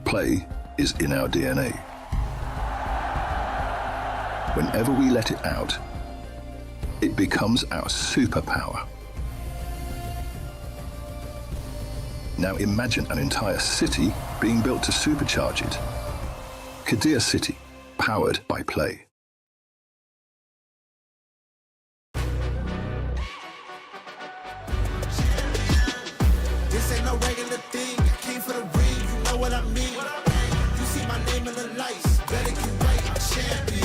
Play is in our DNA. Whenever we let it out, it becomes our superpower. Now imagine an entire city being built to supercharge it. Kadir City, powered by Play. This ain't no regular thing. I came for the ring, you know what I mean. You see my name in the lights, better get right, I'm champion.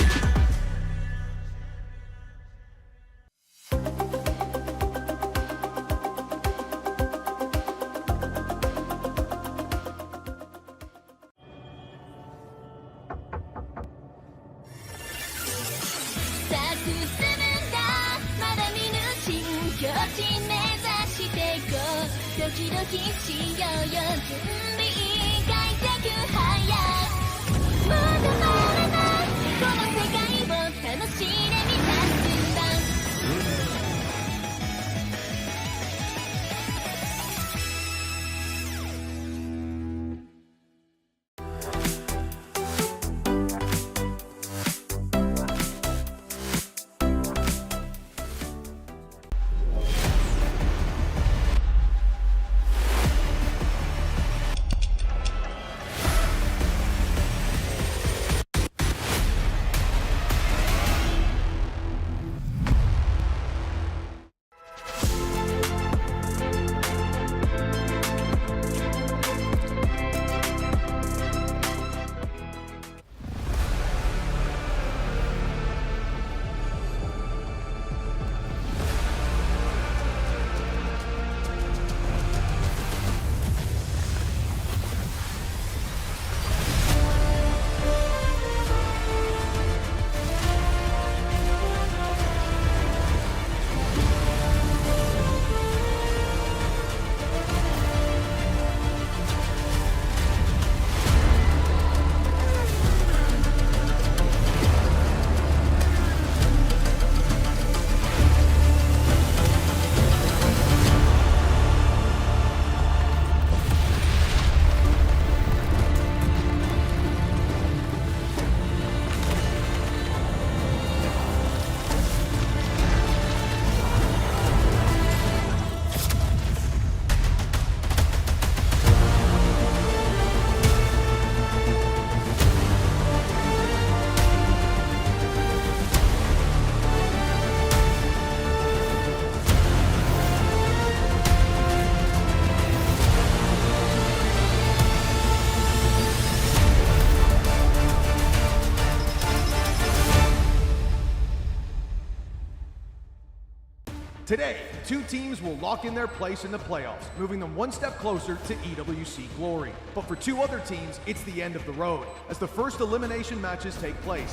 Today, two teams will lock in their place in the playoffs, moving them one step closer to EWC glory. But for two other teams, it's the end of the road, as the first elimination matches take place.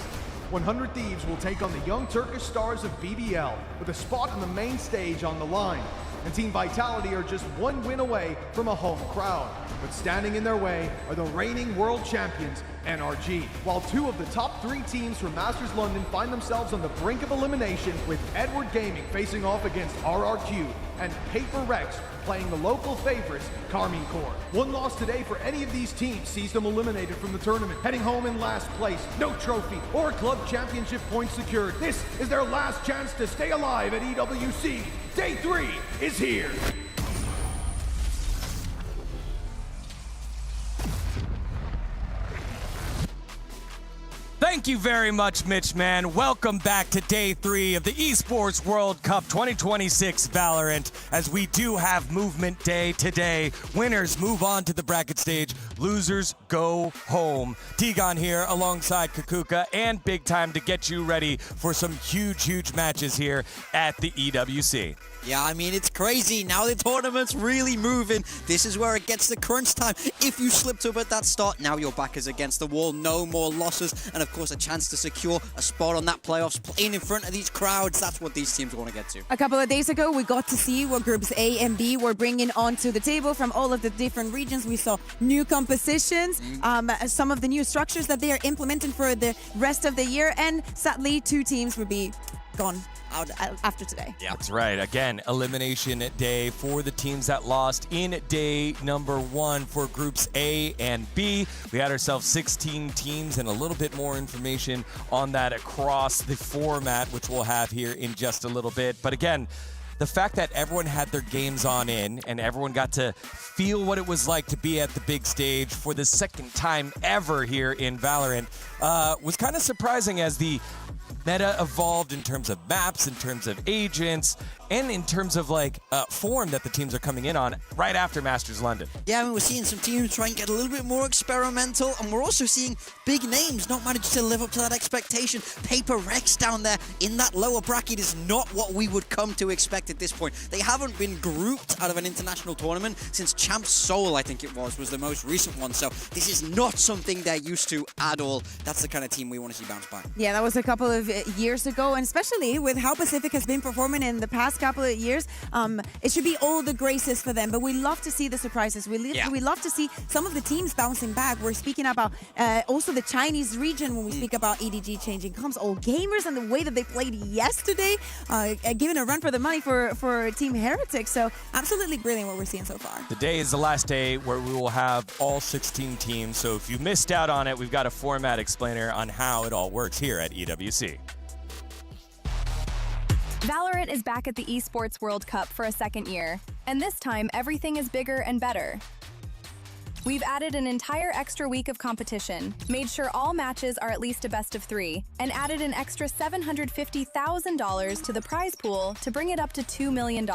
100 Thieves will take on the young Turkish stars of BBL, with a spot on the main stage on the line. And Team Vitality are just one win away from a home crowd. But standing in their way are the reigning world champions, NRG. While two of the top three teams from Masters London find themselves on the brink of elimination, with Edward Gaming facing off against RRQ and Paper Rex playing the local favorites, Carmine Corps. One loss today for any of these teams sees them eliminated from the tournament, heading home in last place, no trophy or club championship points secured. This is their last chance to stay alive at EWC. Day 3 is here. Thank you very much, Mitch, man. Welcome back to Day 3 of the Esports World Cup 2026 Valorant, as we do have Movement Day today. Winners move on to the bracket stage. Losers go home. Tigon here alongside Kakuka and Big Time to get you ready for some huge matches here at the EWC. Yeah, I mean, it's crazy. Now the tournament's really moving. This is where it gets the crunch time. If you slipped up at that start, now your back is against the wall. No more losses. And, of course, a chance to secure a spot on that playoffs, playing in front of these crowds. That's what these teams want to get to. A couple of days ago, we got to see what groups A and B were bringing onto the table from all of the different regions. We saw new compositions, some of the new structures that they are implementing for the rest of the year. And sadly, two teams would be gone out after today. Yeah. That's right. Again, elimination day for the teams that lost in day number 1 for groups A and B. We had ourselves 16 teams and a little bit more information on that across the format, which we'll have here in just a little bit. But again, the fact that everyone had their games on in and everyone got to feel what it was like to be at the big stage for the second time ever here in Valorant was kind of surprising as the meta evolved in terms of maps, in terms of agents, and in terms of form that the teams are coming in on right after Masters London. Yeah, I mean, we're seeing some teams try and get a little bit more experimental, and we're also seeing big names not manage to live up to that expectation. Paper Rex down there in that lower bracket is not what we would come to expect at this point. They haven't been grouped out of an international tournament since Champ Seoul, I think it was the most recent one. So this is not something they're used to at all. That's the kind of team we want to see bounce back. Yeah, that was a couple of years ago, and especially with how Pacific has been performing in the past couple of years, it should be all the graces for them. But we love to see the surprises. We love to see some of the teams bouncing back. We're speaking about also the Chinese region when we speak about EDG changing comms. All gamers and the way that they played yesterday, giving a run for the money for Team Heretics. So absolutely brilliant what we're seeing so far. Today is the last day where we will have all 16 teams. So if you missed out on it, we've got a format explainer on how it all works here at EWC. Valorant is back at the Esports World Cup for a second year, and this time everything is bigger and better. We've added an entire extra week of competition, made sure all matches are at least a best of 3, and added an extra $750,000 to the prize pool to bring it up to $2 million.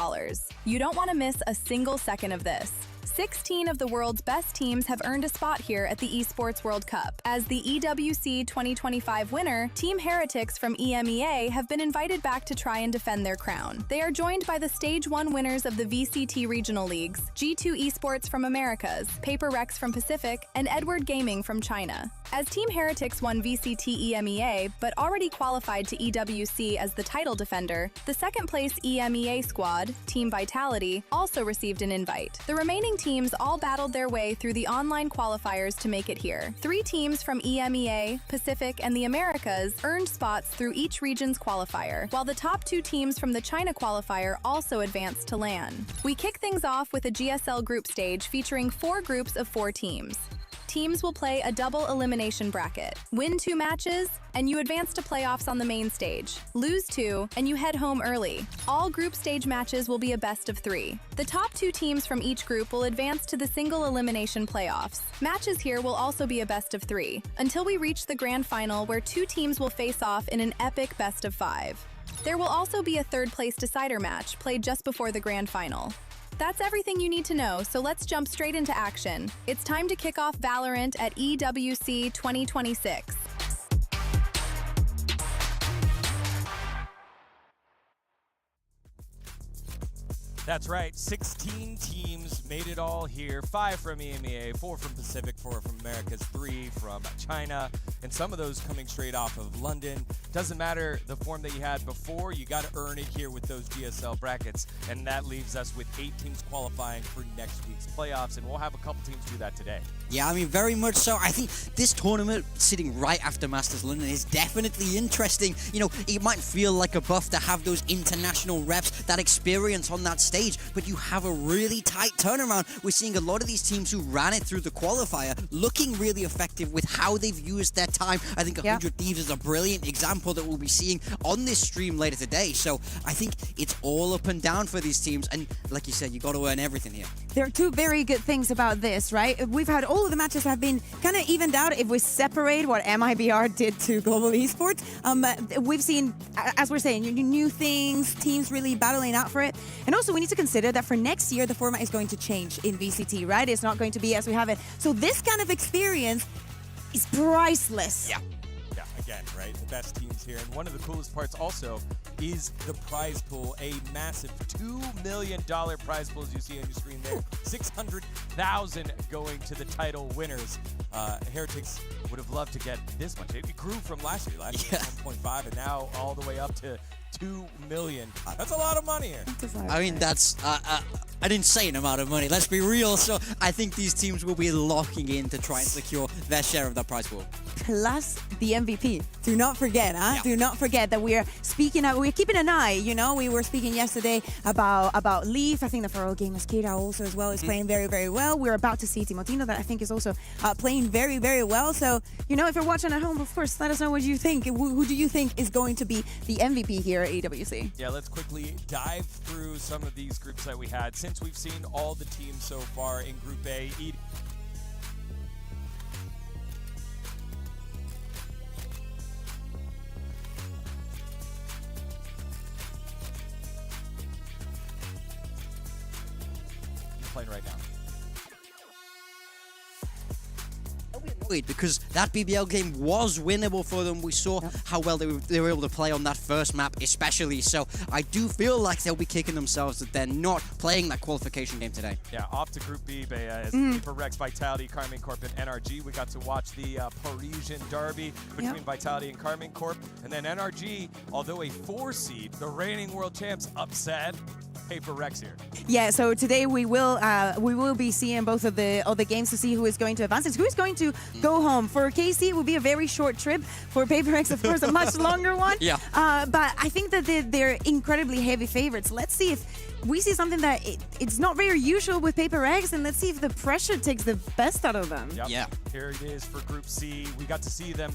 You don't want to miss a single second of this. 16 of the world's best teams have earned a spot here at the Esports World Cup. As the EWC 2025 winner, Team Heretics from EMEA have been invited back to try and defend their crown. They are joined by the Stage 1 winners of the VCT Regional Leagues, G2 Esports from Americas, Paper Rex from Pacific, and Edward Gaming from China. As Team Heretics won VCT EMEA, but already qualified to EWC as the title defender, the second-place EMEA squad, Team Vitality, also received an invite. The remaining teams all battled their way through the online qualifiers to make it here. 3 teams from EMEA, Pacific, and the Americas earned spots through each region's qualifier, while the top 2 teams from the China qualifier also advanced to LAN. We kick things off with a GSL group stage featuring 4 groups of 4 teams. Teams will play a double elimination bracket. Win 2 matches, and you advance to playoffs on the main stage. Lose 2, and you head home early. All group stage matches will be a best of 3. The top 2 teams from each group will advance to the single elimination playoffs. Matches here will also be a best of 3, until we reach the grand final where 2 teams will face off in an epic best of 5. There will also be a third-place decider match played just before the grand final. That's everything you need to know, so let's jump straight into action. It's time to kick off Valorant at EWC 2026. That's right, 16 teams made it all here. 5 from EMEA, 4 from Pacific, 4 from Americas, 3 from China, and some of those coming straight off of London. Doesn't matter the form that you had before, you got to earn it here with those GSL brackets, and that leaves us with 8 teams qualifying for next week's playoffs, and we'll have a couple teams do that today. Yeah, I mean, very much so. I think this tournament, sitting right after Masters London, is definitely interesting. You know, it might feel like a buff to have those international reps, that experience on that stage, but you have a really tight turnaround. We're seeing a lot of these teams who ran it through the qualifier looking really effective with how they've used their time. I think 100 Thieves is a brilliant example that we'll be seeing on this stream later today. So I think it's all up and down for these teams, and like you said, you got to earn everything here. There are 2 very good things about this, right? We've had all of the matches have been kind of evened out if we separate what MIBR did to Global Esports. We've seen, as we're saying, new things, teams really battling out for it. And also we need to consider that for next year, the format is going to change in VCT, right? It's not going to be as we have it. So this kind of experience is priceless. Yeah, again, right? The best teams here. And one of the coolest parts also is the prize pool, a massive $2 million prize pool, as you see on your screen there. 600,000 going to the title winners. Heretics would have loved to get this much. It grew from last year. Last year 1.5, and now all the way up to 2 million. That's a lot of money here. I mean, that's an insane amount of money. Let's be real. So I think these teams will be locking in to try and secure their share of that prize pool. Plus the MVP. Do not forget, huh? Yeah. Do not forget that we're keeping an eye. You know, we were speaking yesterday about Leaf. I think the Faro gamers ag.al also as well is playing very, very well. We're about to see Timotino that I think is also playing very, very well. So, you know, if you're watching at home, of course, let us know what you think. Who do you think is going to be the MVP here at EWC? Yeah, let's quickly dive through some of these groups that we had. Since we've seen all the teams so far in Group A, playing right now. Because that BBL game was winnable for them. We saw how well they were able to play on that first map, especially. So I do feel like they'll be kicking themselves that they're not playing that qualification game today. Yeah, off to Group B, as Paper Rex, Vitality, Carmine Corp, and NRG. We got to watch the Parisian derby between Vitality and Carmine Corp. And then NRG, although a 4 seed, the reigning world champs, upset Paper Rex here. Yeah, so today we will be seeing both of the games to see who is going to advance and who is going to go home. For KC, it will be a very short trip. For Paper Rex, of course, a much longer one. Yeah. But I think that they're incredibly heavy favorites. Let's see if we see something that it's not very usual with Paper X, and let's see if the pressure takes the best out of them. Yep. Yeah. Here it is for Group C. We got to see them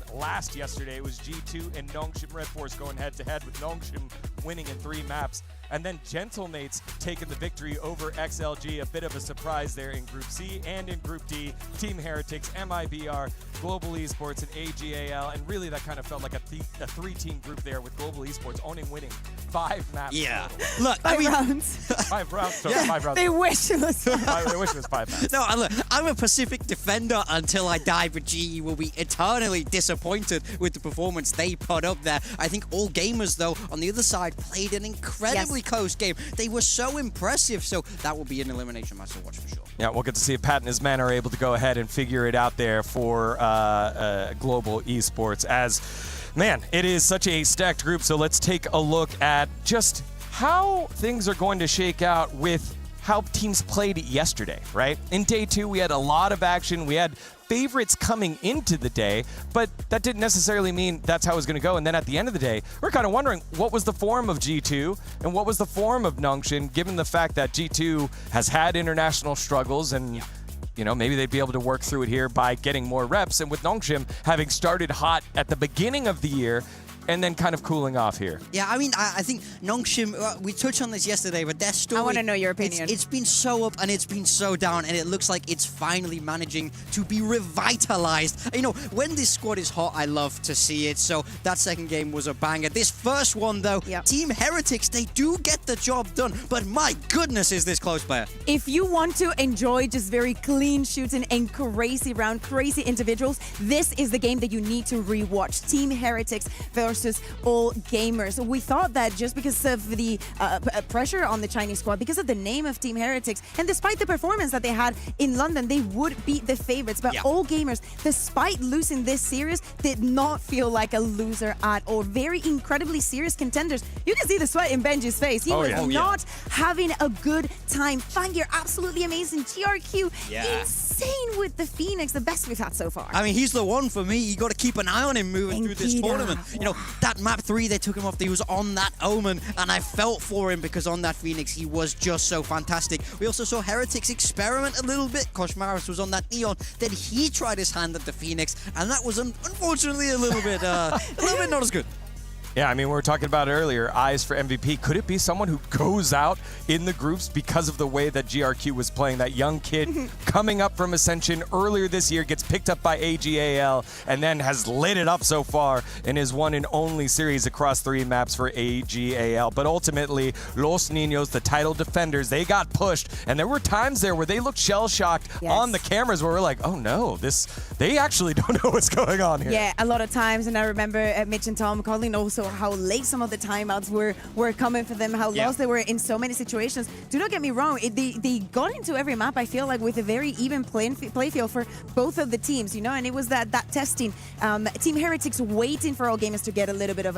yesterday. It was G2 and Nongshim Red Force going head-to-head with Nongshim winning in 3 maps. And then Gentlemates taking the victory over XLG. A bit of a surprise there in Group C. And in Group D, Team Heretics, MIBR, Global Esports, and ag.al. And really that kind of felt like a 3-team group there with Global Esports winning 5 maps. Yeah. Total. Look, 5 rounds. 5 rounds. So 5 rounds. They wish it was. They wish it was 5 maps. No, look, I'm a Pacific defender until I die, but GE will be eternally disappointed with the performance they put up there. I think all gamers, though, on the other side, played an incredibly close game. They were so impressive, so that will be an elimination match to watch for sure. Yeah, we'll get to see if Pat and his men are able to go ahead and figure it out there for Global Esports. As, man, it is such a stacked group, so let's take a look at just how things are going to shake out with how teams played yesterday, right? In day 2, we had a lot of action. We had favorites coming into the day, but that didn't necessarily mean that's how it was going to go. And then at the end of the day, we're kind of wondering what was the form of G2 and what was the form of Nongshim, given the fact that G2 has had international struggles and you know, maybe they'd be able to work through it here by getting more reps. And with Nongshim having started hot at the beginning of the year, and then kind of cooling off here. Yeah, I mean, I think Nongshim, we touched on this yesterday, but their story... I want to know your opinion. It's been so up and it's been so down, and it looks like it's finally managing to be revitalized. You know, when this squad is hot, I love to see it, so that second game was a banger. This first one, though, Team Heretics, they do get the job done, but my goodness is this close, player. If you want to enjoy just very clean shooting and crazy round, crazy individuals, this is the game that you need to rewatch. Team Heretics versus all gamers. We thought that just because of the pressure on the Chinese squad, because of the name of Team Heretics, and despite the performance that they had in London, they would beat the favorites. But all gamers, despite losing this series, did not feel like a loser at all. Very incredibly serious contenders. You can see the sweat in Benji's face. He was not having a good time. Fangir, absolutely amazing. GRQ, insane with the Phoenix, the best we've had so far. I mean, he's the one for me. You got to keep an eye on him moving through this tournament. You know, that map 3, they took him off. He was on that Omen, and I felt for him because on that Phoenix, he was just so fantastic. We also saw Heretics experiment a little bit. Koshmaris was on that Neon. Then he tried his hand at the Phoenix, and that was unfortunately a little bit not as good. Yeah, I mean, we were talking about it earlier, eyes for MVP. Could it be someone who goes out in the groups because of the way that GRQ was playing? That young kid coming up from Ascension earlier this year, gets picked up by ag.al, and then has lit it up so far in his one and only series across 3 maps for ag.al. But ultimately, Los Niños, the title defenders, they got pushed. And there were times there where they looked shell-shocked on the cameras where we're like, oh no, they actually don't know what's going on here. Yeah, a lot of times. And I remember Mitch and Tom calling also how late some of the timeouts were coming for them, how lost they were in so many situations. Do not get me wrong, they got into every map, I feel like, with a very even play field for both of the teams, you know, and it was that testing. Team Heretics waiting for all gamers to get a little bit of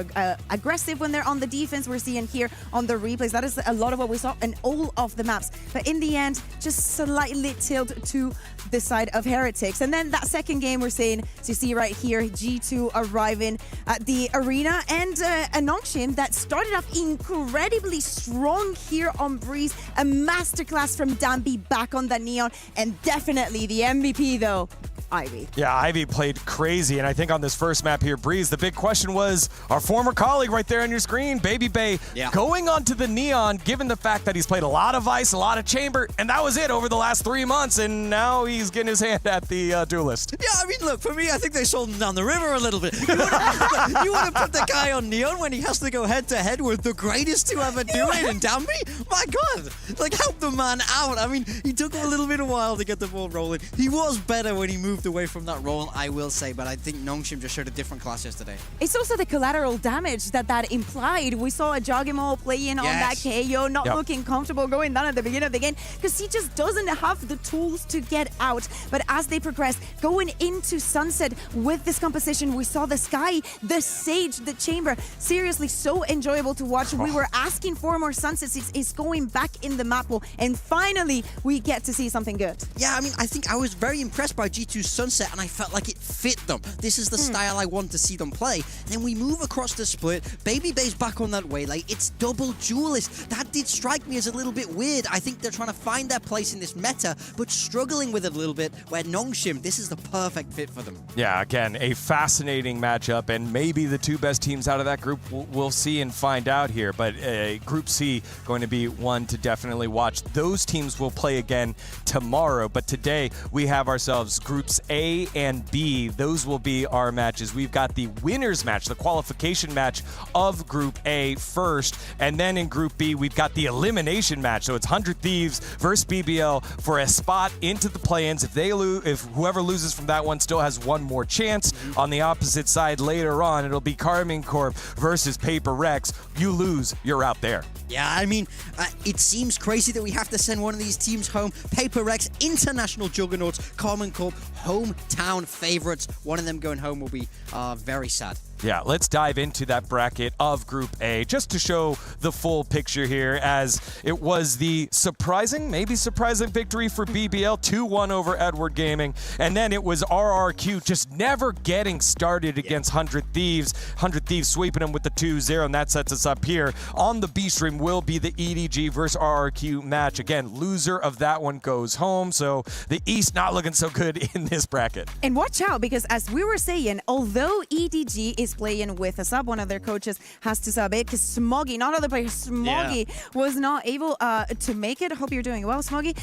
aggressive when they're on the defense. We're seeing here on the replays. That is a lot of what we saw in all of the maps. But in the end, just slightly tilted to the side of Heretics. And then that second game we're seeing, so you see right here, G2 arriving at the arena, and a Nongshim that started off incredibly strong here on Breeze. A masterclass from Danby back on the Neon, and definitely the MVP though, Ivy. Yeah, Ivy played crazy, and I think on this first map here, Breeze, the big question was our former colleague right there on your screen, Baby Bay, going onto the Neon, given the fact that he's played a lot of Ice, a lot of Chamber, and that was it over the last 3 months, and now he's getting his hand at the Duelist. Yeah, I mean, look, for me, I think they sold him down the river a little bit. You want to put the guy on Neon when he has to go head-to-head with the greatest to ever do it in Danby? My God, like, help the man out. I mean, he took a little bit of a while to get the ball rolling. He was better when he moved away from that role, I will say, but I think Nongshim just showed a different class yesterday. It's also the collateral damage that implied. We saw a Jogimo playing on that KO, not looking comfortable going down at the beginning of the game, because he just doesn't have the tools to get out. But as they progress, going into Sunset with this composition, we saw the Sky, the Sage, the Chamber. Seriously, so enjoyable to watch. We were asking for more Sunsets. It's going back in the map pool, and finally we get to see something good. Yeah, I mean, I think I was very impressed by G2's Sunset, and I felt like it fit them. This is the style I want to see them play. Then we move across the split. Baby Bay's back on that way. Like, it's double duelist. That did strike me as a little bit weird. I think they're trying to find their place in this meta, but struggling with it a little bit, where Nongshim, this is the perfect fit for them. Yeah, again, a fascinating matchup, and maybe the two best teams out of that group we'll see and find out here, but Group C going to be one to definitely watch. Those teams will play again tomorrow, but today we have ourselves Groups A and B. Those will be our matches. We've got the winners match, the qualification match of Group A first, and then in Group B we've got the elimination match. So it's 100 Thieves versus BBL for a spot into the play-ins. If whoever loses from that one still has one more chance. On the opposite side later on, it'll be Carmine Corp versus Paper Rex. You lose, you're out there. Yeah, I mean, it seems crazy that we have to send one of these teams home. Paper Rex, international juggernauts, Carmine Corp, hometown favorites. One of them going home will be very sad. Yeah, let's dive into that bracket of Group A just to show the full picture here, as it was the maybe surprising victory for BBL, 2-1 over Edward Gaming. And then it was RRQ just never getting started against 100 Thieves. 100 Thieves sweeping them with the 2-0, and that sets us up here. On the B stream will be the EDG versus RRQ match. Again, loser of that one goes home, so the East not looking so good in this bracket. And watch out, because as we were saying, although EDG is playing with a sub, one of their coaches has to sub it, because Smoggy, not other players, Smoggy was not able to make it. I hope you're doing well, Smoggy.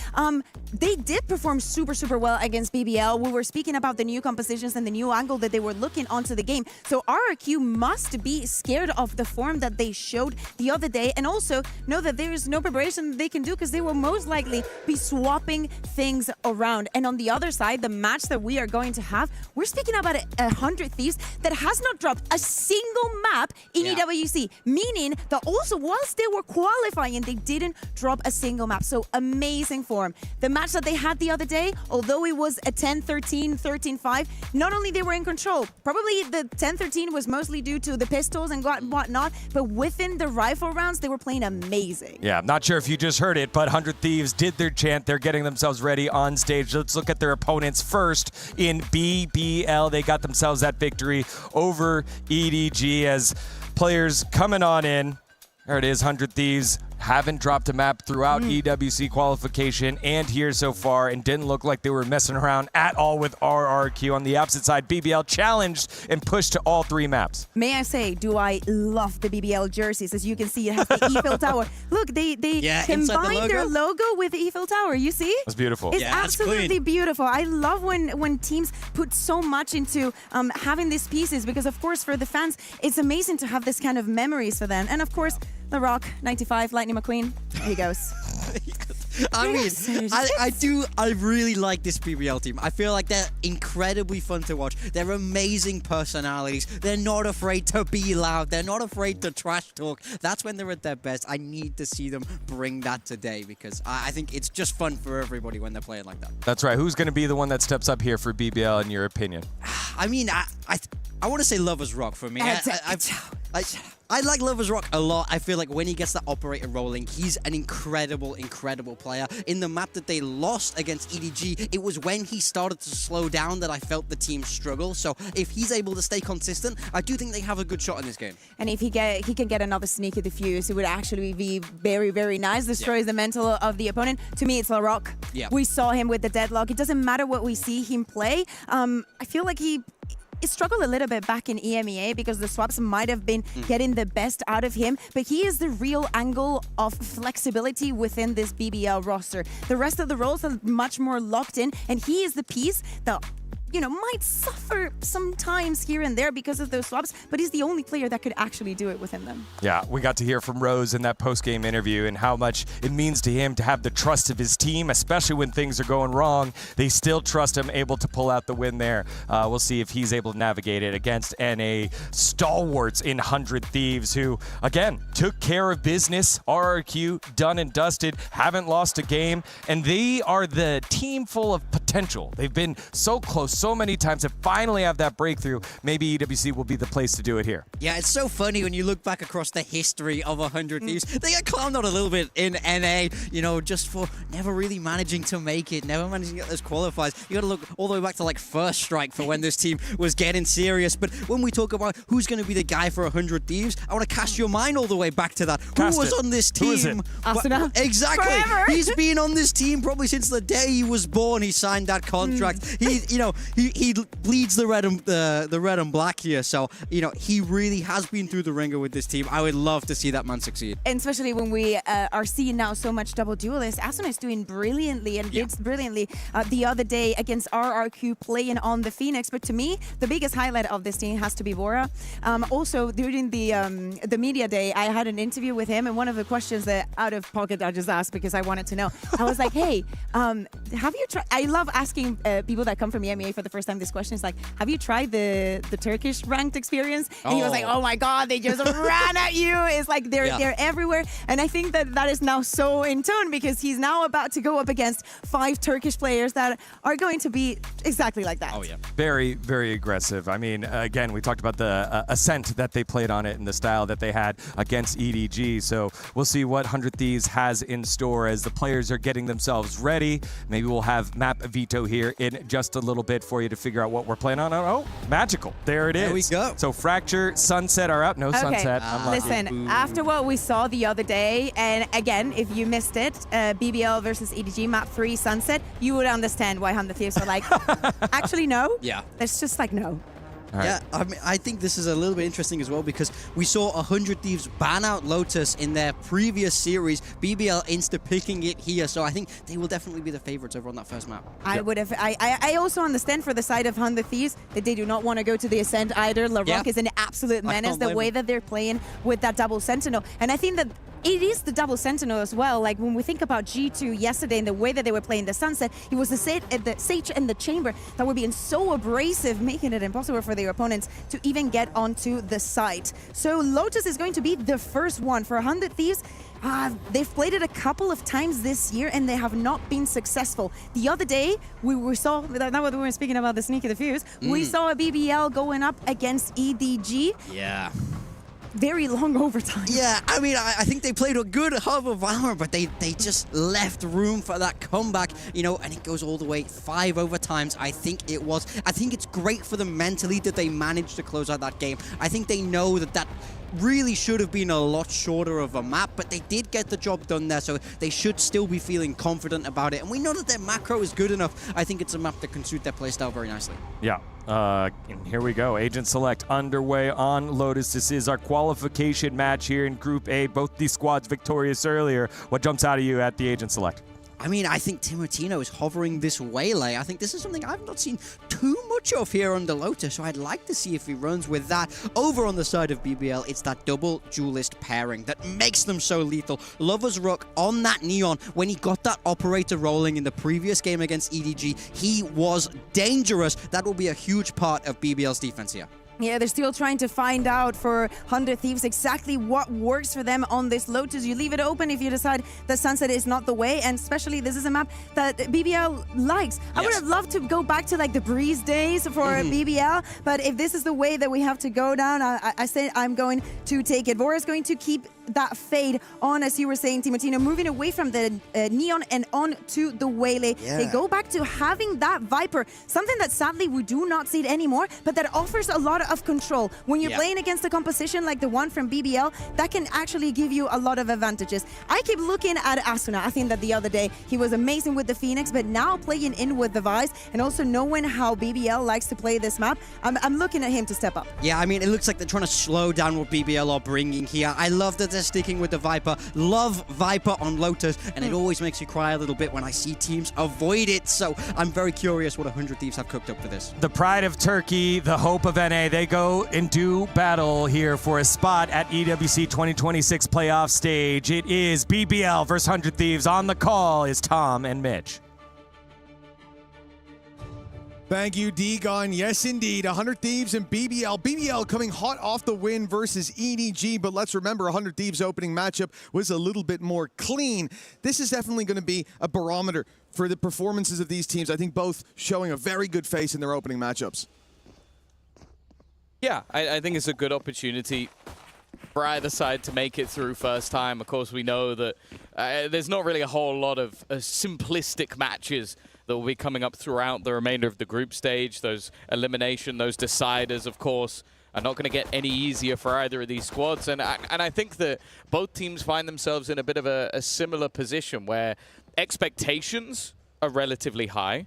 They did perform super well against BBL. We were speaking about the new compositions and the new angle that they were looking onto the game. So RRQ must be scared of the form that they showed the other day, and also know that there is no preparation they can do, because they will most likely be swapping things around. And on the other side, the match that we are going to have, we're speaking about 100 Thieves that has not dropped a single map in EWC, meaning that also whilst they were qualifying, they didn't drop a single map. So amazing form. The match that they had the other day, although it was a 10-13, 13-5, not only they were in control, probably the 10-13 was mostly due to the pistols and whatnot, but within the rifle rounds, they were playing amazing. Yeah, I'm not sure if you just heard it, but 100 Thieves did their chant. They're getting themselves ready on stage. Let's look at their opponents first. In BBL, they got themselves that victory over EDG as players coming on in. There it is, 100 Thieves. Haven't dropped a map throughout EWC qualification and here so far, and didn't look like they were messing around at all with RRQ. On the opposite side, BBL challenged and pushed to all 3 maps. May I say, do I love the BBL jerseys? As you can see, it has the Eiffel Tower. Look, they combined their logo with the Eiffel Tower. You see? That's beautiful. It's absolutely beautiful. I love when teams put so much into having these pieces, because of course for the fans, it's amazing to have this kind of memories for them. And of course, The Rock, 95, Lightning McQueen. Here he goes. I mean, I really like this BBL team. I feel like they're incredibly fun to watch. They're amazing personalities. They're not afraid to be loud. They're not afraid to trash talk. That's when they're at their best. I need to see them bring that today because I think it's just fun for everybody when they're playing like that. That's right. Who's going to be the one that steps up here for BBL in your opinion? I mean, I want to say Lovers Rock for me. I like Lovers Rock a lot. I feel like when he gets that operator rolling, he's an incredible, incredible player. In the map that they lost against EDG, it was when he started to slow down that I felt the team struggle. So if he's able to stay consistent, I do think they have a good shot in this game. And if he can get another sneaky defuse, it would actually be very, very nice. Destroys the mental of the opponent. To me, it's LaRock. Yeah. We saw him with the deadlock. It doesn't matter what we see him play. I feel like he struggled a little bit back in EMEA because the swaps might have been getting the best out of him, but he is the real angle of flexibility within this BBL roster. The rest of the roles are much more locked in, and he is the piece that might suffer sometimes here and there because of those swaps, but he's the only player that could actually do it within them. Yeah, we got to hear from Rose in that post-game interview and how much it means to him to have the trust of his team, especially when things are going wrong. They still trust him, able to pull out the win there. We'll see if he's able to navigate it against NA stalwarts in 100 Thieves, who, again, took care of business. RRQ, done and dusted, haven't lost a game, and they are the team full of potential. They've been so close so many times to finally have that breakthrough. Maybe EWC will be the place to do it here. Yeah, it's so funny when you look back across the history of 100 Thieves. They got clowned on a little bit in NA, just for never really managing to make it, never managing to get those qualifiers. You got to look all the way back to like First Strike for when this team was getting serious. But when we talk about who's going to be the guy for 100 Thieves, I want to cast your mind all the way back to that. Who was on this team? Who is it? Asuna. Exactly. Forever. He's been on this team probably since the day he was born. He signed that contract. He bleeds the red and black here. So, he really has been through the ringer with this team. I would love to see that man succeed. And especially when we are seeing now so much double duelists. Asuna is doing brilliantly and did brilliantly the other day against RRQ playing on the Phoenix. But to me, the biggest highlight of this team has to be Bora. Also, during the media day, I had an interview with him, and one of the questions that out of pocket I just asked because I wanted to know, I was like, hey, have you tried? I love asking people that come from EMEA for the first time this question. Is like, have you tried the Turkish ranked experience? And he was like, oh my God, they just ran at you. It's like they're everywhere. And I think that is now so in tune because he's now about to go up against 5 Turkish players that are going to be exactly like that. Oh, yeah. Very, very aggressive. I mean, again, we talked about the ascent that they played on it and the style that they had against EDG. So we'll see what 100 Thieves has in store as the players are getting themselves ready. Maybe we'll have map veto here in just a little bit for you to figure out what we're playing on. Oh, magical. There it is. There we go. So Fracture, Sunset are out. No Sunset. Listen, after what we saw the other day, and again, if you missed it, BBL versus EDG, map 3, Sunset, you would understand why 100 Thieves were like, actually, no. Yeah. It's just like, no. Right. Yeah, I think this is a little bit interesting as well because we saw 100 Thieves ban out Lotus in their previous series. BBL insta-picking it here, so I think they will definitely be the favorites over on that first map. I also understand for the side of 100 Thieves that they do not want to go to the Ascent either. LaRock is an absolute menace, the way that they're playing with that double Sentinel. And I think that it is the double Sentinel as well. Like when we think about G2 yesterday and the way that they were playing the Sunset, it was the Sage and the Chamber that were being so abrasive, making it impossible for their opponents to even get onto the site. So Lotus is going to be the first one for 100 Thieves. They've played it a couple of times this year and they have not been successful. The other day, we saw, now that we were speaking about the sneaky defuse, we saw a BBL going up against EDG. Yeah. Very long overtime. Yeah, I mean, I think they played a good half of Valorant, but they just left room for that comeback, and it goes all the way 5 overtimes, I think it was. I think it's great for them mentally that they managed to close out that game. I think they know that really should have been a lot shorter of a map, but they did get the job done there, so they should still be feeling confident about it. And we know that their macro is good enough. I think it's a map that can suit their playstyle very nicely. Yeah. And here we go. Agent Select underway on Lotus. This is our qualification match here in Group A. Both these squads victorious earlier. What jumps out at you at the Agent Select? I mean, I think Timotino is hovering this waylay. I think this is something I've not seen too much of here under Lotus, so I'd like to see if he runs with that. Over on the side of BBL, it's that double duelist pairing that makes them so lethal. Lover's Rook on that Neon, when he got that operator rolling in the previous game against EDG, he was dangerous. That will be a huge part of BBL's defense here. Yeah, they're still trying to find out for 100 Thieves exactly what works for them on this Lotus. You leave it open if you decide that Sunset is not the way, and especially this is a map that BBL likes. I would have loved to go back to like the Breeze days for BBL, but if this is the way that we have to go down, I say I'm going to take it. Vora's going to keep that fade on, as you were saying, Timotino, moving away from the Neon and on to the Waylay. They go back to having that Viper, something that sadly we do not see it anymore, but that offers a lot of control. When you're playing against a composition like the one from BBL, that can actually give you a lot of advantages. I keep looking at Asuna. I think that the other day he was amazing with the Phoenix, but now playing in with the Vice and also knowing how BBL likes to play this map, I'm looking at him to step up. Yeah, I mean, it looks like they're trying to slow down what BBL are bringing here. I love that they're sticking with the Viper. Love Viper on Lotus, and it always makes you cry a little bit when I see teams avoid it. So I'm very curious what 100 Thieves have cooked up for this. The pride of Turkey, the hope of NA, they go and do battle here for a spot at EWC 2026 playoff stage. It is BBL versus 100 Thieves. On the call is Tom and Mitch. Thank you, Degon. Yes, indeed. 100 Thieves and BBL. BBL coming hot off the win versus EDG, but let's remember 100 Thieves opening matchup was a little bit more clean. This is definitely going to be a barometer for the performances of these teams. I think both showing a very good face in their opening matchups. Yeah, I think it's a good opportunity for either side to make it through first time. Of course, we know that there's not really a whole lot of simplistic matches that will be coming up throughout the remainder of the group stage. Those elimination, those deciders, of course, are not going to get any easier for either of these squads. And I think that both teams find themselves in a bit of a similar position where expectations are relatively high,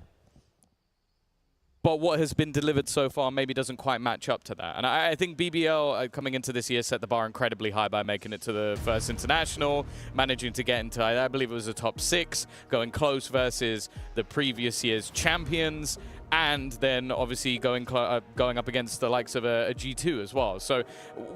but what has been delivered so far maybe doesn't quite match up to that. And I think BBL coming into this year set the bar incredibly high by making it to the first international, managing to get into, I believe it was a top 6, going close versus the previous year's champions, and then obviously going up against the likes of a G2 as well. So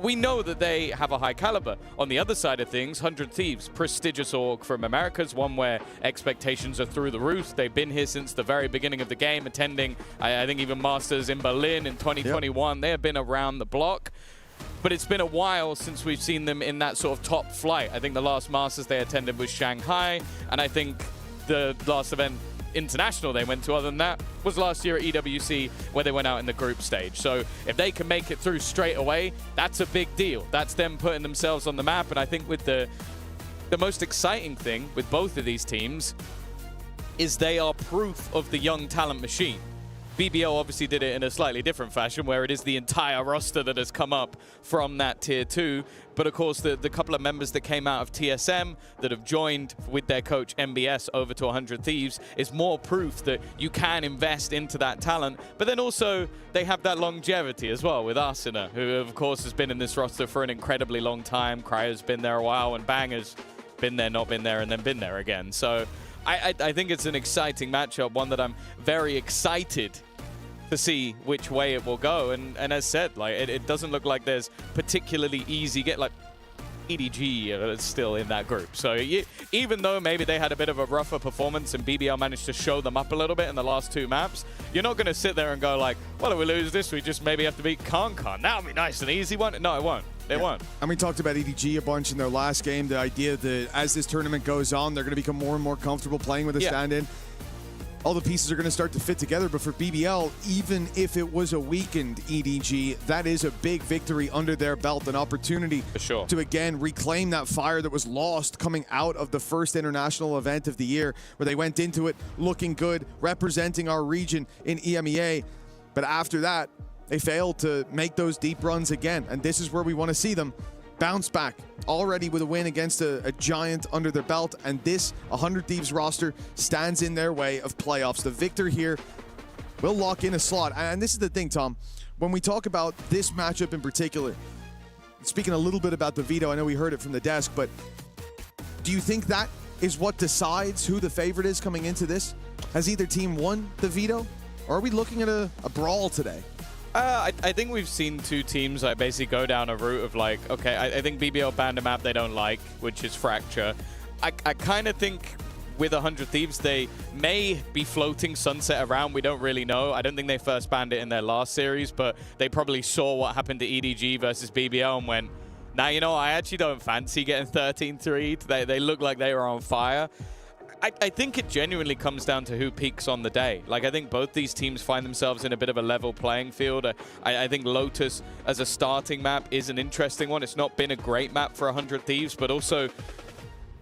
we know that they have a high caliber. On the other side of things, 100 Thieves, prestigious org from Americas, one where expectations are through the roof. They've been here since the very beginning of the game, attending, I think, even Masters in Berlin in 2021. They have been around the block. But it's been a while since we've seen them in that sort of top flight. I think the last Masters they attended was Shanghai, and I think the last event international they went to other than that was last year at EWC, where they went out in the group stage. So if they can make it through straight away, that's a big deal. That's them putting themselves on the map. And I think with the most exciting thing with both of these teams is they are proof of the young talent machine. BBL obviously did it in a slightly different fashion, where it is the entire roster that has come up from that Tier 2. But of course, the couple of members that came out of TSM that have joined with their coach MBS over to 100 Thieves is more proof that you can invest into that talent. But then also, they have that longevity as well with Asuna, who of course has been in this roster for an incredibly long time. Cryo's been there a while, and Bang has been there, not been there, and then been there again. So I think it's an exciting matchup, one that I'm very excited to see which way it will go. And as said, like it doesn't look like there's particularly easy like EDG is still in that group. So even though maybe they had a bit of a rougher performance and BBL managed to show them up a little bit in the last 2 maps, you're not going to sit there and go like, well, if we lose this, we just maybe have to beat Kankan. That'll be nice and easy, won't it? No, it won't. They won't. And we talked about EDG a bunch in their last game. The idea that as this tournament goes on, they're going to become more and more comfortable playing with a stand-in. All the pieces are going to start to fit together. But for BBL, even if it was a weakened EDG, that is a big victory under their belt, an opportunity for sure to again reclaim that fire that was lost coming out of the first international event of the year, where they went into it looking good, representing our region in EMEA. But after that, they failed to make those deep runs again. And this is where we want to see them bounce back, already with a win against a giant under their belt. And this 100 Thieves roster stands in their way of playoffs. The victor here will lock in a slot. And this is the thing, Tom, when we talk about this matchup in particular, speaking a little bit about the veto, I know we heard it from the desk, but do you think that is what decides who the favorite is coming into this? Has either team won the veto? Or are we looking at a brawl today? I think we've seen two teams like basically go down a route of like, okay, I think BBL banned a map they don't like, which is Fracture. I kind of think with 100 Thieves, they may be floating Sunset around. We don't really know. I don't think they first banned it in their last series, but they probably saw what happened to EDG versus BBL and went, now, you know, I actually don't fancy getting 13-3'd. They look like they were on fire. I think it genuinely comes down to who peaks on the day. Like, I think both these teams find themselves in a bit of a level playing field. I think Lotus as a starting map is an interesting one. It's not been a great map for 100 Thieves, but also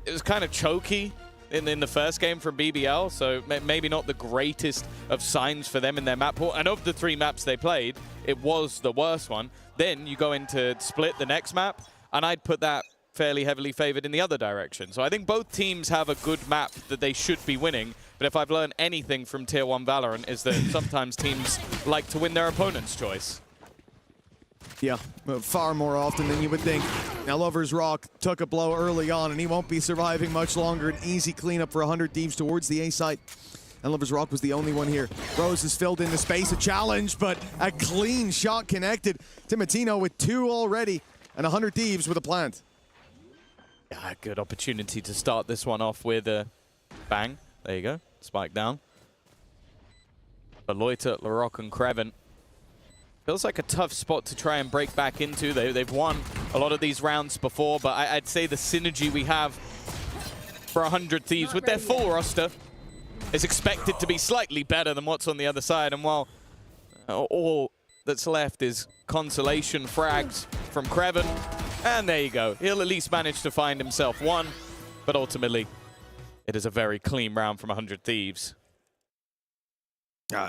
it was kind of choky in the first game from BBL, so maybe not the greatest of signs for them in their map pool. And of the 3 maps they played, it was the worst one. Then you go into Split, the next map, and I'd put that fairly heavily favored in the other direction. So I think both teams have a good map that they should be winning, but if I've learned anything from Tier 1 Valorant is that sometimes teams like to win their opponent's choice. Yeah, far more often than you would think. Now, Lover's Rock took a blow early on, and he won't be surviving much longer. An easy cleanup for 100 Thieves towards the A site. And Lover's Rock was the only one here. Rose has filled in the space, a challenge, but a clean shot connected. Timotino with 2 already, and 100 Thieves with a plant. Yeah, good opportunity to start this one off with a bang. There you go. Spike down. Beloita, Larocque, and Kreven. Feels like a tough spot to try and break back into. They've won a lot of these rounds before, but I'd say the synergy we have for 100 Thieves with their full roster is expected to be slightly better than what's on the other side. And while all that's left is consolation frags from Kreven, and there you go. He'll at least manage to find himself one, but ultimately, it is a very clean round from 100 Thieves.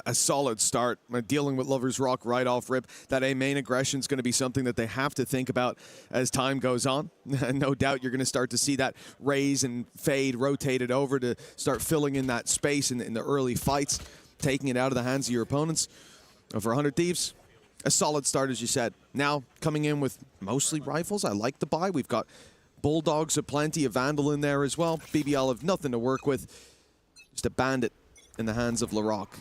A solid start. Dealing with Lover's Rock right off rip. That A main aggression is going to be something that they have to think about as time goes on. No doubt you're going to start to see that raise and fade rotated over to start filling in that space in the early fights, taking it out of the hands of your opponents. For 100 Thieves, a solid start, as you said. Now, coming in with mostly rifles. I like the buy. We've got Bulldogs aplenty, a Vandal in there as well. BBL have nothing to work with. Just a Bandit in the hands of Larocque.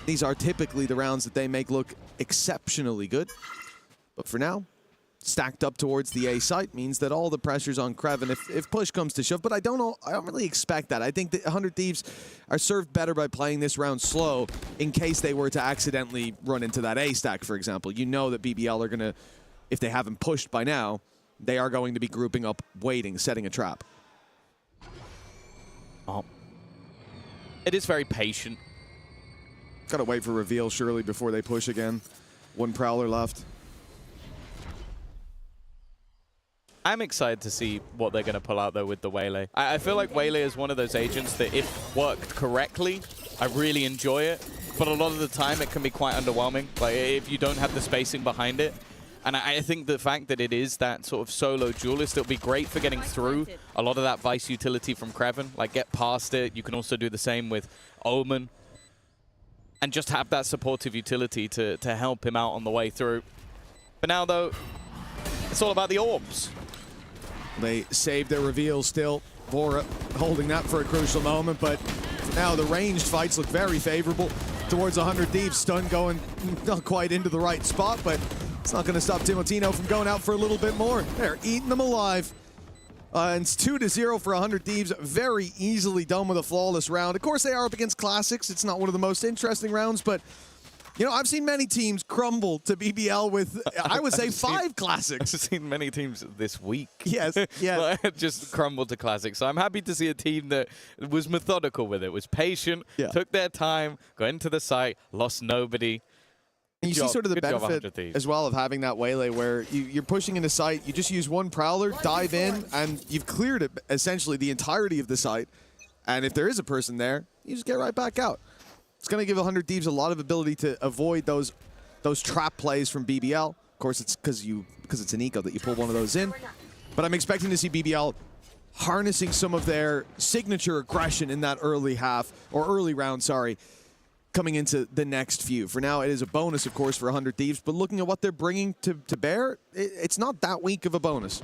These are typically the rounds that they make look exceptionally good. But for now, stacked up towards the A site means that all the pressure's on Kreven if push comes to shove. But I don't really expect that. I think that 100 Thieves are served better by playing this round slow in case they were to accidentally run into that A stack, for example. You know that BBL are going to, if they haven't pushed by now, they are going to be grouping up, waiting, setting a trap. Oh. It is very patient. Gotta wait for reveal, surely, before they push again. 1 Prowler left. I'm excited to see what they're going to pull out, though, with the Waylay. I feel like Waylay is one of those agents that, if worked correctly, I really enjoy it. But a lot of the time, it can be quite underwhelming, like if you don't have the spacing behind it. And I think the fact that it is that sort of solo duelist, it'll be great for getting through a lot of that Vice utility from Kreven. Like, get past it. You can also do the same with Omen. And just have that supportive utility to help him out on the way through. But now, though, it's all about the orbs. They saved their reveal still. Vora holding that for a crucial moment, but for now the ranged fights look very favorable towards 100 Thieves. Stun going not quite into the right spot, but it's not going to stop Timotino from going out for a little bit more. They're eating them alive. And it's 2-0 for 100 Thieves. Very easily done with a flawless round. Of course, they are up against Classics. It's not one of the most interesting rounds, but you know, I've seen many teams crumble to BBL with, I would say, 5 Classics. I've seen many teams this week. Yes, yeah. Just crumble to Classics. So I'm happy to see a team that was methodical with it, was patient, took their time, got into the site, lost nobody. And you see sort of the benefit as well of having that Waylay where you're pushing into site, you just use 1 Prowler, dive in, and you've cleared it, essentially the entirety of the site. And if there is a person there, you just get right back out. It's going to give 100 Thieves a lot of ability to avoid those trap plays from BBL. Of course, it's because it's an eco that you pull one of those in. But I'm expecting to see BBL harnessing some of their signature aggression in that early half, or early round, sorry, coming into the next few. For now, it is a bonus, of course, for 100 Thieves, but looking at what they're bringing to bear, it's not that weak of a bonus.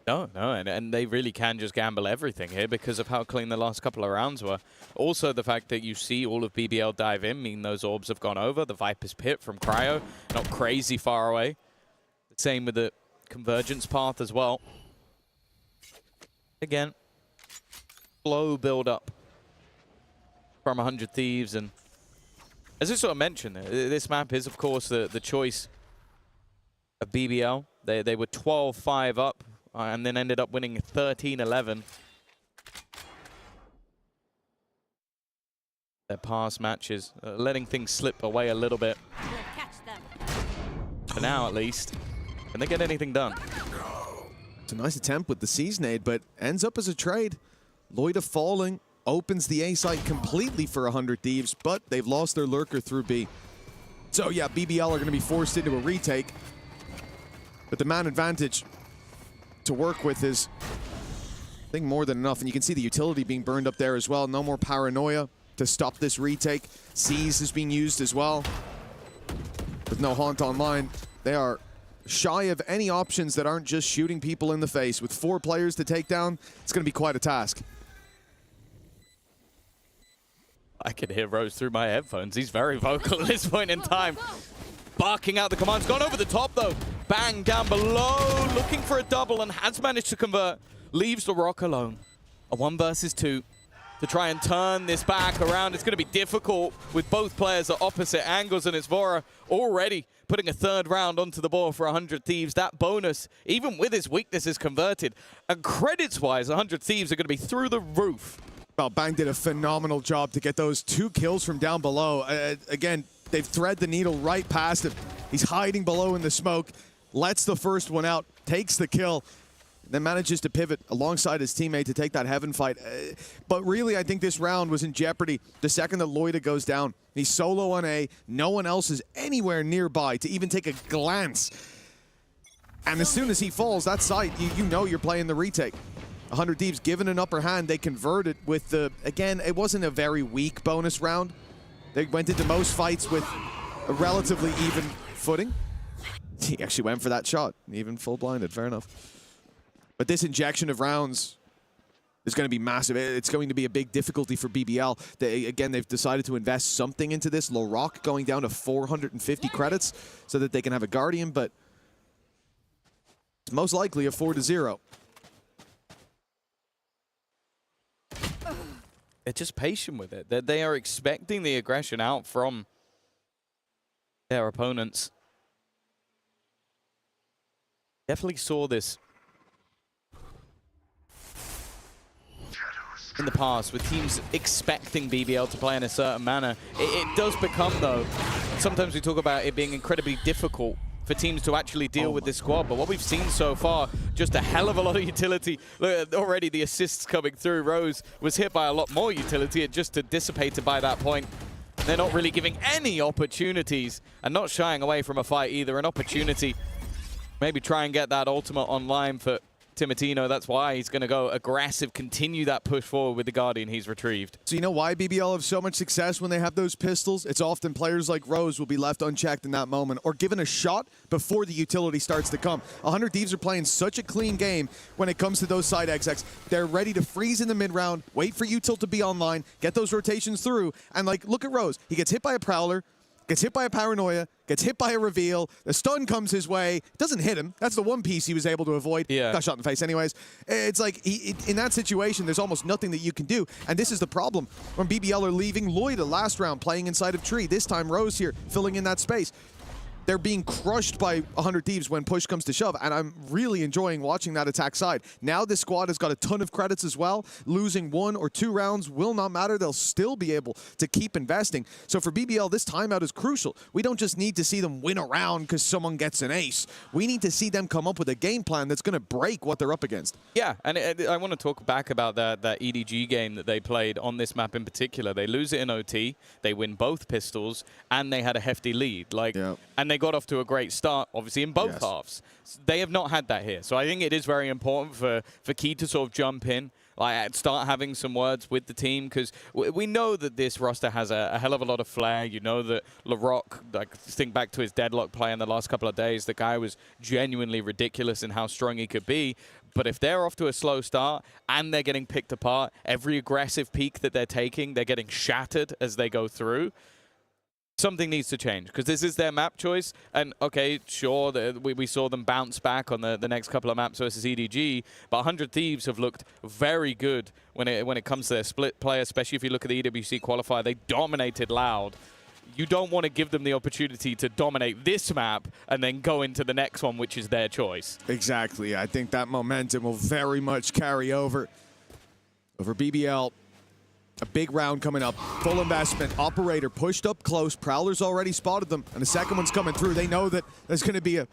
No, and they really can just gamble everything here because of how clean the last couple of rounds were. Also, the fact that you see all of BBL dive in, mean those orbs have gone over. The Viper's Pit from Cryo, not crazy far away. Same with the Convergence path as well. Again, slow build up from 100 Thieves. And as I sort of mentioned, this map is, of course, the choice of BBL. They were 12-5 up. And then ended up winning 13-11. Their past matches, letting things slip away a little bit. For now, at least. Can they get anything done? It's a nice attempt with the Seasonade, but ends up as a trade. Loida falling, opens the A site completely for 100 Thieves, but they've lost their lurker through B. So yeah, BBL are going to be forced into a retake. But the man advantage to work with is, I think, more than enough. And you can see the utility being burned up there as well. No more paranoia to stop this retake. Seize is being used as well. With no Haunt online, they are shy of any options that aren't just shooting people in the face. With 4 players to take down, it's going to be quite a task. I can hear Rose through my headphones. He's very vocal at this point in time. Barking out the commands. Gone over the top, though. Bang down below. Looking for a double and has managed to convert. Leaves the Rock alone. A 1 versus 2 to try and turn this back around. It's going to be difficult with both players at opposite angles, and it's Vora already putting a 3rd round onto the board for 100 Thieves. That bonus, even with his weaknesses, converted. And credits-wise, 100 Thieves are going to be through the roof. Well, Bang did a phenomenal job to get those 2 kills from down below. Again, they've thread the needle right past him. He's hiding below in the smoke, lets the first one out, takes the kill, then manages to pivot alongside his teammate to take that heaven fight. But really, I think this round was in jeopardy the second that Loida goes down. He's solo on A. No one else is anywhere nearby to even take a glance. And as soon as he falls, that site, you know you're playing the retake. 100 Thieves given an upper hand. They converted with the, again, it wasn't a very weak bonus round. They went into most fights with a relatively even footing. He actually went for that shot, even full blinded, fair enough. But this injection of rounds is going to be massive. It's going to be a big difficulty for BBL. They've decided to invest something into this. Laroc going down to 450 credits so that they can have a Guardian, but it's most likely a 4-0. They're just patient with it. They are expecting the aggression out from their opponents. Definitely saw this in the past with teams expecting BBL to play in a certain manner. It does become, though, sometimes we talk about it being incredibly difficult for teams to actually deal with this squad. But what we've seen so far, just a hell of a lot of utility. Look, already the assists coming through. Rose was hit by a lot more utility. It just dissipated by that point. They're not really giving any opportunities and not shying away from a fight either. An opportunity. Maybe try and get that ultimate online for Timotino. That's why he's going to go aggressive, continue that push forward with the Guardian he's retrieved. So you know why BBL have so much success when they have those pistols? It's often players like Rose will be left unchecked in that moment or given a shot before the utility starts to come. 100 Thieves are playing such a clean game when it comes to those side XX. They're ready to freeze in the mid-round, wait for util to be online, get those rotations through, and like, look at Rose. He gets hit by a Prowler, gets hit by a Paranoia, gets hit by a Reveal, the stun comes his way, doesn't hit him. That's the one piece he was able to avoid. Yeah. Got shot in the face anyways. It's like, in that situation, there's almost nothing that you can do. And this is the problem when BBL are leaving Loida last round playing inside of Tree. This time Rose here filling in that space. They're being crushed by 100 Thieves when push comes to shove, and I'm really enjoying watching that attack side. Now this squad has got a ton of credits as well. Losing 1 or 2 rounds will not matter. They'll still be able to keep investing. So for BBL, this timeout is crucial. We don't just need to see them win a round because someone gets an ace. We need to see them come up with a game plan that's going to break what they're up against. Yeah, and I want to talk back about that EDG game that they played on this map in particular. They lose it in OT, they win both pistols, and they had a hefty lead. And they got off to a great start, obviously, in both halves. They have not had that here. So I think it is very important for Key to sort of jump in, like start having some words with the team, because we know that this roster has a hell of a lot of flair. You know that Laroc, like, think back to his Deadlock play in the last couple of days, the guy was genuinely ridiculous in how strong he could be. But if they're off to a slow start and they're getting picked apart, every aggressive peek that they're taking, they're getting shattered as they go through, something needs to change, because this is their map choice. And okay, sure, we saw them bounce back on the next couple of maps versus EDG, but 100 Thieves have looked very good when it comes to their split play, especially if you look at the EWC qualifier. They dominated Loud. You don't want to give them the opportunity to dominate this map and then go into the next one, which is their choice. Exactly. I think that momentum will very much carry over BBL. A big round coming up, full investment. Operator pushed up close. Prowler's already spotted them, and the second one's coming through. They know that there's going to be a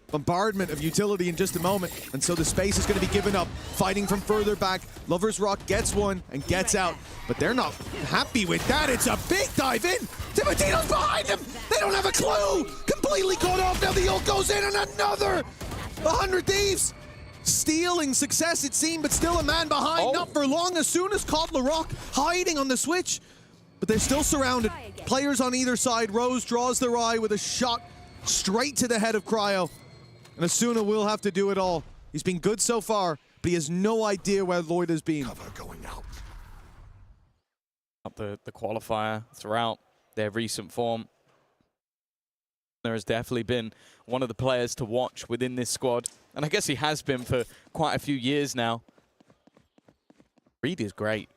bombardment of utility in just a moment, and so the space is going to be given up. Fighting from further back, Lovers Rock gets one and gets out, but they're not happy with that. It's a big dive in. Timotino's behind him. They don't have a clue. Completely caught off. Now the ult goes in, and another 100 Thieves. Stealing success, it seemed, but still a man behind. Not for long. As soon as caught LaRock hiding on the switch, but they're still surrounded. Players on either side. Rose draws their eye with a shot straight to the head of Cryo. And Asuna will have to do it all. He's been good so far, but he has no idea where Lloyd has been. Cover going out. Up the qualifier throughout their recent form. There has definitely been one of the players to watch within this squad. And I guess he has been for quite a few years now. Reed is great.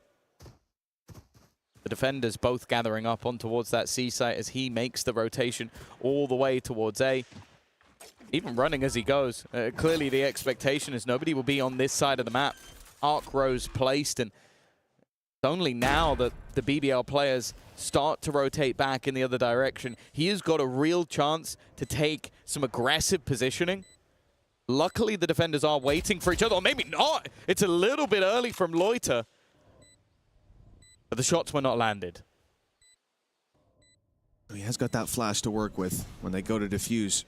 The defenders both gathering up on towards that C site as he makes the rotation all the way towards A. Even running as he goes. Clearly the expectation is nobody will be on this side of the map. Arc rows placed, and it's only now that the BBL players start to rotate back in the other direction. He has got a real chance to take some aggressive positioning. Luckily, the defenders are waiting for each other, or maybe not. It's a little bit early from Loiter. But the shots were not landed. He has got that flash to work with when they go to defuse.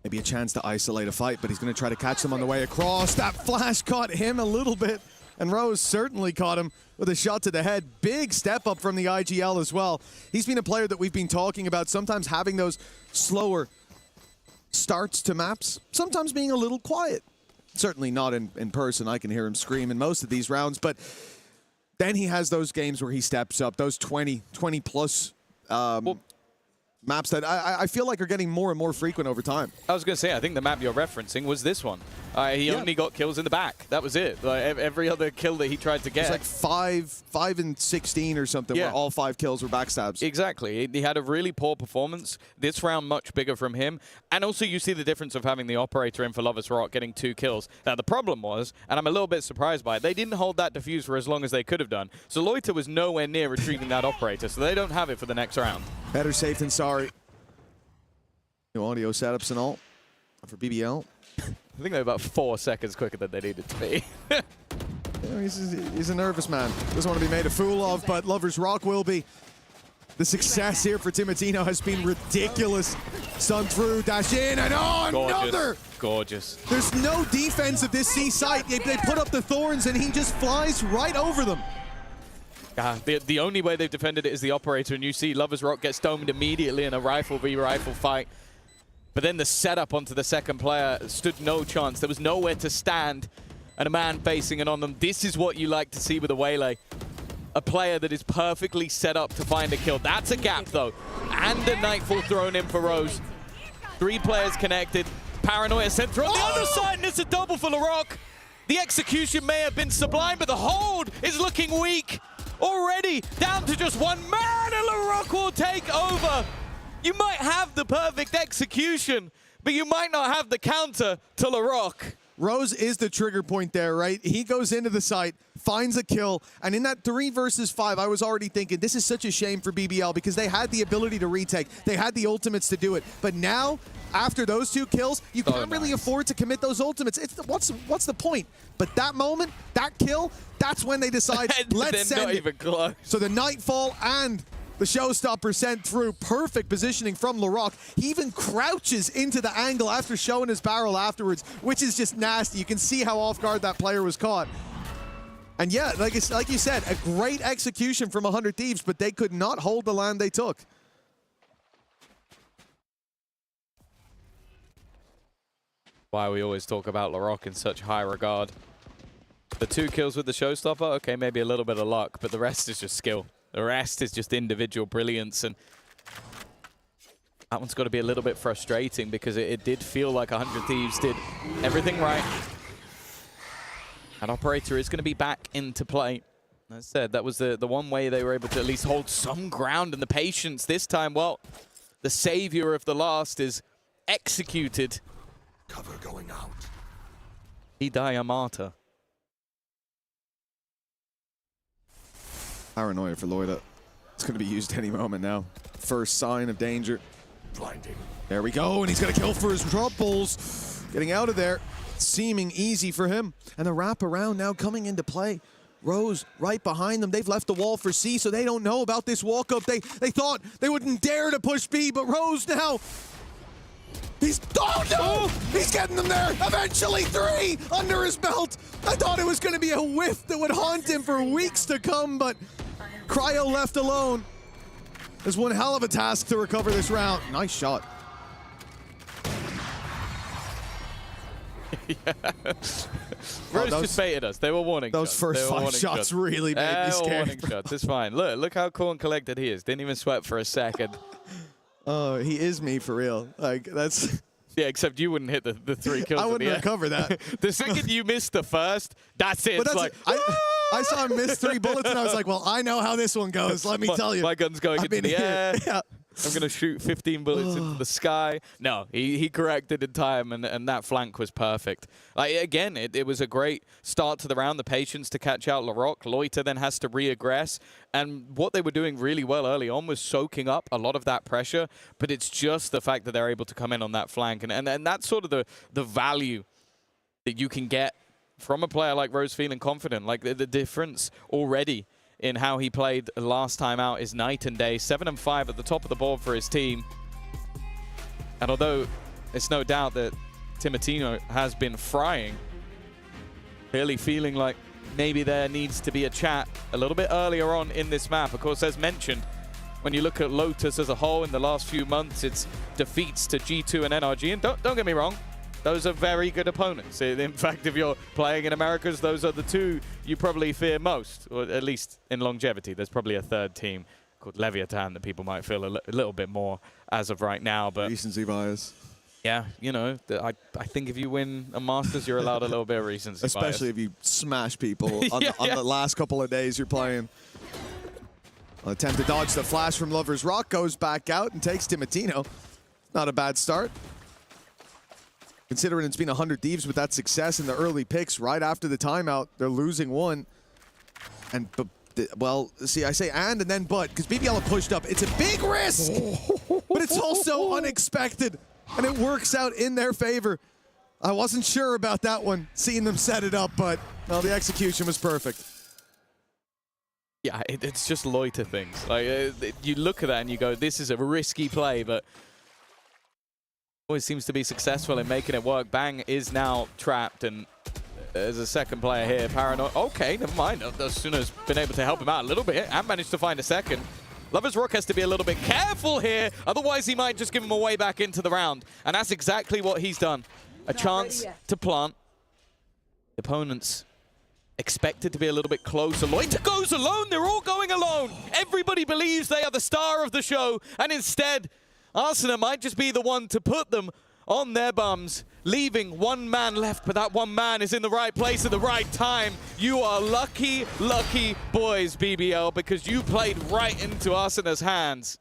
Maybe a chance to isolate a fight, but he's going to try to catch them on the way across. That flash caught him a little bit, and Rose certainly caught him with a shot to the head. Big step up from the ag.al as well. He's been a player that we've been talking about, sometimes having those slower starts to maps, sometimes being a little quiet. Certainly not in person. I can hear him scream in most of these rounds, but then he has those games where he steps up, those 20 plus maps that I feel like are getting more and more frequent over time. I was going to say, I think the map you're referencing was this one. He only got kills in the back. That was it. Like, every other kill that he tried to get. It was like 5 and 16 or something, where all 5 kills were backstabs. Exactly. He had a really poor performance. This round, much bigger from him. And also, you see the difference of having the operator in for Lovers Rock getting 2 kills. Now, the problem was, and I'm a little bit surprised by it, they didn't hold that defuse for as long as they could have done. So Loiter was nowhere near retrieving that operator, so they don't have it for the next round. Better safe than sorry. New audio setups and all for BBL. I think they're about 4 seconds quicker than they needed to be. Yeah, he's a nervous man. Doesn't want to be made a fool of, but Lovers Rock will be. The success here for Timotino has been ridiculous. Stun through, dash in, and another! Gorgeous. There's no defense of this C site. They put up the thorns, and he just flies right over them. The only way they've defended it is the operator, and you see Lovers Rock gets domed immediately in a rifle v rifle fight. But then the setup onto the second player stood no chance. There was nowhere to stand, and a man facing it on them. This is what you like to see with a Waylay. A player that is perfectly set up to find a kill. That's a gap, though. And a Nightfall thrown in for Rose. 3 players connected. Paranoia sent through on the other side, and it's a double for LaRock. The execution may have been sublime, but the hold is looking weak. Already down to just 1 man, and LaRock will take over. You might have the perfect execution, but you might not have the counter to LaRock. Rose is the trigger point there, right? He goes into the site, finds a kill, and in that 3 versus 5, I was already thinking, this is such a shame for BBL because they had the ability to retake. They had the ultimates to do it. But now, after those 2 kills, you can't really afford to commit those ultimates. What's the point? But that moment, that kill, that's when they decide, let's send not it. even close. So the Nightfall and the showstopper sent through. Perfect positioning from LaRock. He even crouches into the angle after showing his barrel afterwards, which is just nasty. You can see how off guard that player was caught. And yeah, like you said, a great execution from 100 Thieves, but they could not hold the land they took. Why we always talk about LaRock in such high regard. The 2 kills with the showstopper, okay, maybe a little bit of luck, but the rest is just skill. The rest is just individual brilliance, and that one's got to be a little bit frustrating because it did feel like 100 Thieves did everything right. That operator is going to be back into play. As I said, that was the one way they were able to at least hold some ground, and the patience this time, well, the savior of the last is executed. Cover going out. He die a martyr. Paranoia for Loida. It's going to be used any moment now. First sign of danger. Blinding. There we go, and he's going to kill for his troubles. Getting out of there, seeming easy for him. And the wraparound now coming into play. Rose right behind them. They've left the wall for C, so they don't know about this walk-up. They thought they wouldn't dare to push B, but Rose now... Oh no! He's getting them there! Eventually 3 under his belt! I thought it was going to be a whiff that would haunt him for weeks to come, but Cryo left alone. There's one hell of a task to recover this round. Nice shot. Rose just baited us. They were warning those shots. First 5 shots really made me scared. Warning shots. It's fine. Look how cool and collected he is. Didn't even sweat for a second. Oh, he is me for real. Like, that's... Yeah, except you wouldn't hit the 3 kills. I wouldn't recover that. The second you missed the first, that's it. But that's I saw him miss 3 bullets, and I was like, well, I know how this one goes. Let me tell you. My gun's going into the air. Yeah. I'm going to shoot 15 bullets into the sky. No, he corrected in time, and that flank was perfect. Like, again, it was a great start to the round, the patience to catch out LaRock. Loiter then has to re-aggress, and what they were doing really well early on was soaking up a lot of that pressure, but it's just the fact that they're able to come in on that flank, and that's sort of the value that you can get from a player like Rose feeling confident. Like, the difference already in how he played last time out is night and day. 7 and 5 at the top of the board for his team. And although it's no doubt that Timotino has been frying, clearly feeling like maybe there needs to be a chat a little bit earlier on in this map. Of course, as mentioned, when you look at Lotus as a whole in the last few months, it's defeats to G2 and NRG. And don't get me wrong, those are very good opponents. In fact, if you're playing in Americas, those are the 2 you probably fear most, or at least in longevity. There's probably a 3rd team called Leviathan that people might feel a little bit more as of right now. But recency bias. Yeah, you know, I think if you win a Masters, you're allowed a little bit of recency bias. Especially if you smash people on, on the last couple of days you're playing. Well, attempt to dodge the flash from Lover's Rock, goes back out and takes Timotino. Not a bad start. Considering it's been 100 Thieves with that success in the early picks, right after the timeout, they're losing 1. And, well, see, I say and then but, because BBL have pushed up. It's a big risk, but it's also unexpected, and it works out in their favor. I wasn't sure about that one, seeing them set it up, but, well, the execution was perfect. Yeah, it's just Loiter things. Like, you look at that and you go, this is a risky play, but always seems to be successful in making it work. Bang is now trapped, and there's a second player here, Paranoid. Okay, never mind. Asuna's been able to help him out a little bit and managed to find a second. Lover's Rock has to be a little bit careful here, otherwise he might just give him a way back into the round. And that's exactly what he's done. A chance to plant. The opponents expected to be a little bit closer. Loiter goes alone. They're all going alone. Everybody believes they are the star of the show, and instead, Arsenal might just be the one to put them on their bums, leaving 1 man left, but that 1 man is in the right place at the right time. You are lucky, lucky boys, BBL, because you played right into Arsenal's hands.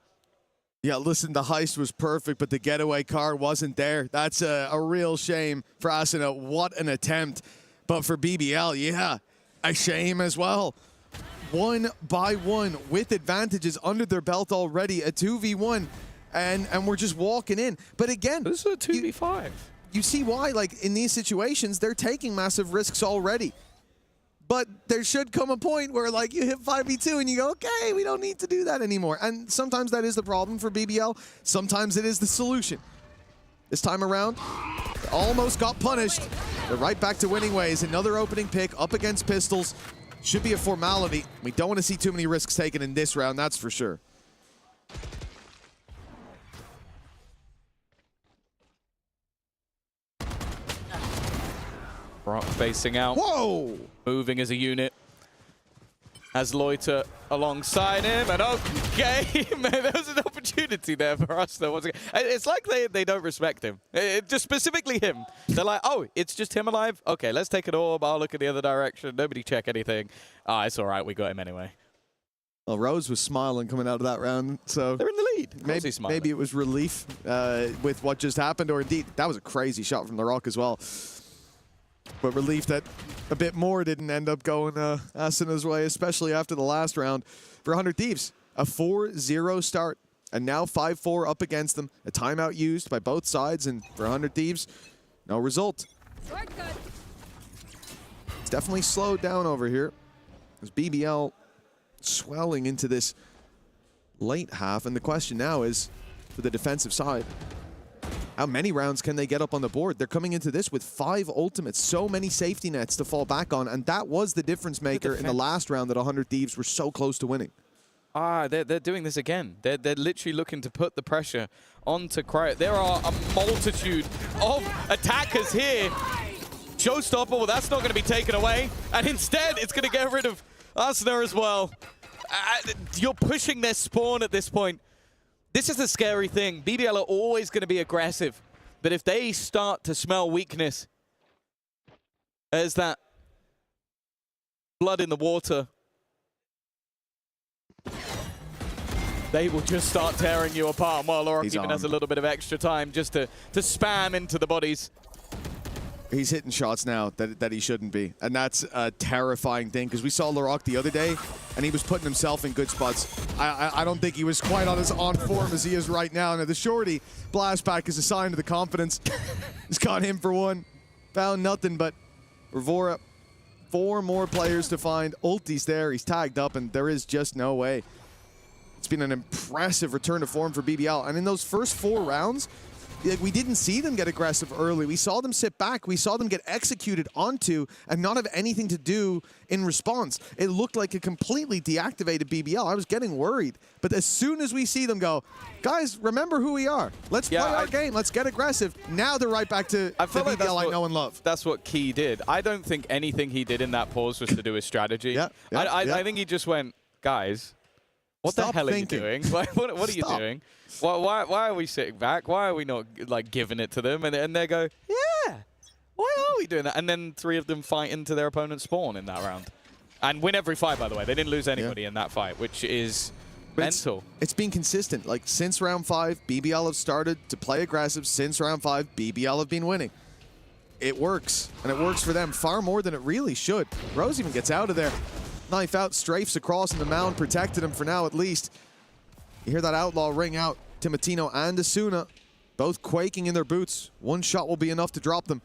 Yeah, listen, the heist was perfect, but the getaway car wasn't there. That's a real shame for Arsenal. What an attempt. But for BBL, yeah, a shame as well. 1 by 1 with advantages under their belt already, a 2v1. And we're just walking in. But again, this is a 2v5. You see why, like, in these situations, they're taking massive risks already. But there should come a point where, like, you hit 5v2 and you go, okay, we don't need to do that anymore. And sometimes that is the problem for BBL. Sometimes it is the solution. This time around, almost got punished. They're right back to winning ways. Another opening pick up against Pistols. Should be a formality. We don't want to see too many risks taken in this round, that's for sure. Rock facing out. Whoa! Moving as a unit. As Loiter alongside him, and okay, man, there was an opportunity there for us though. Once again, it's like they don't respect him. Just specifically him. They're like, oh, it's just him alive? Okay, let's take an orb, I'll look in the other direction, nobody check anything. Ah, it's all right, we got him anyway. Well, Rose was smiling coming out of that round, so they're in the lead. Maybe it was relief with what just happened, or indeed, that was a crazy shot from the Rock as well. But relief that a bit more didn't end up going Asana's way, especially after the last round. For 100 Thieves, a 4-0 start, and now 5-4 up against them. A timeout used by both sides, and for 100 Thieves, no result. It's definitely slowed down over here. As BBL swelling into this late half, and the question now is, for the defensive side, how many rounds can they get up on the board? They're coming into this with 5 ultimates, so many safety nets to fall back on, and that was the difference maker in the last round that 100 Thieves were so close to winning. Ah, they're doing this again. They're literally looking to put the pressure onto Cryo. There are a multitude of attackers here. Showstopper, well, that's not going to be taken away, and instead it's going to get rid of Asuna as well. You're pushing their spawn at this point. This is the scary thing. BBL are always going to be aggressive, but if they start to smell weakness, there's that blood in the water. They will just start tearing you apart. While Lorok even has a little bit of extra time just to spam into the bodies. He's hitting shots now that he shouldn't be, and that's a terrifying thing, because we saw Larocque the other day, and he was putting himself in good spots. I don't think he was quite on his on form as he is right now. Now the shorty blast back is a sign of the confidence. He's got him for one. Found nothing, but Revora, 4 more players to find. Ulti's there, he's tagged up, and there is just no way. It's been an impressive return to form for BBL, and in those first 4 rounds, we didn't see them get aggressive early. We saw them sit back. We saw them get executed onto and not have anything to do in response. It looked like a completely deactivated BBL. I was getting worried. But as soon as we see them go, guys, remember who we are. Let's play our game. Let's get aggressive. Now they're right back to the BBL I know and love. That's what Key did. I don't think anything he did in that pause was to do with strategy. I think he just went, guys, what the hell are you doing? What are you doing? Why are we sitting back? Why are we not like giving it to them? And they go, yeah, why are we doing that? And then 3 of them fight into their opponent's spawn in that round. And win every fight, by the way. They didn't lose anybody in that fight, which is mental. It's been consistent. Like, since round 5, BBL have started to play aggressive. Since round 5, BBL have been winning. It works, and it works for them far more than it really should. Rose even gets out of there. Knife out, strafes across, and the mound protected him for now at least. You hear that outlaw ring out. Timotino and Asuna both quaking in their boots. 1 shot will be enough to drop them.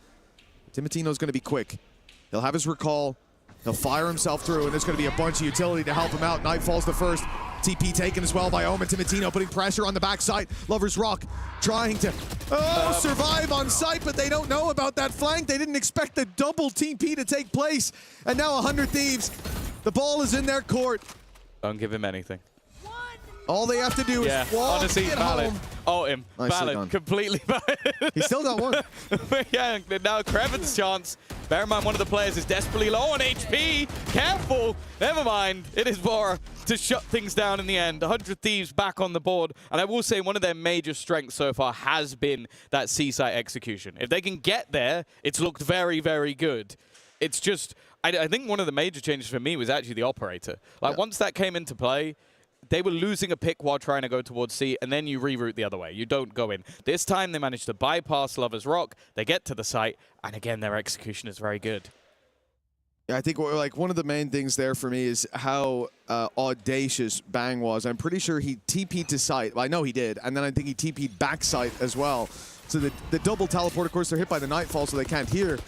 Timotino's going to be quick. He'll have his recall. He'll fire himself through, and there's going to be a bunch of utility to help him out. Nightfall's the first. TP taken as well by Omen. Timotino putting pressure on the backside. Lover's Rock trying to survive on site, but they don't know about that flank. They didn't expect the double TP to take place. And now 100 Thieves. The ball is in their court. Don't give him anything. All they have to do is walk, honestly, get valid. home. Oh, him. Nicely Valid. done. Completely valid. He's still got 1. Yeah, now Krevin's chance. Bear in mind, one of the players is desperately low on HP. Careful. Never mind. It is Vora to shut things down in the end. 100 Thieves back on the board. And I will say one of their major strengths so far has been that C-site execution. If they can get there, it's looked very, very good. It's just, I think one of the major changes for me was actually the operator. Like, once that came into play, they were losing a pick while trying to go towards C, and then you reroute the other way. You don't go in. This time, they managed to bypass Lover's Rock. They get to the site, and again, their execution is very good. Yeah, I think like one of the main things there for me is how audacious Bang was. I'm pretty sure he TP'd to site. Well, I know he did, and then I think he TP'd back site as well. So the double teleport, of course, they're hit by the Nightfall, so they can't hear.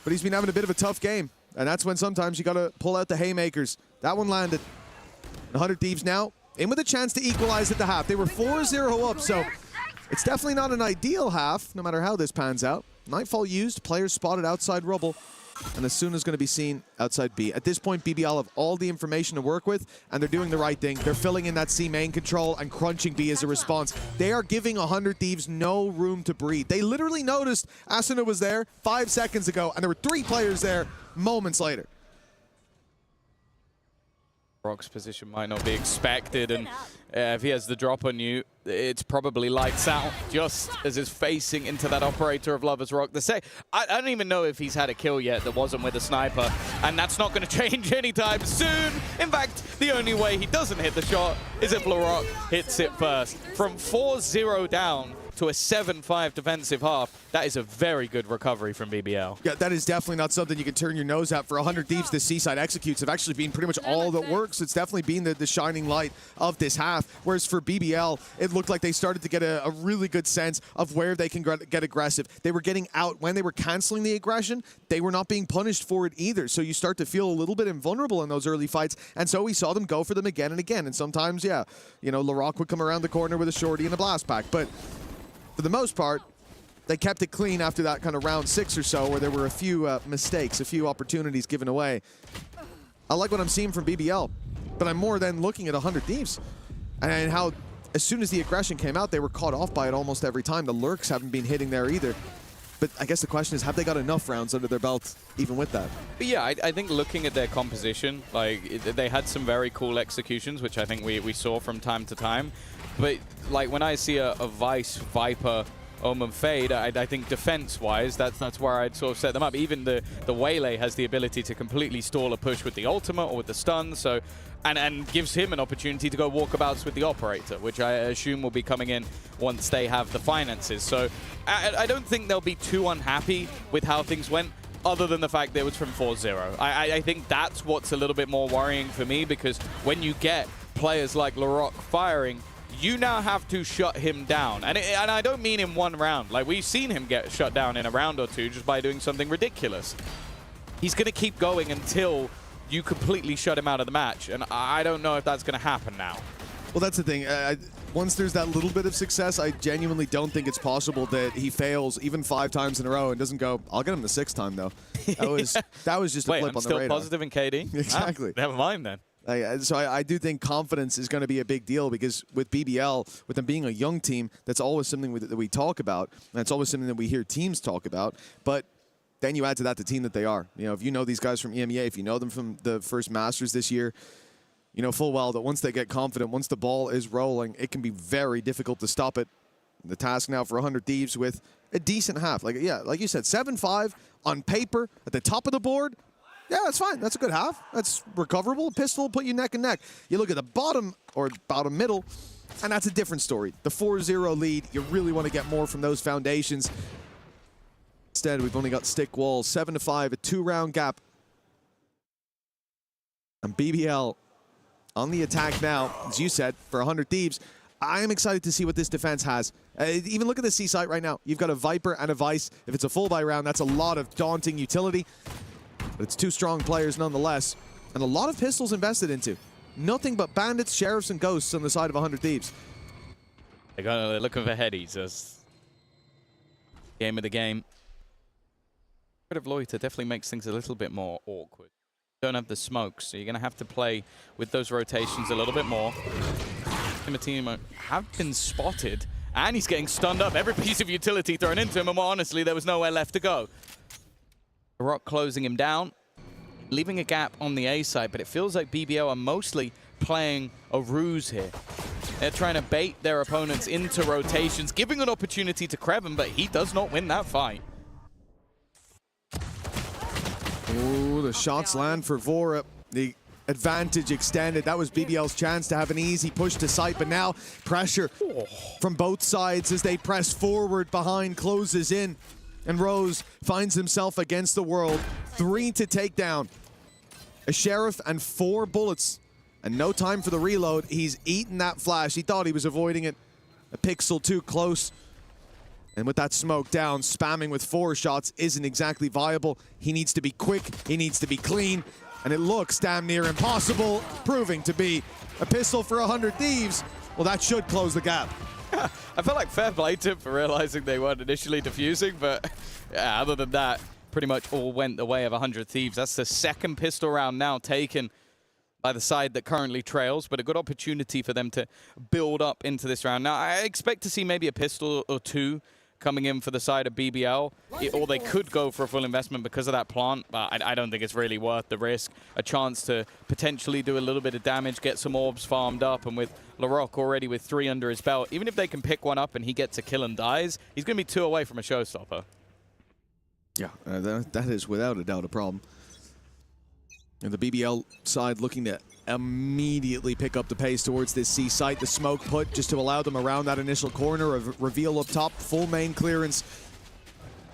But he's been having a bit of a tough game, and that's when sometimes you got to pull out the haymakers. That one landed. 100 Thieves now in with a chance to equalize at the half. They were 4-0 up, so it's definitely not an ideal half, no matter how this pans out. Nightfall used, players spotted outside rubble. and Asuna's going to be seen outside B. At this point, BBL have all the information to work with, and they're doing the right thing. They're filling in that C main control and crunching B as a response. They are giving 100 Thieves no room to breathe. They literally noticed Asuna was there 5 seconds ago, and there were 3 players there moments later. Rock's position might not be expected, and if he has the drop on you, it's probably lights out just as he's facing into that operator of Lover's Rock. I don't even know if he's had a kill yet that wasn't with a sniper, and that's not going to change anytime soon. In fact, the only way he doesn't hit the shot is if LaRock hits it first. From 4-0 down to a 7-5 defensive half, that is a very good recovery from BBL. Yeah, that is definitely not something you can turn your nose at. For 100 Thieves, the Seaside executes have actually been pretty much all that works. It's definitely been the shining light of this half. Whereas for BBL, it looked like they started to get a really good sense of where they can get aggressive. They were getting out when they were canceling the aggression. They were not being punished for it either. So you start to feel a little bit invulnerable in those early fights. And so we saw them go for them again and again. And sometimes, yeah, you know, LaRock would come around the corner with a shorty and a blast pack. But for the most part, they kept it clean after that kind of round 6 or so, where there were a few mistakes, a few opportunities given away. I like what I'm seeing from BBL, but I'm more than looking at 100 Thieves and how as soon as the aggression came out, they were caught off by it almost every time. The lurks haven't been hitting there either. But I guess the question is, have they got enough rounds under their belt even with that? But yeah, I think looking at their composition, like they had some very cool executions, which I think we saw from time to time. But like when I see a Vice, Viper, Omen Fade, I think defense-wise, that's where I'd sort of set them up. Even the Waylay has the ability to completely stall a push with the ultimate or with the stun, so and gives him an opportunity to go walkabouts with the operator, which I assume will be coming in once they have the finances. So I don't think they'll be too unhappy with how things went, other than the fact that it was from 4-0. I think that's what's a little bit more worrying for me, because when you get players like LaRock firing, you now have to shut him down. And I don't mean in one round. Like, we've seen him get shut down in a round or two just by doing something ridiculous. He's going to keep going until you completely shut him out of the match. And I don't know if that's going to happen now. Well, that's the thing. Once there's that little bit of success, I genuinely don't think it's possible that he fails even 5 times in a row and doesn't go, I'll get him the 6th time, though. That was just a Wait, flip I'm on the radar. still positive in KD? Exactly. Never mind then. So I do think confidence is going to be a big deal, because with BBL, with them being a young team, that's always something that we talk about, and it's always something that we hear teams talk about. But then you add to that the team that they are. You know, if you know these guys from EMEA, if you know them from the first Masters this year, you know full well that once they get confident, once the ball is rolling, it can be very difficult to stop it. The task now for 100 Thieves with a decent half. Like you said, 7-5 on paper at the top of the board. Yeah, that's fine. That's a good half. That's recoverable. Pistol will put you neck and neck. You look at the bottom or bottom middle, and that's a different story. The 4-0 lead, you really want to get more from those foundations. Instead, we've only got stick walls. 7-5, a 2-round gap. And BBL on the attack now, as you said, for 100 Thieves. I am excited to see what this defense has. Even look at the C site right now. You've got a Viper and a Vice. If it's a full buy round, that's a lot of daunting utility. But it's 2 strong players nonetheless, and a lot of pistols invested into. Nothing but bandits, sheriffs, and ghosts on the side of 100 Thieves. They're looking for headies as game of the game. Bit of loiter definitely makes things a little bit more awkward. Don't have the smokes, so you're going to have to play with those rotations a little bit more. Timo have been spotted, and he's getting stunned up. Every piece of utility thrown into him, and honestly, there was nowhere left to go. Rock closing him down, leaving a gap on the A side, but it feels like BBL are mostly playing a ruse here. They're trying to bait their opponents into rotations, giving an opportunity to Kreven, but he does not win that fight. Oh, the shots land for Vora. The advantage extended. That was BBL's chance to have an easy push to sight, but now pressure from both sides as they press forward. Behind closes in. And Rose finds himself against the world. 3 to take down. A sheriff and 4 bullets. And no time for the reload. He's eaten that flash. He thought he was avoiding it. A pixel too close. And with that smoke down, spamming with 4 shots isn't exactly viable. He needs to be quick. He needs to be clean. And it looks damn near impossible, proving to be a pistol for 100 Thieves. Well, that should close the gap. I felt like fair play to him for realizing they weren't initially defusing, but yeah, other than that, pretty much all went the way of 100 Thieves. That's the second pistol round now taken by the side that currently trails, but a good opportunity for them to build up into this round. Now, I expect to see maybe a pistol or two coming in for the side of BBL, or they could go for a full investment because of that plant, but I don't think it's really worth the risk. A chance to potentially do a little bit of damage, get some orbs farmed up, and with LaRock already with 3 under his belt, even if they can pick one up and he gets a kill and dies, he's going to be 2 away from a showstopper. Yeah, that is without a doubt a problem. And the BBL side looking to immediately pick up the pace towards this C site. The smoke put just to allow them around that initial corner, a reveal up top, full main clearance.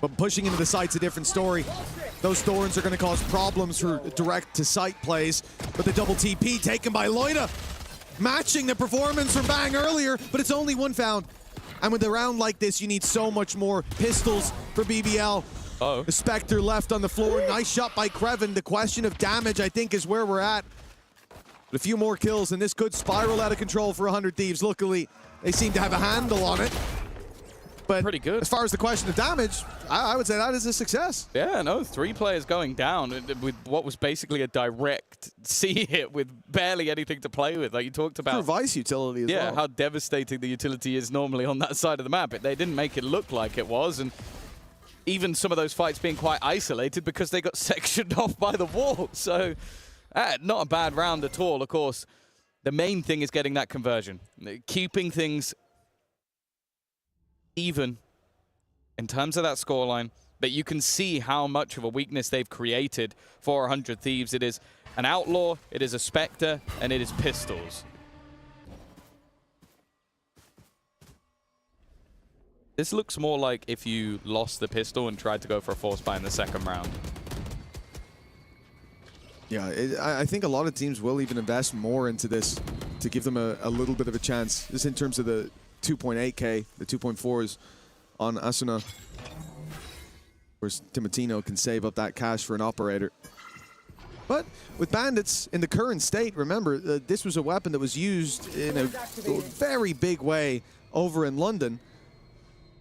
But pushing into the site's a different story. Those thorns are going to cause problems for direct to site plays. But the double TP taken by Loida, matching the performance from Bang earlier, but it's only 1 found. And with a round like this, you need so much more pistols for BBL. Uh-oh. The Spectre left on the floor. Nice shot by Kreven. The question of damage, I think, is where we're at. But a few more kills, and this could spiral out of control for 100 Thieves. Luckily, they seem to have a handle on it. But pretty good. As far as the question of damage, I would say that is a success. Yeah, no, 3 players going down with what was basically a direct C hit with barely anything to play with. Like you talked about. Vice utility as well. Yeah, how devastating the utility is normally on that side of the map. They didn't make it look like it was, and even some of those fights being quite isolated because they got sectioned off by the wall. So, not a bad round at all. Of course, the main thing is getting that conversion. Keeping things even in terms of that scoreline. But you can see how much of a weakness they've created for 100 Thieves. It is an Outlaw, it is a Spectre, and it is pistols. This looks more like if you lost the pistol and tried to go for a force buy in the second round. Yeah, I think a lot of teams will even invest more into this to give them a little bit of a chance. This in terms of the 2.8K, the 2.4s on Asuna. Whereas Timotino can save up that cash for an operator. But with Bandits in the current state, remember, this was a weapon that was used in a very big way over in London.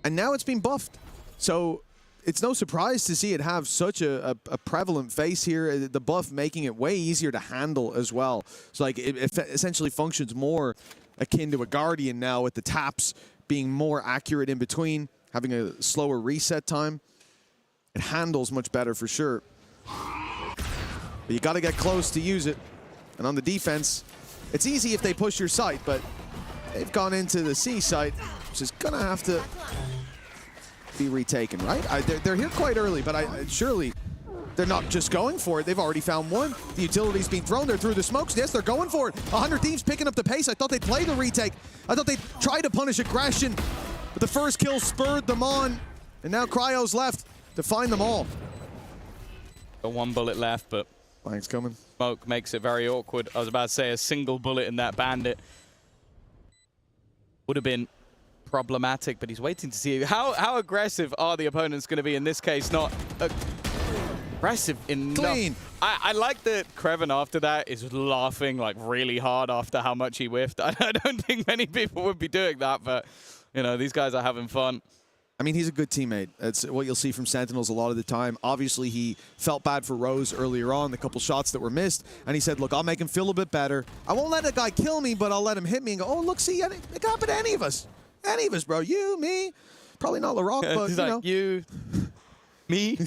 And now it's been buffed. So it's no surprise to see it have such a prevalent face here. The buff making it way easier to handle as well. So like it essentially functions more akin to a Guardian now, with the taps being more accurate in between, having a slower reset time. It handles much better for sure. But you got to get close to use it. And on the defense, it's easy if they push your site, but they've gone into the C site, which is going to have to be retaken, right? They're here quite early, but surely they're not just going for it. They've already found one. The utility's being thrown. They're through the smokes. Yes, they're going for it. 100 Thieves picking up the pace. I thought they'd play the retake. I thought they'd try to punish aggression, but the first kill spurred them on, and now Cryo's left to find them all. Got 1 bullet left, but Blank's coming. Smoke makes it very awkward. I was about to say a single bullet in that bandit would have been problematic, but he's waiting to see how aggressive are the opponents going to be in this case. Not aggressive enough. Clean. I like that Kreven after that is laughing like really hard after how much he whiffed. I don't think many people would be doing that, but you know, these guys are having fun. I mean, he's a good teammate. That's what you'll see from Sentinels a lot of the time. Obviously, he felt bad for Rose earlier on, the couple shots that were missed, and he said, look, I'll make him feel a bit better. I won't let a guy kill me, but I'll let him hit me and go, oh, look, see, it can happen to any of us. Any of us, bro. You, me. Probably not LaRock, but, he's you like, know. You, me,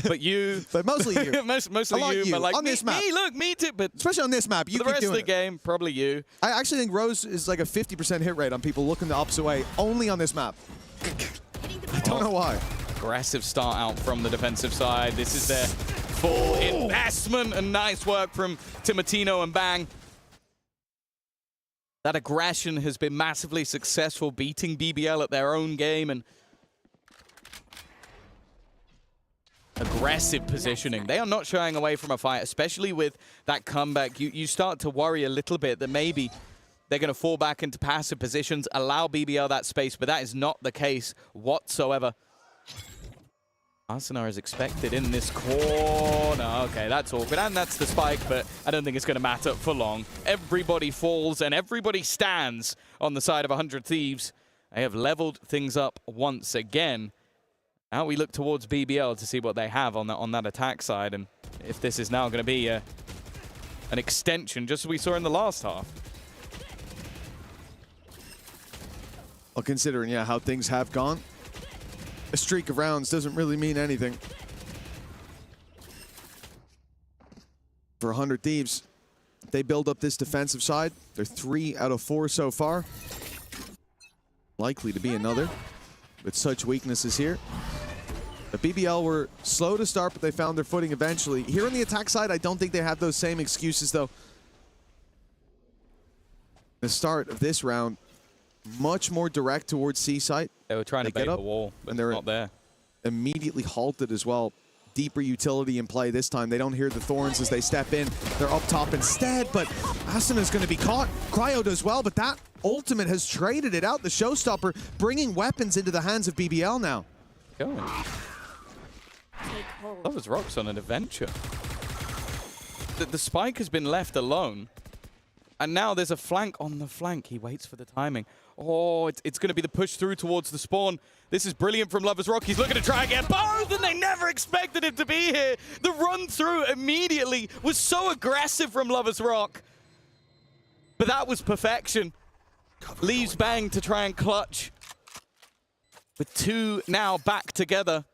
but you. But mostly you. mostly you, but like on this map. Me, look, me too, but especially on this map, you for the keep rest of doing the game, probably you. I actually think Rose is like a 50% hit rate on people looking the opposite way, only on this map. I don't know why. Aggressive start out from the defensive side. This is their full investment, and nice work from Timotino and Bang. That aggression has been massively successful, beating BBL at their own game, and aggressive positioning. They are not shying away from a fight, especially with that comeback. You start to worry a little bit that maybe they're going to fall back into passive positions, allow BBL that space, but that is not the case whatsoever. Arsenal is expected in this corner. Okay, that's awkward, and that's the spike, but I don't think it's going to matter for long. Everybody falls, and everybody stands on the side of 100 Thieves. They have leveled things up once again, Now we look towards BBL to see what they have on that attack side, and if this is now going to be an extension, just as we saw in the last half. Well, considering, yeah, how things have gone, a streak of rounds doesn't really mean anything. For 100 Thieves, they build up this defensive side. They're 3 out of 4 so far. Likely to be another with such weaknesses here. The BBL were slow to start, but they found their footing eventually. Here on the attack side, I don't think they have those same excuses, though. The start of this round, much more direct towards C site. They were trying to bait the wall, but they're not there. Immediately halted as well. Deeper utility in play this time. They don't hear the Thorns as they step in. They're up top instead, but Asena's going to be caught. Cryo does well, but that ultimate has traded it out. The showstopper bringing weapons into the hands of BBL now. Going. That was Rocks on an adventure. The spike has been left alone. And now there's a flank on the flank. He waits for the timing. Oh, it's going to be the push through towards the spawn. This is brilliant from Lovers Rock. He's looking to try and get both, and they never expected him to be here. The run through immediately was so aggressive from Lovers Rock. But that was perfection. Leaves Bang to try and clutch. With 2 now back together.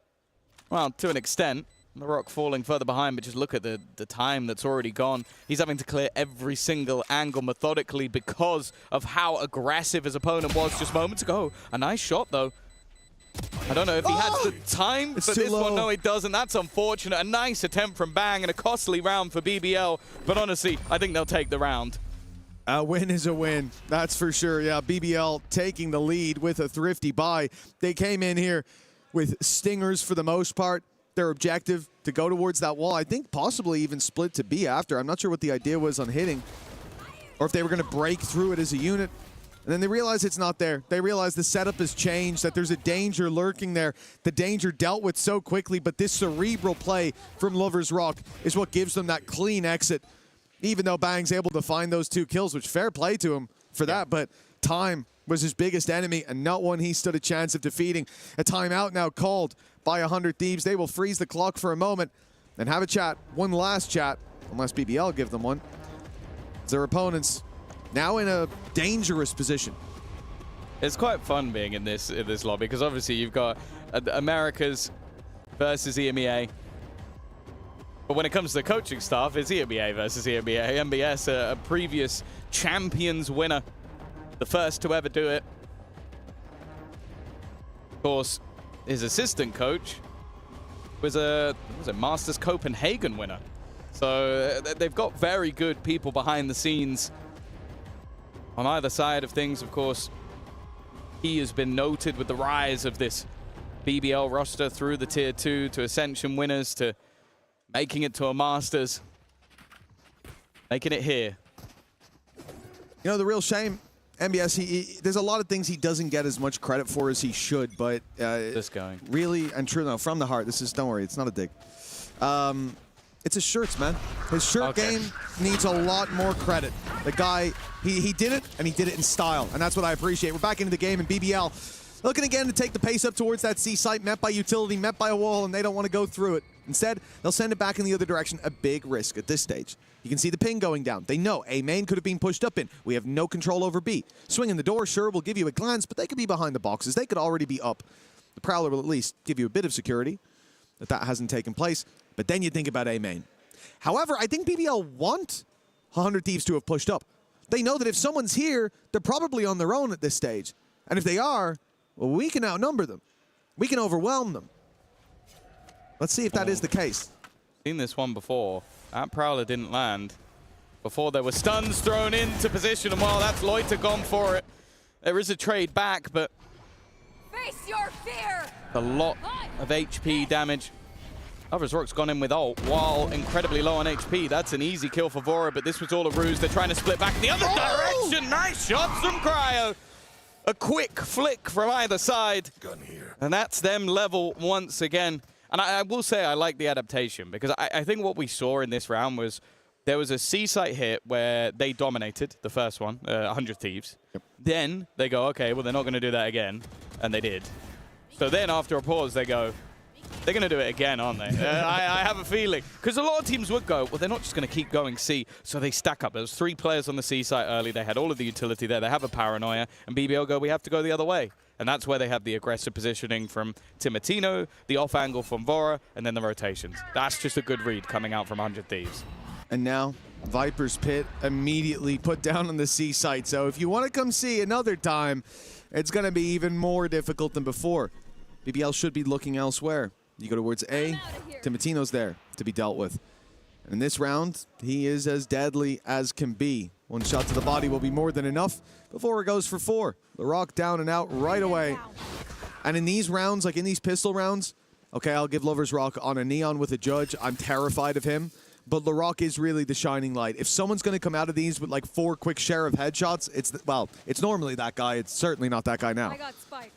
Well, to an extent. The Rock falling further behind, but just look at the time that's already gone. He's having to clear every single angle methodically because of how aggressive his opponent was just moments ago. A nice shot, though. I don't know if he had the time for this one. No, he doesn't. That's unfortunate. A nice attempt from Bang and a costly round for BBL. But honestly, I think they'll take the round. A win is a win, that's for sure. Yeah, BBL taking the lead with a thrifty buy. They came in here with stingers for the most part. Their objective to go towards that wall. I think possibly even split to B after. I'm not sure what the idea was on hitting, or if they were going to break through it as a unit. And then they realize it's not there. They realize the setup has changed, that there's a danger lurking there. The danger dealt with so quickly, but this cerebral play from Lovers Rock is what gives them that clean exit. Even though Bang's able to find those 2 kills, which fair play to him for that, but time was his biggest enemy and not one he stood a chance of defeating. A timeout now called by 100 Thieves. They will freeze the clock for a moment and have a chat, one last chat, unless BBL give them one. Their opponents now in a dangerous position. It's quite fun being in this lobby because obviously you've got Americas versus EMEA. But when it comes to the coaching staff, it's EMEA versus EMEA. MBS, a previous champions winner, the first to ever do it. Of course, his assistant coach was a Masters Copenhagen winner. So they've got very good people behind the scenes on either side of things. Of course, he has been noted with the rise of this BBL roster through the Tier 2 to Ascension winners to making it to a Masters, making it here. You know, the real shame, MBS, there's a lot of things he doesn't get as much credit for as he should, but really and truly, no, from the heart, this is, don't worry, it's not a dig. It's his shirts, man. His shirt game needs a lot more credit. The guy, he did it, and he did it in style, and that's what I appreciate. We're back into the game, and BBL looking again to take the pace up towards that C site, met by utility, met by a wall, and they don't want to go through it. Instead, they'll send it back in the other direction. A big risk at this stage. You can see the ping going down. They know A main could have been pushed up in. We have no control over B. Swinging the door, sure, will give you a glance, but they could be behind the boxes. They could already be up. The Prowler will at least give you a bit of security that hasn't taken place. But then you think about A main. However, I think BBL want 100 Thieves to have pushed up. They know that if someone's here, they're probably on their own at this stage. And if they are, well, we can outnumber them. We can overwhelm them. Let's see if that is the case. Seen this one before. That Prowler didn't land. Before there were stuns thrown into position, and while that's Loiter gone for it. There is a trade back, but face your fear. A lot of HP damage. Lovers Rock's gone in with ult while incredibly low on HP. That's an easy kill for Vora, but this was all a ruse. They're trying to split back in the other direction. Nice shots from Cryo. A quick flick from either side. Gun here. And that's them level once again. And I will say I like the adaptation because I think what we saw in this round was there was a C-site hit where they dominated the first one, 100 Thieves. Yep. Then they go, okay, well, they're not going to do that again. And they did. So then after a pause, they go, They're going to do it again, aren't they? I have a feeling. Because a lot of teams would go, well, they're not just going to keep going C, so they stack up. There was 3 players on the C site early. They had all of the utility there. They have a paranoia. And BBL go, we have to go the other way. And that's where they have the aggressive positioning from Timotino, the off angle from Vora, and then the rotations. That's just a good read coming out from 100 Thieves. And now, Viper's Pit immediately put down on the C site. So if you want to come see another time, it's going to be even more difficult than before. BBL should be looking elsewhere. You go towards A, Timotino's there to be dealt with. And in this round, he is as deadly as can be. 1 shot to the body will be more than enough before it goes for 4. The Rock down and out right away. And in these rounds, like in these pistol rounds, okay, I'll give Lover's Rock on a Neon with a judge. I'm terrified of him. But LaRock is really the shining light. If someone's going to come out of these with like 4 quick share of headshots, it's normally that guy. It's certainly not that guy now. I got Spike.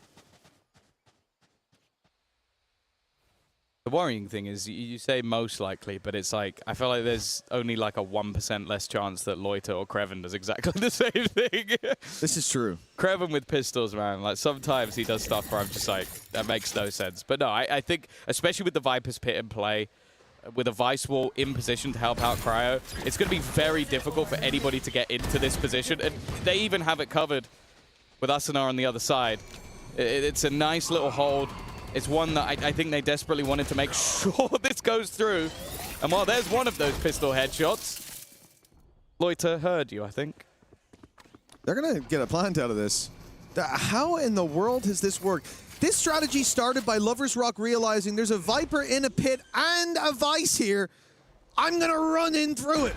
The worrying thing is you say most likely, but it's like, I feel like there's only like a 1% less chance that Loiter or Kreven does exactly the same thing. This is true. Kreven with pistols, man, like sometimes he does stuff where I'm just like, that makes no sense. But no, I think, especially with the Viper's Pit in play, with a Vice Wall in position to help out Cryo, it's going to be very difficult for anybody to get into this position. And they even have it covered with Asuna on the other side. It's a nice little hold. It's one that I think they desperately wanted to make sure this goes through. And while there's one of those pistol headshots, Loiter heard you, I think. They're going to get a plant out of this. How in the world has this worked? This strategy started by Lover's Rock realizing there's a Viper in a pit and a Vice here. I'm going to run in through it.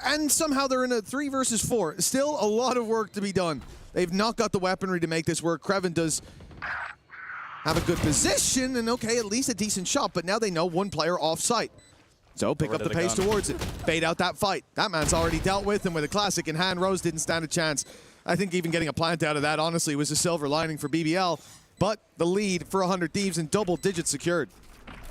And somehow they're in a 3 versus 4. Still a lot of work to be done. They've not got the weaponry to make this work. Kreven does have a good position, and okay, at least a decent shot, but now they know 1 player off-site. So pick up the pace towards it. Bait out that fight. That man's already dealt with, and with a classic in hand, Rose didn't stand a chance. I think even getting a plant out of that, honestly, was a silver lining for BBL, but the lead for 100 Thieves in double digits secured.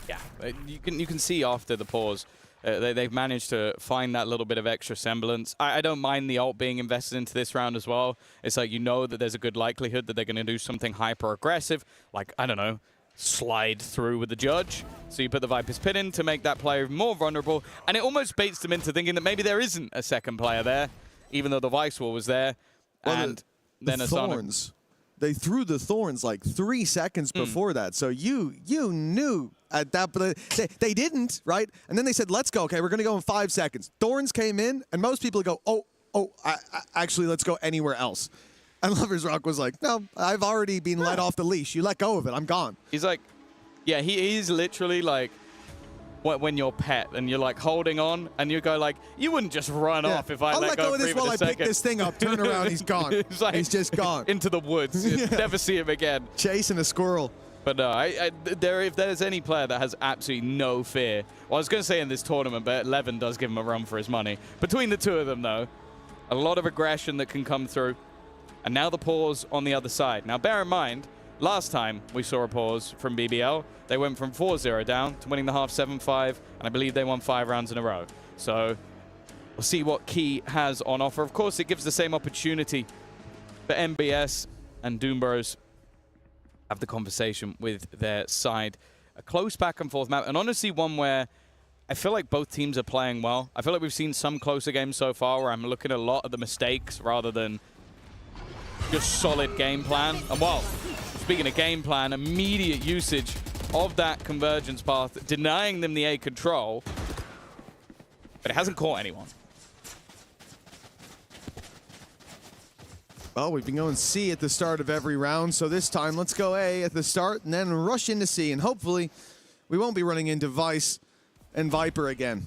Yeah, you can see after the pause, they've managed to find that little bit of extra semblance. I don't mind the ult being invested into this round as well. It's like you know that there's a good likelihood that they're going to do something hyper-aggressive, like, I don't know, slide through with the judge. So you put the Viper's Pit in to make that player more vulnerable, and it almost baits them into thinking that maybe there isn't a second player there, even though the Vice Wall was there. Well, and then the Thorns. They threw the Thorns like 3 seconds before that. So you knew at that, but they didn't, right? And then they said, let's go. Okay, we're going to go in 5 seconds. Thorns came in, and most people go, actually, let's go anywhere else. And Lover's Rock was like, no, I've already been let off the leash. You let go of it. I'm gone. He's like, yeah, he's literally like, when you're pet and you're like holding on and you go like, you wouldn't just run off if I let go of this while I pick this thing up. Turn around, he's gone. He's just gone. Into the woods. You never see him again. Chasing a squirrel. But no, if there's any player that has absolutely no fear, well, I was going to say in this tournament, but Levin does give him a run for his money. Between the 2 of them, though, a lot of aggression that can come through. And now the pause on the other side. Now, bear in mind, last time we saw a pause from BBL, they went from 4-0 down to winning the half 7-5, and I believe they won 5 rounds in a row. So we'll see what Key has on offer. Of course, it gives the same opportunity for MBS and Doombros have the conversation with their side. A close back and forth map, and honestly one where I feel like both teams are playing well. I feel like we've seen some closer games so far where I'm looking at a lot of the mistakes rather than just solid game plan. And while speaking of game plan, immediate usage of that convergence path, denying them the A control, but it hasn't caught anyone. Well, we've been going C at the start of every round, so this time let's go A at the start and then rush into C, and hopefully we won't be running into Vice and Viper again.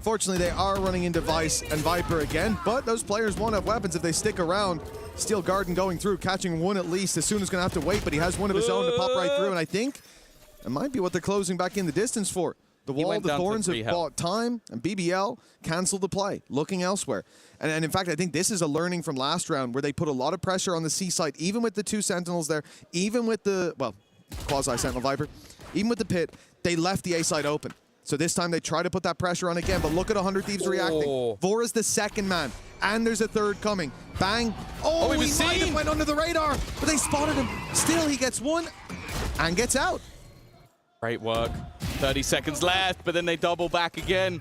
Fortunately, they are running into Vice and Viper again, but those players won't have weapons if they stick around. Steel Garden going through, catching one at least. Asuna is going to have to wait, but he has one of his own to pop right through, and I think it might be what they're closing back in the distance for. The wall of the Thorns have bought time, and BBL canceled the play, looking elsewhere. And in fact, I think this is a learning from last round where they put a lot of pressure on the C site, even with the 2 Sentinels there, even with the, well, quasi-Sentinel Viper, even with the pit, they left the A site open. So this time they try to put that pressure on again, but look at 100 Thieves reacting. Vora's the second man, and there's a third coming. Bang. Oh, he might have went under the radar, but they spotted him. Still, he gets one. and gets out. Great work. 30 seconds left, but then they double back again.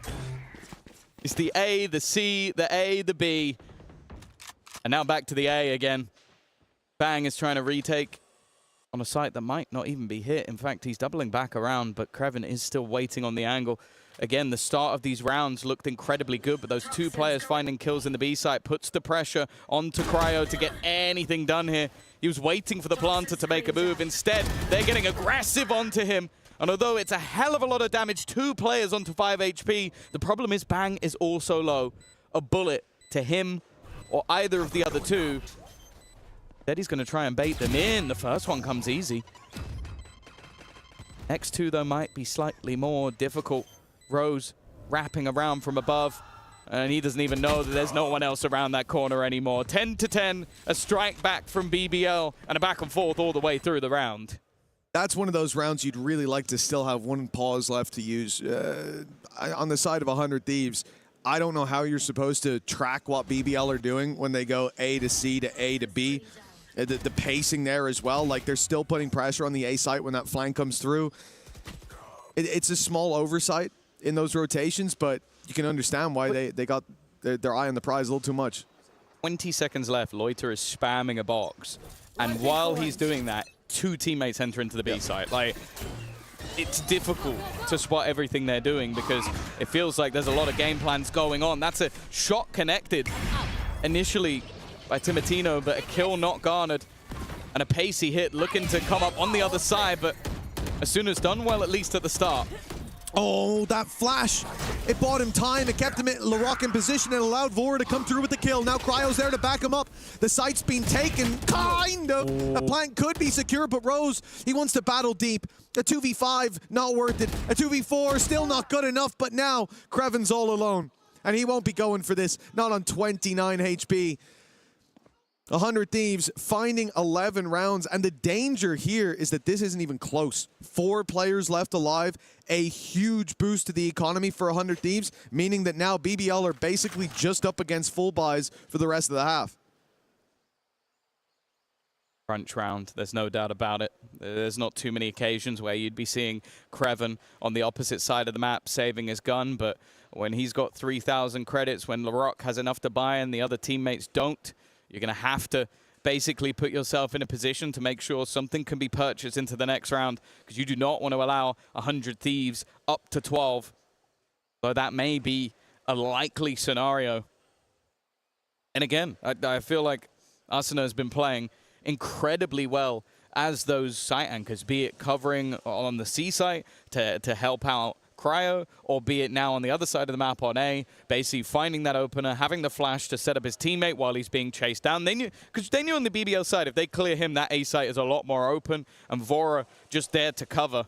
It's the A, the C, the A, the B. And now back to the A again. Bang is trying to retake on a site that might not even be hit. In fact, he's doubling back around, but Kreven is still waiting on the angle. Again, the start of these rounds looked incredibly good, but those two players finding kills in the B site puts the pressure onto Cryo to get anything done here. He was waiting for the planter to make a move. Instead, they're getting aggressive onto him. And although it's a hell of a lot of damage, 2 players onto 5 HP, the problem is Bang is also low. A bullet to him or either of the other two. Instead, he's going to try and bait them in. The first one comes easy. Next two, though, might be slightly more difficult. Rose wrapping around from above, and he doesn't even know that there's no one else around that corner anymore. 10 to 10, a strike back from BBL, and a back and forth all the way through the round. That's one of those rounds you'd really like to still have one pause left to use. On the side of 100 Thieves, I don't know how you're supposed to track what BBL are doing when they go A to C to A to B. The pacing there as well, like they're still putting pressure on the A site when that flank comes through. It's a small oversight in those rotations, but you can understand why they got their eye on the prize a little too much. 20 seconds left. Loiter is spamming a box, and while he's doing that, 2 teammates enter into the B site. Like, it's difficult to spot everything they're doing because it feels like there's a lot of game plans going on. That's a shot connected initially by Timotino, but a kill not garnered, and a pacey hit looking to come up on the other side, but as soon as done well, at least at the start. Oh, that flash. It bought him time. It kept him in LaRock in position and allowed Vora to come through with the kill. Now Cryo's there to back him up. The site's been taken, kind of. The plant could be secure, but Rose, he wants to battle deep. A 2v5, not worth it. A 2v4, still not good enough, but now Kreven's all alone. And he won't be going for this, not on 29 HP. 100 Thieves finding 11 rounds, and the danger here is that this isn't even close. 4 players left alive, a huge boost to the economy for 100 Thieves, meaning that now BBL are basically just up against full buys for the rest of the half. Crunch round, there's no doubt about it. There's not too many occasions where you'd be seeing Kreven on the opposite side of the map saving his gun, but when he's got 3,000 credits, when LaRock has enough to buy and the other teammates don't, you're going to have to basically put yourself in a position to make sure something can be purchased into the next round, because you do not want to allow 100 Thieves up to 12. So that may be a likely scenario. And again, I feel like Asuna has been playing incredibly well as those site anchors, be it covering on the C site to help out Cryo, or be it now on the other side of the map on A, basically finding that opener, having the flash to set up his teammate while he's being chased down. They knew, because they knew on the BBL side, if they clear him, that A site is a lot more open, and Vora just there to cover.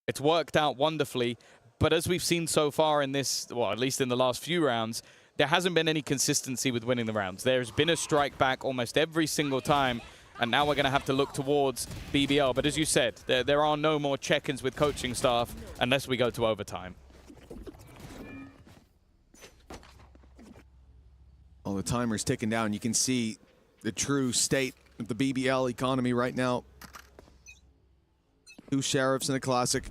It's worked out wonderfully, but as we've seen so far in this, well, at least in the last few rounds, there hasn't been any consistency with winning the rounds. There's been a strike back almost every single time, and now we're going to have to look towards BBL. But as you said, there are no more check-ins with coaching staff unless we go to overtime. Well, the timer's ticking down. You can see the true state of the BBL economy right now. 2 sheriffs in a classic.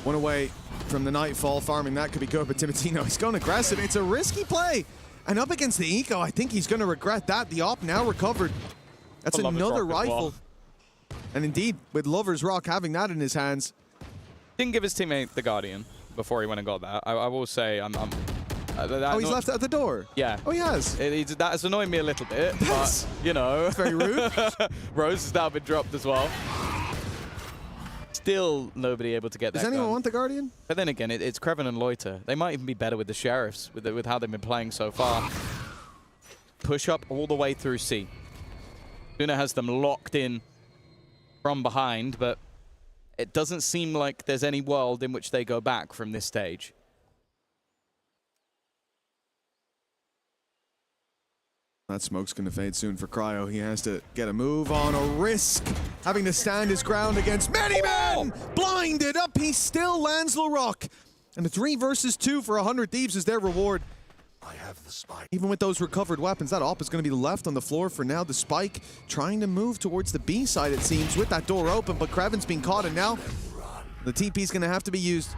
1 away from the Nightfall. Farming that could be good, but Timotino, he's going aggressive. It's a risky play. And up against the eco, I think he's going to regret that. The op now recovered. That's another rifle. And indeed, with Lover's Rock having that in his hands. Didn't give his teammate the Guardian before he went and got that. I will say, oh, he's left it at the door? Yeah. Oh, he has? That has annoyed me a little bit, but, you know. That's very rude. Rose has now been dropped as well. Still nobody able to get that Does anyone gun. want the Guardian? But then again, it's Kreven and Loiter. They might even be better with the Sheriffs, with how they've been playing so far. Push up all the way through C. Luna has them locked in from behind, but it doesn't seem like there's any world in which they go back from this stage. That smoke's going to fade soon for Cryo. He has to get a move on, a risk, having to stand his ground against many men. Blinded up, he still lands LaRock. And the 3 versus 2 for 100 Thieves is their reward. Even with those recovered weapons, that op is going to be left on the floor for now. The Spike trying to move towards the B side, it seems, with that door open, but Kreven's being caught, and now the TP is going to have to be used.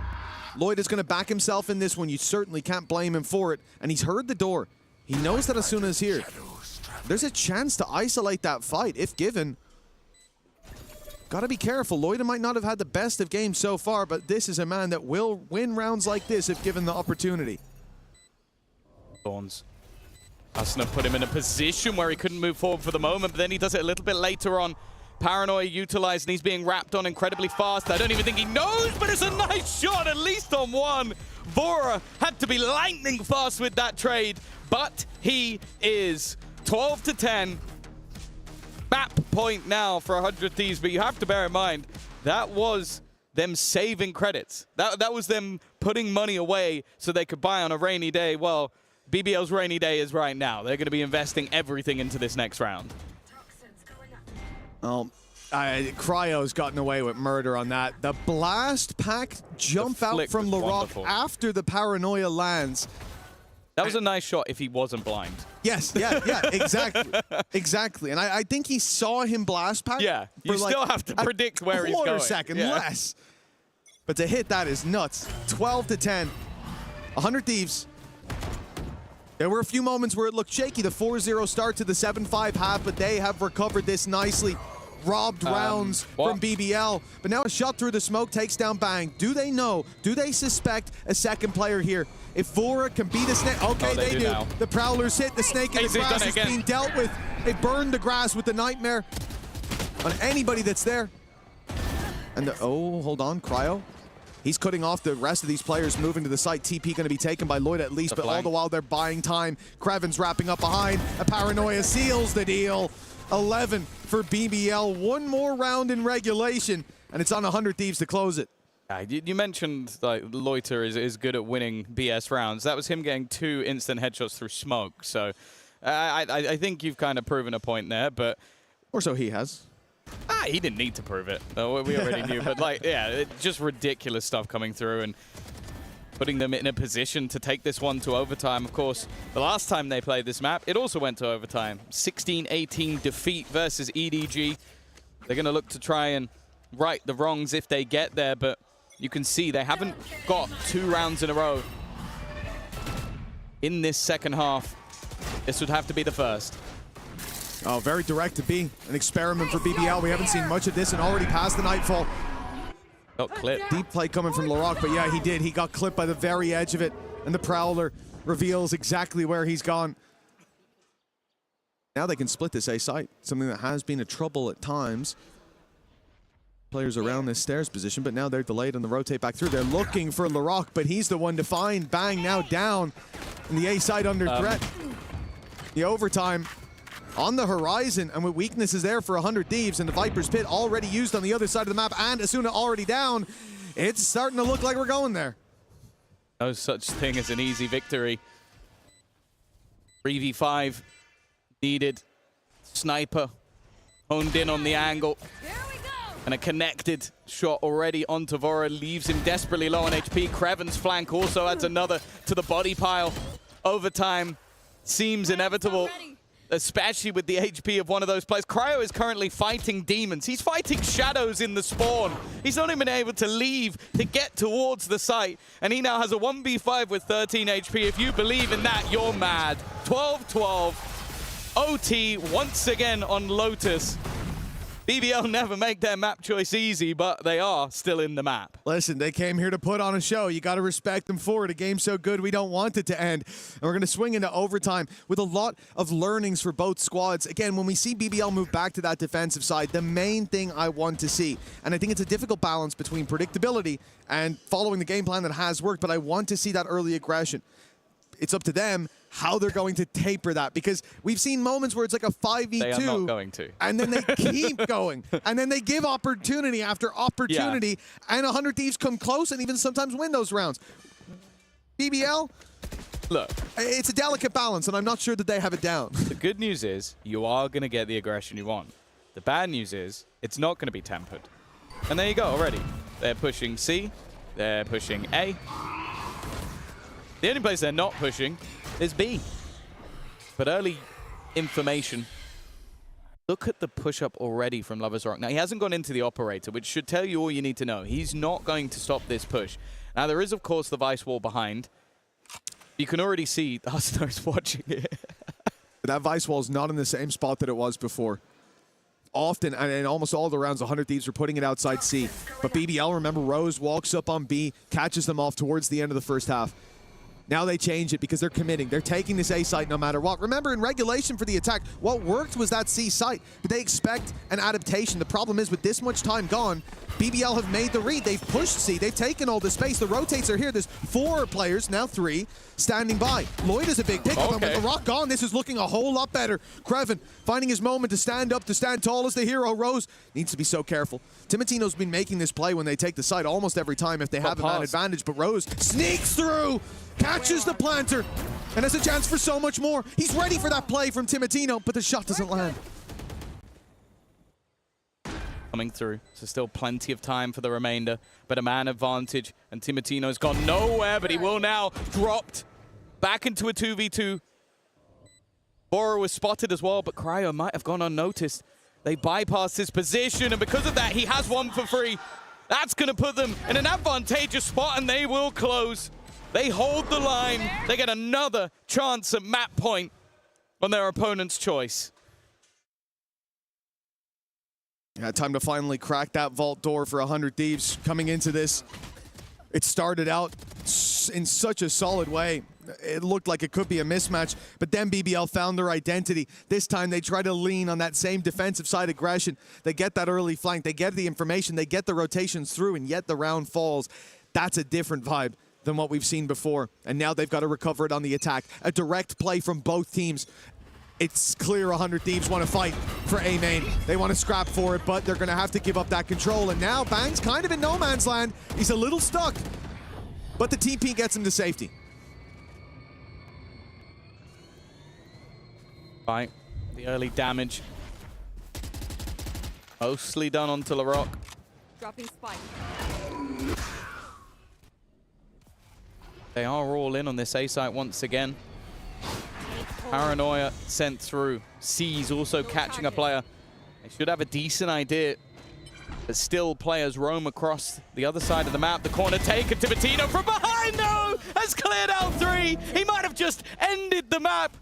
Lloyd is going to back himself in this one. You certainly can't blame him for it, and he's heard the door. He knows that Asuna's here. There's a chance to isolate that fight, if given. Got to be careful. Lloyd might not have had the best of games so far, but this is a man that will win rounds like this if given the opportunity. Thorns. Asuna put him in a position where he couldn't move forward for the moment, but then he does it a little bit later on. Paranoia utilized, and he's being wrapped on incredibly fast. I don't even think he knows, but it's a nice shot, at least on one. Vora had to be lightning fast with that trade, but he is 12 to 10. Map point now for 100 Thieves, but you have to bear in mind, that was them saving credits. That was them putting money away so they could buy on a rainy day. Well, BBL's rainy day is right now. They're going to be investing everything into this next round. Oh, Cryo's gotten away with murder on that. The blast pack jump out from Larocque after the Paranoia lands. That was a nice shot if he wasn't blind. Yes, yeah, exactly. Exactly. And I think he saw him blast pack. Yeah, you still have to predict where he's going. A second less. But to hit that is nuts. 12 to 10. 100 Thieves. There were a few moments where it looked shaky. The 4-0 start to the 7-5 half, but they have recovered this nicely. Robbed rounds from BBL. But now a shot through the smoke takes down Bang. Do they know? Do they suspect a second player here? If Vora can beat a snake, okay, they do. The Prowlers hit, the snake in the grass is being dealt with. They burned the grass with the nightmare on anybody that's there. And oh, hold on, Cryo. He's cutting off the rest of these players moving to the site. TP going to be taken by Lloyd at least, but all the while they're buying time. Kreven's wrapping up behind. A Paranoia seals the deal. 11 for BBL. One more round in regulation, and it's on 100 Thieves to close it. You mentioned like Loiter is good at winning BS rounds. That was him getting 2 instant headshots through smoke. So I think you've kind of proven a point there, but... Or so he has. He didn't need to prove it. We already knew. But, like, yeah, just ridiculous stuff coming through and putting them in a position to take this one to overtime. Of course, the last time they played this map, it also went to overtime. 16-18 defeat versus EDG. They're going to look to try and right the wrongs if they get there, but you can see they haven't got 2 rounds in a row in this second half. This would have to be the first. Oh, very direct to be an experiment for BBL. We haven't seen much of this and already past the nightfall. Got clipped. Deep play coming from Larocque, but yeah, he did. He got clipped by the very edge of it, and the Prowler reveals exactly where he's gone. Now they can split this A site, something that has been a trouble at times. Players around this stairs position, but now they're delayed on the rotate back through. They're looking for Larocque, but he's the one to find. Bang now down, and the A site under threat. The overtime on the horizon, and with weaknesses there for 100 Thieves, and the Viper's Pit already used on the other side of the map, and Asuna already down, it's starting to look like we're going there. No such thing as an easy victory. 3v5 needed. Sniper honed in on the angle. And a connected shot already onto Vora leaves him desperately low on HP. Kreven's flank also adds another to the body pile. Overtime seems inevitable, especially with the HP of one of those players. Cryo is currently fighting demons. He's fighting shadows in the spawn. He's not even able to leave to get towards the site. And he now has a 1v5 with 13 HP. If you believe in that, you're mad. 12-12. OT once again on Lotus. BBL never make their map choice easy, but they are still in the map. Listen, they came here to put on a show. You got to respect them for it. A game so good, we don't want it to end. And we're going to swing into overtime with a lot of learnings for both squads. Again, when we see BBL move back to that defensive side, the main thing I want to see, and I think it's a difficult balance between predictability and following the game plan that has worked, but I want to see that early aggression. It's up to them how they're going to taper that, because we've seen moments where it's like a 5v2. They are not going to. And then they keep going. And then they give opportunity after opportunity, and 100 Thieves come close and even sometimes win those rounds. BBL, look, it's a delicate balance, and I'm not sure that they have it down. The good news is you are going to get the aggression you want. The bad news is it's not going to be tempered. And there you go already. They're pushing C. They're pushing A. The only place they're not pushing is B. But early information. Look at the push-up already from Lovers Rock. Now, he hasn't gone into the operator, which should tell you all you need to know. He's not going to stop this push. Now, there is, of course, the Vice wall behind. You can already see Hustler's watching it. That Vice wall is not in the same spot that it was before. Often, and in almost all the rounds, 100 Thieves were putting it outside C. But BBL, remember, Rose walks up on B, catches them off towards the end of the first half. Now they change it because they're committing. They're taking this A site no matter what. Remember, in regulation for the attack, what worked was that C site, but they expect an adaptation. The problem is, with this much time gone, BBL have made the read. They've pushed C. They've taken all the space. The rotates are here. There's 4 players, now 3, standing by. Lloyd is a big pickup, and with the rock gone, this is looking a whole lot better. Kreven finding his moment to stand up, to stand tall as the hero. Rose needs to be so careful. Timotino's been making this play when they take the site almost every time if they have a man advantage, but Rose sneaks through, catches the planter, and has a chance for so much more. He's ready for that play from Timotino, but the shot doesn't land. Coming through, so still plenty of time for the remainder, but a man advantage, and Timotino's gone nowhere, but he will now dropped back into a 2v2. Bora was spotted as well, but Cryo might have gone unnoticed. They bypassed his position, and because of that, he has 1 for free. That's going to put them in an advantageous spot, and they will close. They hold the line. They get another chance at map point on their opponent's choice. Yeah, time to finally crack that vault door for 100 Thieves. Coming into this, it started out in such a solid way. It looked like it could be a mismatch, but then BBL found their identity. This time they try to lean on that same defensive side aggression. They get that early flank, they get the information, they get the rotations through, and yet the round falls. That's a different vibe than what we've seen before. And now they've got to recover it on the attack. A direct play from both teams. It's clear 100 Thieves want to fight for A main. They want to scrap for it, but they're going to have to give up that control. And now Bang's kind of in no man's land. He's a little stuck, but the TP gets him to safety. Right, the early damage. Mostly done onto LaRock. Dropping spike. They are all in on this A site once again. Paranoia sent through. C's also catching a player. They should have a decent idea. But still, players roam across the other side of the map. The corner taken. Timotino from behind, no! Has cleared out 3. He might have just ended the map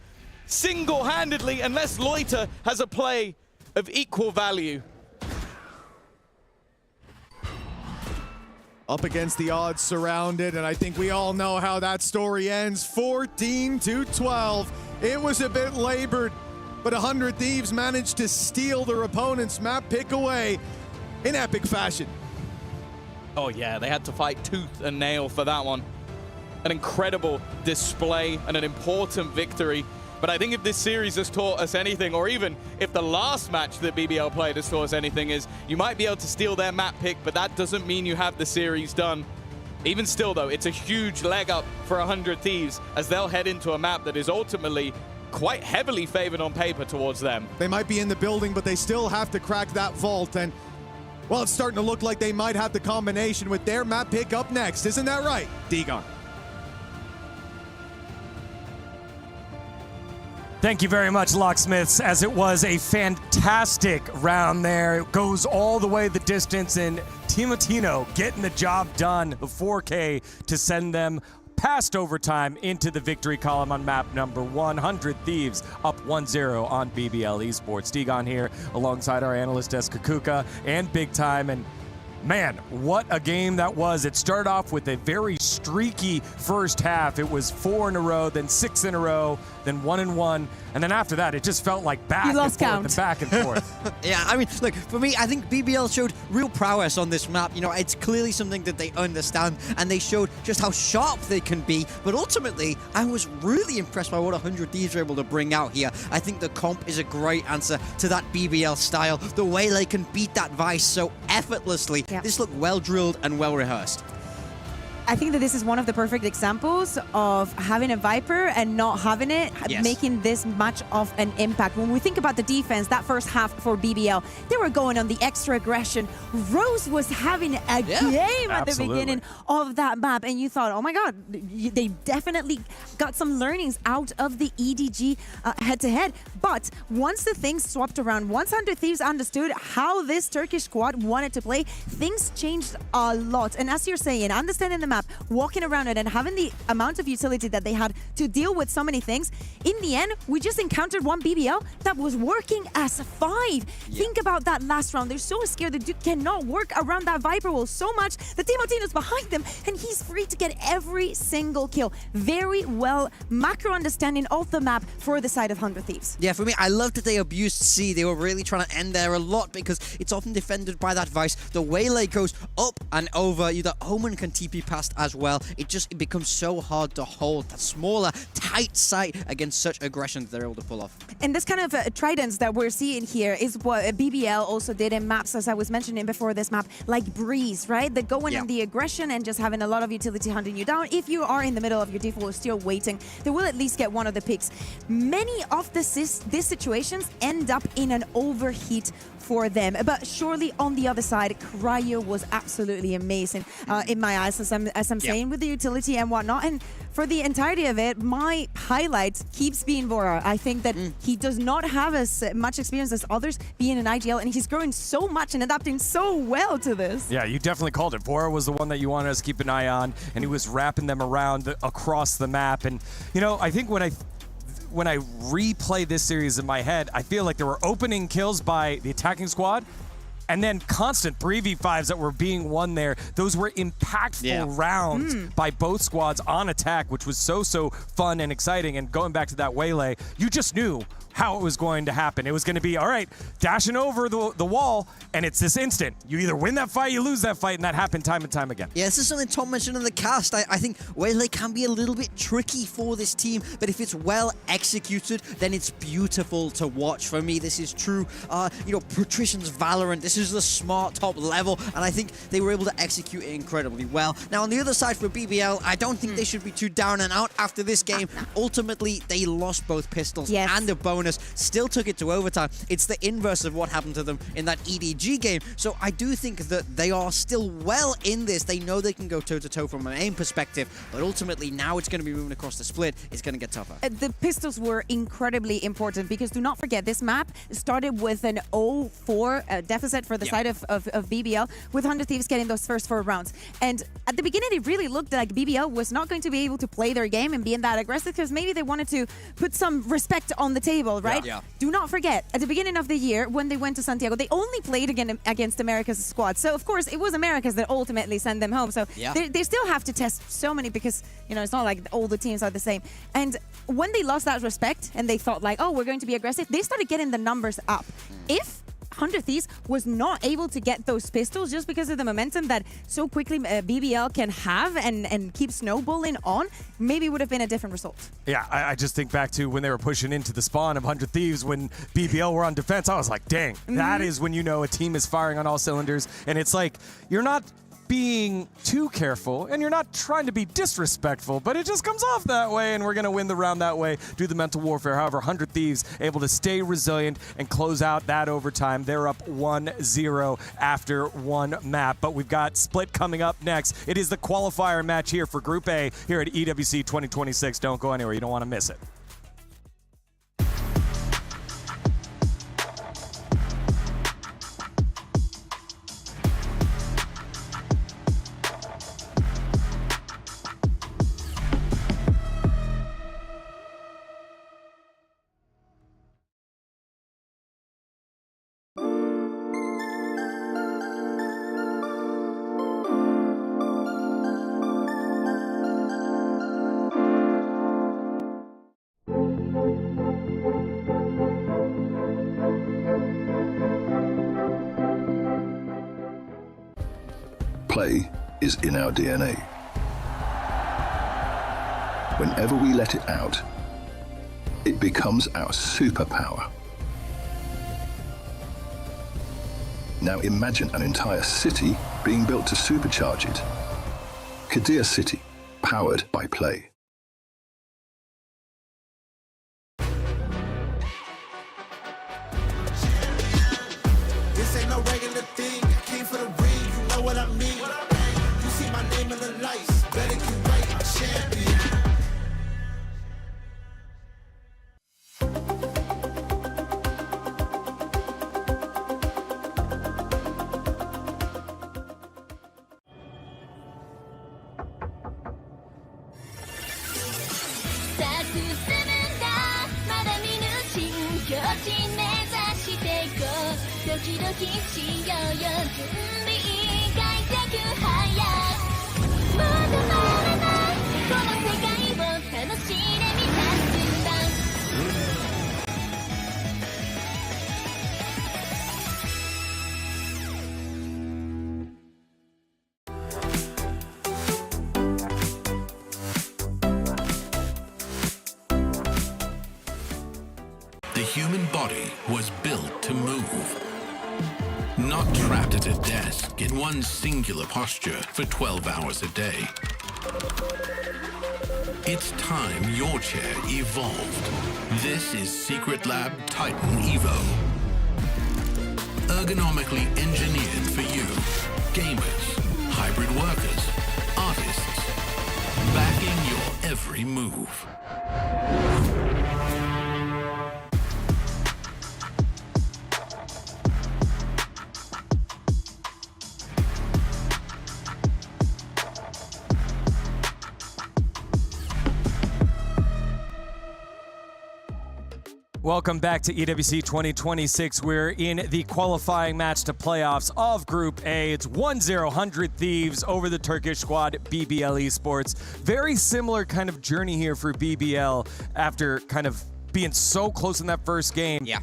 single-handedly, unless Loiter has a play of equal value. Up against the odds, surrounded, and I think we all know how that story ends. 14-12. It was a bit labored, but 100 Thieves managed to steal their opponent's map pick away in epic fashion. Oh yeah, they had to fight tooth and nail for that one. An incredible display and an important victory. But I think if this series has taught us anything, or even if the last match that BBL played has taught us anything, is you might be able to steal their map pick, but that doesn't mean you have the series done. Even still, though, it's a huge leg up for 100 Thieves as they'll head into a map that is ultimately quite heavily favored on paper towards them. They might be in the building, but they still have to crack that vault, and, well, it's starting to look like they might have the combination with their map pick up next. Isn't that right, Degon? Thank you very much, Locksmiths, as it was a fantastic round there. It goes all the way the distance, and Timotino getting the job done, the 4K, to send them past overtime into the victory column on map number 100 Thieves, up 1-0 on BBL Esports. Degon here alongside our analyst Kakuka and Big Time, and man, what a game that was. It started off with a very streaky first half. It was 4 in a row, then 6 in a row, then 1-1. And then after that, it just felt like back and forth and back and forth. Yeah, I mean, look, for me, I think BBL showed real prowess on this map. You know, it's clearly something that they understand, and they showed just how sharp they can be. But ultimately, I was really impressed by what 100 Thieves were able to bring out here. I think the comp is a great answer to that BBL style. The way they can beat that Vice so effortlessly. Yeah. This looked well drilled and well rehearsed. I think that this is one of the perfect examples of having a Viper and not having it, making this much of an impact. When we think about the defense, that first half for BBL, they were going on the extra aggression. Rose was having a game at the beginning of that map, and you thought, oh my God, they definitely got some learnings out of the EDG head-to-head. But once the things swapped around, once 100 Thieves understood how this Turkish squad wanted to play, things changed a lot. And as you're saying, understanding the map, walking around it, and having the amount of utility that they had to deal with so many things, in the end, we just encountered one BBL that was working as 5. Think about that last round. They're so scared that Duke cannot work around that Viper wall so much that Timotino's behind them, and he's free to get every single kill. Very well macro understanding of the map for the side of 100 Thieves. Yeah, for me, I love that they abused C. They were really trying to end there a lot because it's often defended by that Vice. The waylay goes up and over. The Omen can TP past as well. It becomes so hard to hold that smaller, tight site against such aggression that they're able to pull off. And this kind of tridents that we're seeing here is what BBL also did in maps, as I was mentioning before this map, like Breeze, right? That going in the aggression and just having a lot of utility hunting you down. If you are in the middle of your default still waiting, they will at least get one of the picks. Many of these situations end up in an overheat for them. But surely on the other side, Cryo was absolutely amazing in my eyes, as I'm saying, with the utility and whatnot. And for the entirety of it, my highlight keeps being Vora. I think that he does not have as much experience as others being an ag.al, and he's growing so much and adapting so well to this. Yeah, you definitely called it. Vora was the one that you wanted us to keep an eye on, and he was wrapping them around across the map. And, you know, I think when I replay this series in my head, I feel like there were opening kills by the attacking squad and then constant 3v5s that were being won there. Those were impactful rounds by both squads on attack, which was so fun and exciting. And going back to that waylay, you just knew how it was going to happen. It was going to be, all right, dashing over the wall, and it's this instant. You either win that fight, you lose that fight, and that happened time and time again. Yeah, this is something Tom mentioned in the cast. I think waylay can be a little bit tricky for this team, but if it's well executed, then it's beautiful to watch. For me, this is true. You know, Patrician's Valorant, this is the smart top level, and I think they were able to execute it incredibly well. Now, on the other side for BBL, I don't think they should be too down and out after this game. Ultimately, they lost both pistols and a bonus. Still took it to overtime. It's the inverse of what happened to them in that EDG game. So I do think that they are still well in this. They know they can go toe-to-toe from an aim perspective, but ultimately now it's going to be moving across the split. It's going to get tougher. The pistols were incredibly important because do not forget, this map started with an 0-4 deficit for the side of BBL, with 100 Thieves getting those first 4 rounds. And at the beginning, it really looked like BBL was not going to be able to play their game and being that aggressive because maybe they wanted to put some respect on the table, right? Yeah. Do not forget, at the beginning of the year, when they went to Santiago, they only played against America's squad. So, of course, it was America's that ultimately sent them home. So they still have to test so many because, you know, it's not like all the teams are the same. And when they lost that respect and they thought like, oh, we're going to be aggressive, they started getting the numbers up. If 100 Thieves was not able to get those pistols just because of the momentum that so quickly BBL can have and keep snowballing on, maybe it would have been a different result. Yeah, I just think back to when they were pushing into the spawn of 100 Thieves when BBL were on defense. I was like, dang, that is when you know a team is firing on all cylinders. And it's like, you're not being too careful and you're not trying to be disrespectful, but it just comes off that way, and we're going to win the round that way, do the mental warfare. However, 100 Thieves able to stay resilient and close out that overtime. They're up 1-0 after one map, but we've got split coming up next. It is the qualifier match here for Group A here at EWC 2026. Don't go anywhere. You don't want to miss it. Play is in our DNA. Whenever we let it out, it becomes our superpower. Now imagine an entire city being built to supercharge it. Kadir City, powered by play. This ain't no regular thing. I came for the ring, you know what I mean. You see my name in the lights, better get right, I'm champion. The human body was built to move. Not trapped at a desk in one singular posture for 12 hours a day. It's time your chair evolved. This is Secret Lab Titan Evo. Ergonomically engineered for you, gamers, hybrid workers, artists, backing your every move. Welcome back to EWC 2026. We're in the qualifying match to playoffs of Group A. It's 1-0 100 Thieves over the Turkish squad, BBL Esports. Very similar kind of journey here for BBL after kind of being so close in that first game. Yeah.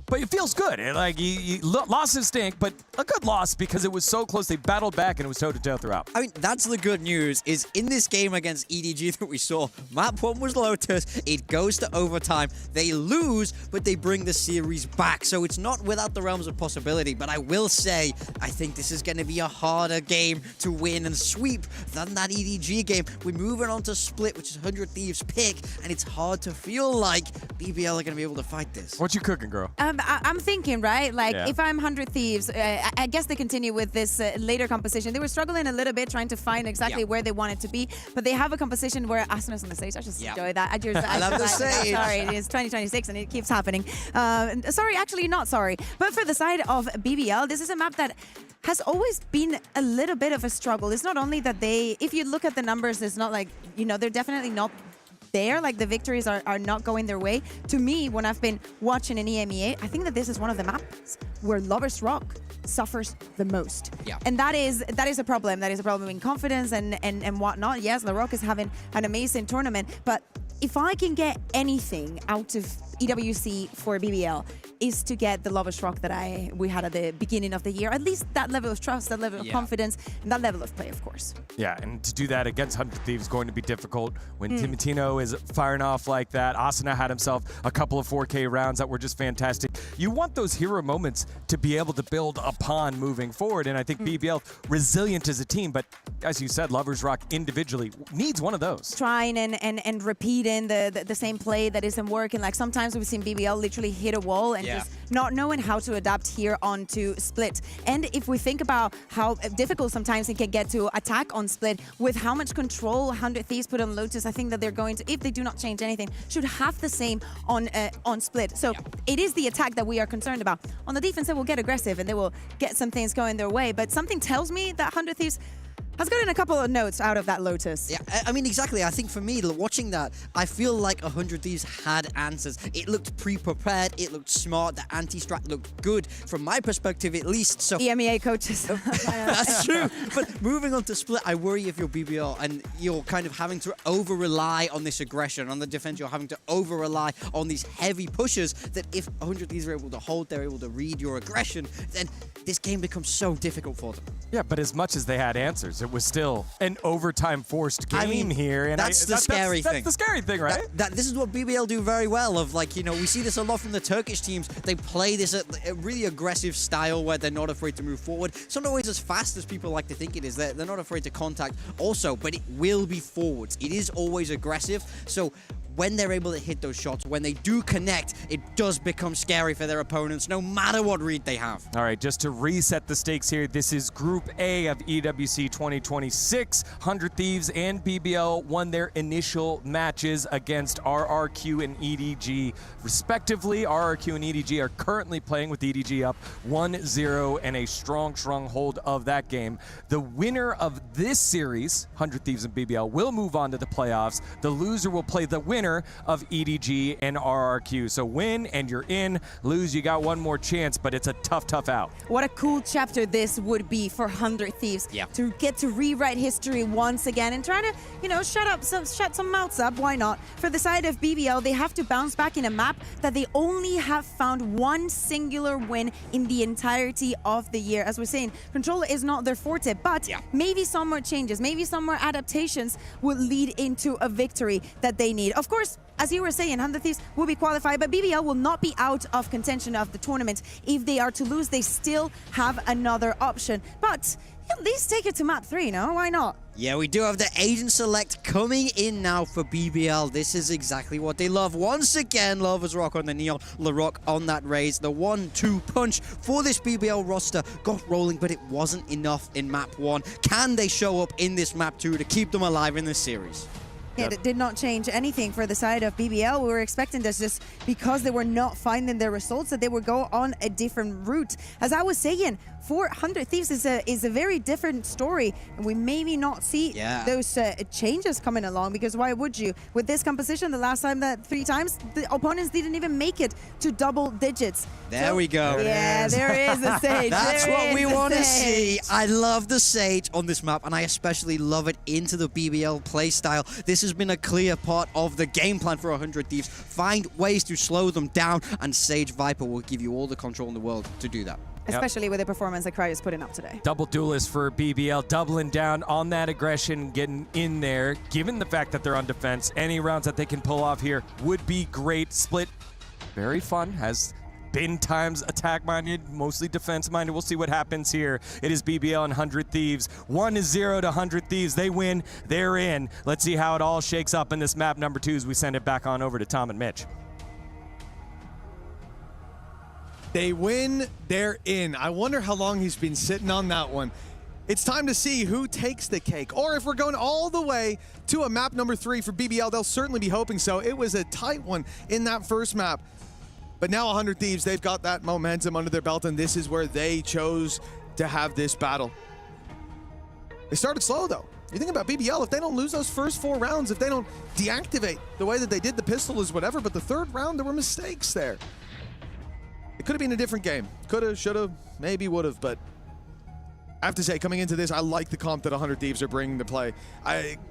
But it feels good. Like, losses stink, but a good loss because it was so close. They battled back, and it was toe-to-toe throughout. I mean, that's the good news, is in this game against EDG that we saw, map 1 was Lotus, it goes to overtime, they lose, but they bring the series back, so it's not without the realms of possibility, but I will say, I think this is going to be a harder game to win and sweep than that EDG game. We're moving on to Split, which is 100 Thieves pick, and it's hard to feel like BBL are going to be able to fight this. What you cooking, girl? I'm thinking, right? Like, Yeah. if I'm 100 Thieves, I guess they continue with this later composition. They were struggling a little bit trying to find exactly where they wanted to be, but they have a composition where Asuna's on the stage. I just enjoy that. I love the stage. Sorry, it is 2026 and it keeps happening. Sorry, actually not sorry. But for the side of BBL, this is a map that has always been a little bit of a struggle. It's not only that if you look at the numbers, it's not like, they're definitely not there, like the victories are not going their way. To me, when I've been watching an EMEA, I think that this is one of the maps where Lovers Rock suffers the most. Yeah. And that is a problem. That is a problem in confidence and whatnot. Yes, La Rock is having an amazing tournament, but if I can get anything out of EWC for BBL, is to get the Lovers Rock that we had at the beginning of the year. At least that level of trust, that level of confidence, and that level of play, of course. Yeah, and to do that against 100 Thieves is going to be difficult when Timotino is firing off like that. Asuna had himself a couple of 4K rounds that were just fantastic. You want those hero moments to be able to build upon moving forward, and I think BBL, resilient as a team, but as you said, Lovers Rock individually needs one of those. Trying and repeating the same play that isn't working. Like, sometimes we've seen BBL literally hit a wall and just not knowing how to adapt here onto Split. And if we think about how difficult sometimes it can get to attack on Split, with how much control 100 Thieves put on Lotus, I think that they're going to, if they do not change anything, should have the same on Split. So it is the attack that we are concerned about. On the defense, they will get aggressive and they will get some things going their way. But something tells me that 100 Thieves has gotten a couple of notes out of that Lotus. Yeah, I mean, exactly. I think for me, watching that, I feel like 100 Thieves had answers. It looked pre-prepared. It looked smart. The anti-strat looked good, from my perspective at least. So EMEA coaches. That's true. But moving on to Split, I worry if you're BBL and you're kind of having to over-rely on this aggression. On the defense, you're having to over-rely on these heavy pushes, that if 100 Thieves are able to hold, they're able to read your aggression, then this game becomes so difficult for them. Yeah, but as much as they had answers, it was still an overtime forced game here. And that's the scary thing. That's the scary thing, right? This is what BBL do very well. Of like, you know, we see this a lot from the Turkish teams. They play this a really aggressive style where they're not afraid to move forward. It's not always as fast as people like to think it is. They're not afraid to contact also, but it will be forwards. It is always aggressive. So when they're able to hit those shots, when they do connect, it does become scary for their opponents, no matter what read they have. All right, just to reset the stakes here, this is Group A of EWC 2026. 100 Thieves and BBL won their initial matches against RRQ and EDG, respectively. RRQ and EDG are currently playing with EDG up 1-0 and a strong hold of that game. The winner of this series, 100 Thieves and BBL, will move on to the playoffs. The loser will play the winner of EDG and RRQ. So win and you're in, lose, you got one more chance, but it's a tough out. What a cool chapter this would be for 100 Thieves. Yeah. To get to rewrite history once again and try to, you know, shut some mouths up. Why not? For the side of BBL, they have to bounce back in a map that they only have found one singular win in the entirety of the year. As we're saying, control is not their forte, but maybe some more changes, maybe some more adaptations will lead into a victory that they need. Of course, as you were saying, 100 Thieves will be qualified, but BBL will not be out of contention of the tournament. If they are to lose, they still have another option. But at least take it to map 3, no? Why not? Yeah, we do have the agent select coming in now for BBL. This is exactly what they love. Once again, Lovers Rock on the Neon, LaRock on that raise. The 1-2 punch for this BBL roster got rolling, but it wasn't enough in map 1. Can they show up in this map 2 to keep them alive in this series? Yeah, it did not change anything for the side of BBL. We were expecting this just because they were not finding their results, that they would go on a different route. As I was saying, 400 Thieves is a very different story, and we maybe not see those changes coming along, because why would you? With this composition, the last time that 3 times, the opponents didn't even make it to double digits. There we go. Yeah, there is the Sage. That's what we want to see. I love the Sage on this map, and I especially love it into the BBL playstyle. This has been a clear part of the game plan for 100 Thieves. Find ways to slow them down, and Sage Viper will give you all the control in the world to do that. Especially with the performance that Cry is putting up today. Double duelist for BBL, doubling down on that aggression, getting in there. Given the fact that they're on defense, any rounds that they can pull off here would be great. Split, very fun, has been times attack-minded, mostly defense-minded. We'll see what happens here. It is BBL and 100 Thieves. 1-0 to 100 Thieves. They win, they're in. Let's see how it all shakes up in this map number 2 as we send it back on over to Tom and Mitch. They win, they're in. I wonder how long he's been sitting on that one. It's time to see who takes the cake. Or if we're going all the way to a map number 3 for BBL, they'll certainly be hoping so. It was a tight one in that first map. But now 100 Thieves, they've got that momentum under their belt, and this is where they chose to have this battle. They started slow, though. You think about BBL, if they don't lose those first 4 rounds, if they don't deactivate the way that they did, the pistol is whatever, but the 3rd round, there were mistakes there. It could have been a different game. Could have, should have, maybe would have, but I have to say, coming into this, I like the comp that 100 Thieves are bringing to play.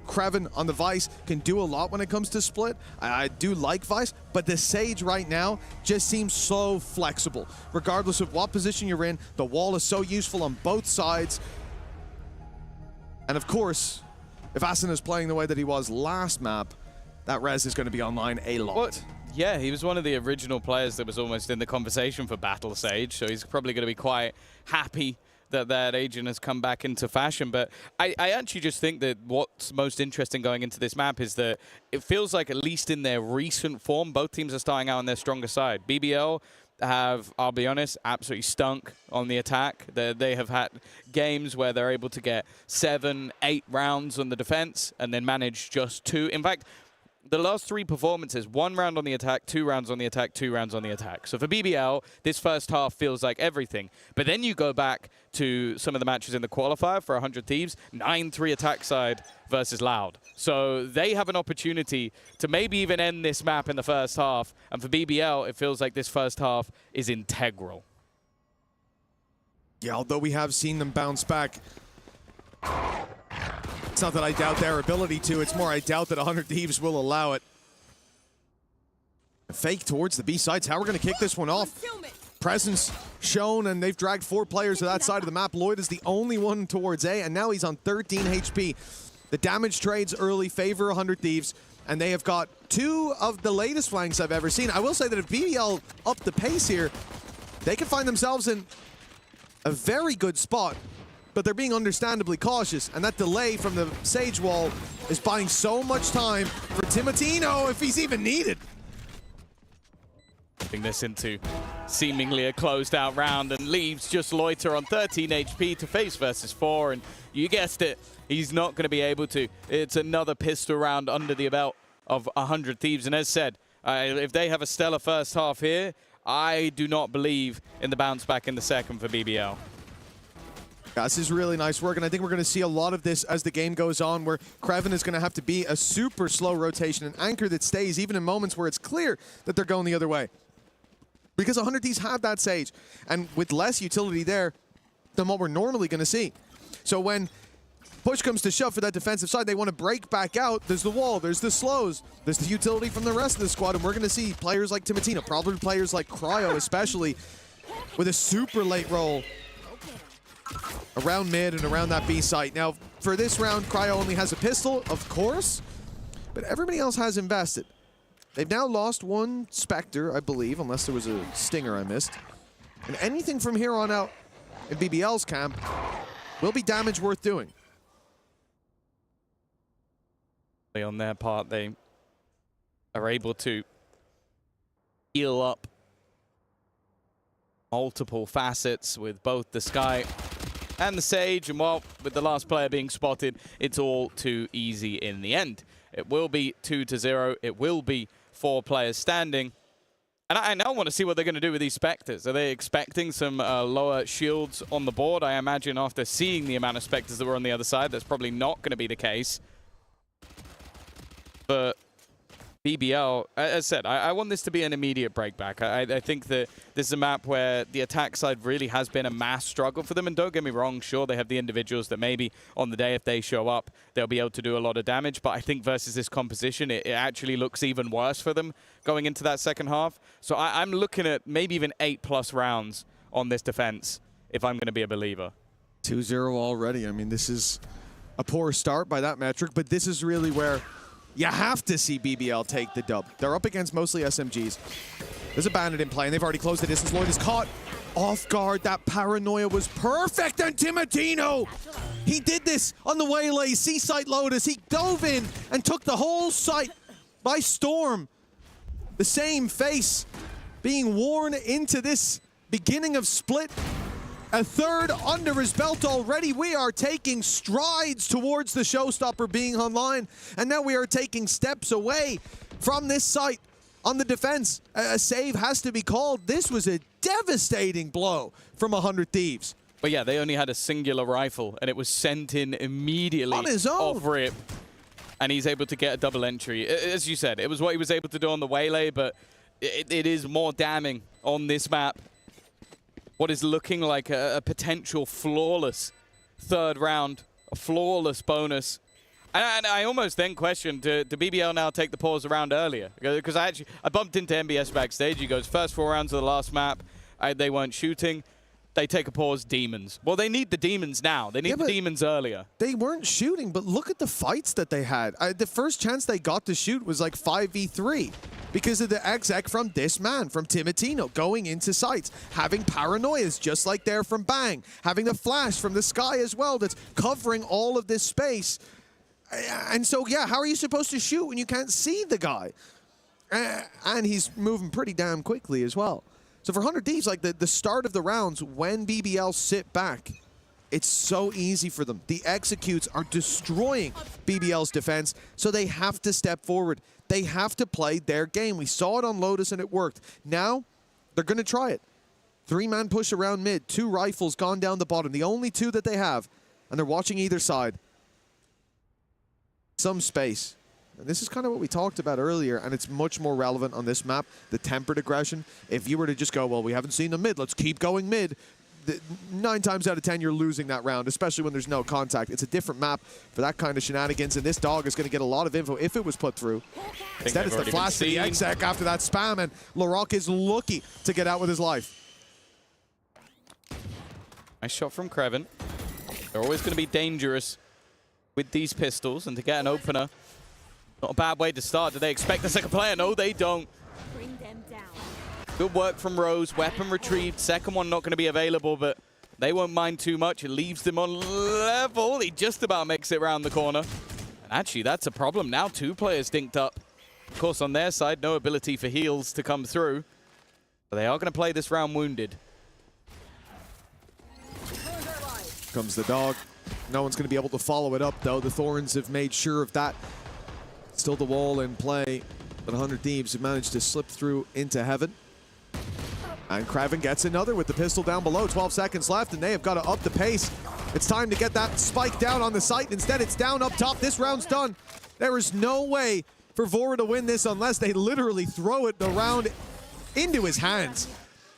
Kraven on the Vice can do a lot when it comes to split. I do like Vice, but the Sage right now just seems so flexible. Regardless of what position you're in, the wall is so useful on both sides. And of course, if Asina's playing the way that he was last map, that res is going to be online a lot. What? Yeah, he was one of the original players that was almost in the conversation for Battle Sage, so he's probably going to be quite happy that agent has come back into fashion. But I actually just think that what's most interesting going into this map is that it feels like, at least in their recent form, both teams are starting out on their stronger side. BBL have, I'll be honest, absolutely stunk on the attack. They have had games where they're able to get 7, 8 rounds on the defense and then manage just 2. In fact, the last 3 performances, 1 round on the attack, 2 rounds on the attack, 2 rounds on the attack. So for BBL, this first half feels like everything. But then you go back to some of the matches in the qualifier for 100 Thieves, 9-3 attack side versus Loud. So they have an opportunity to maybe even end this map in the first half. And for BBL, it feels like this first half is integral. Yeah, although we have seen them bounce back. It's not that I doubt their ability to, it's more I doubt that 100 Thieves will allow it. A fake towards the B sides. How we're going to kick this one off. presence shown, and they've dragged 4 players to that side of the map. Lloyd is the only one towards A, and now he's on 13 HP. The damage trades early favor 100 Thieves, and they have got 2 of the latest flanks I've ever seen. I will say that if BBL up the pace here, they can find themselves in a very good spot, but they're being understandably cautious, and that delay from the Sage Wall is buying so much time for Timotino if he's even needed. This into seemingly a closed out round, and leaves just Loiter on 13 HP to face versus 4, and you guessed it, he's not going to be able to. It's another pistol round under the belt of 100 Thieves, and as said, if they have a stellar first half here, I do not believe in the bounce back in the second for BBL. Yeah, this is really nice work, and I think we're going to see a lot of this as the game goes on, where Kreven is going to have to be a super slow rotation, an anchor that stays even in moments where it's clear that they're going the other way. Because 100 Thieves have that Sage, and with less utility there than what we're normally going to see. So when push comes to shove for that defensive side, they want to break back out. There's the wall, there's the slows, there's the utility from the rest of the squad, and we're going to see players like Timotino, probably players like Cryo especially, with a super late roll around mid and around that B site. Now, for this round, Cryo only has a pistol, of course, but everybody else has invested. They've now lost 1 Spectre, I believe, unless there was a Stinger I missed. And anything from here on out in BBL's camp will be damage worth doing. On their part, they are able to heal up multiple facets with both the Sky and the Sage, and well, with the last player being spotted, it's all too easy in the end. It will be 2-0. It will be 4 players standing. And I now want to see what they're going to do with these Spectres. Are they expecting some lower shields on the board? I imagine after seeing the amount of Spectres that were on the other side, that's probably not going to be the case. But BBL, as I said, I want this to be an immediate breakback. I think that this is a map where the attack side really has been a mass struggle for them. And don't get me wrong, sure, they have the individuals that maybe on the day if they show up, they'll be able to do a lot of damage. But I think versus this composition, it actually looks even worse for them going into that second half. So I'm looking at maybe even 8+ rounds on this defense if I'm going to be a believer. 2-0 already. I mean, this is a poor start by that metric, but this is really where you have to see BBL take the dub. They're up against mostly SMGs. There's a bandit in play, and they've already closed the distance. Lloyd is caught off guard. That paranoia was perfect, and Timotino! He did this on the waylay, Seaside Lotus. He dove in and took the whole site by storm. The same face being worn into this beginning of split. A third under his belt already. We are taking strides towards the showstopper being online, and now we are taking steps away from this site on the defense. A save has to be called. This was a devastating blow from 100 Thieves. But yeah, they only had a singular rifle, and it was sent in immediately on his own. Off rip, and he's able to get a double entry. As you said, it was what he was able to do on the waylay, but it is more damning on this map. What is looking like a potential flawless third round, a flawless bonus. And I almost then questioned, did BBL now take the pause around earlier? Because I bumped into MBS backstage. He goes, first 4 rounds of the last map, they weren't shooting. They take a pause, demons. Well, they need the demons now. They need the demons earlier. They weren't shooting, but look at the fights that they had. The first chance they got to shoot was like 5v3 because of the exec from this man, from Timotino, going into sites, having paranoias just like there from Bang, having the flash from the Sky as well that's covering all of this space. And so, yeah, how are you supposed to shoot when you can't see the guy? And he's moving pretty damn quickly as well. So for 100 Thieves, like the start of the rounds, when BBL sit back, it's so easy for them. The executes are destroying BBL's defense, so they have to step forward. They have to play their game. We saw it on Lotus and it worked. Now, they're going to try it. 3-man push around mid, 2 rifles gone down the bottom, the only 2 that they have, and they're watching either side. Some space. And this is kind of what we talked about earlier, and it's much more relevant on this map, the tempered aggression. If you were to just go, well, we haven't seen the mid, let's keep going mid, 9 times out of 10, you're losing that round, especially when there's no contact. It's a different map for that kind of shenanigans, and this dog is going to get a lot of info if it was put through. Instead, it's the flash to the exec after that spam, and Larocque is lucky to get out with his life. Nice shot from Kreven. They're always going to be dangerous with these pistols, and to get an opener, not a bad way to start. Do they expect the second player? No, they don't. Bring them down. Good work from Rose. Weapon retrieved. Second one not going to be available, but they won't mind too much. It leaves them on level. He just about makes it around the corner. And actually, that's a problem. Now 2 players dinked up. Of course, on their side, no ability for heals to come through. But they are going to play this round wounded. Comes the dog. No one's going to be able to follow it up, though. The Thorns have made sure of that. Still the wall in play, but 100 Thieves have managed to slip through into heaven. And Kraven gets another with the pistol down below. 12 seconds left, and they have got to up the pace. It's time to get that spike down on the site. Instead, it's down up top. This round's done. There is no way for Vora to win this unless they literally throw it around into his hands.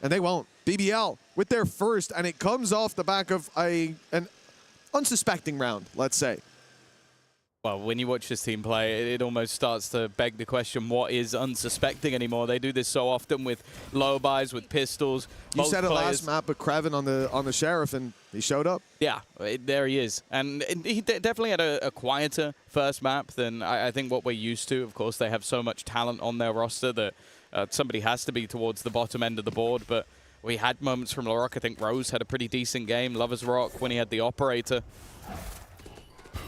And they won't. BBL with their first, and it comes off the back of an unsuspecting round, let's say. Well, when you watch this team play, it almost starts to beg the question, what is unsuspecting anymore? They do this so often with low buys, with pistols. You said it last map with Kreven on the Sheriff, and he showed up. Yeah, there he is. And he definitely had a quieter first map than I think what we're used to. Of course, they have so much talent on their roster that somebody has to be towards the bottom end of the board, but we had moments from LaRock. I think Rose had a pretty decent game. Lovers Rock when he had the Operator.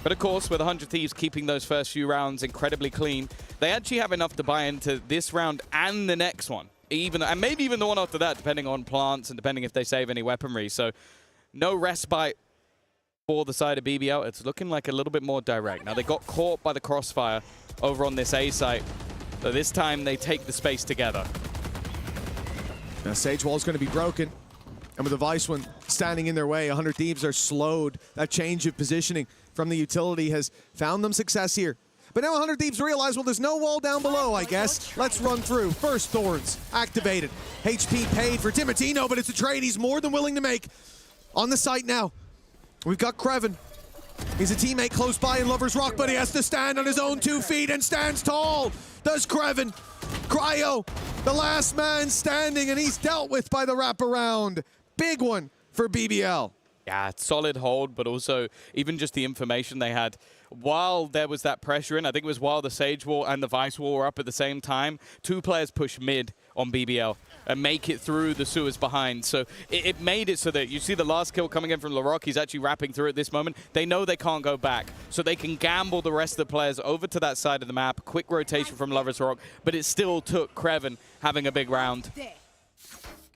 But of course, with 100 Thieves keeping those first few rounds incredibly clean, they actually have enough to buy into this round and the next one. And maybe even the one after that, depending on plants and depending if they save any weaponry. So no respite for the side of BBL. It's looking like a little bit more direct. Now, they got caught by the crossfire over on this A site. So this time, they take the space together. Now, Sage Wall's going to be broken. And with the Vice one standing in their way, 100 Thieves are slowed. That change of positioning from the utility has found them success here. But now 100 Thieves realize, well, there's no wall down below, I guess. Let's run through. First Thorns activated. HP paid for Timotino, but it's a trade he's more than willing to make. On the site now, we've got Kreven. He's a teammate close by in Lover's Rock, but he has to stand on his own 2 feet and stands tall. Does Kreven. Cryo, the last man standing, and he's dealt with by the wraparound. Big one for BBL. Yeah, solid hold, but also even just the information they had. While there was that pressure in, I think it was while the Sage Wall and the Vice Wall were up at the same time, 2 players push mid on BBL and make it through the sewers behind. So it made it so that you see the last kill coming in from LaRock. He's actually wrapping through at this moment. They know they can't go back, so they can gamble the rest of the players over to that side of the map. Quick rotation from Lover's Rock, but it still took Kreven having a big round.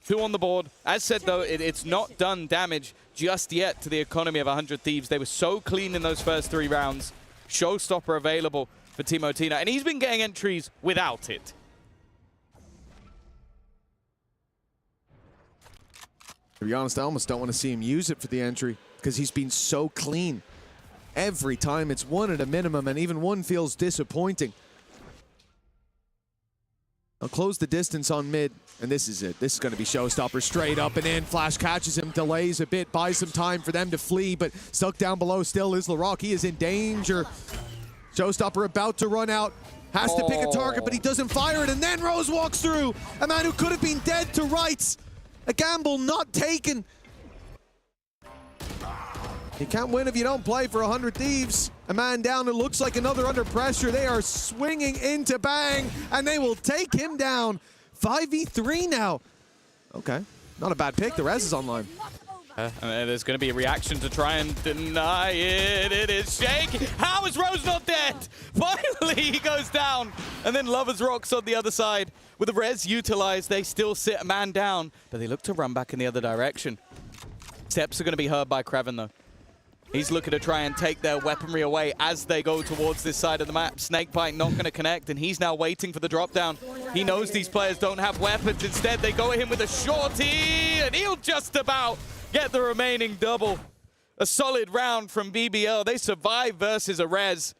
2 on the board. As said, though, it's not done damage just yet to the economy of 100 Thieves. They were so clean in those first 3 rounds. Showstopper available for Timotino, and he's been getting entries without it. To be honest, I almost don't want to see him use it for the entry because he's been so clean. Every time it's 1 at a minimum, and even 1 feels disappointing. I'll close the distance on mid, and this is it. This is going to be Showstopper straight up and in. Flash catches him, delays a bit, buys some time for them to flee, but stuck down below still is LaRock. He is in danger. Showstopper about to run out. Has to pick a target, but he doesn't fire it, and then Rose walks through. A man who could have been dead to rights. A gamble not taken. You can't win if you don't play for 100 Thieves. A man down, it looks like another under pressure. They are swinging into Bang, and they will take him down. 5v3 now. Okay, not a bad pick. The res is online. And there's going to be a reaction to try and deny it. It is Shake. How is Rose not dead? Finally, he goes down. And then Lover's Rock's on the other side. With the res utilized, they still sit a man down, but they look to run back in the other direction. Steps are going to be heard by Kreven, though. He's looking to try and take their weaponry away as they go towards this side of the map. Snakebite not going to connect, and he's now waiting for the drop down. He knows these players don't have weapons. Instead, they go at him with a shorty, and he'll just about get the remaining double. A solid round from BBL. They survive versus a res.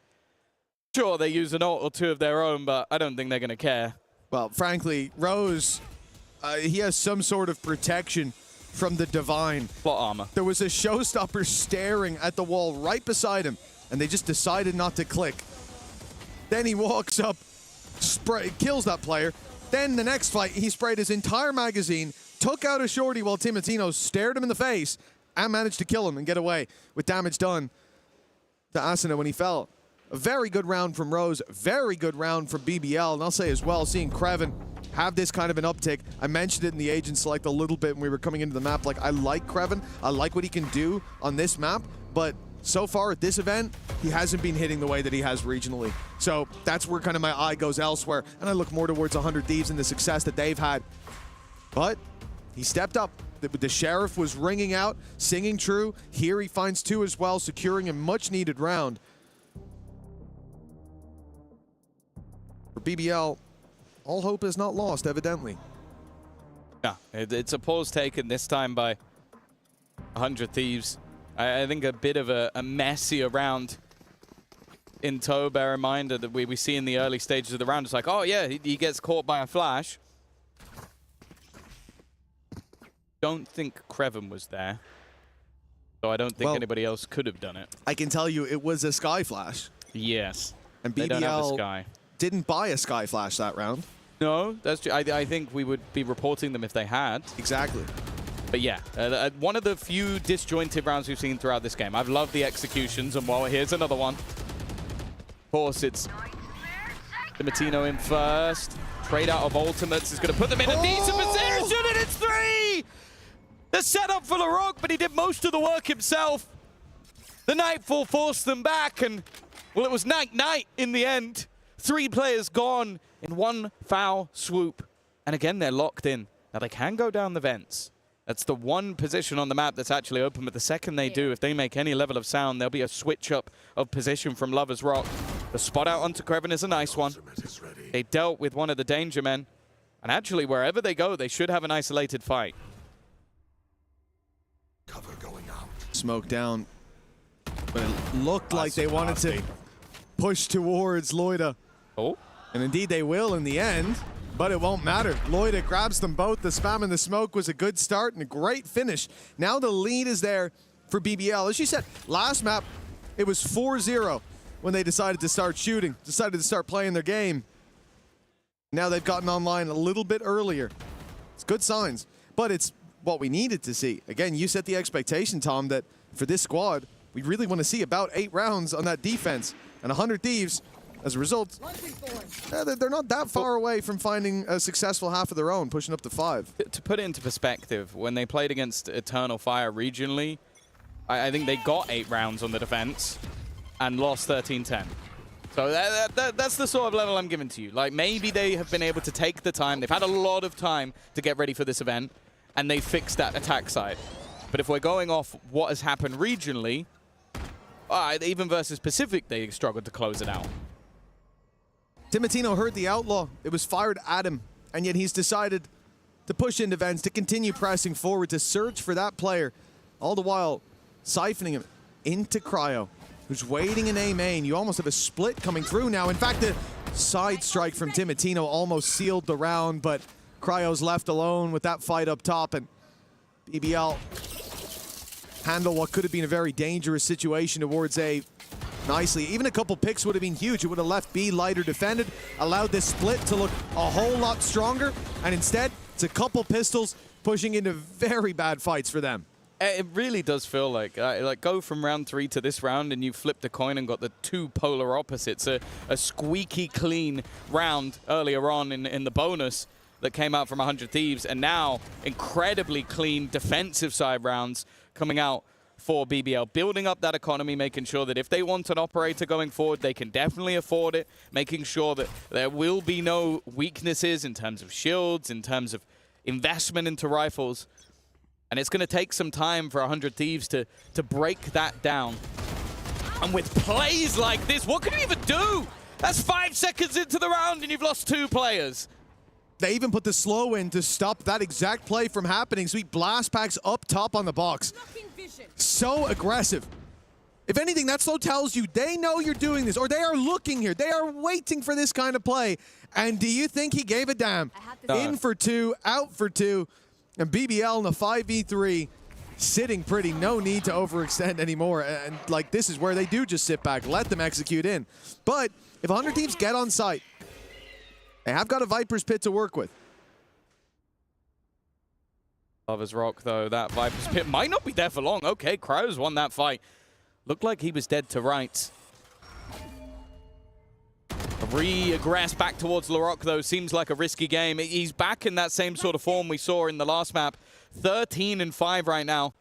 Sure, they use an ult or 2 of their own, but I don't think they're going to care. Well, frankly, Rose, he has some sort of protection from the Divine. Plot armor. There was a Showstopper staring at the wall right beside him, and they just decided not to click. Then he walks up, kills that player. Then the next fight, he sprayed his entire magazine, took out a shorty while Timotino stared him in the face, and managed to kill him and get away with damage done to Asuna when he fell. A very good round from Rose, very good round from BBL, and I'll say as well, seeing Kreven have this kind of an uptick. I mentioned it in the agent select a little bit when we were coming into the map. Like, I like Kreven, I like what he can do on this map, but so far at this event, he hasn't been hitting the way that he has regionally. So that's where kind of my eye goes elsewhere, and I look more towards 100 Thieves and the success that they've had. But he stepped up. The Sheriff was ringing out, singing true. Here he finds 2 as well, securing a much-needed round. For BBL, all hope is not lost, evidently. Yeah, it's a pause taken this time by 100 Thieves. I think a bit of a messier round in tow. Bear in mind that we see in the early stages of the round, it's like, oh yeah, he gets caught by a flash. Don't think Kreven was there, so I don't think anybody else could have done it. I can tell you it was a Sky Flash. Yes, and they don't have a BBL Sky. Didn't buy a Sky Flash that round. No, that's true. I think we would be reporting them if they had. Exactly. But yeah, one of the few disjointed rounds we've seen throughout this game. I've loved the executions, and well, here's another one. Of course, it's Dimatino in first. Trade out of ultimates is going to put them in a decent position, and it's 3! The setup for LaRoque, but he did most of the work himself. The Nightfall forced them back, and, well, it was night-night in the end. 3 players gone in one foul swoop. And again, they're locked in. Now, they can go down the vents. That's the one position on the map that's actually open, but the second they do, if they make any level of sound, there'll be a switch-up of position from Lover's Rock. The spot out onto Kreven is a nice one. They dealt with one of the danger men. And actually, wherever they go, they should have an isolated fight. Cover going out. Smoke down. But it looked like they wanted to push towards Loida. Oh. And indeed they will in the end, but it won't matter. Loida grabs them both. The spam and the smoke was a good start and a great finish. Now the lead is there for BBL. As you said, last map, it was 4-0 when they decided to start shooting, decided to start playing their game. Now they've gotten online a little bit earlier. It's good signs, but it's what we needed to see. Again, you set the expectation, Tom, that for this squad, we really want to see about 8 rounds on that defense. And 100 Thieves, as a result, they're not that far away from finding a successful half of their own, pushing up to 5. To put it into perspective, when they played against Eternal Fire regionally, I think they got 8 rounds on the defense and lost 13-10. So that's the sort of level I'm giving to you. Like, maybe they have been able to take the time. They've had a lot of time to get ready for this event, and they fixed that attack side. But if we're going off what has happened regionally, even versus Pacific, they struggled to close it out. Dimatino heard the outlaw. It was fired at him, and yet he's decided to push into vents, to continue pressing forward, to search for that player, all the while siphoning him into Cryo, who's waiting in A main. You almost have a split coming through now. In fact, the side strike from Dimatino almost sealed the round, but Cryo's left alone with that fight up top, and BBL handle what could have been a very dangerous situation towards A nicely. Even a couple picks would have been huge. It would have left B lighter defended, allowed this split to look a whole lot stronger, and instead, it's a couple pistols pushing into very bad fights for them. It really does feel like go from round 3 to this round and you flipped a coin and got the 2 polar opposites. A squeaky clean round earlier on in the bonus that came out from 100 Thieves, and now incredibly clean defensive side rounds coming out for BBL, building up that economy, making sure that if they want an operator going forward, they can definitely afford it, making sure that there will be no weaknesses in terms of shields, in terms of investment into rifles. And it's going to take some time for 100 Thieves to break that down. And with plays like this, what can you even do? That's 5 seconds into the round and you've lost 2 players. They even put the slow in to stop that exact play from happening. Sweet blast packs up top on the box. So aggressive. If anything, that slow tells you they know you're doing this, or they are looking here. They are waiting for this kind of play. And do you think he gave a damn? In for 2, out for 2. And BBL in a 5v3, sitting pretty. No need to overextend anymore. And like, this is where they do just sit back, let them execute in. But if 100 Thieves get on site, they have got a Viper's Pit to work with. Lovers Rock, though, that Viper's Pit might not be there for long. Okay, Cryo's won that fight. Looked like he was dead to rights. Regress back towards Larocque, though, seems like a risky game. He's back in that same sort of form we saw in the last map. 13-5 right now.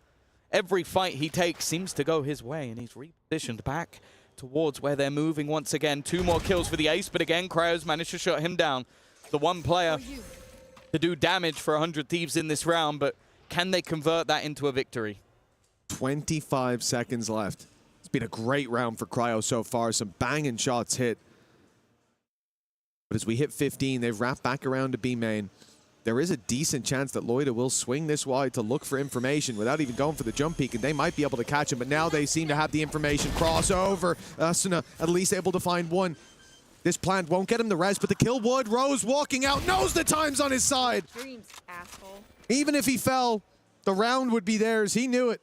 Every fight he takes seems to go his way, and he's repositioned back towards where they're moving once again. 2 more kills for the ace, but again, Cryo's managed to shut him down. The one player to do damage for 100 Thieves in this round, but can they convert that into a victory? 25 seconds left. It's been a great round for Cryo so far. Some banging shots hit. But as we hit 15, they've wrapped back around to B main. There is a decent chance that Loida will swing this wide to look for information without even going for the jump peek, and they might be able to catch him, but now they seem to have the information. Crossover. Asuna at least able to find one. This plant won't get him the res, but the kill would. Rose walking out, knows the time's on his side. Dreams, asshole. Even if he fell, the round would be theirs. He knew it.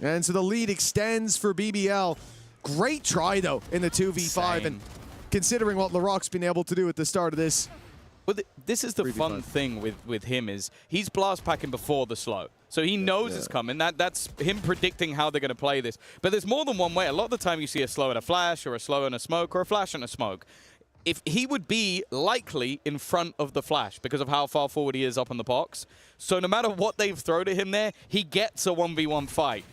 And so the lead extends for BBL. Great try, though, in the 2v5. And considering what Larocque's been able to do at the start of this. Well, this is the fun thing with him is he's blast packing before the slow. So he knows it's coming. That's him predicting how they're going to play this. But there's more than one way. A lot of the time you see a slow and a flash, or a slow and a smoke, or a flash and a smoke. If he would be likely in front of the flash because of how far forward he is up on the box. So no matter what they've thrown at him there, he gets a 1v1 fight.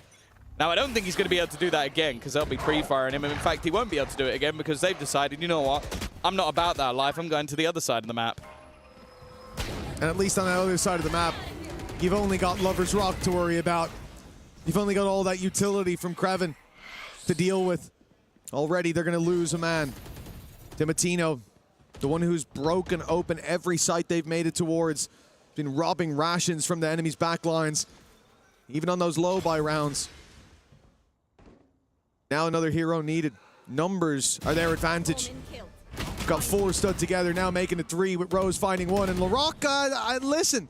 Now, I don't think he's going to be able to do that again because they'll be pre-firing him. And in fact, he won't be able to do it again because they've decided, you know what, I'm not about that life. I'm going to the other side of the map. And at least on the other side of the map, you've only got Lover's Rock to worry about. You've only got all that utility from Creven to deal with. Already, they're going to lose a man. Timotino, the one who's broken open every site they've made it towards, been robbing rations from the enemy's backlines, even on those low-buy rounds. Now another hero needed. Numbers are their advantage. Got 4 stood together, now making it 3 with Rose finding 1. And Larocque, listen,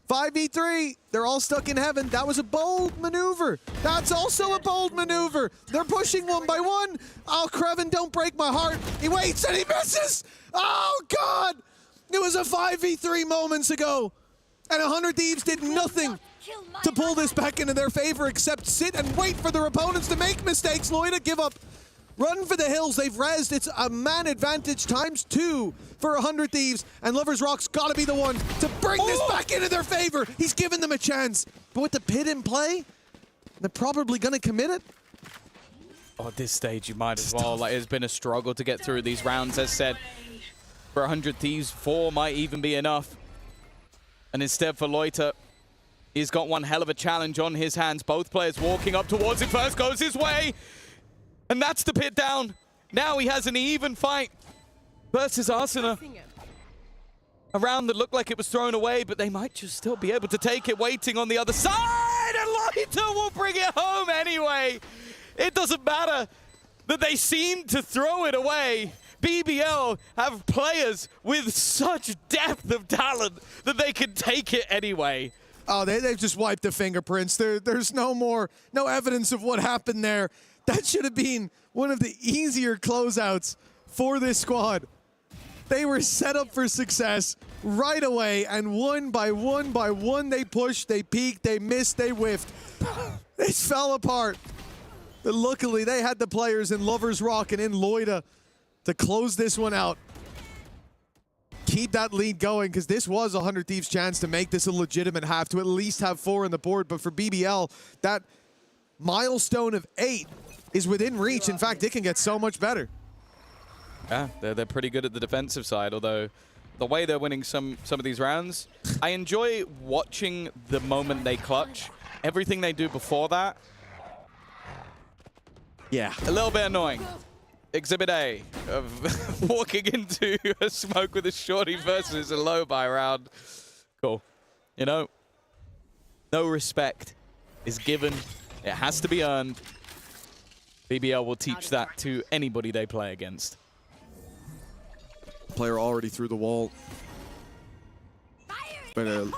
5v3, they're all stuck in heaven. That was a bold maneuver. That's also a bold maneuver. They're pushing 1 by 1. Oh, Creven, don't break my heart. He waits and he misses. Oh, God. It was a 5v3 moments ago. And 100 Thieves did nothing to pull this back into their favor except sit and wait for their opponents to make mistakes. Loida, give up. Run for the hills. They've rezzed. It's a man advantage ×2 for 100 Thieves. And Lover's Rock's got to be the one to bring this back into their favor. He's given them a chance. But with the pit in play, they're probably going to commit it. Oh, at this stage, you might as well. Like, it's been a struggle to get through these rounds. As said, for 100 Thieves, 4 might even be enough. And instead for Loiter, he's got one hell of a challenge on his hands. Both players walking up towards it. First goes his way. And that's the pit down. Now he has an even fight versus Arsena. A round that looked like it was thrown away, but they might just still be able to take it, waiting on the other side. And Loiter will bring it home anyway. It doesn't matter that they seem to throw it away. BBL have players with such depth of talent that they can take it anyway. Oh, they've just wiped the fingerprints. There's no evidence of what happened there. That should have been one of the easier closeouts for this squad. They were set up for success right away, and 1 by 1 by 1, they pushed, they peaked, they missed, they whiffed. This fell apart. But luckily, they had the players in Lover's Rock and in Loida to close this one out. Keep that lead going, because this was 100 Thieves' chance to make this a legitimate half, to at least have 4 on the board. But for BBL, that milestone of 8 is within reach. In fact, it can get so much better. Yeah, they're pretty good at the defensive side, although the way they're winning some of these rounds, I enjoy watching the moment they clutch. Everything they do before that, yeah, a little bit annoying. Exhibit A of walking into a smoke with a shorty versus a low buy round. Cool. You know, no respect is given. It has to be earned. BBL will teach that to anybody they play against. Player already through the wall. But the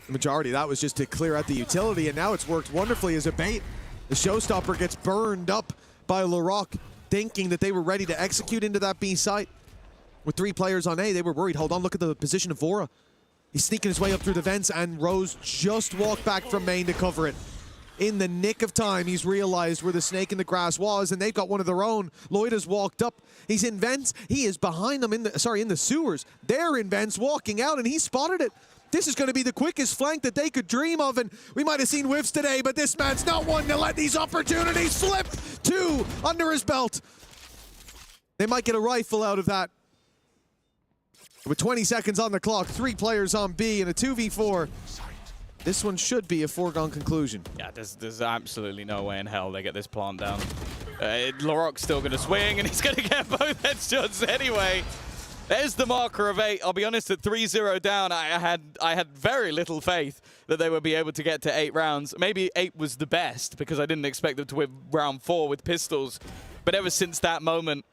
majority of that was just to clear out the utility, and now it's worked wonderfully as a bait. The showstopper gets burned up by Larocque, thinking that they were ready to execute into that B site. With 3 players on A, they were worried. Hold on, look at the position of Vora. He's sneaking his way up through the vents, and Rose just walked back from main to cover it. In the nick of time, he's realized where the snake in the grass was, and they've got one of their own. Lloyd has walked up. He's in vents. He is behind them in the sewers. They're in vents walking out, and he spotted it. This is going to be the quickest flank that they could dream of, and we might have seen whiffs today, but this man's not one to let these opportunities slip. 2 under his belt. They might get a rifle out of that. With 20 seconds on the clock, 3 players on B and a 2v4. This one should be a foregone conclusion. Yeah, there's absolutely no way in hell they get this plant down. Larocque's still going to swing, and he's going to get both headshots anyway. There's the marker of 8. I'll be honest, at 3-0 down, I had very little faith that they would be able to get to 8 rounds. Maybe 8 was the best, because I didn't expect them to win round 4 with pistols. But ever since that moment,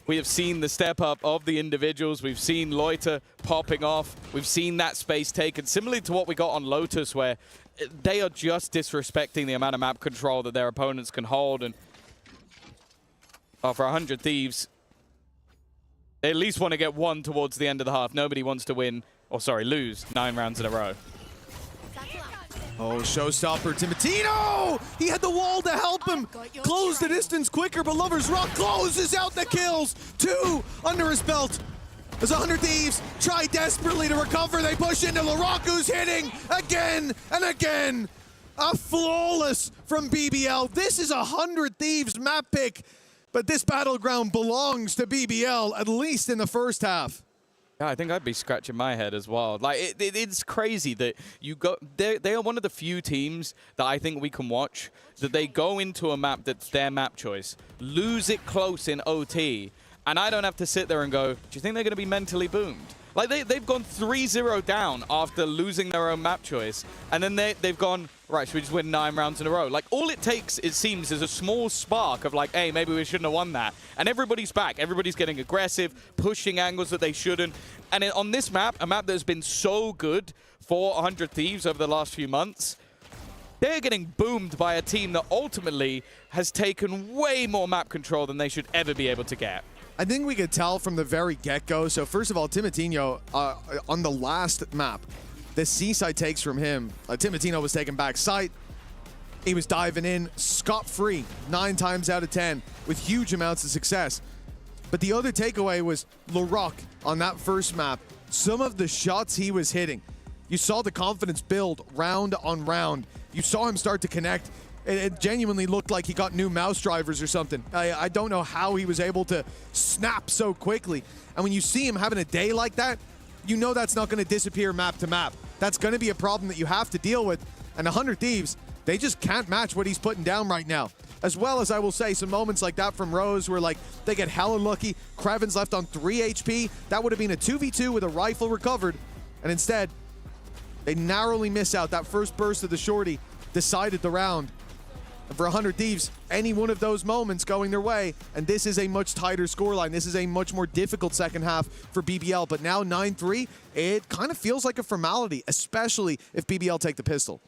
we have seen the step up of the individuals. We've seen Loiter popping off. We've seen that space taken, similarly to what we got on Lotus, where they are just disrespecting the amount of map control that their opponents can hold. And for 100 Thieves, they at least want to get 1 towards the end of the half. Nobody wants to win, or sorry, lose 9 rounds in a row. Oh, showstopper, Timotino! He had the wall to help him close the distance quicker, but Lover's Rock closes out the kills. 2 under his belt. As 100 Thieves try desperately to recover, they push into Larocque, who's hitting again and again. A flawless from BBL. This is 100 Thieves map pick, but this battleground belongs to BBL, at least in the first half. Yeah, I think I'd be scratching my head as well. Like, it's crazy that you go. They are one of the few teams that I think we can watch that they go into a map that's their map choice, lose it close in OT, and I don't have to sit there and go, do you think they're going to be mentally boomed? Like, they've gone 3-0 down after losing their own map choice, and then they've gone, right, should we just win 9 rounds in a row? Like, all it takes, it seems, is a small spark of like, hey, maybe we shouldn't have won that. And everybody's back. Everybody's getting aggressive, pushing angles that they shouldn't. And on this map, a map that has been so good for 100 Thieves over the last few months, they're getting boomed by a team that ultimately has taken way more map control than they should ever be able to get. I think we could tell from the very get-go. So first of all, Timotino, on the last map, the seaside takes from him. Timotino was taking back sight. He was diving in scot-free 9 times out of 10 with huge amounts of success. But the other takeaway was Larocque on that first map. Some of the shots he was hitting, you saw the confidence build round on round. You saw him start to connect. It genuinely looked like he got new mouse drivers or something. I don't know how he was able to snap so quickly. And when you see him having a day like that, you know that's not going to disappear map to map. That's going to be a problem that you have to deal with. And 100 Thieves, they just can't match what he's putting down right now. As well as, I will say, some moments like that from Rose where, like, they get hella lucky. Kraven's left on 3 HP. That would have been a 2v2 with a rifle recovered. And instead, they narrowly miss out. That first burst of the shorty decided the round. And for 100 Thieves, any one of those moments going their way, and this is a much tighter scoreline. This is a much more difficult second half for BBL, but now 9-3, it kind of feels like a formality, especially if BBL take the pistol.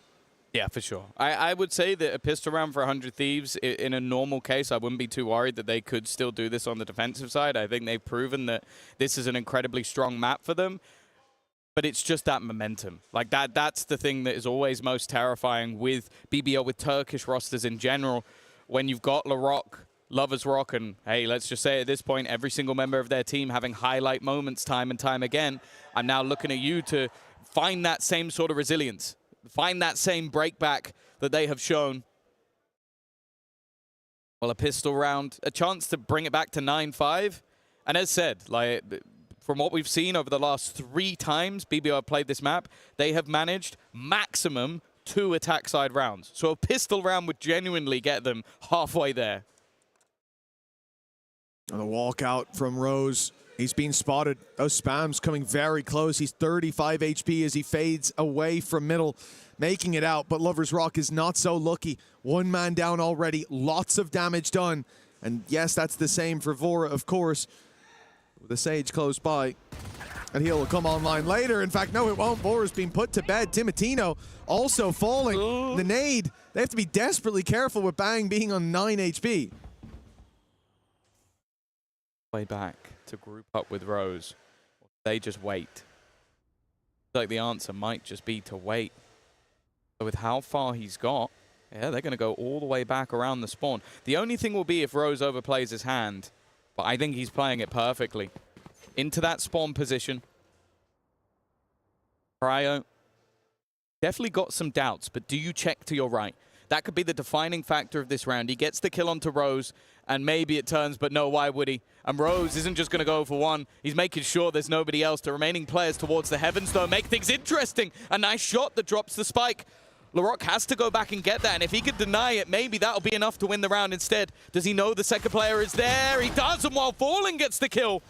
Yeah, for sure. I would say that a pistol round for 100 Thieves, in a normal case, I wouldn't be too worried that they could still do this on the defensive side. I think they've proven that this is an incredibly strong map for them. But it's just that momentum. Like, that's the thing that is always most terrifying with BBL, with Turkish rosters in general. When you've got Larocque, Lover's Rock, and hey, let's just say at this point, every single member of their team having highlight moments time and time again, I'm now looking at you to find that same sort of resilience. Find that same breakback that they have shown. Well, a pistol round, a chance to bring it back to 9-5. And as said, like, from what we've seen over the last 3 times BBL played this map, they have managed maximum 2 attack side rounds. So a pistol round would genuinely get them halfway there. And the walkout from Rose. He's being spotted. Those spams coming very close. He's 35 HP as he fades away from middle, making it out. But Lover's Rock is not so lucky. 1 man down already. Lots of damage done. And yes, that's the same for Vora, of course. With a Sage close by. And he'll come online later. In fact, no, it won't. Vora's being put to bed. Timotino also falling. Ooh. The nade. They have to be desperately careful with Bang being on 9 HP. Way back to group up with Rose. They just wait. Like the answer might just be to wait. So with how far he's got, yeah, they're going to go all the way back around the spawn. The only thing will be if Rose overplays his hand, but I think he's playing it perfectly. Into that spawn position. Cryo, definitely got some doubts, but do you check to your right? That could be the defining factor of this round. He gets the kill onto Rose, and maybe it turns, but no, why would he? And Rose isn't just going to go for one. He's making sure there's nobody else. The remaining players towards the heavens, though, make things interesting. A nice shot that drops the spike. LaRock has to go back and get that, and if he could deny it, maybe that'll be enough to win the round instead. Does he know the second player is there? He does, and while falling gets the kill.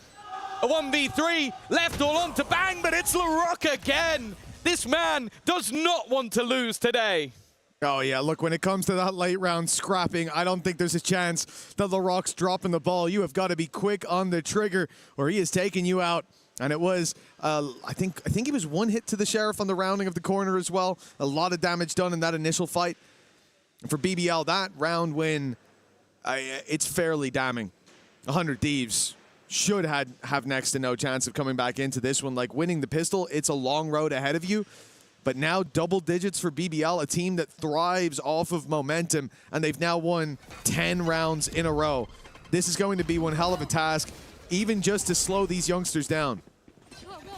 A 1v3, left all on to Bang, but it's LaRock again. This man does not want to lose today. Oh, yeah, look, when it comes to that late round scrapping, I don't think there's a chance that LaRock's dropping the ball. You have got to be quick on the trigger, or he is taking you out. And it was, I think he was one hit to the Sheriff on the rounding of the corner as well. A lot of damage done in that initial fight. For BBL, that round win, it's fairly damning. 100 Thieves should have next to no chance of coming back into this one. Like winning the pistol, it's a long road ahead of you. But now double digits for BBL, a team that thrives off of momentum, and they've now won 10 rounds in a row. This is going to be one hell of a task, even just to slow these youngsters down.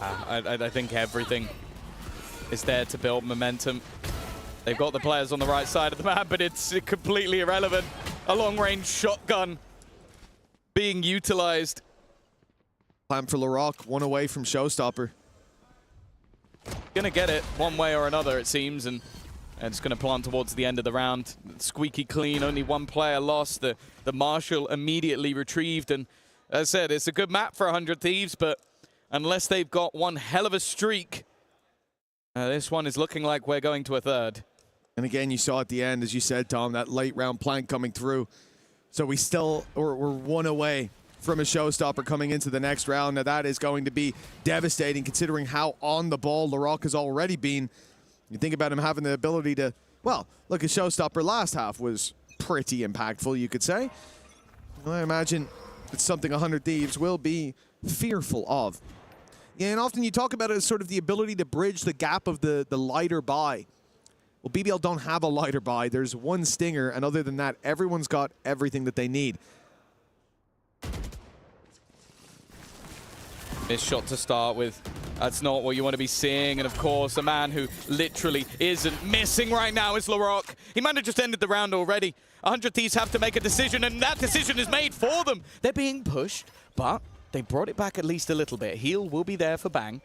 I think everything is there to build momentum. They've got the players on the right side of the map, but it's completely irrelevant. A long-range shotgun being utilized. Plan for LaRock, one away from Showstopper. Gonna get it one way or another, it seems, and it's gonna plant towards the end of the round. Squeaky clean, only one player lost. The Marshal immediately retrieved, and as I said, it's a good map for 100 Thieves, but unless they've got one hell of a streak, this one is looking like we're going to a third. And again, you saw at the end, as you said, Tom, that late round plank coming through. So we're one away from a showstopper coming into the next round. Now that is going to be devastating considering how on the ball LaRock has already been. You think about him having the ability to, well, look, a showstopper last half was pretty impactful, you could say. Well, I imagine it's something 100 Thieves will be fearful of. Yeah, and often you talk about it as sort of the ability to bridge the gap of the lighter buy. Well, BBL don't have a lighter buy. There's one stinger, and other than that, everyone's got everything that they need. Missed shot to start with. That's not what you want to be seeing. And of course, a man who literally isn't missing right now is LaRock. He might have just ended the round already. 100 Thieves have to make a decision, and that decision is made for them. They're being pushed, but they brought it back at least a little bit. Heal will be there for Bang.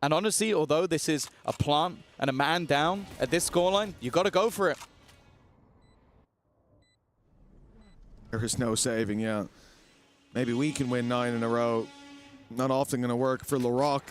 And honestly, although this is a plant and a man down at this scoreline, you got to go for it. There is no saving, yeah. Maybe we can win 9 in a row. Not often going to work for LaRock.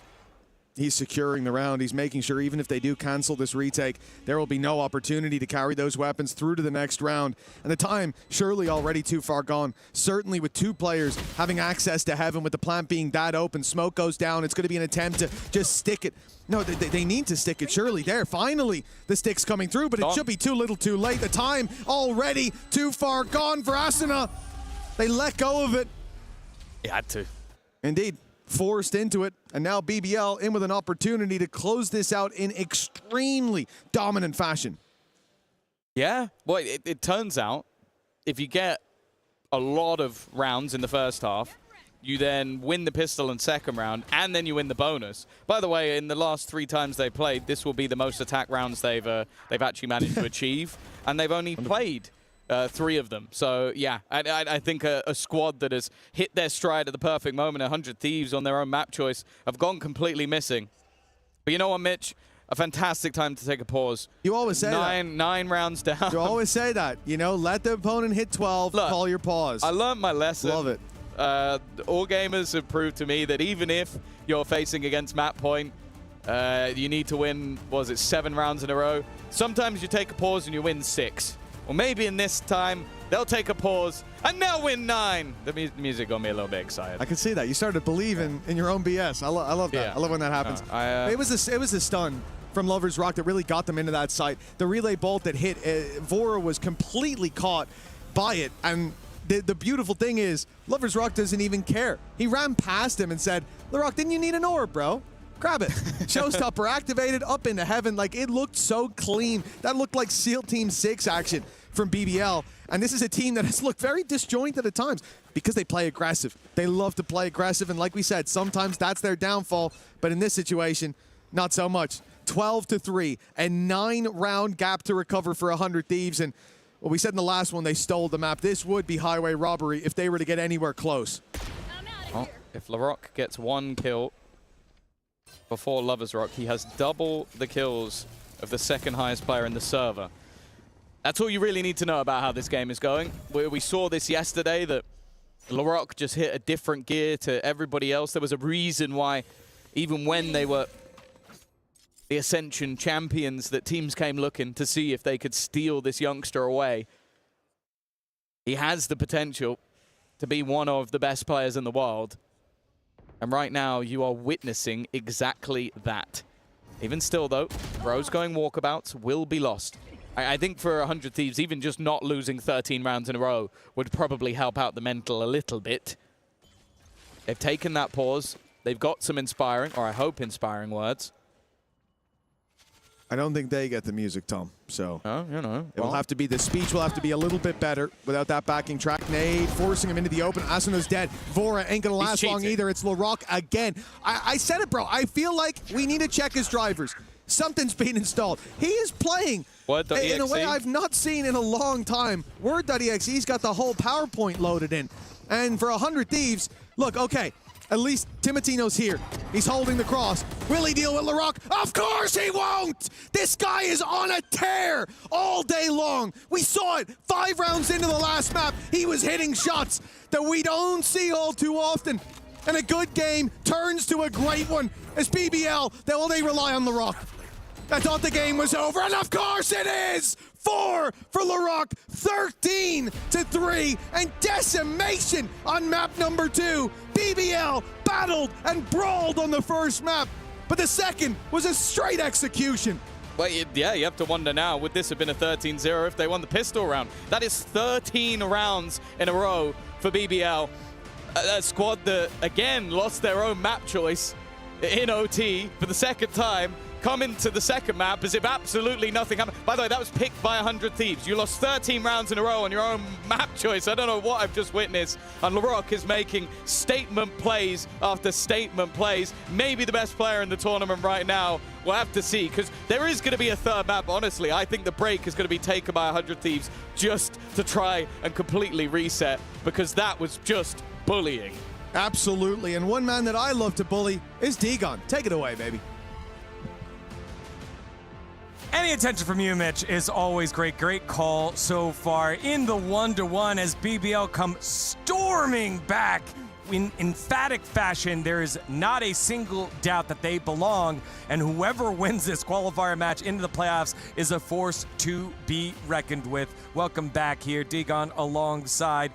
He's securing the round. He's making sure even if they do cancel this retake, there will be no opportunity to carry those weapons through to the next round. And the time surely already too far gone. Certainly with 2 players having access to heaven, with the plant being that open, smoke goes down. It's going to be an attempt to just stick it. No, they need to stick it. Surely there, finally, the stick's coming through, but it should be too little too late. The time already too far gone for Asuna. They let go of it. He had to. Indeed. Forced into it, and now BBL in with an opportunity to close this out in extremely dominant fashion. Yeah, well, it turns out if you get a lot of rounds in the first half, you then win the pistol in second round, and then you win the bonus. By the way, in the last 3 times they played, this will be the most attack rounds they've actually managed to achieve, and they've only played 3 of them. So, yeah, I think a squad that has hit their stride at the perfect moment, 100 Thieves on their own map choice, have gone completely missing. But you know what, Mitch? A fantastic time to take a pause. You always say that. 9 rounds down. You always say that. You know, let the opponent hit 12, look, call your pause. I learned my lesson. Love it. All gamers have proved to me that even if you're facing against Map Point, you need to win, what was it, 7 rounds in a row? Sometimes you take a pause and you win 6. Or maybe in this time, they'll take a pause and they'll win 9. The music got me a little bit excited. I can see that. You started to believe in your own BS. I love that. Yeah. I love when that happens. It was a stun from Lover's Rock that really got them into that site. The relay bolt that hit, Vora was completely caught by it. And the beautiful thing is, Lover's Rock doesn't even care. He ran past him and said, LaRock, didn't you need an orb, bro? grab it. Showstopper activated, up into heaven. Like, it looked so clean. That looked like SEAL Team 6 action from BBL. And this is a team that has looked very disjointed at times because they play aggressive. They love to play aggressive, and like we said, sometimes that's their downfall. But in this situation, not so much. 12-3, a 9-round gap to recover for 100 Thieves. And what we said in the last one, they stole the map. This would be highway robbery if they were to get anywhere close. Well, if LaRock gets 1 kill before Lover's Rock, he has double the kills of the second highest player in the server. That's all you really need to know about how this game is going. We saw this yesterday, that LaRock just hit a different gear to everybody else. There was a reason why, even when they were the Ascension champions, that teams came looking to see if they could steal this youngster away. He has the potential to be one of the best players in the world. And right now, you are witnessing exactly that. Even still, though, Rose going walkabouts will be lost. I think for 100 Thieves, even just not losing 13 rounds in a row would probably help out the mental a little bit. They've taken that pause. They've got some inspiring, or I hope inspiring, words. I don't think they get the music, Tom. So, you know, it will have to be, the speech will have to be a little bit better without that backing track. Nade forcing him into the open. Asuno's dead. Vora ain't gonna last long either. It's LaRock again. I said it, bro. I feel like we need to check his drivers. Something's being installed. He is playing in a way I've not seen in a long time. Word.exe's got the whole PowerPoint loaded in. And for 100 Thieves, look, okay, at least Timotino's here. He's holding the cross. Will he deal with LaRock? Of course he won't! This guy is on a tear all day long. We saw it 5 rounds into the last map. He was hitting shots that we don't see all too often. And a good game turns to a great one as BBL, they rely on LaRock. I thought the game was over, and of course it is! 4 for LaRock, 13-3, and decimation on map number 2. BBL battled and brawled on the first map, but the second was a straight execution. Well, yeah, you have to wonder now, would this have been a 13-0 if they won the pistol round? That is 13 rounds in a row for BBL. A squad that, again, lost their own map choice in OT for the second time. Come into the second map as if absolutely nothing happened. By the way, that was picked by 100 Thieves. You lost 13 rounds in a row on your own map choice. I don't know what I've just witnessed. And LaRock is making statement plays after statement plays. Maybe the best player in the tournament right now. We'll have to see, because there is going to be a third map. Honestly, I think the break is going to be taken by 100 Thieves just to try and completely reset, because that was just bullying. Absolutely, and one man that I love to bully is Dagon. Take it away, baby. Any attention from you, Mitch, is always great. Great call so far in the 1-1 as BBL come storming back in emphatic fashion. There is not a single doubt that they belong, and whoever wins this qualifier match into the playoffs is a force to be reckoned with. Welcome back here, Dagon, alongside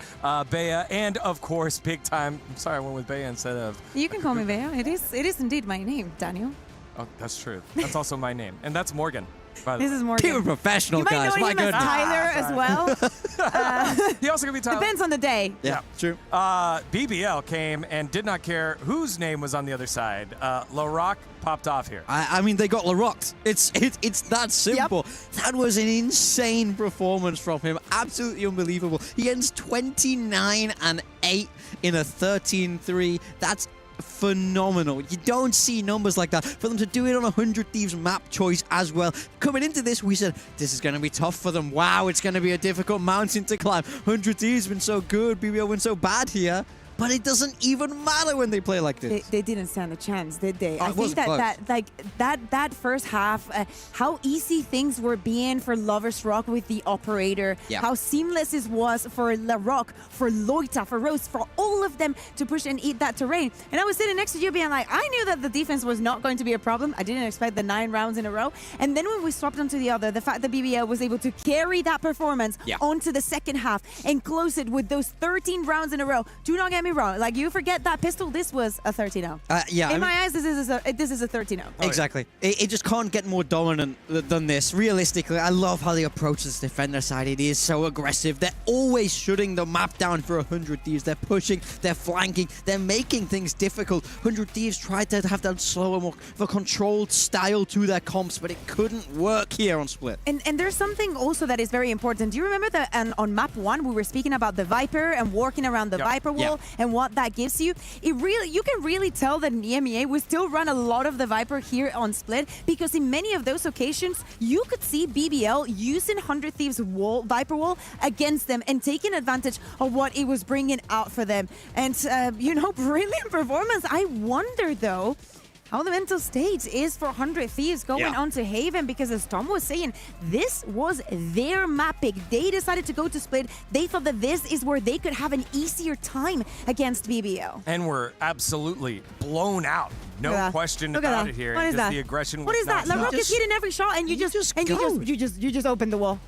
Bea, and of course, big time. I'm sorry, I went with Bea instead of. You can call me Bea. It is indeed my name, Daniel. Oh, that's true. That's also my name, and that's Morgan. This is Morgan. Keep it professional, guys. You might know him as Tyler as well. He also could be Tyler. Depends on the day. Yeah, true. BBL came and did not care whose name was on the other side. LaRock popped off here. I mean, they got LaRocked. It's that simple. Yep. That was an insane performance from him. Absolutely unbelievable. He ends 29-8 in a 13-3. That's phenomenal. You don't see numbers like that. For them to do it on 100 Thieves map choice as well. Coming into this, we said, this is going to be tough for them. Wow, it's going to be a difficult mountain to climb. 100 Thieves been so good. BBL went so bad here. But it doesn't even matter when they play like this. They didn't stand a chance, did they? Oh, I think that first half, how easy things were being for Lover's Rock with the operator, how seamless it was for LaRock, for Loita, for Rose, for all of them to push and eat that terrain. And I was sitting next to you being like, I knew that the defense was not going to be a problem. I didn't expect the 9 rounds in a row. And then when we swapped onto the other, the fact that BBL was able to carry that performance onto the second half and close it with those 13 rounds in a row. Do not get me me wrong. Like, you forget that pistol, this was a 30-0. Yeah. In my eyes, this is a 30-0. Exactly. It just can't get more dominant than this. Realistically, I love how they approach this defender side. It is so aggressive. They're always shutting the map down for 100 Thieves. They're pushing, they're flanking, they're making things difficult. 100 Thieves tried to have that slower, more of a controlled style to their comps, but it couldn't work here on Split. And there's something also that is very important. Do you remember that on map 1 we were speaking about the Viper and walking around the Viper wall and what that gives you? You can really tell that in EMEA we still run a lot of the Viper here on Split, because in many of those occasions you could see BBL using 100 Thieves Viper wall against them and taking advantage of what it was bringing out for them. And brilliant performance. I wonder though how the mental state is for 100 Thieves going on to Haven, because as Tom was saying, this was their map pick. They decided to go to Split. They thought that this is where they could have an easier time against BBL. And we're absolutely blown out. No question about it here. What is that? The aggression. What is that? LaRock is hitting every shot, and you just open the wall.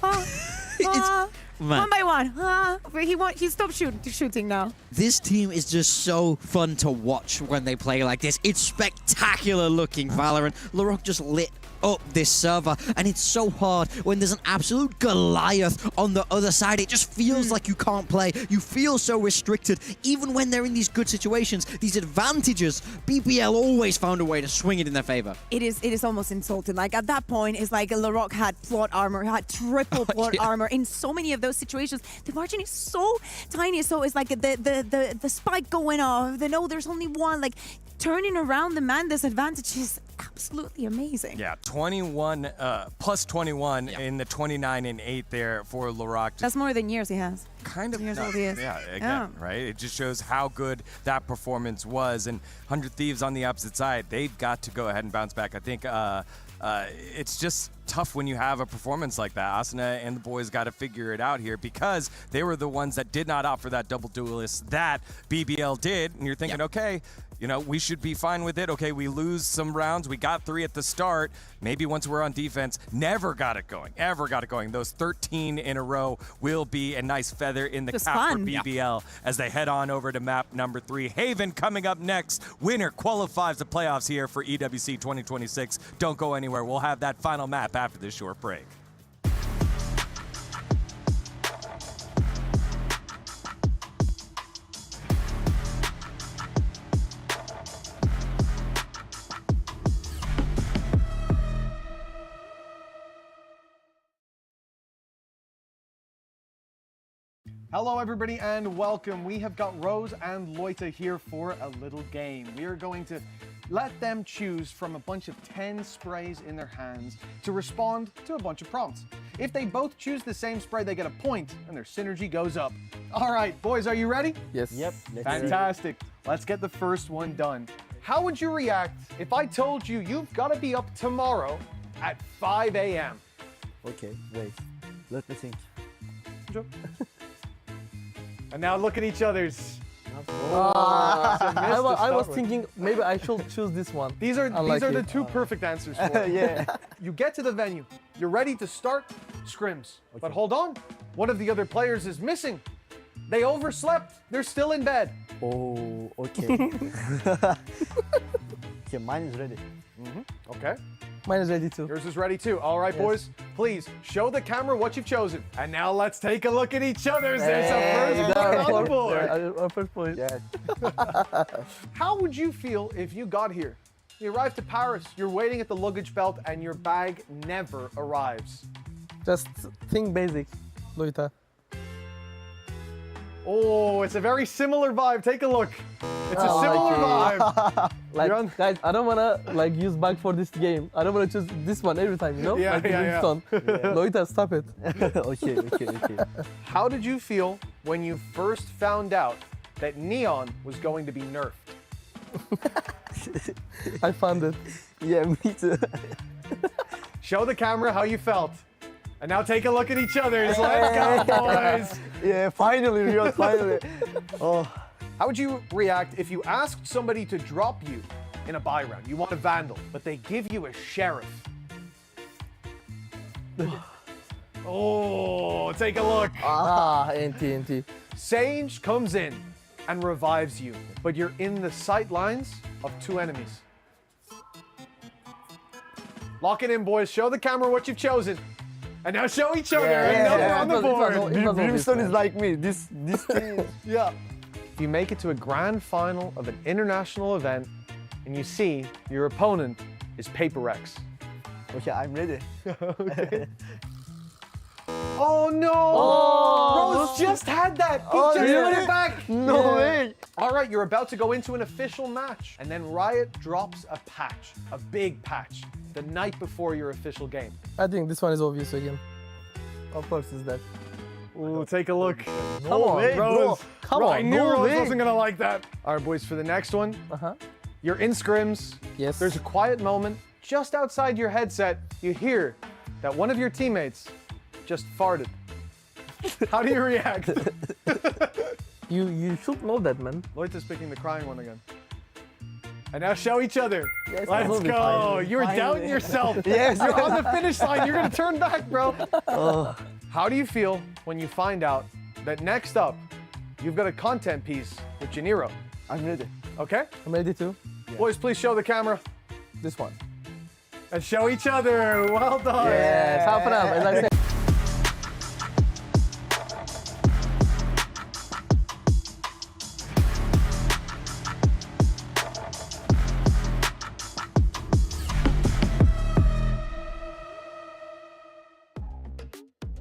One by one. He stopped shooting now. This team is just so fun to watch when they play like this. It's spectacular looking Valorant. LaRock just lit up this server, and it's so hard when there's an absolute Goliath on the other side. It just feels like you can't play. You feel so restricted. Even when they're in these good situations, these advantages, BBL always found a way to swing it in their favor. It is almost insulting. Like, at that point, it's like LaRock had plot armor, had triple plot armor in so many of those situations. The margin is so tiny, so it's like the spike going off. They know there's only one. Like, turning around the man disadvantage is absolutely amazing. Yeah, 21 plus 21 in the 29 and 8 there for LaRock. That's more than years he has. Kind of years old he is. Yeah, again, right? It just shows how good that performance was. And 100 Thieves on the opposite side, they've got to go ahead and bounce back. I think it's just tough when you have a performance like that. Asuna and the boys got to figure it out here, because they were the ones that did not opt for that double duelist that BBL did. And you're thinking, okay, we should be fine with it. Okay, we lose some rounds. We got 3 at the start. Maybe once we're on defense, never got it going. Those 13 in a row will be a nice feather in the cap for BBL as they head on over to map number 3. Haven coming up next. Winner qualifies the playoffs here for EWC 2026. Don't go anywhere. We'll have that final map after this short break. Hello everybody and welcome. We have got Rose and Loita here for a little game. We are going to let them choose from a bunch of 10 sprays in their hands to respond to a bunch of prompts. If they both choose the same spray, they get a point and their synergy goes up. All right, boys, are you ready? Yes. Yep. Fantastic. Let's get the first one done. How would you react if I told you you've got to be up tomorrow at 5 a.m.? Okay, wait. Let me think. And now look at each other's. I was thinking maybe I should choose this one. These are the two perfect answers for it. Yeah. You get to the venue. You're ready to start scrims. Okay. But hold on. One of the other players is missing. They overslept. They're still in bed. Oh, okay. Okay, mine is ready. Okay. Mine is ready too. Yours is ready too. All right, boys. Please show the camera what you've chosen. And now let's take a look at each other's. There's a first point on the board. Our first point. Yes. How would you feel if you got here? You arrived to Paris, you're waiting at the luggage belt, and your bag never arrives. Just think basic, Loita. Oh, it's a very similar vibe. Take a look. It's a similar vibe. Like, guys, I don't wanna use bug for this game. I don't wanna choose this one every time, you know? Yeah, yeah. Loita, stop it. Okay. How did you feel when you first found out that Neon was going to be nerfed? I found it. Yeah, me too. Show the camera how you felt. And now take a look at each other's. Let's go, boys. Yeah, finally, Riot, finally. Oh. How would you react if you asked somebody to drop you in a buy round? You want a Vandal, but they give you a Sheriff. Oh, take a look. NT. Sage comes in and revives you, but you're in the sight lines of 2 enemies. Lock it in, boys. Show the camera what you've chosen. And now show each other. Another on the board. Brimstone is like me. This thing. Yeah. If you make it to a grand final of an international event and you see your opponent is Paper Rex. Okay, I'm ready. Okay. Oh no! Oh! Rose just had that! He Oh, just really? put it back! No way! Alright, you're about to go into an official match. And then Riot drops a patch, a big patch, the night before your official game. I think this one is obvious again. Of course it's that. Ooh, take a look. Come on, Rose. bro. Come on, I knew no Rose way. wasn't gonna like that. Alright, boys, for the next one, you're in scrims. Yes. There's a quiet moment. Just outside your headset, you hear that one of your teammates just farted. How do you react? You should know that, man. Lloyd is picking the crying one again. And now show each other. Yes, Let's absolutely. go. Finally. You were doubting yourself. Yes. You're on the finish line. You're going to turn back, bro. How do you feel when you find out that next up, you've got a content piece with Janiro? I'm ready. Okay? I'm ready too. Boys, please show the camera. This one. And show each other. Well done. Yes, half an hour, as I said.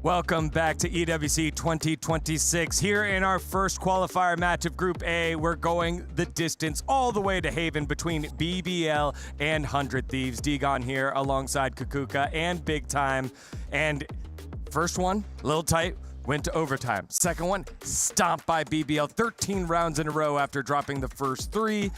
Welcome back to EWC 2026. Here in our first qualifier match of Group A, we're going the distance all the way to Haven between BBL and 100 Thieves. Degon here alongside Kukuka and Big Time. And first one, a little tight, went to overtime. Second one, stomped by BBL 13 rounds in a row after dropping the first 3.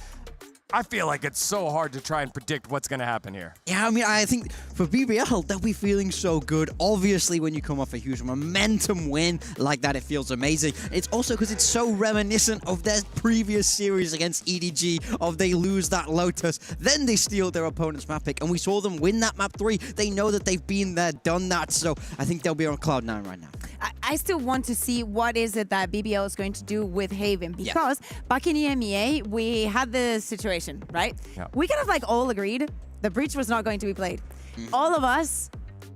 I feel like it's so hard to try and predict what's going to happen here. Yeah, I mean, I think for BBL, they'll be feeling so good. Obviously, when you come off a huge momentum win like that, it feels amazing. It's also because it's so reminiscent of their previous series against EDG, of they lose that Lotus, then they steal their opponent's map pick, and we saw them win that map 3. They know that they've been there, done that, so I think they'll be on Cloud9 right now. I still want to see what is it that BBL is going to do with Haven, because back in EMEA, we had the situation, right? Yeah. We kind of like all agreed the breach was not going to be played. All of us,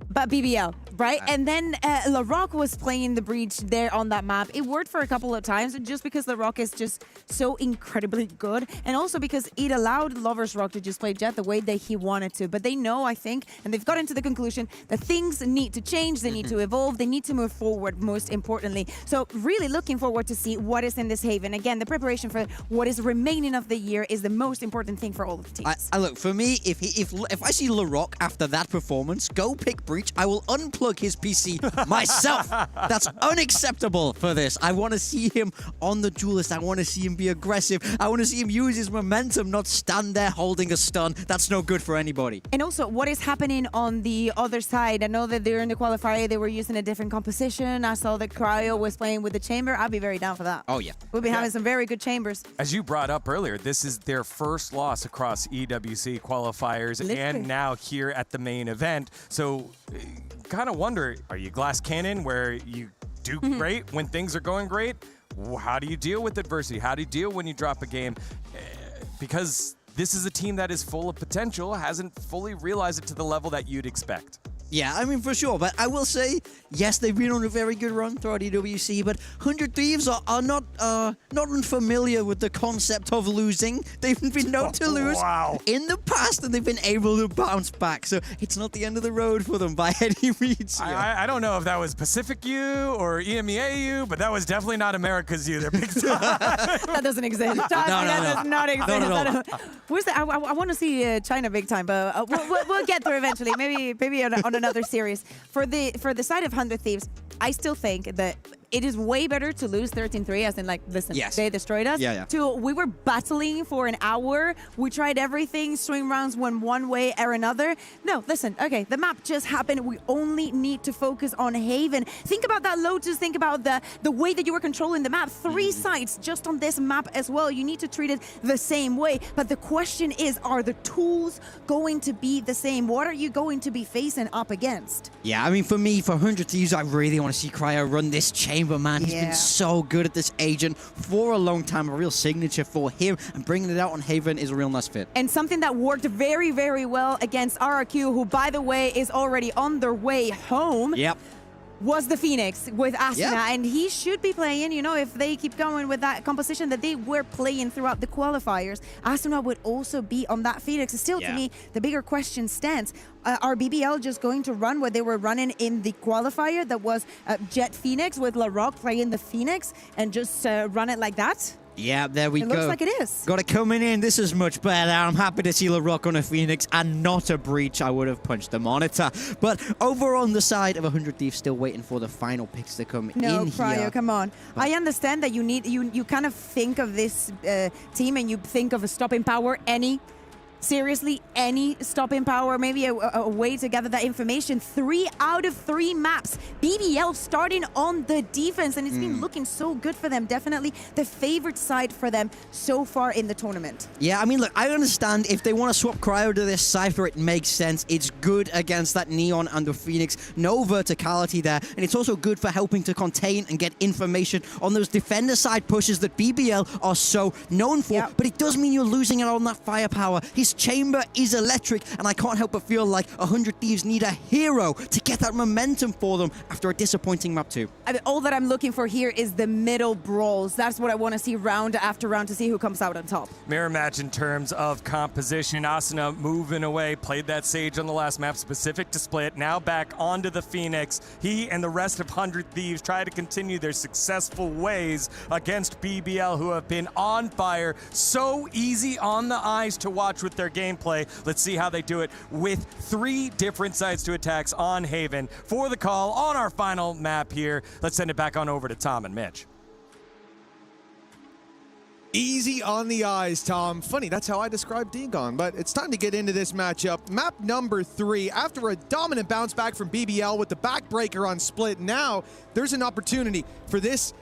but BBL, right? And then LaRock was playing the breach there on that map. It worked for a couple of times just because LaRock is just so incredibly good, and also because it allowed Lovers Rock to just play Jet the way that he wanted to. But they know, I think, and they've gotten to the conclusion that things need to change, they need to evolve, they need to move forward, most importantly. So really looking forward to see what is in this Haven. Again, the preparation for what is remaining of the year is the most important thing for all of the teams. I look, for me, if I see LaRock after that performance go pick breach, I will unplug his PC myself. That's unacceptable for this. I want to see him on the duelist. I want to see him be aggressive. I want to see him use his momentum, not stand there holding a stun. That's no good for anybody. And also, what is happening on the other side? I know that they're in the qualifier, they were using a different composition. I saw that Cryo was playing with the chamber. I'd be very down for that. Oh, yeah. We'll be having some very good chambers. As you brought up earlier, this is their first loss across EWC qualifiers and now here at the main event. So kind of wonder, are you glass cannon where you do great when things are going great? How do you deal with adversity? How do you deal when you drop a game? Because this is a team that is full of potential, hasn't fully realized it to the level that you'd expect. Yeah, I mean, for sure. But I will say, yes, they've been on a very good run throughout EWC, but 100 Thieves are not unfamiliar with the concept of losing. They've been known to lose in the past, and they've been able to bounce back. So it's not the end of the road for them by any means. I don't know if that was Pacific U or EMEA U, but that was definitely not America's U. They're big time. That doesn't exist. That does not exist. Where's that? I want to see China big time, but we'll get there eventually. Maybe on another series. For the side of 100 Thieves, I still think that it is way better to lose 13-3, as in, like, listen, they destroyed us. To we were battling for an hour. We tried everything. Swing rounds went one way or another. No, listen, okay, the map just happened. We only need to focus on Haven. Think about that Lotus. Think about the way that you were controlling the map. 3 sites just on this map as well. You need to treat it the same way. But the question is, are the tools going to be the same? What are you going to be facing up against? Yeah, I mean, for me, for 100 Thieves, I really want want to see Cryo run this chamber, man. He's been so good at this agent for a long time. A real signature for him, and bringing it out on Haven is a real nice fit. And something that worked very, very well against RRQ, who, by the way, is already on their way home. Yep. Was the Phoenix with Asuna, and he should be playing, you know, if they keep going with that composition that they were playing throughout the qualifiers. Asuna would also be on that Phoenix. Still, to me, the bigger question stands. Are BBL just going to run what they were running in the qualifier that was Jet Phoenix with LaRock playing the Phoenix and just run it like that? Yeah, there we go. It looks like it is. Got it coming in. This is much better. I'm happy to see LaRock on a Phoenix and not a Breach. I would have punched the monitor. But over on the side of 100 Thieves, still waiting for the final picks to come in here. No, Cryo, come on. I understand that you kind of think of this team and you think of a stopping power, seriously, any stopping power, maybe a way to gather that information. 3 out of 3 maps. BBL starting on the defense, and it's been looking so good for them. Definitely the favorite side for them so far in the tournament. Yeah, I mean, look, I understand if they want to swap Cryo to this Cypher, it makes sense. It's good against that Neon and the Phoenix. No verticality there, and it's also good for helping to contain and get information on those defender side pushes that BBL are so known for, but it does mean you're losing out on that firepower. His chamber is electric, and I can't help but feel like 100 Thieves need a hero to get that momentum for them after a disappointing map 2. I mean, all that I'm looking for here is the middle brawls. That's what I want to see round after round to see who comes out on top. Mirror match in terms of composition. Asuna moving away, played that Sage on the last map, specific to split. Now back onto the Phoenix. He and the rest of 100 Thieves try to continue their successful ways against BBL, who have been on fire. So easy on the eyes to watch with their gameplay. Let's see how they do it with 3 different sides to attacks on Haven. For the call on our final map here, let's send it back on over to Tom and Mitch. Easy on the eyes, Tom. Funny, that's how I describe Degon, but it's time to get into this matchup. Map number 3, after a dominant bounce back from BBL with the backbreaker on split, now there's an opportunity for this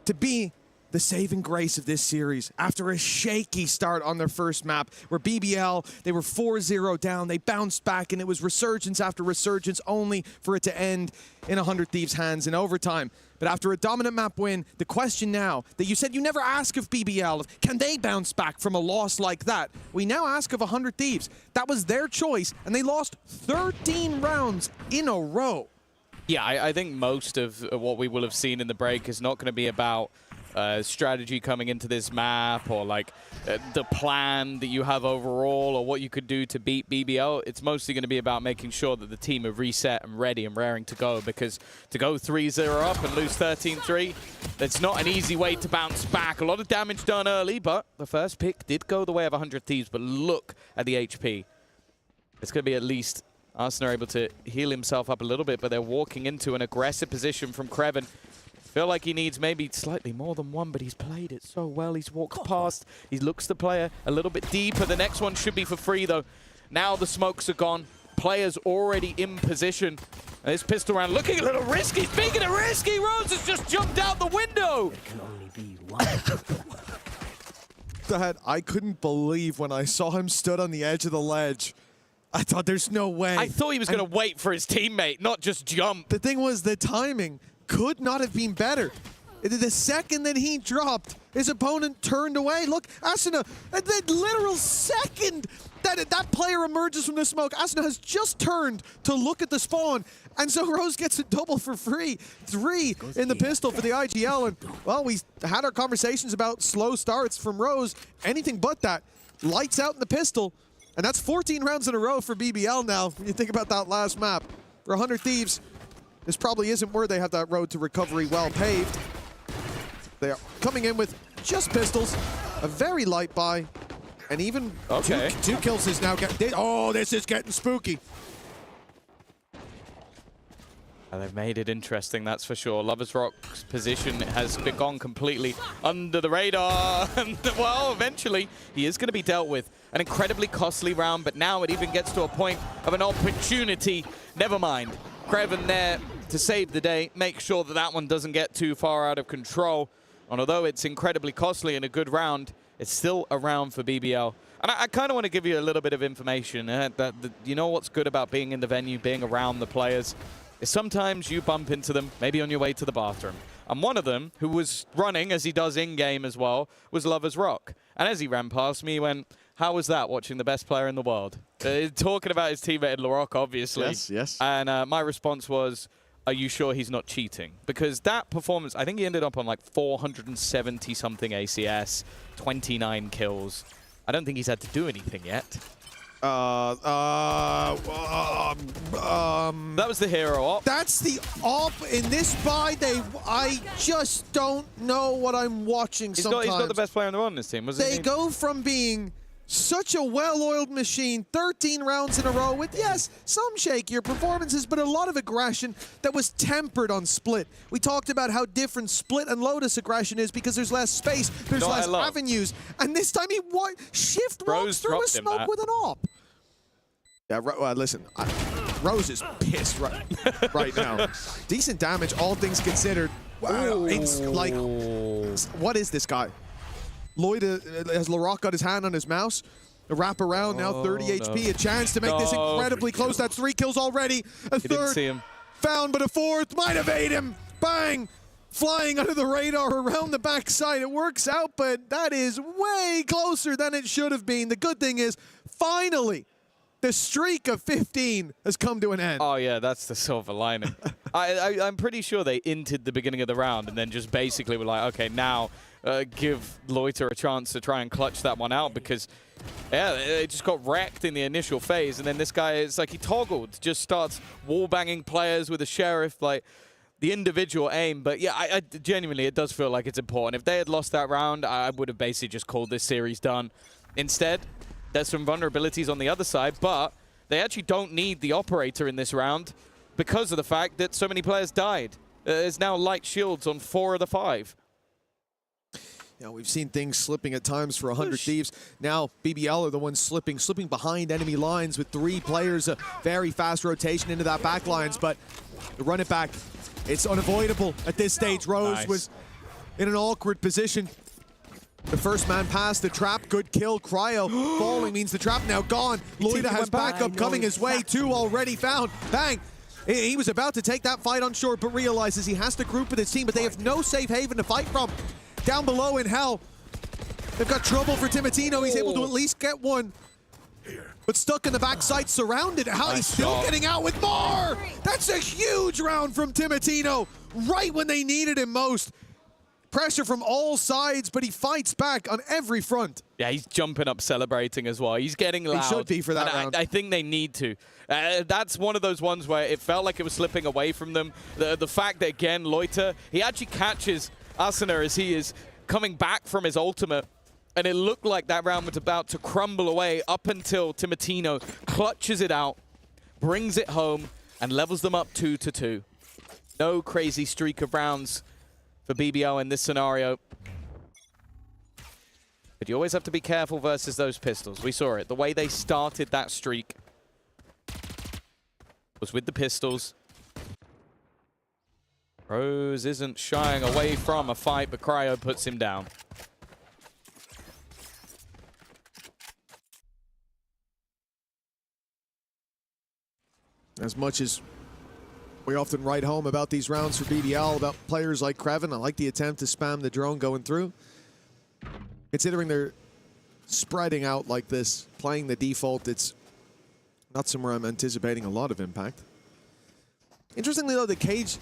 to be the saving grace of this series after a shaky start on their first map where BBL, they were 4-0 down, they bounced back, and it was resurgence after resurgence only for it to end in 100 Thieves' hands in overtime. But after a dominant map win, the question now that you said you never ask of BBL, can they bounce back from a loss like that? We now ask of 100 Thieves. That was their choice, and they lost 13 rounds in a row. Yeah, I think most of what we will have seen in the break is not going to be about strategy coming into this map, or like the plan that you have overall, or what you could do to beat BBL. It's mostly going to be about making sure that the team are reset and ready and raring to go, because to go 3-0 up and lose 13-3, that's not an easy way to bounce back. A lot of damage done early, but the first pick did go the way of 100 Thieves, but look at the HP. It's going to be at least Arsenal are able to heal himself up a little bit, but they're walking into an aggressive position from Kreven. Feel like he needs maybe slightly more than one, but he's played it so well. He's walked past. He looks the player a little bit deeper. The next one should be for free, though. Now the smokes are gone. Players already in position. And this pistol round looking a little risky. Speaking of risky, Rose has just jumped out the window. There can only be one. That I couldn't believe when I saw him stood on the edge of the ledge. I thought there's no way. I thought he was going to wait for his teammate, not just jump. The thing was, the timing could not have been better. The second that he dropped, his opponent turned away. Look, Asuna, the literal second that player emerges from the smoke, Asuna has just turned to look at the spawn, and so Rose gets a double for free. 3 in the pistol for the ag.al, and, well, we had our conversations about slow starts from Rose. Anything but that. Lights out in the pistol, and that's 14 rounds in a row for BBL now, when you think about that last map. For 100 Thieves, this probably isn't where they have that road to recovery well paved. They are coming in with just pistols, a very light buy, and even two kills is now getting... Oh, this is getting spooky. And they've made it interesting, that's for sure. Lovers Rock's position has gone completely under the radar. And, well, eventually, he is going to be dealt with. An incredibly costly round, but now it even gets to a point of an opportunity. Never mind. Kreven there to save the day, make sure that that one doesn't get too far out of control. And although it's incredibly costly and a good round, it's still a round for BBL. And I kind of want to give you a little bit of information. You know what's good about being in the venue, being around the players? is sometimes you bump into them, maybe on your way to the bathroom. And one of them, who was running, as he does in-game as well, was Lover's Rock. And as he ran past me, he went, how was that, watching the best player in the world? Talking about his teammate LaRock, obviously. Yes, yes. And my response was, are you sure he's not cheating? Because that performance, I think he ended up on like 470-something ACS, 29 kills. I don't think he's had to do anything yet. That was the hero op. That's the op in this buy. I just don't know what I'm watching sometimes. He's not the best player in the world on this team, was They go from being such a well-oiled machine, 13 rounds in a row with, yes, some shakier performances, but a lot of aggression that was tempered on Split. We talked about how different Split and Lotus aggression is because there's less space, there's less avenues, and this time he shift walks through a smoke with an op. Yeah, listen, Rose is pissed right now. Decent damage, all things considered. Wow, it's like, what is this guy? Lloyd has LaRock got his hand on his mouse. A wrap around now, 30 HP. A chance to make this incredibly close. That's 3 kills already. A third found, but a fourth might evade him. Bang! Flying under the radar around the backside. It works out, but that is way closer than it should have been. The good thing is, finally, the streak of 15 has come to an end. Oh, yeah, that's the silver lining. I'm pretty sure they inted the beginning of the round and then just basically were like, okay, now give Loiter a chance to try and clutch that one out because, yeah, it just got wrecked in the initial phase. And then this guy, it's like he toggled, just starts wall-banging players with a Sheriff, like the individual aim. But, yeah, I genuinely, it does feel like it's important. If they had lost that round, I would have basically just called this series done. Instead, there's some vulnerabilities on the other side, but they actually don't need the operator in this round because of the fact that so many players died. There's now light shields on 4 of the 5. Yeah, we've seen things slipping at times for 100 Thieves. Now, BBL are the ones slipping behind enemy lines with 3 players. A very fast rotation into that back lines, but the run it back, it's unavoidable at this stage. Rose was in an awkward position. The first man past the trap, good kill. Cryo falling means the trap now gone. Loida has backup coming his way, 2 already found. Bang! He was about to take that fight on short, but realizes he has to group with his team, but they have no safe haven to fight from. Down below in hell, they've got trouble for Timotino. He's able to at least get one, but stuck in the backside, surrounded. How he's still getting out with more! That's a huge round from Timotino, right when they needed him most. Pressure from all sides, but he fights back on every front. Yeah, he's jumping up, celebrating as well. He's getting loud. He should be for that round. I think they need to. That's one of those ones where it felt like it was slipping away from them. The fact that, again, Loiter, he actually catches Asuna as he is coming back from his ultimate, and it looked like that round was about to crumble away up until Timotino clutches it out, brings it home, and levels them up 2-2. No crazy streak of rounds for BBL in this scenario. But you always have to be careful versus those pistols. We saw it. The way they started that streak was with the pistols. Rose isn't shying away from a fight, but Cryo puts him down. As much as we often write home about these rounds for BBL, about players like Kreven, I like the attempt to spam the drone going through. Considering they're spreading out like this, playing the default, it's not somewhere I'm anticipating a lot of impact. Interestingly though, the Cage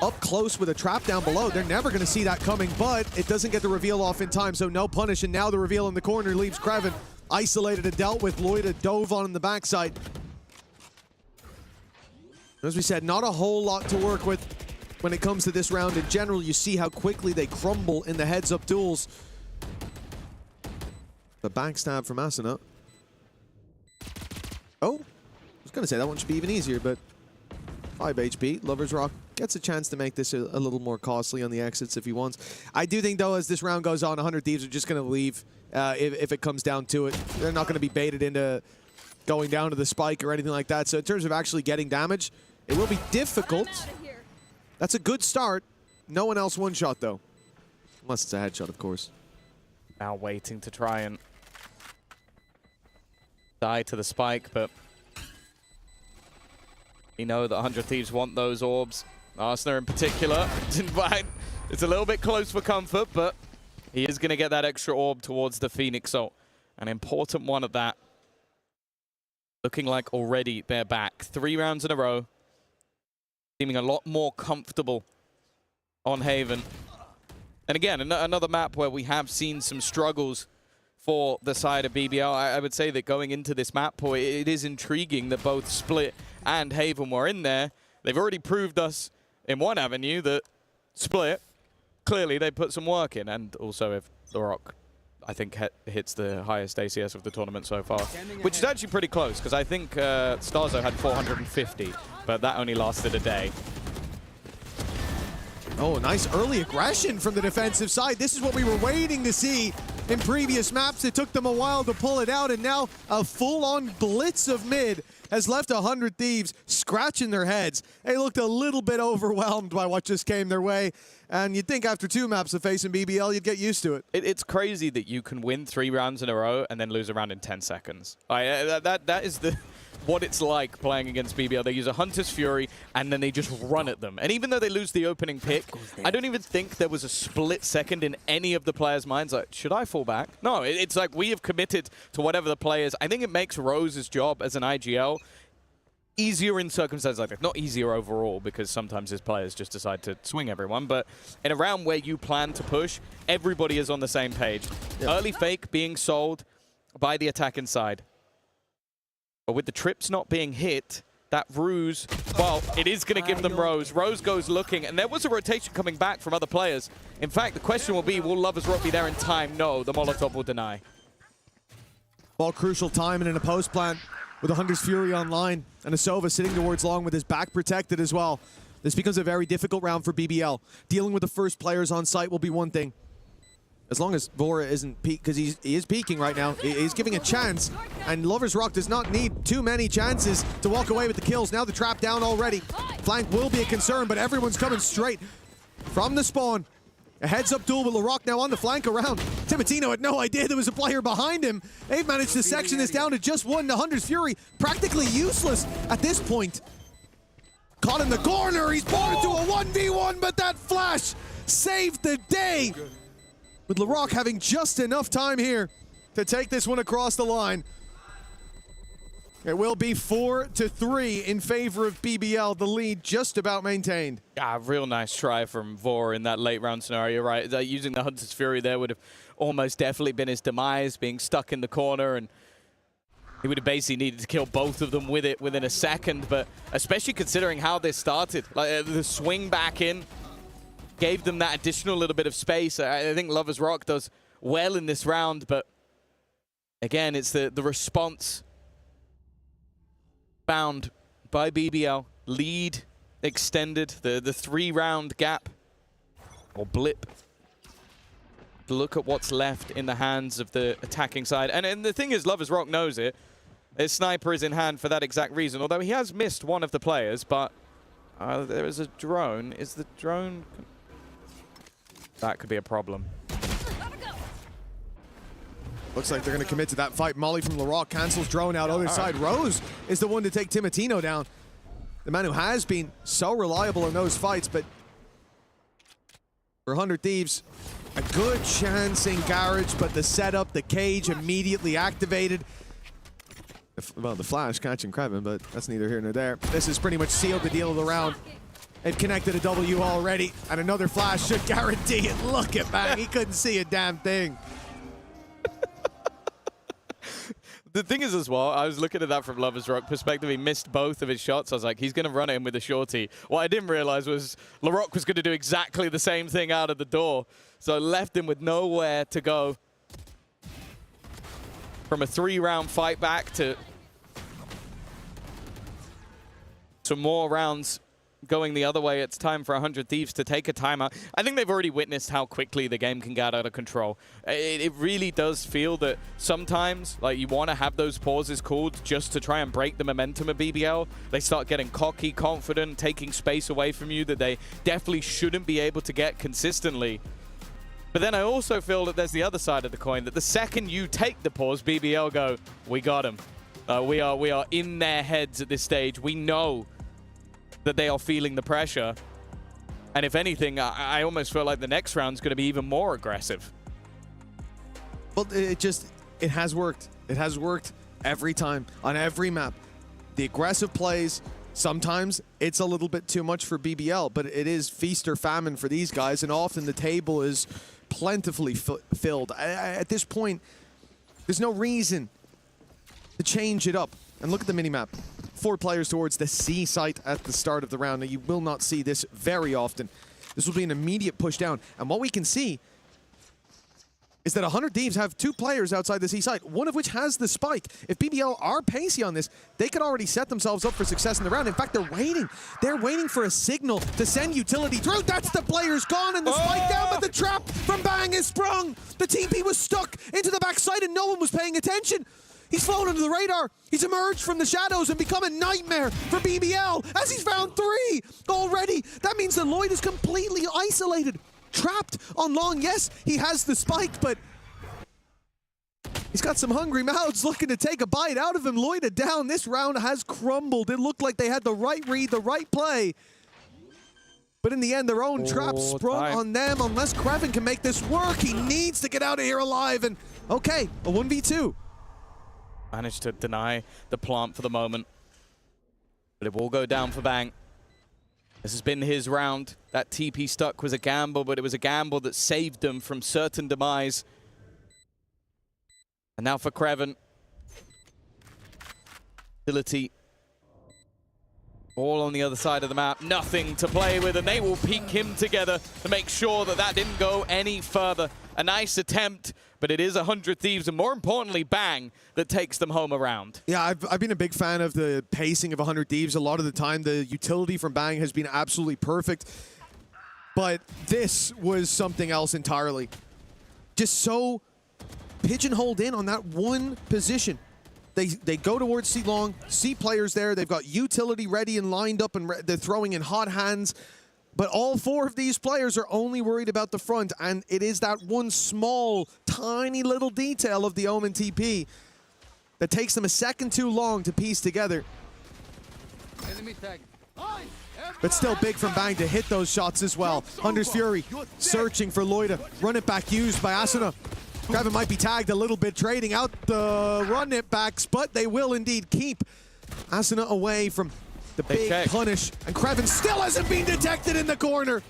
up close with a trap down below. They're never going to see that coming, but it doesn't get the reveal off in time, so no punish, and now the reveal in the corner leaves Kreven isolated and dealt with. Loida dove on the backside. As we said, not a whole lot to work with when it comes to this round. In general, you see how quickly they crumble in the heads-up duels. The backstab from Asuna. Oh, I was going to say that one should be even easier, but 5 HP. Lover's Rock gets a chance to make this a little more costly on the exits if he wants. I do think, though, as this round goes on, 100 Thieves are just going to leave if it comes down to it. They're not going to be baited into going down to the spike or anything like that. So in terms of actually getting damage, it will be difficult. That's a good start. No one else one-shot, though. Unless it's a headshot, of course. Now waiting to try and die to the spike, but You know that 100 Thieves want those orbs. Arsenal in particular. It's a little bit close for comfort, but he is going to get that extra orb towards the Phoenix ult. An important one at that. Looking like already they're back. 3 rounds in a row. Seeming a lot more comfortable on Haven. And again, another map where we have seen some struggles for the side of BBL. I would say that going into this map point, it is intriguing that both Split and Haven were in there. They've already proved us in one avenue that Split, clearly they put some work in. And also if LaRock, I think, hits the highest ACS of the tournament so far, which is actually pretty close, because I think Starzo had 450, but that only lasted a day. Oh, nice early aggression from the defensive side. This is what we were waiting to see in previous maps. It took them a while to pull it out, and now a full-on blitz of mid has left 100 Thieves scratching their heads. They looked a little bit overwhelmed by what just came their way, and you'd think after 2 maps of facing BBL, you'd get used to it. It's crazy that you can win 3 rounds in a row and then lose a round in 10 seconds. That is what it's like playing against BBL. They use a Hunter's Fury, and then they just run at them. And even though they lose the opening pick, I don't even think there was a split second in any of the players' minds like, should I fall back? No, it's like we have committed to whatever the play is. I think it makes Rose's job as an IGL easier in circumstances like this. Not easier overall, because sometimes his players just decide to swing everyone, but in a round where you plan to push, everybody is on the same page. Yep. Early fake being sold by the attacking side. But with the trips not being hit, that ruse, well, it is going to give them Rose. Rose goes looking, and there was a rotation coming back from other players. In fact, the question will be, will Lover's Rock be there in time? No, the Molotov will deny. Ball crucial time and in a post plant with a Hunter's Fury online, and a Sova sitting towards long with his back protected as well. This becomes a very difficult round for BBL. Dealing with the first players on site will be one thing. As long as Vora isn't peak, because he is peaking right now. He's giving a chance, and Lover's Rock does not need too many chances to walk away with the kills. Now the trap down already. Flank will be a concern, but everyone's coming straight from the spawn. A heads-up duel with LaRock now on the flank around. Timotino had no idea there was a player behind him. They've managed to section this down to just one. The Hunter's Fury practically useless at this point. Caught in the corner. He's brought into a 1v1, but that flash saved the day. With LaRock having just enough time here to take this one across the line. It will be 4-3 in favor of BBL. The lead just about maintained. Yeah, real nice try from Vor in that late round scenario, right? Using the Hunter's Fury there would have almost definitely been his demise, being stuck in the corner, and he would have basically needed to kill both of them with it within a second, but especially considering how this started. Like the swing back in gave them that additional little bit of space. I think Lover's Rock does well in this round, but again, it's the response found by BBL. Lead extended, the 3-round gap, or blip. Look at what's left in the hands of the attacking side. And the thing is, Lover's Rock knows it. His sniper is in hand for that exact reason, although he has missed one of the players, but there is a drone. Is the drone... That could be a problem. Looks like they're going to commit to that fight. Molly from LaRock cancels drone out other side. Rose is the one to take Timotino down. The man who has been so reliable in those fights, but for 100 Thieves, a good chance in Garage, but the setup, the cage immediately activated. Well, the flash catching Krevin, but that's neither here nor there. This has pretty much sealed the deal of the round. They've connected a W already, and another flash should guarantee it. Look at that, he couldn't see a damn thing. The thing is as well, I was looking at that from Lover's Rock perspective. He missed both of his shots. I was like, he's going to run at him with a shorty. What I didn't realize was LaRock was going to do exactly the same thing out of the door. So I left him with nowhere to go. From a 3-round fight back to some more rounds going the other way. It's time for 100 Thieves to take a timeout. I think they've already witnessed how quickly the game can get out of control. It really does feel that sometimes, like, you want to have those pauses called just to try and break the momentum of BBL. They start getting cocky, confident, taking space away from you that they definitely shouldn't be able to get consistently. But then I also feel that there's the other side of the coin, that the second you take the pause, BBL go, we got him. We are in their heads at this stage. We know that they are feeling the pressure. And if anything, I almost feel like the next round's going to be even more aggressive. Well, it has worked. It has worked every time, on every map. The aggressive plays, sometimes it's a little bit too much for BBL, but it is feast or famine for these guys, and often the table is plentifully filled. At this point, there's no reason to change it up. And look at the minimap. 4 players towards the C site at the start of the round. Now, you will not see this very often. This will be an immediate push down. And what we can see is that 100 Thieves have 2 players outside the C site, one of which has the spike. If BBL are pacey on this, they could already set themselves up for success in the round. In fact, they're waiting. They're waiting for a signal to send utility through. That's the player's gone, and the spike down, but the trap from Bang is sprung. The TP was stuck into the backside, and no one was paying attention. He's flown under the radar. He's emerged from the shadows and become a nightmare for BBL as he's found 3 already. That means that Lloyd is completely isolated, trapped on long. Yes, he has the spike, but he's got some hungry mouths looking to take a bite out of him. Lloyd down. This round has crumbled. It looked like they had the right read, the right play. But in the end, their own trap sprung on them. Unless Kreven can make this work, he needs to get out of here alive. And okay, a 1v2. Managed to deny the plant for the moment. But it will go down for Bang. This has been his round. That TP stuck was a gamble, but it was a gamble that saved them from certain demise. And now for Kreven. Ability. All on the other side of the map. Nothing to play with, and they will peek him together to make sure that that didn't go any further. A nice attempt, but it is 100 Thieves, and more importantly, Bang, that takes them home around. Yeah, I've been a big fan of the pacing of 100 Thieves. A lot of the time, the utility from Bang has been absolutely perfect. But this was something else entirely. Just so pigeonholed in on that one position. They go towards C long, C players there. They've got utility ready and lined up, and they're throwing in hot hands. But all 4 of these players are only worried about the front, and it is that one small, tiny little detail of the Omen TP that takes them a second too long to piece together. But still big from Bang to hit those shots as well. Hunter's Fury searching for Loida. Run it back used by Asuna. Kreven might be tagged a little bit, trading out the run it backs, but they will indeed keep Asuna away from the big punish. And Kreven still hasn't been detected in the corner.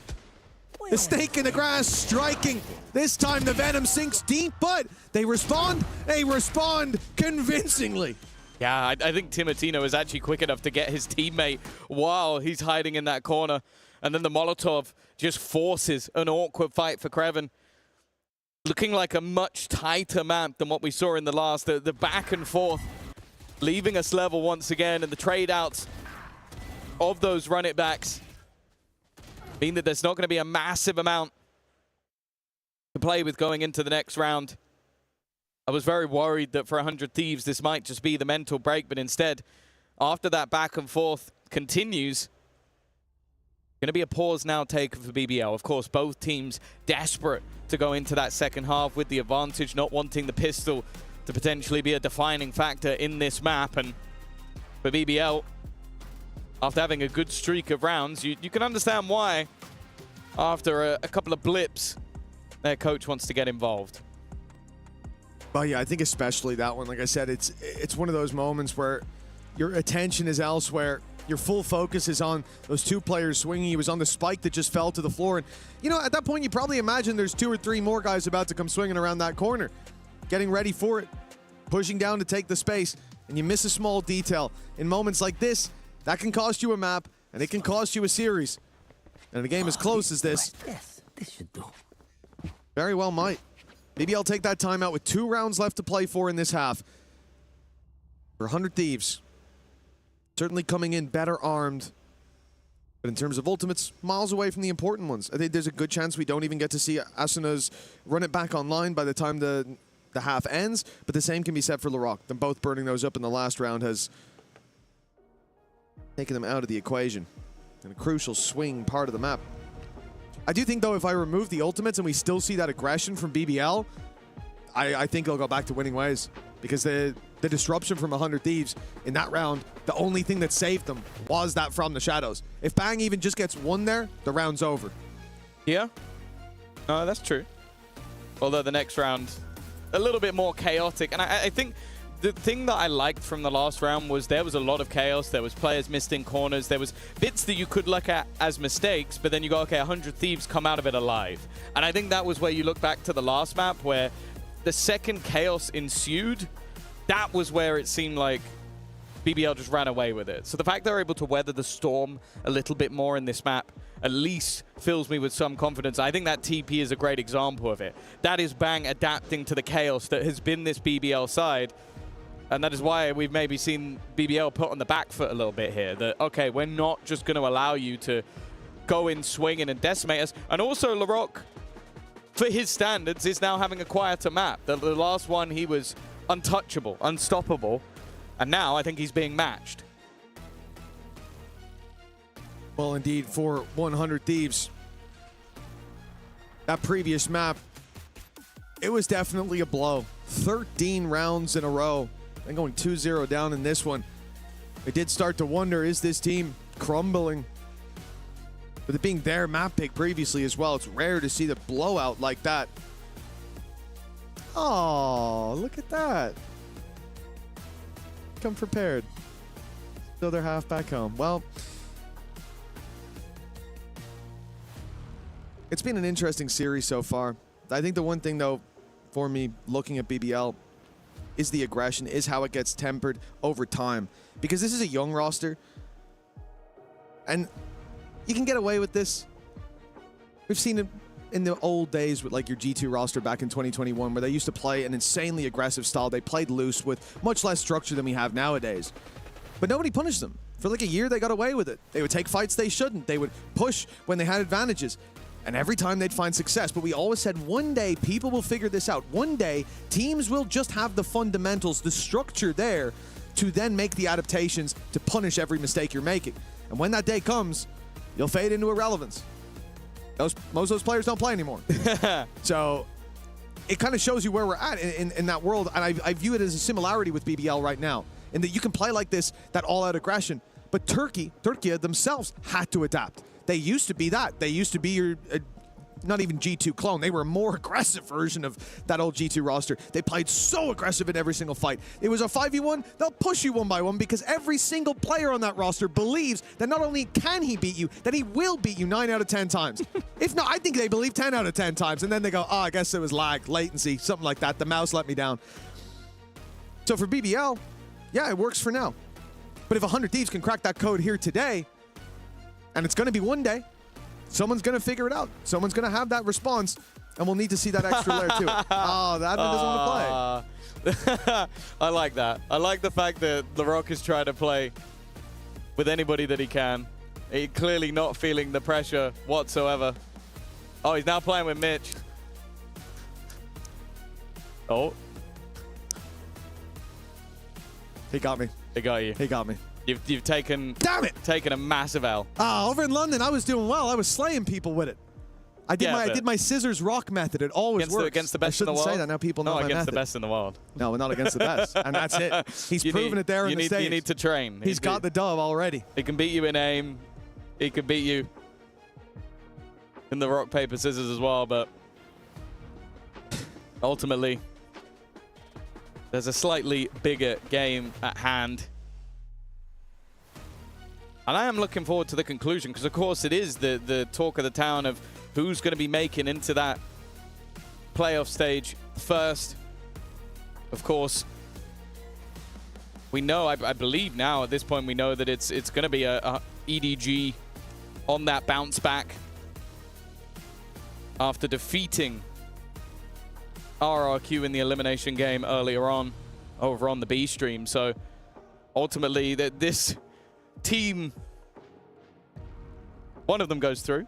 The snake in the grass striking. This time the Venom sinks deep, but they respond. They respond convincingly. Yeah, I think Timotino is actually quick enough to get his teammate while he's hiding in that corner. And then the Molotov just forces an awkward fight for Kreven. Looking like a much tighter map than what we saw in the last. The back and forth, leaving us level once again, and the trade outs of those run it backs mean that there's not going to be a massive amount to play with going into the next round. I was very worried that for 100 Thieves this might just be the mental break, but instead, after that back and forth continues, going to be a pause now taken for BBL. Of course, both teams desperate to go into that second half with the advantage, not wanting the pistol to potentially be a defining factor in this map. And for BBL, after having a good streak of rounds, you can understand why, after a couple of blips, their coach wants to get involved. Well, yeah, I think especially that one. Like I said, it's one of those moments where your attention is elsewhere. Your full focus is on those 2 players swinging. He was on the spike that just fell to the floor. And, you know, at that point, you probably imagine there's 2 or 3 more guys about to come swinging around that corner, getting ready for it, pushing down to take the space, and you miss a small detail. In moments like this, that can cost you a map, and it can cost you a series. And a game as close as this, this should do. Very well might. Maybe I'll take that timeout with 2 rounds left to play for in this half. For 100 Thieves. Certainly coming in better armed. But in terms of ultimates, miles away from the important ones. I think there's a good chance we don't even get to see Asuna's run it back online by the time the half ends. But the same can be said for Larocque. Them both burning those up in the last round has taken them out of the equation. And a crucial swing part of the map. I do think, though, if I remove the ultimates and we still see that aggression from BBL, I think they'll go back to winning ways. Because the disruption from 100 Thieves in that round, the only thing that saved them was that from the shadows. If Bang even just gets one there, the round's over. Yeah. No, that's true. Although the next round, a little bit more chaotic. And I think the thing that I liked from the last round was there was a lot of chaos. There was players missed in corners. There was bits that you could look at as mistakes, but then you go, okay, 100 Thieves come out of it alive. And I think that was where you look back to the last map where the second chaos ensued. That was where it seemed like BBL just ran away with it. So the fact they're able to weather the storm a little bit more in this map at least fills me with some confidence. I think that TP is a great example of it. That is Bang adapting to the chaos that has been this BBL side. And that is why we've maybe seen BBL put on the back foot a little bit here. That, okay, we're not just going to allow you to go in swinging and decimate us. And also, Larocque, for his standards, is now having a quieter map. The last one, he was untouchable, unstoppable. And now I think he's being matched. Well, indeed, for 100 Thieves, that previous map, it was definitely a blow. 13 rounds in a row and going 2-0 down in this one. I did start to wonder, is this team crumbling? With it being their map pick previously as well, it's rare to see the blowout like that. Oh, look at that. Come prepared. Still their half back home. Well, it's been an interesting series so far. I think the one thing, though, for me, looking at BBL, is the aggression, is how it gets tempered over time. Because this is a young roster, and you can get away with this. We've seen it in the old days with like your G2 roster back in 2021, where they used to play an insanely aggressive style. They played loose with much less structure than we have nowadays. But nobody punished them. For like a year, they got away with it. They would take fights they shouldn't. They would push when they had advantages. And every time they'd find success. But we always said one day people will figure this out. One day teams will just have the fundamentals, the structure there to then make the adaptations to punish every mistake you're making. And when that day comes, you'll fade into irrelevance. Most of those players don't play anymore. So it kind of shows you where we're at in that world. And I view it as a similarity with BBL right now, in that you can play like this, that all-out aggression. But Turkey themselves had to adapt. They used to be that. They used to be your, not even G2 clone. They were a more aggressive version of that old G2 roster. They played so aggressive in every single fight. It was a 5v1, they'll push you one by one because every single player on that roster believes that not only can he beat you, that he will beat you 9 out of 10 times. If not, I think they believe 10 out of 10 times. And then they go, oh, I guess it was lag, latency, something like that. The mouse let me down. So for BBL, yeah, it works for now. But if 100 Thieves can crack that code here today, and it's going to be one day, someone's going to figure it out. Someone's going to have that response, and we'll need to see that extra layer to it. Oh, that one doesn't want to play. I like that. I like the fact that Larocque is trying to play with anybody that he can. He's clearly not feeling the pressure whatsoever. Oh, he's now playing with Mitch. Oh. He got me. He got you. He got me. You've taken... Damn it! Taken a massive L. Over in London, I was doing well. I was slaying people with it. I did my scissors rock method. It always works. Against the best in the world? I shouldn't say that. Now people know my method. Against the best in the world. No, not against the best. And that's it. He's proven it there in the States. You need to train. He's got the dub already. He can beat you in aim. He can beat you in the rock, paper, scissors as well, but ultimately, there's a slightly bigger game at hand. And I am looking forward to the conclusion, because of course it is the talk of the town of who's going to be making into that playoff stage first. Of course, we know, I believe now at this point, we know that it's going to be a EDG on that bounce back after defeating RRQ in the elimination game earlier on over on the B stream. So ultimately, this team, one of them goes through,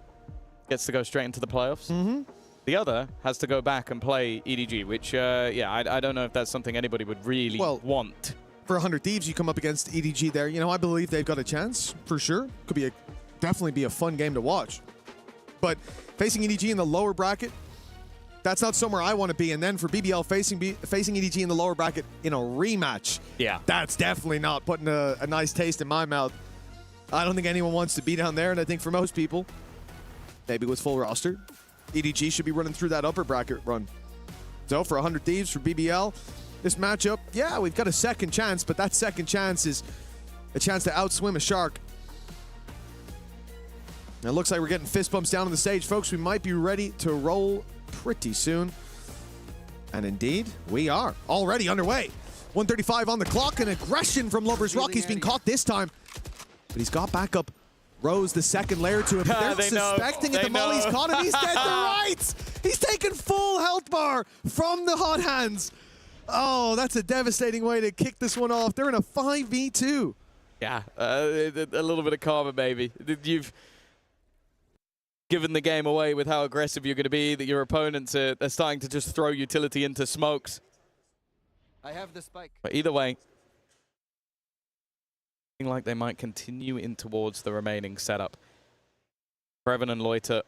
gets to go straight into the playoffs. The other has to go back and play EDG, which, yeah, I don't know if that's something anybody would really want. For 100 Thieves, you come up against EDG there. You know, I believe they've got a chance, for sure. Could be definitely be a fun game to watch. But facing EDG in the lower bracket, That's not somewhere I want to be. And then for BBL facing EDG in the lower bracket in a rematch, that's definitely not putting a nice taste in my mouth. I don't think anyone wants to be down there, and I think for most people, maybe with full roster, EDG should be running through that upper bracket run. So for 100 Thieves, for BBL, this matchup, yeah, we've got a second chance, but that second chance is a chance to outswim a shark. It looks like we're getting fist bumps down on the stage, folks. We might be ready to roll pretty soon. And indeed, we are already underway. 1:35 on the clock, and aggression from Lover's Rock. He's been caught this time, but he's got backup. Rose, the second layer to him. They're suspecting it. The Molly's caught him. He's dead to rights. He's taken full health bar from the hot hands. Oh, that's a devastating way to kick this one off. They're in a 5v2. Yeah, a little bit of karma, maybe. You've given the game away with how aggressive you're going to be, that your opponents are starting to just throw utility into smokes. I have the spike. But either way, like they might continue in towards the remaining setup. Kreven and Loiter,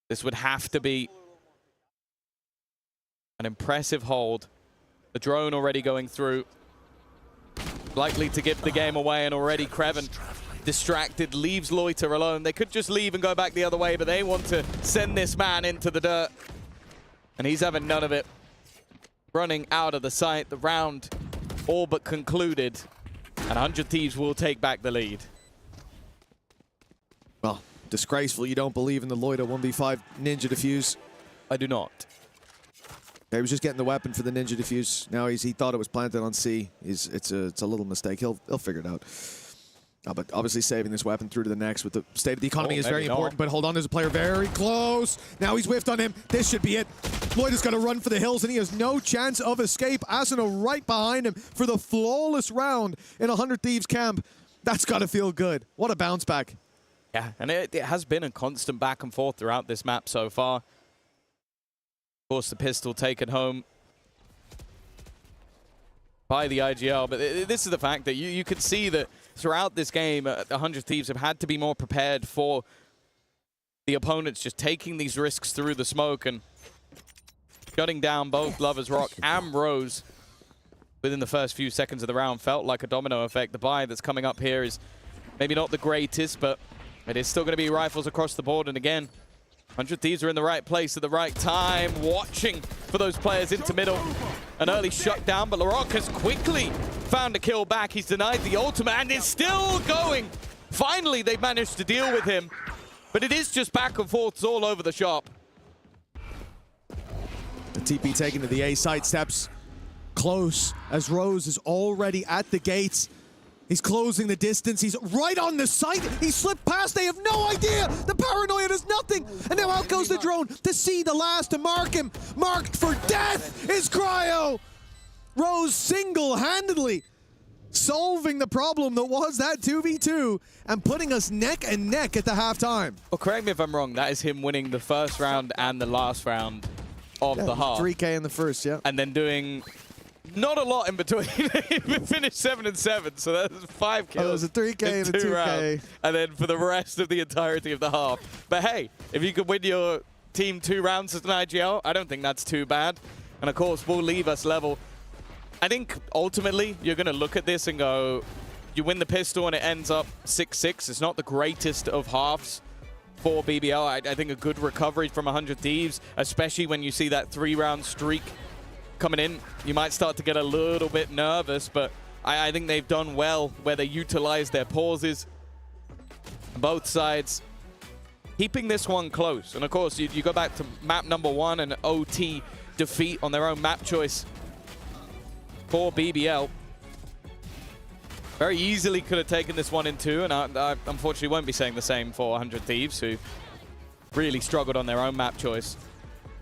this would have to be an impressive hold. The drone already going through, likely to give the game away, and already Kreven distracted, leaves Loiter alone. They could just leave and go back the other way, but they want to send this man into the dirt, and he's having none of it. Running out of the site, the round all but concluded, and 100 Thieves will take back the lead. Well, disgraceful you don't believe in the Loiter 1v5 Ninja Defuse. I do not. He was just getting the weapon for the Ninja Defuse. Now he thought it was planted on C. It's a little mistake. He'll figure it out. But obviously saving this weapon through to the next with the state of the economy is very important. But hold on, there's a player very close. Now he's whiffed on him. This should be it. Lloyd has got to run for the hills, and he has no chance of escape. Asuna right behind him for the flawless round in 100 Thieves camp. That's got to feel good. What a bounce back. Yeah, and it has been a constant back and forth throughout this map so far. Of course, the pistol taken home by the ag.al, but this is the fact that you could see that throughout this game, 100 Thieves have had to be more prepared for the opponents just taking these risks through the smoke and shutting down both Lover's Rock and Rose within the first few seconds of the round. Felt like a domino effect. The buy that's coming up here is maybe not the greatest, but it is still going to be rifles across the board. And again, 100 Thieves are in the right place at the right time, watching for those players into middle. An early shutdown, but LaRock has quickly found a kill back. He's denied the ultimate and is still going. Finally, they've managed to deal with him, but it is just back and forths all over the shop. The TP taken to the A side, steps close as Rose is already at the gates. He's closing the distance. He's right on the site. He slipped past. They have no idea. The paranoia does nothing. And now out goes the drone to see the last, to mark him. Marked for death is Cryo. Rose single-handedly solving the problem that was that 2v2 and putting us neck and neck at the halftime. Well, correct me if I'm wrong. That is him winning the first round and the last round of the half. 3K in the first, yeah. And then doing not a lot in between. We finished 7 and 7, so that's 5 kills. Oh, it was a 3K and a 2K. Rounds, and then for the rest of the entirety of the half. But hey, if you could win your team 2 rounds as an ag.al, I don't think that's too bad. And of course, will leave us level. I think ultimately you're going to look at this and go, you win the pistol and it ends up 6-6. It's not the greatest of halves for BBL. I think a good recovery from 100 Thieves, especially when you see that 3-round streak coming in. You might start to get a little bit nervous, but I think they've done well where they utilize their pauses. Both sides keeping this one close. And of course, you go back to map number 1 and OT defeat on their own map choice for BBL. Very easily could have taken this one in 2, and I unfortunately won't be saying the same for 100 Thieves, who really struggled on their own map choice.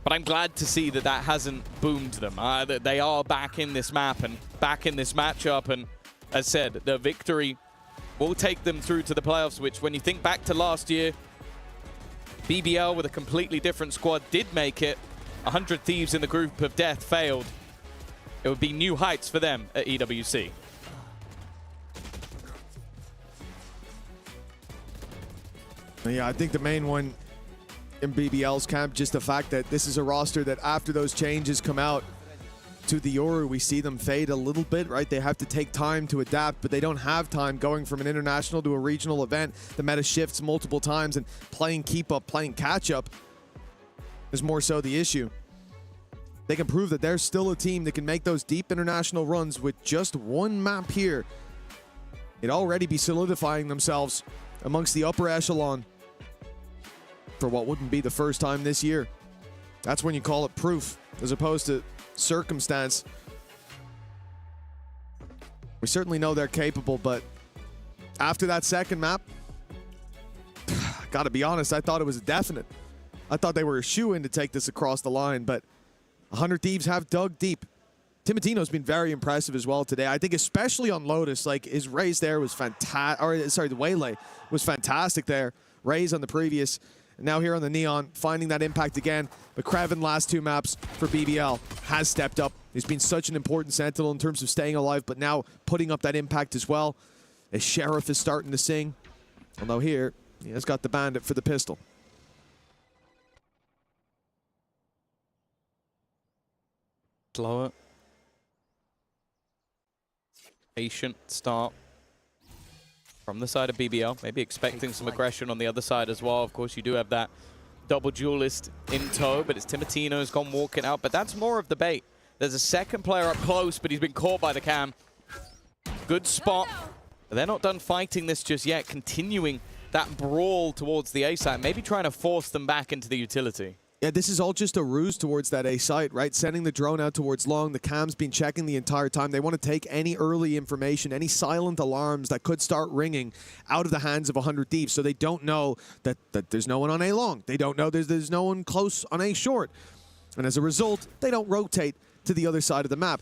But I'm glad to see that that hasn't boomed them. That they are back in this map and back in this matchup. And as said, the victory will take them through to the playoffs, which when you think back to last year, BBL with a completely different squad did make it. 100 Thieves in the group of death failed. It would be new heights for them at EWC. Yeah, I think the main one in BBL's camp, just the fact that this is a roster that after those changes come out to the Yoru, we see them fade a little bit, right? They have to take time to adapt, but they don't have time going from an international to a regional event. The meta shifts multiple times, and playing keep up, playing catch up is more so the issue. They can prove that they're still a team that can make those deep international runs with just one map here. It'd already be solidifying themselves amongst the upper echelon for what wouldn't be the first time this year. That's when you call it proof as opposed to circumstance. We certainly know they're capable, but after that second map, gotta be honest, I thought it was a definite. I thought they were a shoo-in to take this across the line, but 100 Thieves have dug deep. Timotino's been very impressive as well today. I think especially on Lotus, like his raise there was fantastic, or sorry, the Waylay was fantastic there. Raise on the previous, and now here on the Neon, finding that impact again. But Kraven last two maps for BBL has stepped up. He's been such an important sentinel in terms of staying alive, but now putting up that impact as well. As Sheriff is starting to sing. Although here, he has got the Bandit for the pistol. Slower. Patient start from the side of BBL. Maybe expecting some aggression on the other side as well. Of course, you do have that double duelist in tow, but it's Timotino who's gone walking out. But that's more of the bait. There's a second player up close, but he's been caught by the cam. Good spot. But they're not done fighting this just yet. Continuing that brawl towards the A site. Maybe trying to force them back into the utility. Yeah, this is all just a ruse towards that A site, right? Sending the drone out towards long. The cam's been checking the entire time. They want to take any early information, any silent alarms that could start ringing out of the hands of 100 Thieves, so they don't know that there's no one on A long. They don't know there's no one close on A short. And as a result, they don't rotate to the other side of the map,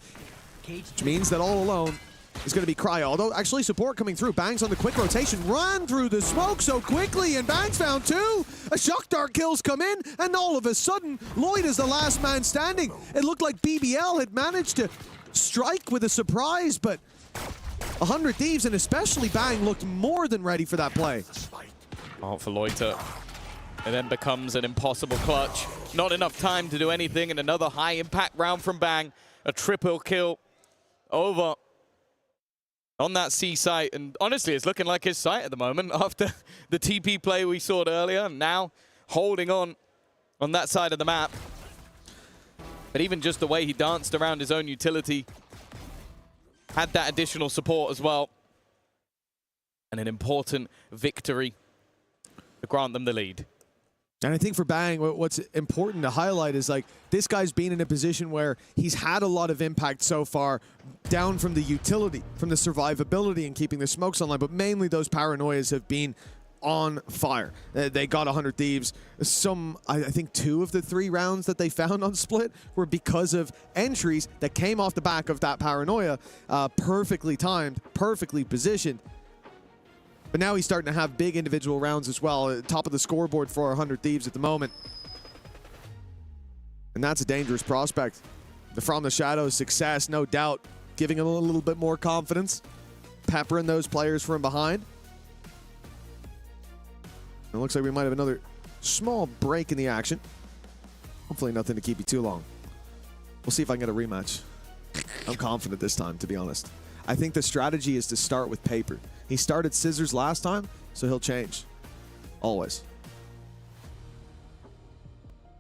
which means that all alone is going to be Cryo. Although, actually, support coming through. Bangs on the quick rotation. Run through the smoke so quickly, and Bangs found two. A shock dart kills come in, and all of a sudden, Lloyd is the last man standing. It looked like BBL had managed to strike with a surprise, but 100 Thieves, and especially Bang, looked more than ready for that play. Oh, for Loiter. It then becomes an impossible clutch. Not enough time to do anything, and another high-impact round from Bang. A triple kill over on that C site, and honestly, it's looking like his site at the moment after the TP play we saw earlier, and now holding on that side of the map. But even just the way he danced around his own utility, had that additional support as well, and an important victory to grant them the lead. And I think for Bang, what's important to highlight is like this guy's been in a position where he's had a lot of impact so far down from the utility, from the survivability and keeping the smokes online, but mainly those paranoias have been on fire. They got 100 Thieves. I think 2 of the 3 rounds that they found on Split were because of entries that came off the back of that paranoia, perfectly timed, perfectly positioned. But now he's starting to have big individual rounds as well. Top of the scoreboard for 100 Thieves at the moment. And that's a dangerous prospect. The From the Shadows success, no doubt, giving him a little bit more confidence. Peppering those players from behind. It looks like we might have another small break in the action. Hopefully nothing to keep you too long. We'll see if I can get a rematch. I'm confident this time, to be honest. I think the strategy is to start with paper. He started scissors last time, so he'll change. Always.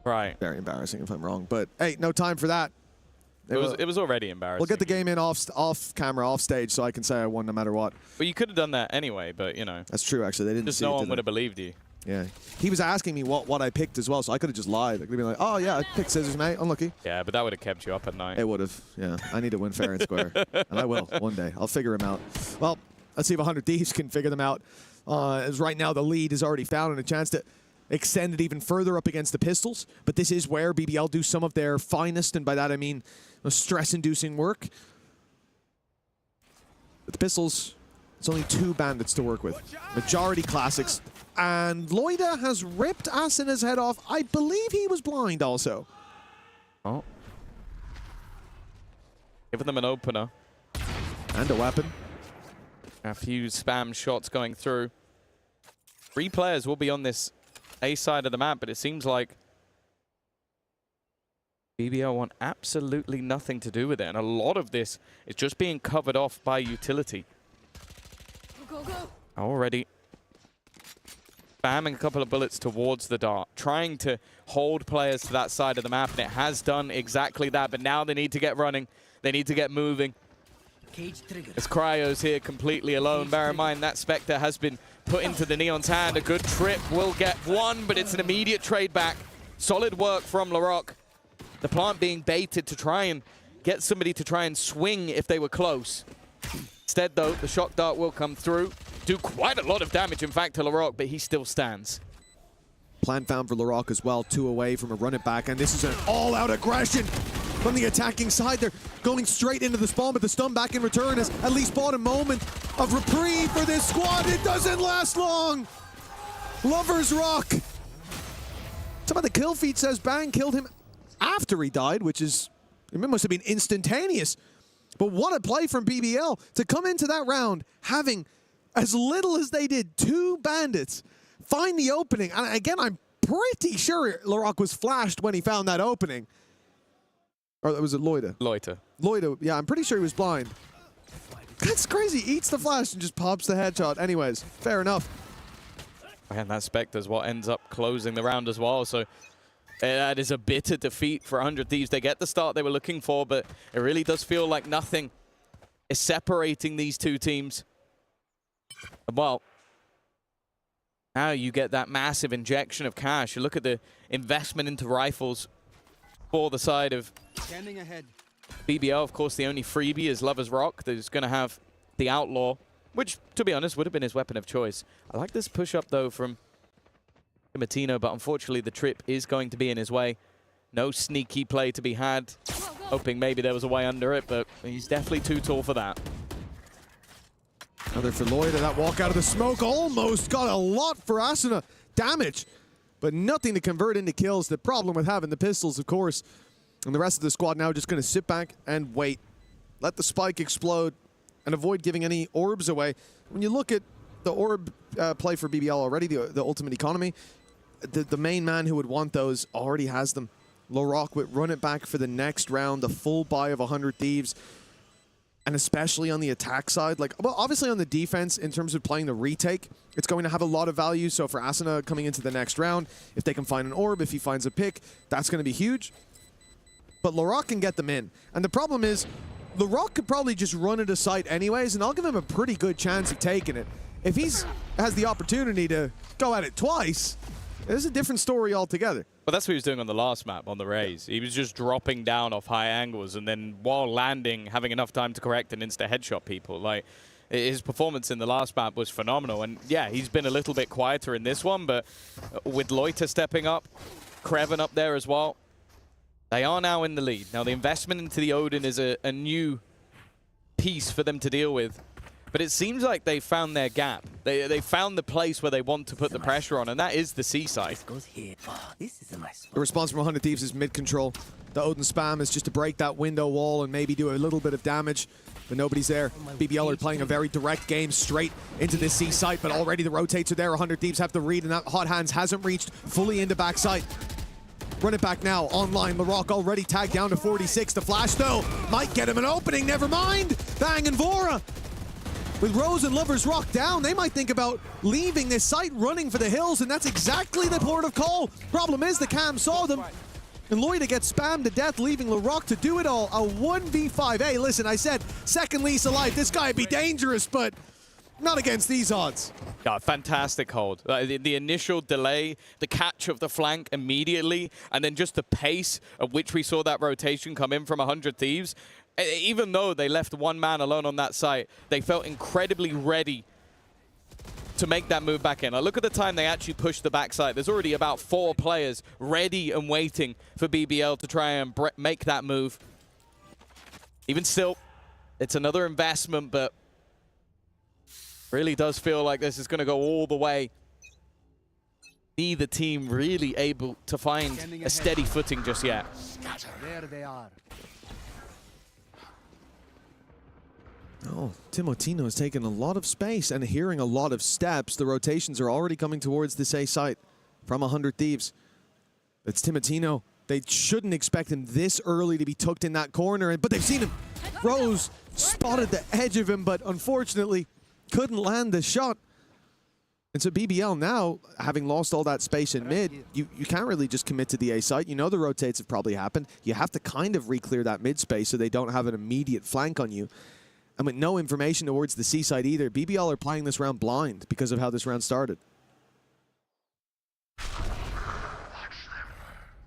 Right. Very embarrassing if I'm wrong, but hey, no time for that. It was already embarrassing. We'll get the game in off camera, off stage, so I can say I won no matter what. Well, you could have done that anyway, but you know. That's true, actually. They didn't just see no it, one would have believed you. Yeah. He was asking me what I picked as well, so I could have just lied. Like, they'd be like, oh, yeah, I picked scissors, mate. Unlucky. Yeah, but that would have kept you up at night. It would have, yeah. I need to win fair and square. And I will, one day. I'll figure him out. Well, let's see if 100 Thieves can figure them out. As right now, the lead is already found and a chance to extend it even further up against the Pistols. But this is where BBL do some of their finest, and by that I mean stress-inducing work. But the Pistols, it's only 2 bandits to work with. Majority classics. And Loida has ripped Asina's head off. I believe he was blind also. Oh. Giving them an opener. And a weapon. A few spam shots going through. 3 players will be on this A side of the map, but it seems like BBL want absolutely nothing to do with it, and a lot of this is just being covered off by utility. Go, go. Already spamming a couple of bullets towards the dart, trying to hold players to that side of the map, and it has done exactly that, but now they need to get running. They need to get moving. As Cryo's here completely alone. Bear in mind that Spectre has been put into the Neon's hand. A good trip will get one, but it's an immediate trade back. Solid work from Larocque. The plant being baited to try and get somebody to try and swing if they were close. Instead, though, the shock dart will come through. Do quite a lot of damage, in fact, to Larocque, but he still stands. Plan found for Larocque as well, 2 away from a run it back, and this is an all-out aggression from the attacking side. They're going straight into the spawn, but the stun back in return has at least bought a moment of reprieve for this squad. It doesn't last long. Lover's Rock. Some of the kill feed says Bang killed him after he died, which is, it must have been instantaneous. But what a play from BBL to come into that round having as little as they did, 2 bandits, find the opening. And again, I'm pretty sure Larocque was flashed when he found that opening. Or was it Loida? Loida, yeah, I'm pretty sure he was blind. That's crazy. Eats the flash and just pops the headshot. Anyways, fair enough. And that Spectre's what ends up closing the round as well. So that is a bitter defeat for 100 Thieves. They get the start they were looking for, but it really does feel like nothing is separating these two teams. Well, now you get that massive injection of cash. You look at the investment into rifles for the side of Standing ahead. BBL. Of course, the only freebie is Lover's Rock. There's going to have the Outlaw, which, to be honest, would have been his weapon of choice. I like this push-up, though, from Matino, but unfortunately the trip is going to be in his way. No sneaky play to be had. Hoping maybe there was a way under it, but he's definitely too tall for that. Another for Loida. That walk out of the smoke almost got a lot for Asuna. Damage, but nothing to convert into kills. The problem with having the pistols, of course. And the rest of the squad now just going to sit back and wait. Let the spike explode and avoid giving any orbs away. When you look at the orb play for BBL already, the ultimate economy, the main man who would want those already has them. Larocque would run it back for the next round, the full buy of 100 Thieves. And especially on the attack side, like, well, obviously on the defense, in terms of playing the retake, it's going to have a lot of value. So for Asuna coming into the next round, if they can find an orb, if he finds a pick, that's going to be huge. But Larocque can get them in. And the problem is, Larocque could probably just run it aside anyways, and I'll give him a pretty good chance of taking it. If he's has the opportunity to go at it twice, it's a different story altogether. But that's what he was doing on the last map, on the Rays. He was just dropping down off high angles, and then while landing, having enough time to correct and insta-headshot people. Like, his performance in the last map was phenomenal. And yeah, he's been a little bit quieter in this one, but with Loiter stepping up, Kreven up there as well, they are now in the lead. Now, the investment into the Odin is a new piece for them to deal with. But it seems like they found their gap. They found the place where they want to put the pressure on, and that is the seaside. The response from 100 Thieves is mid-control. The Odin spam is just to break that window wall and maybe do a little bit of damage, but nobody's there. BBL are playing a very direct game straight into this C site, but already the rotates are there. 100 Thieves have the read, and that Hot Hands hasn't reached fully into backside. Run it back now, online. Larocque already tagged down to 46. The flash, though, might get him an opening. Never mind. Bang and Vora. With Rose and Lover's Rock down, they might think about leaving this site, running for the hills, and that's exactly the port of call. Problem is, the cam saw them, and Loida gets spammed to death, leaving Larocque to do it all. A 1v5. Hey, listen, I said second lease of life. This guy would be dangerous, but not against these odds. Yeah, fantastic hold. The initial delay, the catch of the flank immediately, and then just the pace at which we saw that rotation come in from 100 Thieves. Even though they left one man alone on that site, they felt incredibly ready to make that move back in. Look at the time they actually pushed the backside. There's already about 4 players ready and waiting for BBL to try and make that move. Even still, it's another investment, but really does feel like this is going to go all the way. Neither team really able to find a steady footing just yet. There they are. Oh, Timotino has taken a lot of space and hearing a lot of steps. The rotations are already coming towards this A site. from 100 Thieves. It's Timotino. They shouldn't expect him this early to be tucked in that corner, but they've seen him. Rose spotted the edge of him, but unfortunately couldn't land the shot. And so BBL now, having lost all that space in mid, you can't really just commit to the A site. You know the rotates have probably happened. You have to kind of re-clear that mid space so they don't have an immediate flank on you. And with no information towards the C side either, BBL are playing this round blind because of how this round started.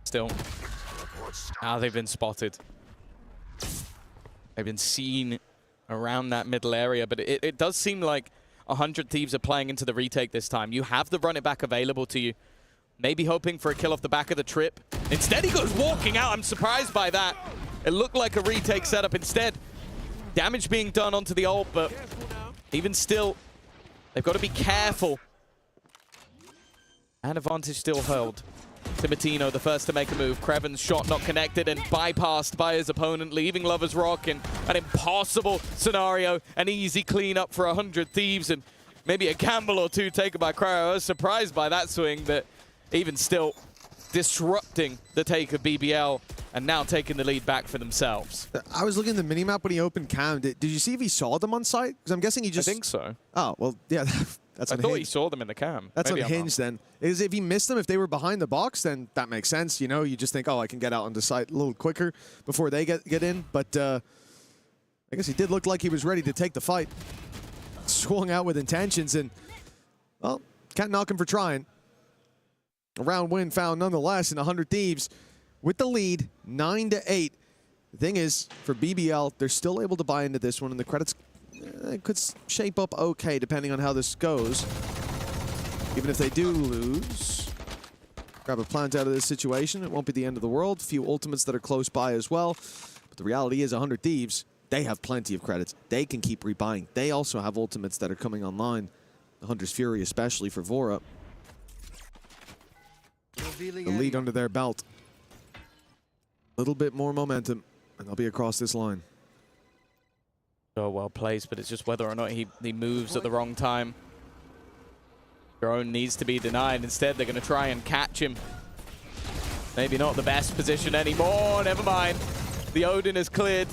Still, now they've been spotted. They've been seen around that middle area, but it does seem like 100 Thieves are playing into the retake this time. You have the run it back available to you. Maybe hoping for a kill off the back of the trip. Instead, he goes walking out. I'm surprised by that. It looked like a retake setup instead. Damage being done onto the ult, but even still, they've got to be careful. And advantage still held. Timotino, the first to make a move. Creven's shot not connected and bypassed by his opponent, leaving Lovers Rock in an impossible scenario. An easy cleanup for 100 Thieves and maybe a gamble or two taken by Cryo. I was surprised by that swing, but even still disrupting the take of BBL and now taking the lead back for themselves. I was looking at the minimap when he opened cam. Did you see if he saw them on site? Because I'm guessing he just... I think so. Oh, well, yeah. That's I thought he saw them in the cam. That's Maybe unhinged then. Is if he missed them, if they were behind the box, then that makes sense. You know, you just think, oh, I can get out onto site a little quicker before they get in. But I guess he did look like he was ready to take the fight. Swung out with intentions and, well, can't knock him for trying. A round win found nonetheless in 100 Thieves with the lead, 9-8. The thing is, for BBL, they're still able to buy into this one, and the credits could shape up okay depending on how this goes. Even if they do lose, grab a plant out of this situation. It won't be the end of the world. A few ultimates that are close by as well. But the reality is 100 Thieves, they have plenty of credits. They can keep rebuying. They also have ultimates that are coming online. The Hunter's Fury especially for Vora. The lead under their belt. A little bit more momentum, and they'll be across this line. So well placed, but it's just whether or not he moves at the wrong time. Drone needs to be denied. Instead, they're going to try and catch him. Maybe not the best position anymore. Never mind. The Odin is cleared.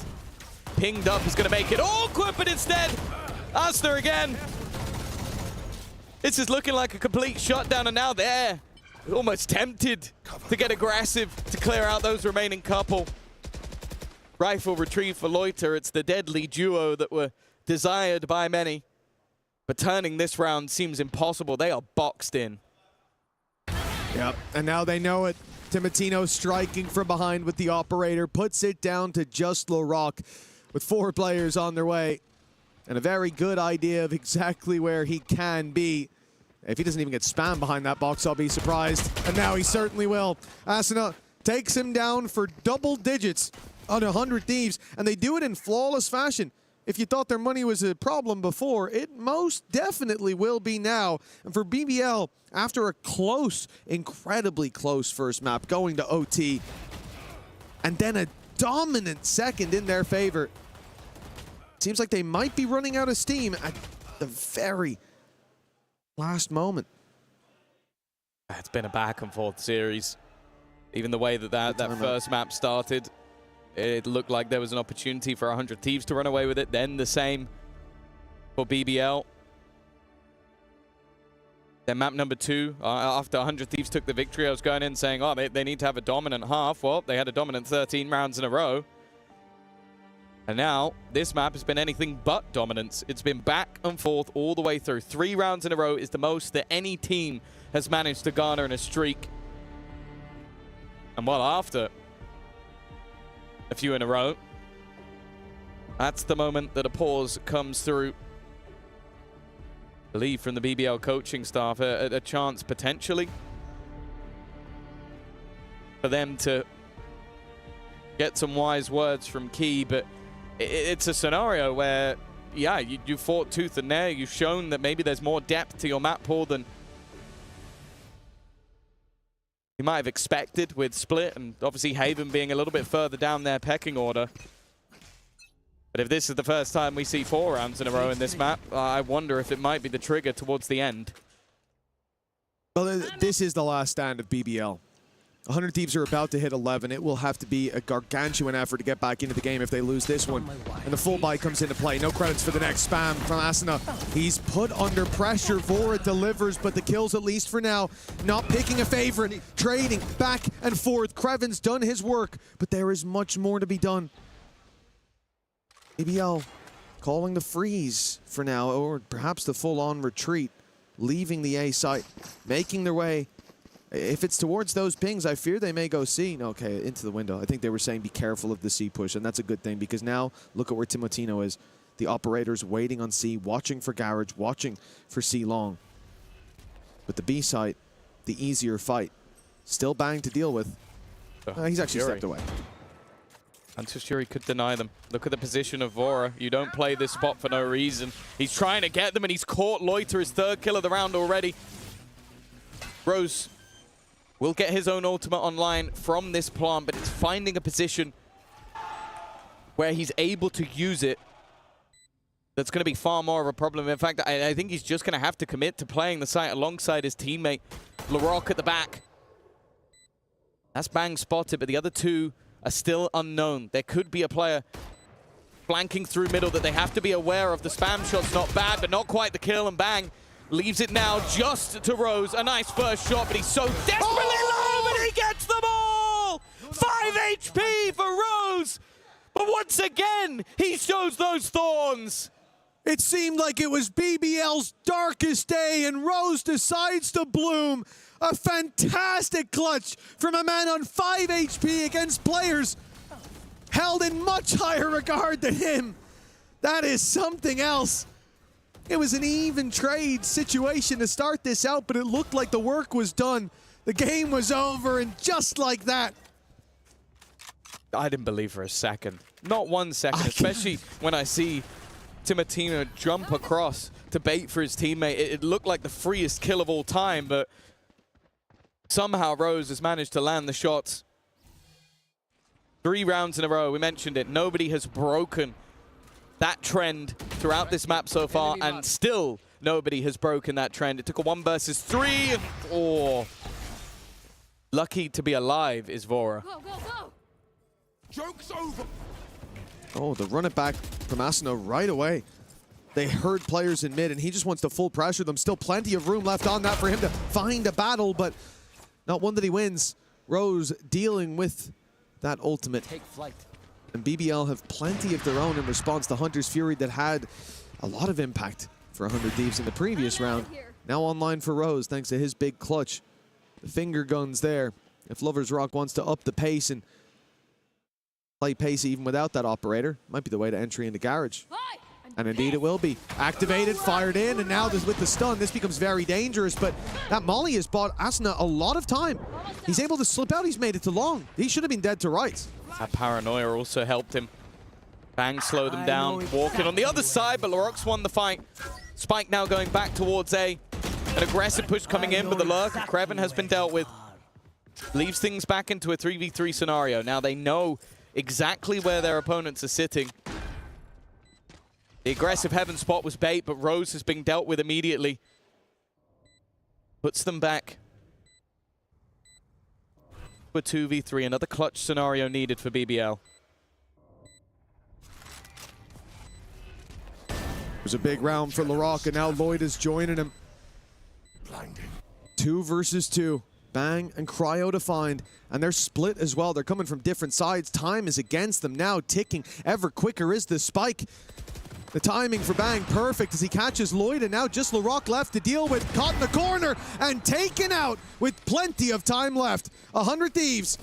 Pinged up is going to make it awkward, but instead, Asta again. This is looking like a complete shutdown, and now they're almost tempted to get aggressive to clear out those remaining couple. Rifle retrieve for Loiter. It's the deadly duo that were desired by many. But turning this round seems impossible. They are boxed in. Yep, and now they know it. Timotino striking from behind with the operator. Puts it down to just LaRock with 4 players on their way. And a very good idea of exactly where he can be. If he doesn't even get spammed behind that box, I'll be surprised. And now he certainly will. Asuna takes him down for double digits on 100 Thieves, and they do it in flawless fashion. If you thought their money was a problem before, it most definitely will be now. And for BBL, after a close, incredibly close first map, going to OT, and then a dominant second in their favor, seems like they might be running out of steam at the very last moment. It's been a back and forth series. Even the way that first map started, it looked like there was an opportunity for 100 Thieves to run away with it. Then the same for BBL. Then map number 2, after 100 Thieves took the victory, I was going in saying, oh, they need to have a dominant half. Well, they had a dominant 13 rounds in a row. And now, this map has been anything but dominance. It's been back and forth all the way through. 3 rounds in a row is the most that any team has managed to garner in a streak. And well, after a few in a row, that's the moment that a pause comes through. Believe from the BBL coaching staff, a chance potentially for them to get some wise words from Key, but it's a scenario where, yeah, you fought tooth and nail. You've shown that maybe there's more depth to your map pool than you might have expected with Split, and obviously Haven being a little bit further down their pecking order. But if this is the first time we see 4 rounds in a row in this map, I wonder if it might be the trigger towards the end. Well, this is the last stand of BBL. 100 Thieves are about to hit 11. It will have to be a gargantuan effort to get back into the game if they lose this one. And the full buy comes into play. No credits for the next spam from Asuna. He's put under pressure. Vora delivers, but the kills, at least for now, not picking a favorite. Trading back and forth. Kreven's done his work, but there is much more to be done. BBL calling the freeze for now, or perhaps the full-on retreat. Leaving the A site, making their way. If it's towards those pings, I fear they may go C. Okay, into the window. I think they were saying be careful of the C push, and that's a good thing because now look at where Timotino is. The operator's waiting on C, watching for Garage, watching for C long. But the B site, the easier fight. Still Bang to deal with. He's actually stepped away. Antishuri could deny them. Look at the position of Vora. You don't play this spot for no reason. He's trying to get them, and he's caught Loiter, his third kill of the round already. Rose will get his own ultimate online from this plant, but it's finding a position where he's able to use it that's going to be far more of a problem. In fact, I think he's just going to have to commit to playing the site alongside his teammate, Larocque at the back. That's Bang spotted, but the other two are still unknown. There could be a player flanking through middle that they have to be aware of. The spam shot's not bad, but not quite the kill, and Bang leaves it now just to Rose. A nice first shot, but he's so desperately low, but he gets them all! 5 HP for Rose! But once again, he shows those thorns! It seemed like it was BBL's darkest day, and Rose decides to bloom. A fantastic clutch from a man on 5 HP against players held in much higher regard than him. That is something else. It was an even trade situation to start this out, but it looked like the work was done. The game was over, and just like that. I didn't believe for a second. Not 1 second, especially when I see Timotino jump across to bait for his teammate. It looked like the freest kill of all time, but somehow Rose has managed to land the shots. 3 rounds in a row, we mentioned it. Nobody has broken that trend throughout this map so far, and still nobody has broken that trend. It took a 1 versus 3. Oh, lucky to be alive is Vora. Go, go, go! Joke's over! Oh, the run it back from Asuna right away. They heard players in mid, and he just wants to full pressure them. Still plenty of room left on that for him to find a battle, but not one that he wins. Rose dealing with that ultimate. Take flight. And BBL have plenty of their own in response to Hunter's Fury that had a lot of impact for 100 Thieves in the previous round. Now online for Rose thanks to his big clutch. The finger guns there. If Lover's Rock wants to up the pace and play pace even without that operator, might be the way to entry into Garage. And indeed it will be. Activated, fired in, and now with the stun, this becomes very dangerous, but that Molly has bought Asuna a lot of time. He's able to slip out, he's made it to long. He should have been dead to rights. That paranoia also helped him. Bang slowed them down, walking on the other side, but Larocque's won the fight. Spike now going back towards A. An aggressive push coming in, but the lurk of Kreven has been dealt with. Leaves things back into a 3v3 scenario. Now they know exactly where their opponents are sitting. The aggressive heaven spot was bait, but Rose has been dealt with immediately. Puts them back. For 2v3, another clutch scenario needed for BBL. It was a big round for Larocque, and now Lloyd is joining him. Blinding. 2 versus 2. Bang and Cryo to find, and they're split as well. They're coming from different sides. Time is against them now, ticking ever quicker is the spike. The timing for Bang perfect as he catches Lloyd, and now just Larocque left to deal with. Caught in the corner and taken out with plenty of time left. 100 Thieves.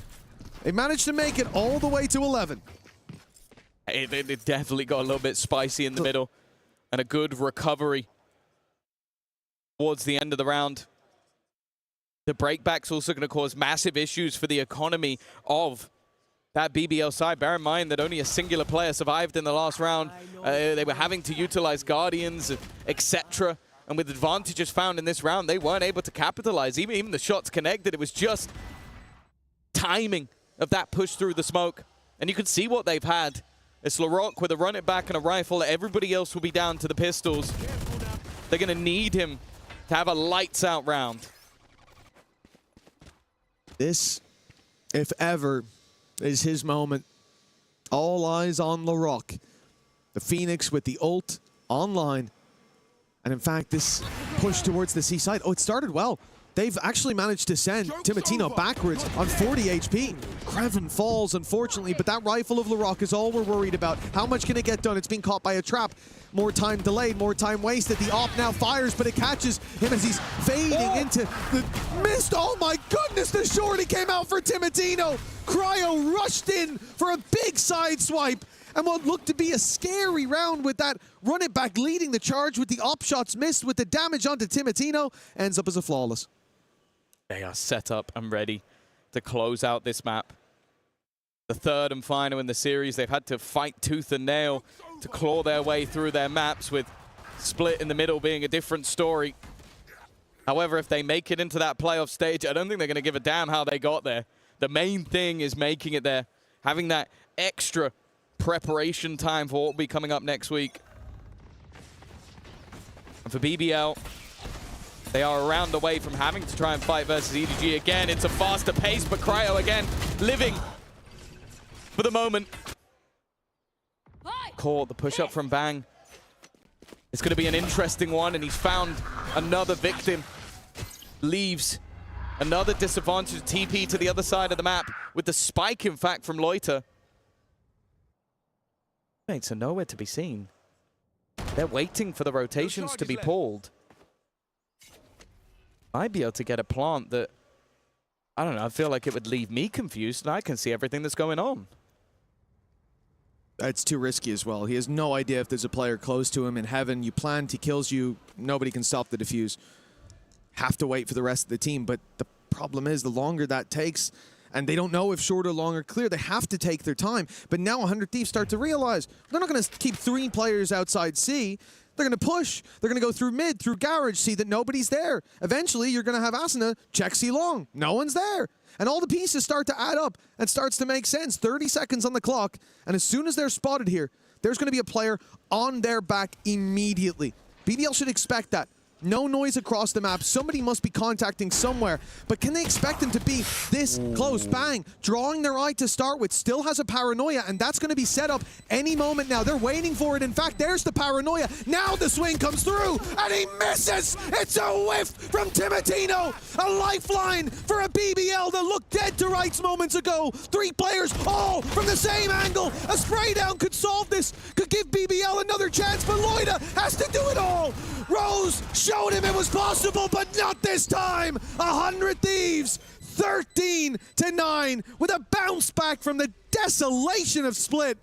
They managed to make it all the way to 11. They definitely got a little bit spicy in the middle, and a good recovery towards the end of the round. The breakback's also going to cause massive issues for the economy of that BBL side. Bear in mind that only a singular player survived in the last round. They were having to utilize Guardians, etc. And with advantages found in this round, they weren't able to capitalize. Even the shots connected, it was just timing of that push through the smoke. And you can see what they've had. It's Larocque with a run it back and a rifle. Everybody else will be down to the pistols. They're going to need him to have a lights out round. This, if ever, is his moment. All eyes on LaRock. The Phoenix with the ult online. And in fact, this push towards the seaside, it started well. They've actually managed to send Timatino backwards on 40 HP. Creven falls, unfortunately, but that rifle of LaRock is all we're worried about. How much can it get done? It's being caught by a trap. More time delayed, more time wasted. The op now fires, but it catches him as he's fading into the mist. Oh my goodness, the shorty came out for Timatino. Cryo rushed in for a big side swipe. And what looked to be a scary round with that run it back leading the charge with the op shots missed with the damage onto Timatino ends up as a flawless. They are set up and ready to close out this map. The third and final in the series. They've had to fight tooth and nail to claw their way through their maps, with Split in the middle being a different story. However, if they make it into that playoff stage, I don't think they're going to give a damn how they got there. The main thing is making it there, having that extra preparation time for what will be coming up next week. And for BBL, they are a round away from having to try and fight versus EDG again. It's a faster pace, but Cryo again living for the moment. Caught the push-up from Bang. It's going to be an interesting one, and he's found another victim. Leaves another disadvantage TP to the other side of the map with the spike, in fact, from Loiter. Mates are nowhere to be seen. They're waiting for the rotations to be pulled. Might be able to get a plant that, I don't know, I feel like it would leave me confused, and I can see everything that's going on. It's too risky as well. He has no idea if there's a player close to him in heaven. You plant, he kills you, nobody can stop the defuse. Have to wait for the rest of the team, but the problem is the longer that takes, and they don't know if short or long are clear, they have to take their time. But now 100 Thieves start to realize they're not going to keep 3 players outside C. They're going to push. They're going to go through mid, through garage, see that nobody's there. Eventually, you're going to have Asuna check C long. No one's there. And all the pieces start to add up and starts to make sense. 30 seconds on the clock, and as soon as they're spotted here, there's going to be a player on their back immediately. BBL should expect that. No noise across the map. Somebody must be contacting somewhere. But can they expect them to be this close? Bang. Drawing their eye to start with. Still has a paranoia, and that's going to be set up any moment now. They're waiting for it. In fact, there's the paranoia. Now the swing comes through, and he misses. It's a whiff from Timatino. A lifeline for a BBL that looked dead to rights moments ago. 3 players all from the same angle. A spray down could solve this, could give BBL another chance, but Loida has to do it all. Rose showed him it was possible, but not this time. 100 Thieves, 13-9, with a bounce back from the desolation of Split.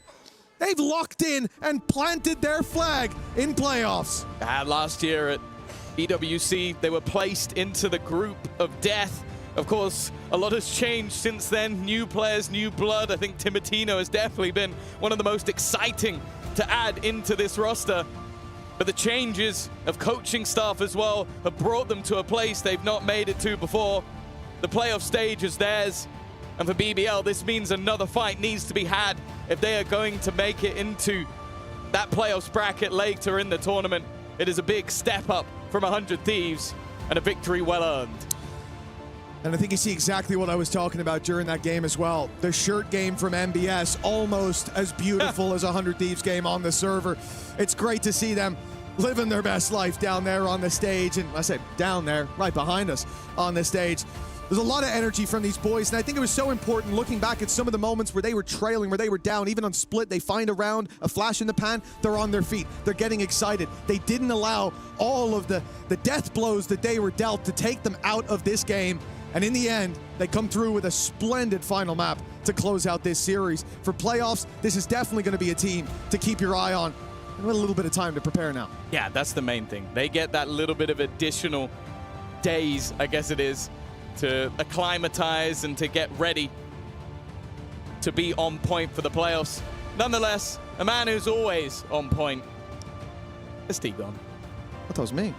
They've locked in and planted their flag in playoffs. Last year at EWC, they were placed into the group of death. Of course, a lot has changed since then. New players, new blood. I think Timatino has definitely been one of the most exciting to add into this roster. But the changes of coaching staff as well have brought them to a place they've not made it to before. The playoff stage is theirs. And for BBL, this means another fight needs to be had if they are going to make it into that playoffs bracket later in the tournament. It is a big step up from 100 Thieves and a victory well earned. And I think you see exactly what I was talking about during that game as well. The shirt game from MBS, almost as beautiful as a 100 Thieves game on the server. It's great to see them living their best life down there on the stage. And I said down there, right behind us on the stage. There's a lot of energy from these boys, and I think it was so important looking back at some of the moments where they were trailing, where they were down, even on Split. They find a round, a flash in the pan, they're on their feet. They're getting excited. They didn't allow all of the death blows that they were dealt to take them out of this game. And in the end, they come through with a splendid final map to close out this series. For playoffs, this is definitely going to be a team to keep your eye on. And with a little bit of time to prepare now. Yeah, that's the main thing. They get that little bit of additional days, I guess it is, to acclimatize and to get ready to be on point for the playoffs. Nonetheless, a man who's always on point is T-Gon. I thought it was me.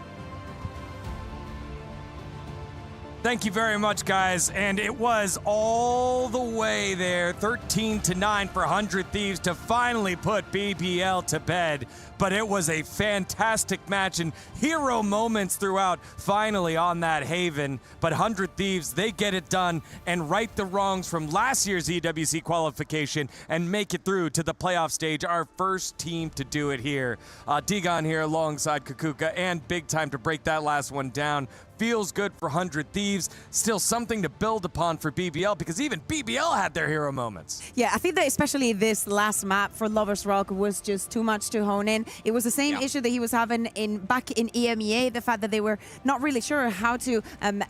Thank you very much, guys. And it was all the way there, 13-9 for 100 Thieves to finally put BBL to bed. But it was a fantastic match and hero moments throughout, finally on that Haven. But 100 Thieves, they get it done and right the wrongs from last year's EWC qualification and make it through to the playoff stage. Our first team to do it here. Digon here alongside Kukuka, and big time to break that last one down. Feels good for 100 Thieves. Still something to build upon for BBL, because even BBL had their hero moments. Yeah, I think that especially this last map for Lovers Rock was just too much to hone in. It was the same issue that he was having back in EMEA, the fact that they were not really sure how to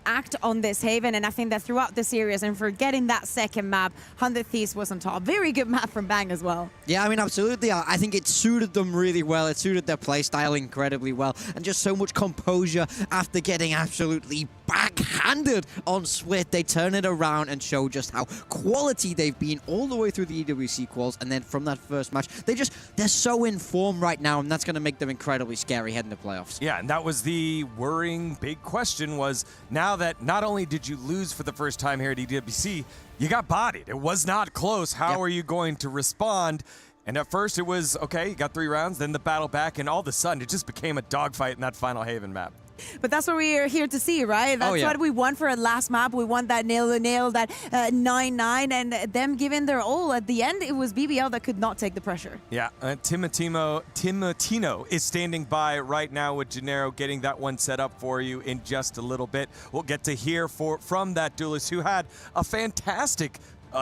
act on this Haven. And I think that throughout the series, and for getting that second map, 100 Thieves was on top. Very good map from Bang as well. Yeah, I mean, absolutely. I think it suited them really well. It suited their playstyle incredibly well. And just so much composure after getting absolutely backhanded on Swit. They turn it around and show just how quality they've been all the way through the EWC quals. And then from that first match, they're so in form right now, and that's going to make them incredibly scary heading to playoffs. Yeah, and that was the worrying big question, was now that not only did you lose for the first time here at EWC, you got bodied. It was not close. How are you going to respond? And at first it was, okay, you got 3 rounds, then the battle back, and all of a sudden it just became a dogfight in that final Haven map. But that's what we are here to see, right? That's what we want for a last map. We want that nail-to-nail, that 9-9, and them giving their all. At the end, it was BBL that could not take the pressure. Yeah, Timotino is standing by right now with Gennaro, getting that one set up for you in just a little bit. We'll get to hear from that duelist who had a fantastic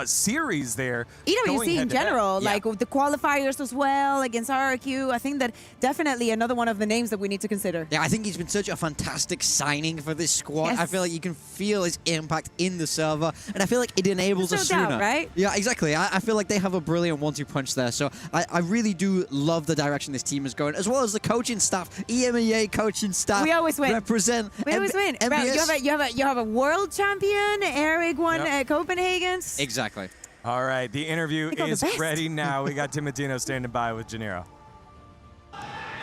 series there. EWC in general, like with the qualifiers as well against RRQ, I think that definitely another one of the names that we need to consider. Yeah, I think he's been such a fantastic signing for this squad. Yes. I feel like you can feel his impact in the server, and I feel like it enables There's a no Suna. doubt, right? Yeah, exactly. I feel like they have a brilliant 1-2 punch there, so I really do love the direction this team is going, as well as the coaching staff, EMEA coaching staff. We always win. Represent. We always win. MBS. You have a world champion. Eric won Copenhagen's. Exactly. All right, the interview is ready now. We got Timotino standing by with Gennaro.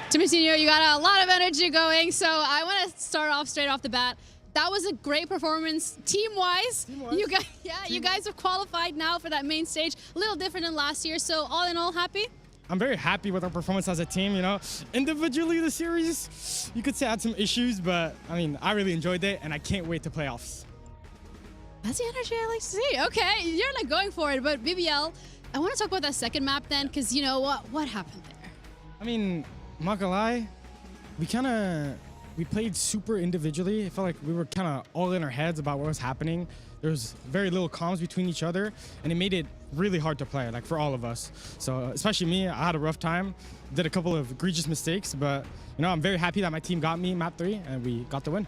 Timotino, you got a lot of energy going, so I want to start off straight off the bat. That was a great performance team-wise. You guys have qualified now for that main stage. A little different than last year, so all in all, happy? I'm very happy with our performance as a team, you know. Individually, the series, you could say had some issues, but I mean, I really enjoyed it, and I can't wait to playoffs. That's the energy I like to see. Okay, you're like going for it, but BBL, I want to talk about that second map then, because you know what happened there? I mean, I'm not gonna lie, we played super individually. I felt like we were kind of all in our heads about what was happening. There was very little comms between each other, and it made it really hard to play, like for all of us. So especially me, I had a rough time, did a couple of egregious mistakes, but you know, I'm very happy that my team got me map 3, and we got the win.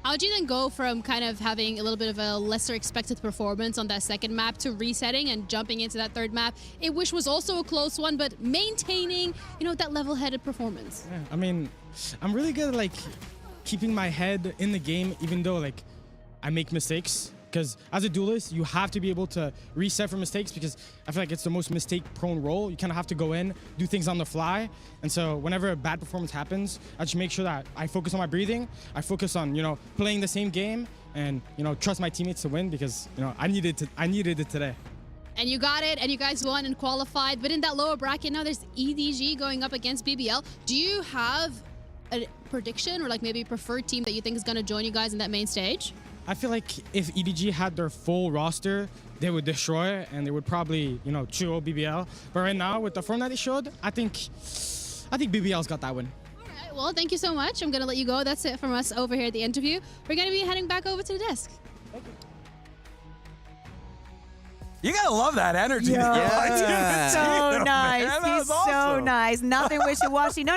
How'd you then go from kind of having a little bit of a lesser expected performance on that second map to resetting and jumping into that third map, which was also a close one, but maintaining, you know, that level-headed performance? Yeah, I mean, I'm really good at like keeping my head in the game, even though like I make mistakes. Because as a duelist, you have to be able to reset for mistakes, because I feel like it's the most mistake-prone role. You kind of have to go in, do things on the fly. And so whenever a bad performance happens, I just make sure that I focus on my breathing. I focus on, you know, playing the same game and, you know, trust my teammates to win, because, you know, I needed it today. And you got it, and you guys won and qualified. But in that lower bracket now, there's EDG going up against BBL. Do you have a prediction or like maybe a preferred team that you think is going to join you guys in that main stage? I feel like if EDG had their full roster, they would destroy it, and they would probably, you know, chew BBL. But right now, with the form that they showed, I think BBL's got that win. All right, well, thank you so much. I'm going to let you go. That's it from us over here at the interview. We're going to be heading back over to the desk. Thank you. You gotta love that energy. Yeah. So nice. Man, He's awesome. so nice. Nothing wishy-washy. No.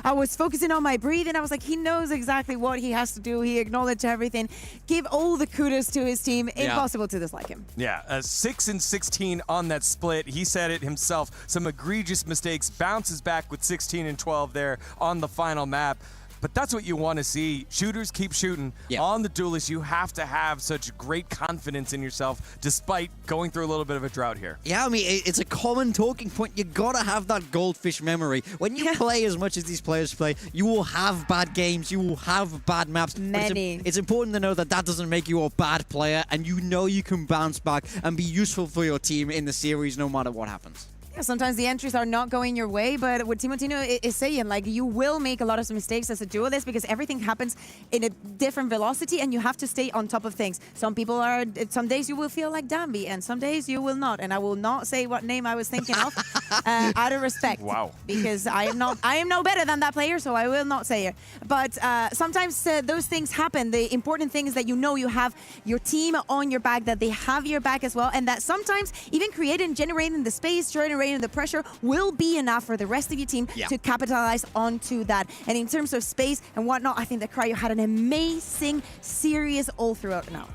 I was focusing on my breathing. I was like, he knows exactly what he has to do. He acknowledged everything. Give all the kudos to his team. Impossible to dislike him. Yeah, 6 and 16 on that split. He said it himself. Some egregious mistakes. Bounces back with 16 and 12 there on the final map. But that's what you want to see. Shooters keep shooting. On the Duelist, you have to have such great confidence in yourself despite going through a little bit of a drought here. Yeah, I mean, it's a common talking point. You gotta have that goldfish memory. When you play as much as these players play, you will have bad games, you will have bad maps. Many. It's important to know that that doesn't make you a bad player, and you know you can bounce back and be useful for your team in the series no matter what happens. Yeah, sometimes the entries are not going your way, but what Timotino is saying, like, you will make a lot of mistakes as a duelist because everything happens in a different velocity and you have to stay on top of things. Some days you will feel like Danby and some days you will not. And I will not say what name I was thinking of out of respect. Wow. Because I am no better than that player, so I will not say it. But sometimes those things happen. The important thing is that you know you have your team on your back, that they have your back as well, and that sometimes even creating, generating the space, generating the pressure will be enough for the rest of your team to capitalize onto that. And in terms of space and whatnot, I think that Cryo had an amazing series all throughout now.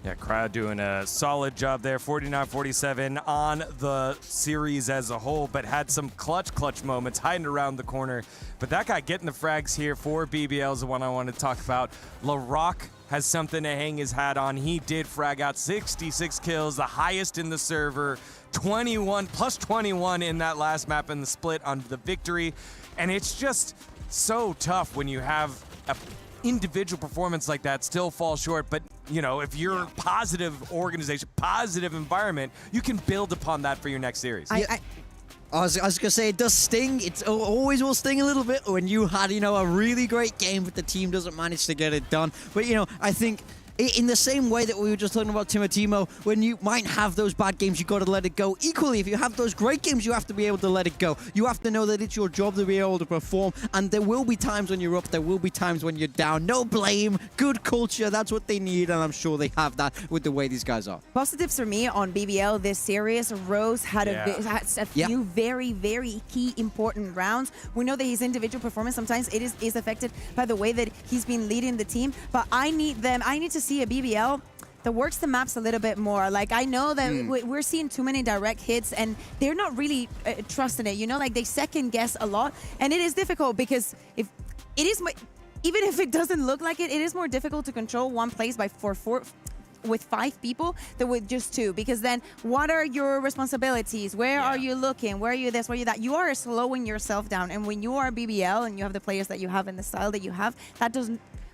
Yeah, Cryo doing a solid job there, 49-47 on the series as a whole, but had some clutch moments hiding around the corner. But that guy getting the frags here for BBL is the one I want to talk about. LaRock has something to hang his hat on. He did frag out 66 kills, the highest in the server, 21 plus 21 in that last map in the split on the victory. And it's just so tough when you have an individual performance like that still fall short. But, you know, if you're positive organization, positive environment, you can build upon that for your next series. I was going to say, it does sting. It always will sting a little bit when you had, you know, a really great game, but the team doesn't manage to get it done. But, you know, I think in the same way that we were just talking about Timotimo, when you might have those bad games, you got to let it go. Equally, if you have those great games, you have to be able to let it go. You have to know that it's your job to be able to perform, and there will be times when you're up, there will be times when you're down. No blame, good culture, that's what they need, and I'm sure they have that with the way these guys are. Positives for me on BBL this series, Rose had a few very, very key important rounds. We know that his individual performance sometimes it is affected by the way that he's been leading the team, but I need to see a BBL that works the maps a little bit more. Like, I know that we're seeing too many direct hits and they're not really trusting it, you know, like they second guess a lot, and it is difficult because even if it doesn't look like it, it is more difficult to control one place with 5 people than with just 2, because then what are your responsibilities? Where are you looking? Where are you this? Where are you that? You are slowing yourself down, and when you are BBL and you have the players that you have in the style that you have, that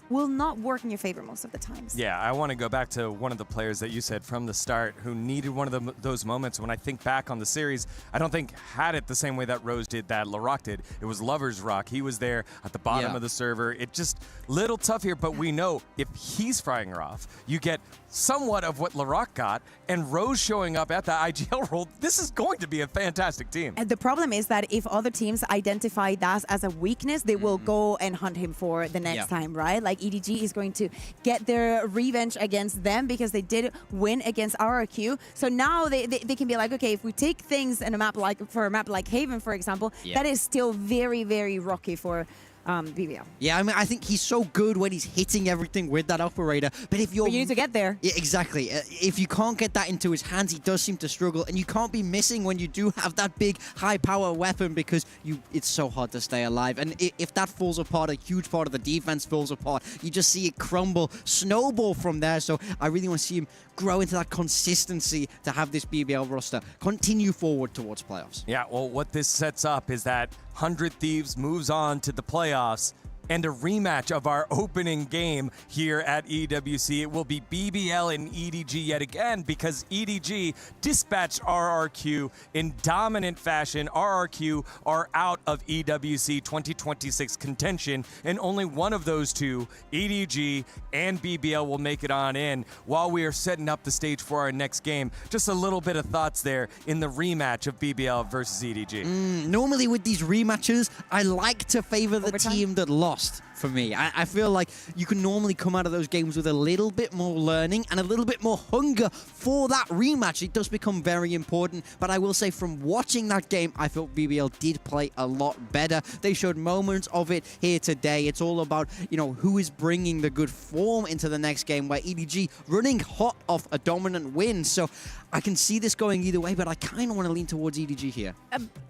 will not work in your favor most of the times. Yeah, I want to go back to one of the players that you said from the start who needed one of those moments. When I think back on the series, I don't think had it the same way that Rose did, that LaRock did. It was Lover's Rock. He was there at the bottom of the server. It just little tough here, but we know if he's frying her off, you get somewhat of what LaRock got, and Rose showing up at the IGL role, this is going to be a fantastic team. And the problem is that if other teams identify that as a weakness, they will go and hunt him for the next time, right? Like EDG is going to get their revenge against them because they did win against RRQ. So now they can be like, okay, if we take things in a map like Haven, for example, that is still very, very rocky for BBL. Yeah, I mean, I think he's so good when he's hitting everything with that operator. But if you're... But you need to get there. Yeah, exactly. If you can't get that into his hands, he does seem to struggle. And you can't be missing when you do have that big, high-power weapon because it's so hard to stay alive. And if that falls apart, a huge part of the defense falls apart. You just see it crumble, snowball from there. So I really want to see him grow into that consistency to have this BBL roster continue forward towards playoffs. Yeah, well, what this sets up is that 100 Thieves moves on to the playoffs and a rematch of our opening game here at EWC. It will be BBL and EDG yet again because EDG dispatched RRQ in dominant fashion. RRQ are out of EWC 2026 contention, and only one of those two, EDG and BBL, will make it on in while we are setting up the stage for our next game. Just a little bit of thoughts there in the rematch of BBL versus EDG. Normally with these rematches, I like to favor the team that lost. for me. I feel like you can normally come out of those games with a little bit more learning and a little bit more hunger for that rematch. It does become very important, but I will say from watching that game, I felt BBL did play a lot better. They showed moments of it here today. It's all about, you know, who is bringing the good form into the next game, where EDG running hot off a dominant win. So I can see this going either way, but I kind of want to lean towards EDG here.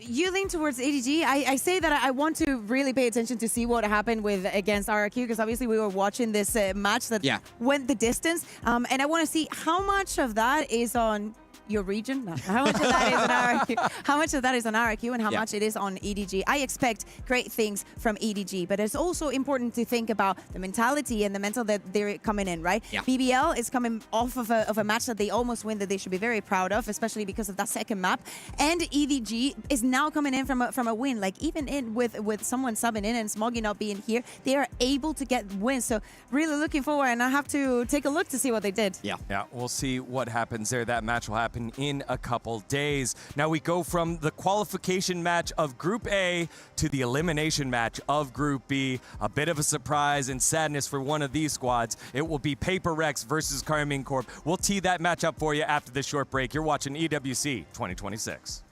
You lean towards EDG. I say that I want to really pay attention to see what happened against RRQ, because obviously we were watching this match that went the distance, and I want to see how much of that is on your region. No. How much of that is on RRQ? How much of that is on RRQ and how much it is on EDG? I expect great things from EDG, but it's also important to think about the mentality and the mental that they're coming in, right? Yeah. BBL is coming off of a match that they almost win, that they should be very proud of, especially because of that second map. And EDG is now coming in from a win. Like, even in with someone subbing in and Smoggy not being here, they are able to get wins. So really looking forward, and I have to take a look to see what they did. Yeah, we'll see what happens there. That match will happen in a couple days. Now we go from the qualification match of Group A to the elimination match of Group B. A bit of a surprise and sadness for one of these squads. It will be Paper Rex versus Karmine Corp. We'll tee that match up for you after this short break. You're watching EWC 2026.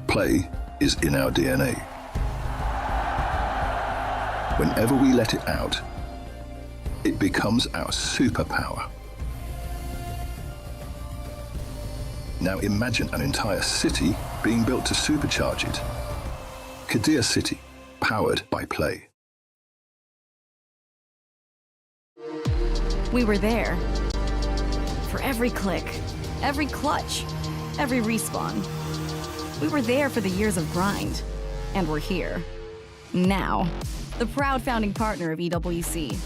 Play is in our DNA. Whenever we let it out, it becomes our superpower. Now imagine an entire city being built to supercharge it. Kadir City, powered by play. We were there. For every click, every clutch, every respawn. We were there for the years of grind, and we're here. Now, the proud founding partner of EWC,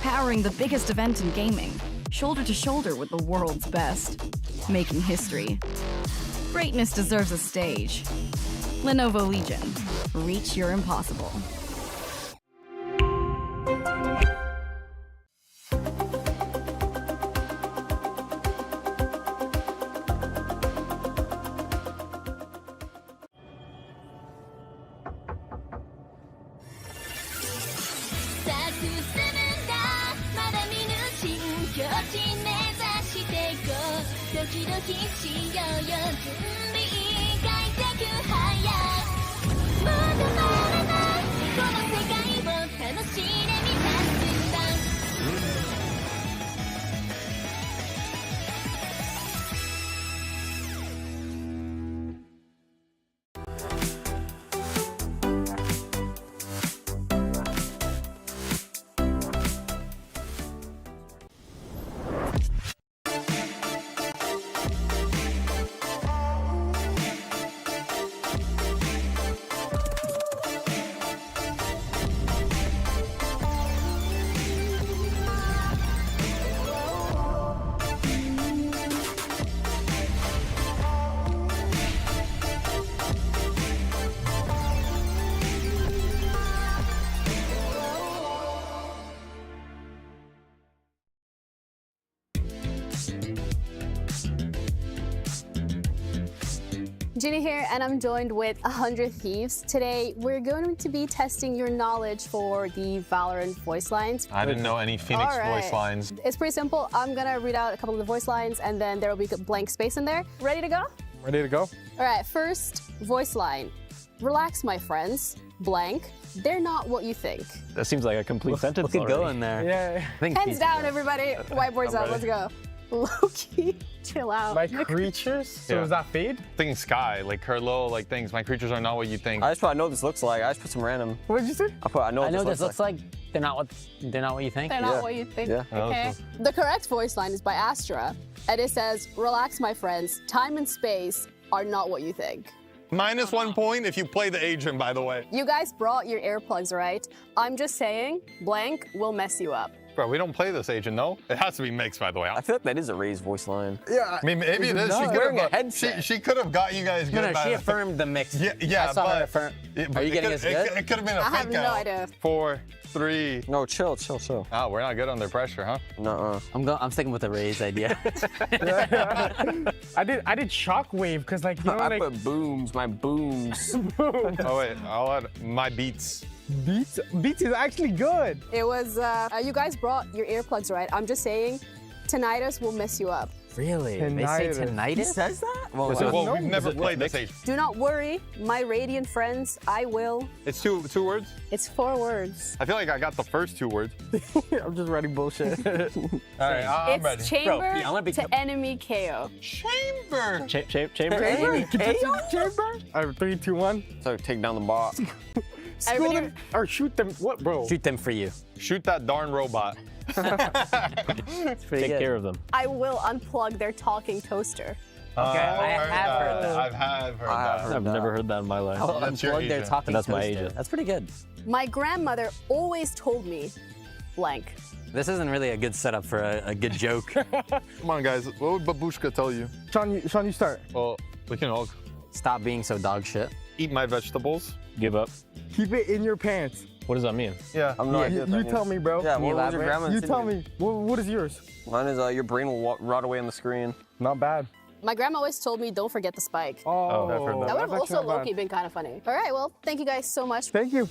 powering the biggest event in gaming, shoulder to shoulder with the world's best, making history. Greatness deserves a stage. Lenovo Legion, reach your impossible. Ginny here, and I'm joined with 100 Thieves. Today, we're going to be testing your knowledge for the Valorant voice lines. I didn't know any Phoenix voice lines. It's pretty simple. I'm gonna read out a couple of the voice lines, and then there will be a blank space in there. Ready to go? Ready to go? All right, first voice line. Relax, my friends. Blank. They're not what you think. That seems like a complete sentence. Look at go in there. Yeah. Hands down, everybody. Whiteboards up. Let's go. Low-key, chill out. My creatures? So is that Fade? Thinking Sky, like her little like things. My creatures are not what you think. I just put, I know what this looks like. I just put some random. What did you say? I know what this looks like. They're not what you think. They're not what you think. Yeah. Okay. The correct voice line is by Astra, and it says, "Relax, my friends. Time and space are not what you think." -1 point if you play the agent, by the way. You guys brought your earplugs, right? I'm just saying, blank will mess you up. Bro, we don't play this agent, no? It has to be mixed, by the way. I feel like that is a raised voice line. Yeah. I mean, maybe it is. She Wearing a could headset. she could have got you guys good. No, she affirmed the mix. Yeah, I saw her but affirm. it- Are you getting us good? It could have been a I have fake no out. idea. 4, 3. No, chill. Oh, we're not good under pressure, huh? Nuh-uh. I'm sticking with the raise idea. I did shockwave because like you know I like put booms, my booms. Oh wait, I'll add my beats. Beats is actually good. It was, you guys brought your earplugs, right? I'm just saying, tinnitus will mess you up. Really? They say tinnitus? He says that? Well, we've never played this agent. Do not worry, my radiant friends, I will. It's two words? It's 4 words. I feel like I got the first 2 words. I'm just writing bullshit. All right, I'm ready. It's chamber to enemy KO. Chamber! Chamber? Enemy KO? Chamber? All right, 3, 2, 1. So take down the bot. School them or shoot them. What, bro? Shoot them for you. Shoot that darn robot. Take care of them. I will unplug their talking toaster. Okay, I have heard that. I have heard that. I've never heard that in my life. I'll That's your unplug their agent. talking That's my toaster. agent. That's pretty good. My grandmother always told me, blank. This isn't really a good setup for a good joke. Come on, guys. What would Babushka tell you? Sean, you start. Well, we can all Stop being so dog shit. eat my vegetables. Give up. Keep it in your pants. What does that mean? Yeah. I'm not idea what that You means. tell me, bro. Yeah, Can you what was your elaborate? grandma's You tell Indian? me. What is yours? Mine is your brain will rot away on the screen. Not bad. My grandma always told me, don't forget the spike. Oh, I've heard that. That would have that's also actually not low-key been kind of funny. All right, well, thank you guys so much. Thank you.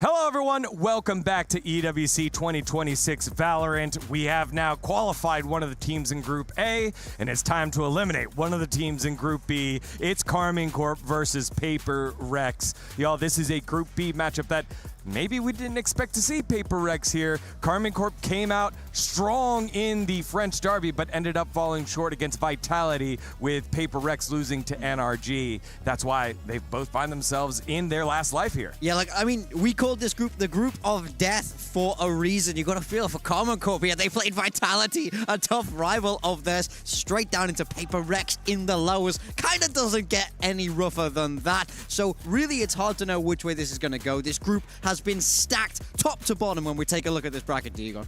Hello, everyone. Welcome back to EWC 2026 Valorant. We have now qualified one of the teams in Group A, and it's time to eliminate one of the teams in Group B. It's Karmine Corp versus Paper Rex. Y'all, this is a Group B matchup that maybe we didn't expect to see Paper Rex here. Karmine Corp came out strong in the French Derby, but ended up falling short against Vitality, with Paper Rex losing to NRG. That's why they both find themselves in their last life here. Yeah, like, I mean, we called this group the group of death for a reason. You got to feel for Karmine Corp here. They played Vitality, a tough rival of theirs, straight down into Paper Rex in the lowers. Kind of doesn't get any rougher than that. So really, it's hard to know which way this is going to go. This group has been stacked top to bottom when we take a look at this bracket, Diego.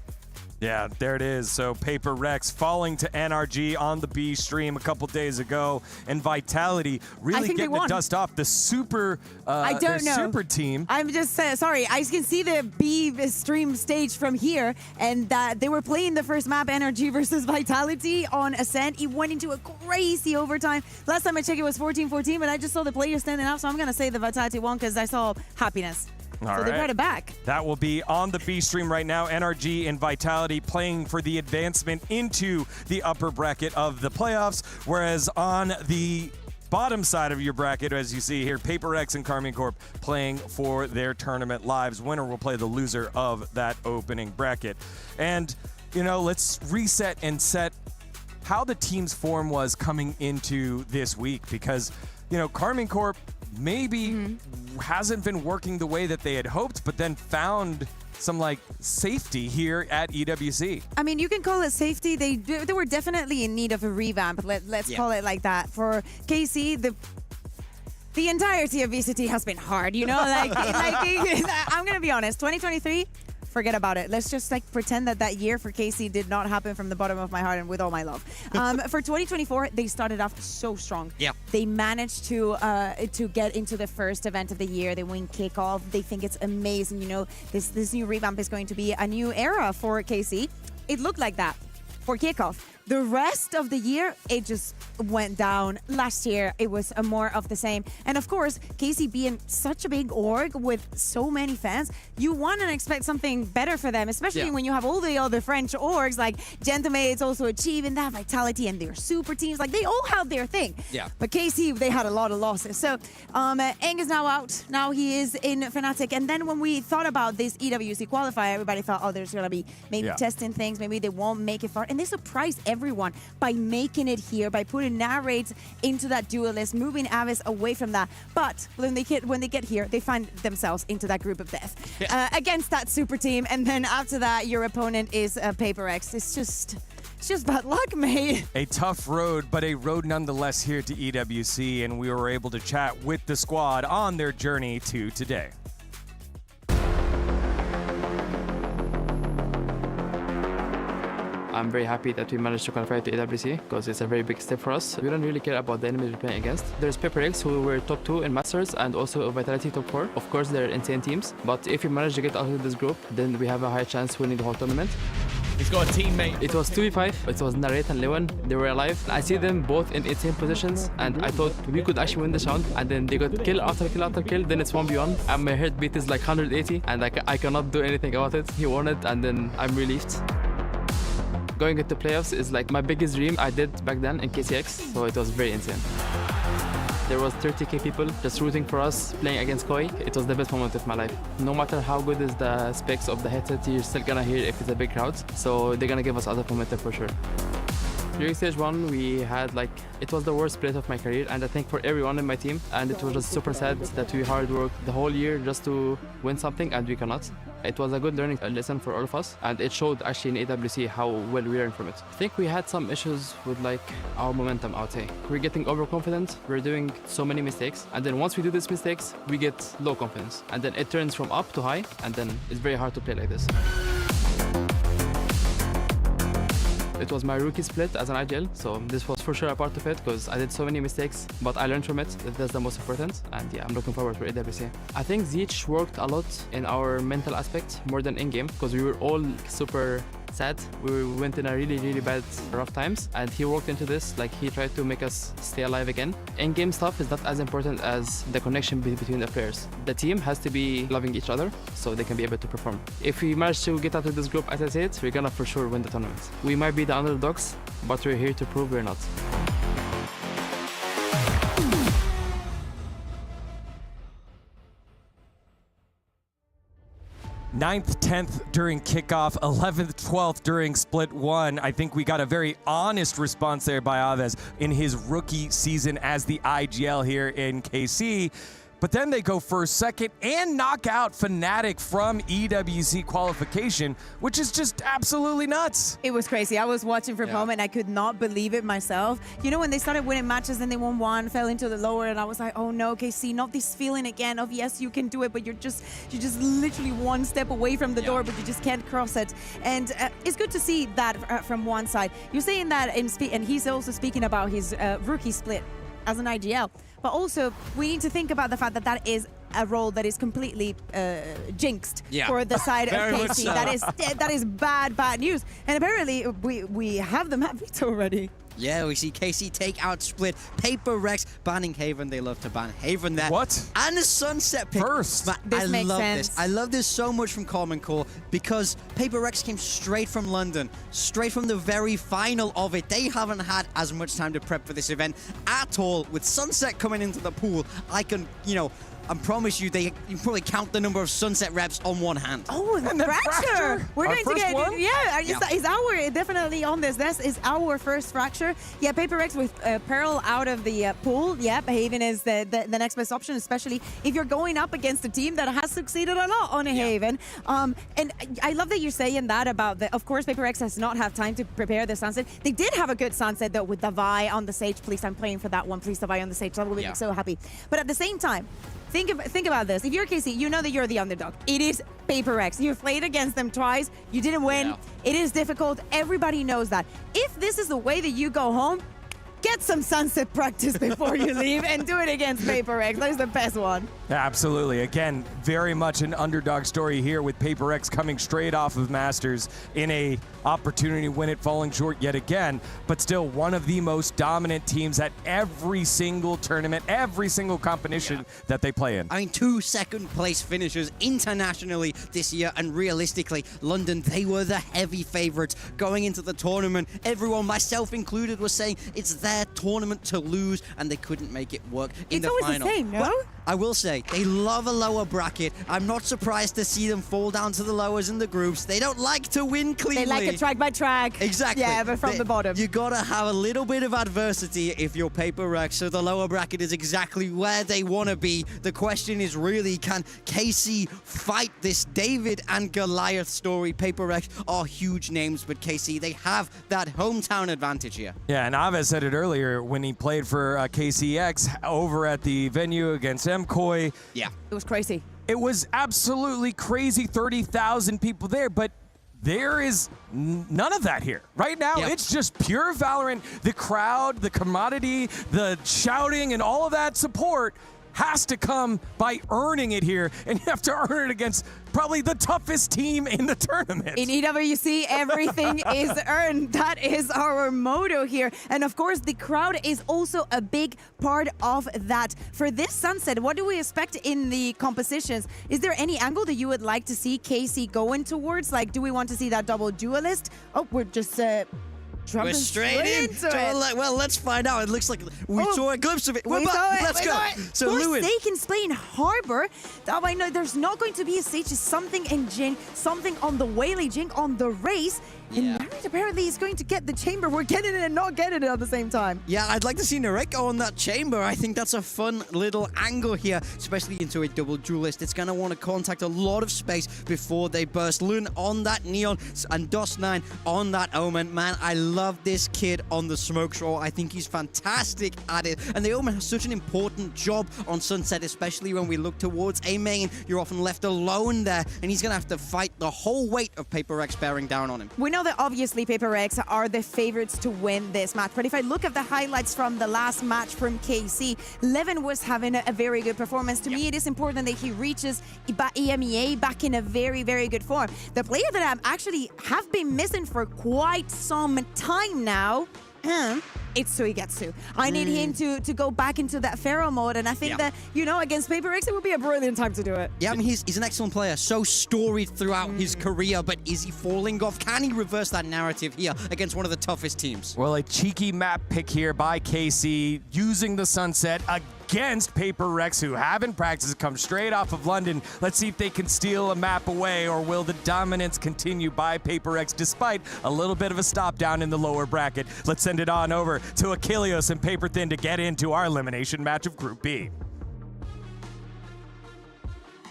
Yeah, there it is. So Paper Rex falling to NRG on the B stream a couple days ago, and Vitality really getting the dust off the super I don't know. super team. I'm just sorry. I can see the B stream stage from here, and that they were playing the first map, NRG versus Vitality on Ascent. It went into a crazy overtime. Last time I checked, it was 14-14, but I just saw the players standing up, so I'm gonna say the Vitality won because I saw happiness. So they brought it back. That will be on the B stream right now. NRG and Vitality playing for the advancement into the upper bracket of the playoffs, whereas on the bottom side of your bracket, as you see here, Paper Rex and Karmine Corp playing for their tournament lives. Winner will play the loser of that opening bracket. And, you know, let's reset and set how the team's form was coming into this week, because, you know, Karmine Corp maybe hasn't been working the way that they had hoped, but then found some like safety here at EWC. I mean, you can call it safety. They were definitely in need of a revamp. Let's call it like that. For KC, the entirety of VCT has been hard, you know? I'm going to be honest, 2023, forget about it. Let's just like pretend that year for KC did not happen from the bottom of my heart and with all my love. For 2024, they started off so strong. Yeah. They managed to get into the first event of the year. They win kickoff. They think it's amazing. You know, this new revamp is going to be a new era for KC. It looked like that for kickoff. The rest of the year, it just went down. Last year, it was more of the same. And of course, KC being such a big org with so many fans, you want to expect something better for them, especially when you have all the other French orgs like Gentleman also achieving that Vitality and their super teams. Like, they all have their thing. Yeah. But KC, they had a lot of losses. So Eng is now out. Now he is in Fnatic. And then when we thought about this EWC qualifier, everybody thought, oh, there's going to be maybe testing things. Maybe they won't make it far. And they surprised everyone by making it here, by putting Narrate into that duelist, moving Avis away from that. But when they get here, they find themselves into that group of death against that super team. And then after that, your opponent is Paper Rex. It's just bad luck, mate. A tough road, but a road nonetheless here to EWC, and we were able to chat with the squad on their journey to today. I'm very happy that we managed to qualify to EWC because it's a very big step for us. We don't really care about the enemies we're playing against. There's Paper Rex, who were top 2 in Masters, and also Vitality top 4. Of course, they're insane teams, but if we manage to get out of this group, then we have a high chance winning the whole tournament. He's got a teammate. It was 2v5. It was Narrate and Lewan. They were alive. I see them both in insane positions, and I thought we could actually win this round. And then they got kill after kill after kill. Then it's 1v1. And my heartbeat is like 180, and I cannot do anything about it. He won it, and then I'm relieved. Going into playoffs is like my biggest dream I did back then in KCX, so it was very insane. There was 30k people just rooting for us, playing against Koi. It was the best moment of my life. No matter how good is the specs of the headset, you're still gonna hear if it's a big crowd, so they're gonna give us other momentum for sure. During stage 1, we had it was the worst split of my career, and I think for everyone in my team, and it was just super sad that we hard worked the whole year just to win something and we cannot. It was a good learning lesson for all of us, and it showed actually in EWC how well we learned from it. I think we had some issues with our momentum, I would say. We're getting overconfident, we're doing so many mistakes, and then once we do these mistakes, we get low confidence. And then it turns from up to high, and then it's very hard to play like this. It was my rookie split as an ag.al, so this was for sure a part of it because I did so many mistakes, but I learned from it. That's the most important, and yeah, I'm looking forward for EWC. I think Zeech worked a lot in our mental aspect more than in-game because we were all super sad. We went in a really bad, rough times, and he worked into this. Like, he tried to make us stay alive again. In-game stuff is not as important as the connection between the players. The team has to be loving each other so they can be able to perform. If we manage to get out of this group, as I said, we're gonna for sure win the tournament. We might be the underdogs, but we're here to prove we're not. Ninth, 10th during kickoff, 11th, 12th during split one. I think we got a very honest response there by Aves in his rookie season as the ag.al here in KC. But then they go first, second, and knock out Fnatic from EWC qualification, which is just absolutely nuts. It was crazy. I was watching for a moment, and I could not believe it myself. You know, when they started winning matches and they won one, fell into the lower, and I was like, oh no, KC, not this feeling again of yes, you can do it, but you're just literally one step away from the door, but you just can't cross it. And it's good to see that from one side. You're saying that, and he's also speaking about his rookie split as an ag.al. But also, we need to think about the fact that that is a role that is completely jinxed for the side of KC. So. That is bad news. And apparently, we have the map veto already. Yeah, we see KC take out Split, Paper Rex, banning Haven. They love to ban Haven there. What? And a Sunset pick. First. Man, this makes sense. This. I love this so much from Common Core because Paper Rex came straight from London, straight from the very final of it. They haven't had as much time to prep for this event at all. With Sunset coming into the pool, I can, I promise you, you can probably count the number of Sunset reps on one hand. Oh, and the fracture! We're going to get one? Is our definitely on this. This is our first fracture. Yeah, Paper Rex with Pearl out of the pool. Yeah, Haven is the next best option, especially if you're going up against a team that has succeeded a lot on a Haven. And I love that you're saying that about of course, Paper Rex has not had time to prepare the Sunset. They did have a good Sunset though with the Vi on the Sage. Please, I'm playing for that one. Please, the Vi on the Sage. That will make me so happy. But at the same time, think about this. If you're KC, you know that you're the underdog. It is Paper Rex. You've played against them twice. You didn't win. Yeah. It is difficult. Everybody knows that. If this is the way that you go home, get some Sunset practice before you leave and do it against Paper Rex. That is the best one. Absolutely. Again, very much an underdog story here with Paper Rex coming straight off of Masters in a opportunity to win it, falling short yet again, but still one of the most dominant teams at every single tournament, every single competition that they play in. I mean, 2 second-place finishers internationally this year, and realistically, London, they were the heavy favorites going into the tournament. Everyone, myself included, was saying it's their tournament to lose, and they couldn't make it work in the final. It's always the same, no? But I will say, they love a lower bracket. I'm not surprised to see them fall down to the lowers in the groups. They don't like to win cleanly. They like it track by track. Exactly. Yeah, but from the bottom. You gotta have a little bit of adversity if you're Paper Rex, so the lower bracket is exactly where they want to be. The question is really, can KC fight this David and Goliath story? Paper Rex are huge names, but KC, they have that hometown advantage here. Yeah, and Aves said it earlier when he played for KCX over at the venue against MCOY. Yeah. It was crazy. It was absolutely crazy, 30,000 people there, but there is none of that here. Right now, it's just pure Valorant. The crowd, the commodity, the shouting, and all of that support has to come by earning it here, and you have to earn it against probably the toughest team in the tournament. In EWC, everything is earned. That is our motto here. And of course, the crowd is also a big part of that. For this Sunset, what do we expect in the compositions? Is there any angle that you would like to see KC going towards? Like, do we want to see that double duelist? Oh, we're just... We're straight into it. Well, let's find out. It looks like we saw a glimpse of it. Let's go. So, Lewin. Forsaken Spain Harbor. I know there's not going to be a stage. Something in Jin, something on the Whaley Jink on the race. And Marriott apparently is going to get the chamber. We're getting it and not getting it at the same time. Yeah, I'd like to see Nareko on that chamber. I think that's a fun little angle here, especially into a double duelist. It's going to want to contact a lot of space before they burst. Lun on that Neon and Dust9 on that Omen. Man, I love this kid on the smoke show. I think he's fantastic at it. And they almost have such an important job on Sunset, especially when we look towards A main. You're often left alone there, and he's going to have to fight the whole weight of Paper Rex bearing down on him. We know that obviously Paper Rex are the favorites to win this match, but if I look at the highlights from the last match from KC, Levin was having a very good performance. To me, it is important that he reaches EMEA back in a very, very good form. The player that I actually have been missing for quite some time now, it's Suigetsu. I need him to go back into that Pharaoh mode, and I think that, you know, against Paper Rex, it would be a brilliant time to do it. Yeah, I mean, he's an excellent player, so storied throughout his career, but is he falling off? Can he reverse that narrative here against one of the toughest teams? Well, a cheeky map pick here by KC, using the Sunset against Paper Rex, who haven't practiced, come straight off of London. Let's see if they can steal a map away, or will the dominance continue by Paper Rex despite a little bit of a stop down in the lower bracket. Let's send it on over to Achilleos and Paper Thin to get into our elimination match of Group B.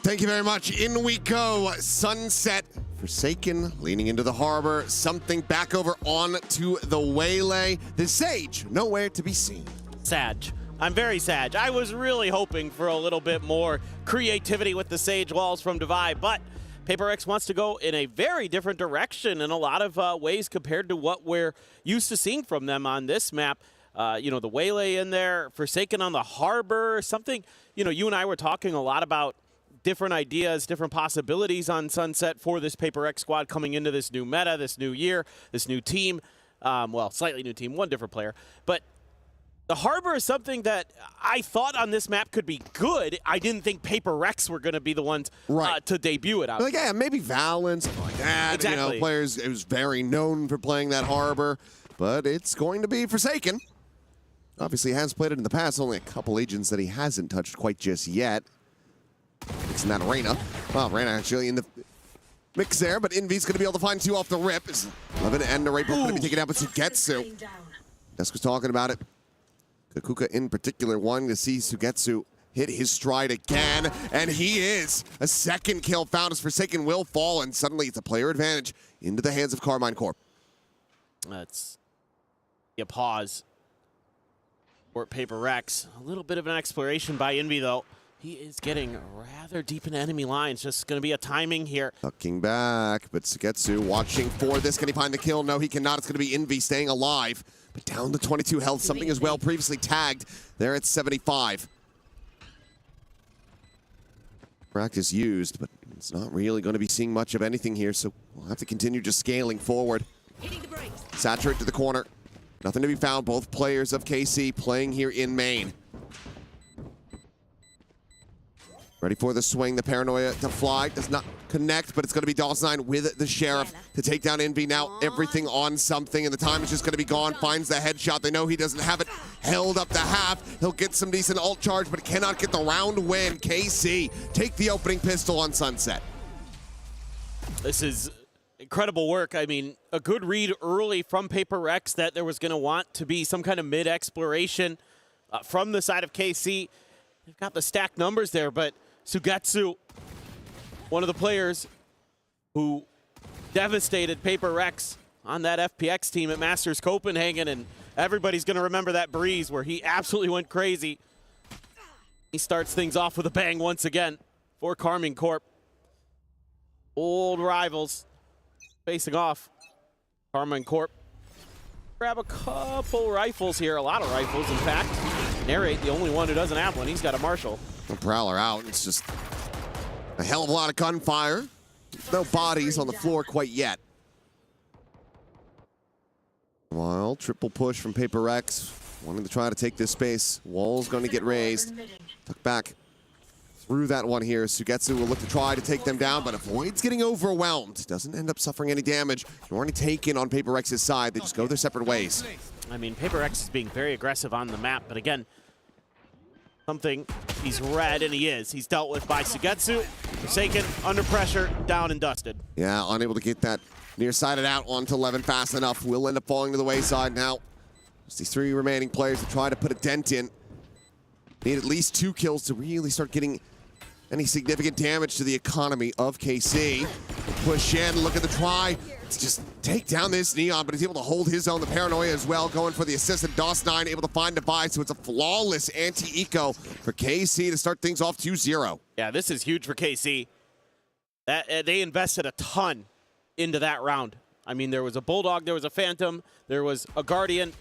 Thank you very much. In we go. Sunset, Forsaken, leaning into the harbor. Something back over on to the Waylay. The Sage, nowhere to be seen. Sad. I'm very sad. I was really hoping for a little bit more creativity with the Sage walls from Divide, but Paper Rex wants to go in a very different direction in a lot of ways compared to what we're used to seeing from them on this map. You know, the Waylay in there, Forsaken on the harbor, something, you know, you and I were talking a lot about different ideas, different possibilities on Sunset for this Paper Rex squad coming into this new meta, this new year, this new team. Well, slightly new team, one different player. But the harbor is something that I thought on this map could be good. I didn't think Paper Rex were going to be the ones to debut it out. Like, yeah, maybe Valorant, something like that. Exactly. You know, players, it was very known for playing that harbor, but it's going to be Forsaken. Obviously, has played it in the past. Only a couple agents that he hasn't touched quite just yet. It's in that arena. Well, Arena actually in the mix there, but Envy's going to be able to find two off the rip. Is Levin and Narate both going to be taken out, but Sugetsu. Desk was talking about it. Kakuka in particular wanting to see Sugetsu hit his stride again, and he is. A second kill found as Forsaken will fall, and suddenly it's a player advantage into the hands of Carmine Corp. That's a pause for Paper Rex. A little bit of an exploration by Envy, though. He is getting rather deep in enemy lines. Just going to be a timing here. Tucking back, but Sugetsu watching for this. Can he find the kill? No, he cannot. It's going to be Envy staying alive. But down to 22 health, something as well previously tagged. There at 75. Practice used, but it's not really going to be seeing much of anything here, so we'll have to continue just scaling forward. Saturate to the corner. Nothing to be found. Both players of KC playing here in main. Ready for the swing, the paranoia to fly. Does not connect, but it's going to be Dawson with the Sheriff to take down Envy. Now everything on something, and the time is just going to be gone. Finds the headshot. They know he doesn't have it. Held up the half. He'll get some decent ult charge, but cannot get the round win. KC take the opening pistol on Sunset. This is incredible work. I mean, a good read early from Paper Rex that there was going to want to be some kind of mid-exploration from the side of KC. They've got the stacked numbers there, but Sugetsu, one of the players who devastated Paper Rex on that FPX team at Masters Copenhagen, and everybody's going to remember that breeze where he absolutely went crazy. He starts things off with a bang once again for Carmine Corp. Old rivals facing off. Carmine Corp grab a couple rifles here, a lot of rifles in fact. Narrate, the only one who doesn't have one, he's got a Marshall. The Prowler out. It's just a hell of a lot of gunfire. No bodies on the floor quite yet. Well, triple push from Paper Rex. Wanting to try to take this space. Wall's going to get raised. Tuck back through that one here. Sugetsu will look to try to take them down, but avoids getting overwhelmed. Doesn't end up suffering any damage. They're already taken on Paper Rex's side. They just go their separate ways. I mean, Paper Rex is being very aggressive on the map, but again, something he's read, and he is. He's dealt with by Sugetsu. Forsaken, under pressure, down and dusted. Yeah, unable to get that near-sided out onto Levin fast enough. Will end up falling to the wayside now. Just these three remaining players to try to put a dent in. Need at least 2 kills to really start getting any significant damage to the economy of KC. Push in, look at the try. Let's just take down this Neon, but he's able to hold his own. The Paranoia as well, going for the assist. And DOS9 able to find Divide, so it's a flawless anti-eco for KC to start things off 2-0. Yeah, this is huge for KC. They invested a ton into that round. I mean, there was a Bulldog, there was a Phantom, there was a Guardian,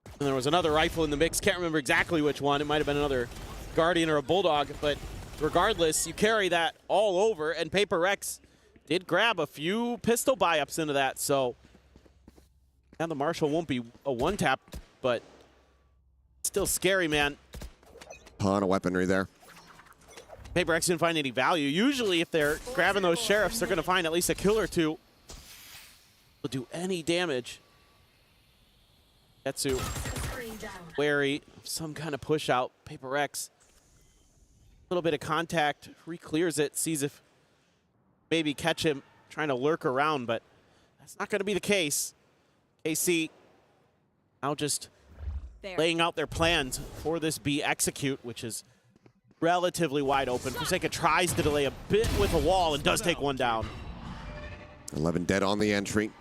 and there was another rifle in the mix. Can't remember exactly which one. It might have been another Guardian or a Bulldog, but regardless, you carry that all over, and Paper Rex did grab a few pistol buy-ups into that, so now the Marshall won't be a one-tap, but still scary, man. Ton of weaponry there. Paper Rex didn't find any value. Usually, if they're grabbing those sheriffs, they're going to find at least a kill or two. Will do any damage. Getsu wary of some kind of push out. Paper Rex, a little bit of contact, re-clears it, sees if maybe catch him trying to lurk around, but that's not going to be the case. KC now just laying out their plans for this B execute, which is relatively wide open. Forsaken tries to delay a bit with a wall and does take one down. 11 dead on the entry.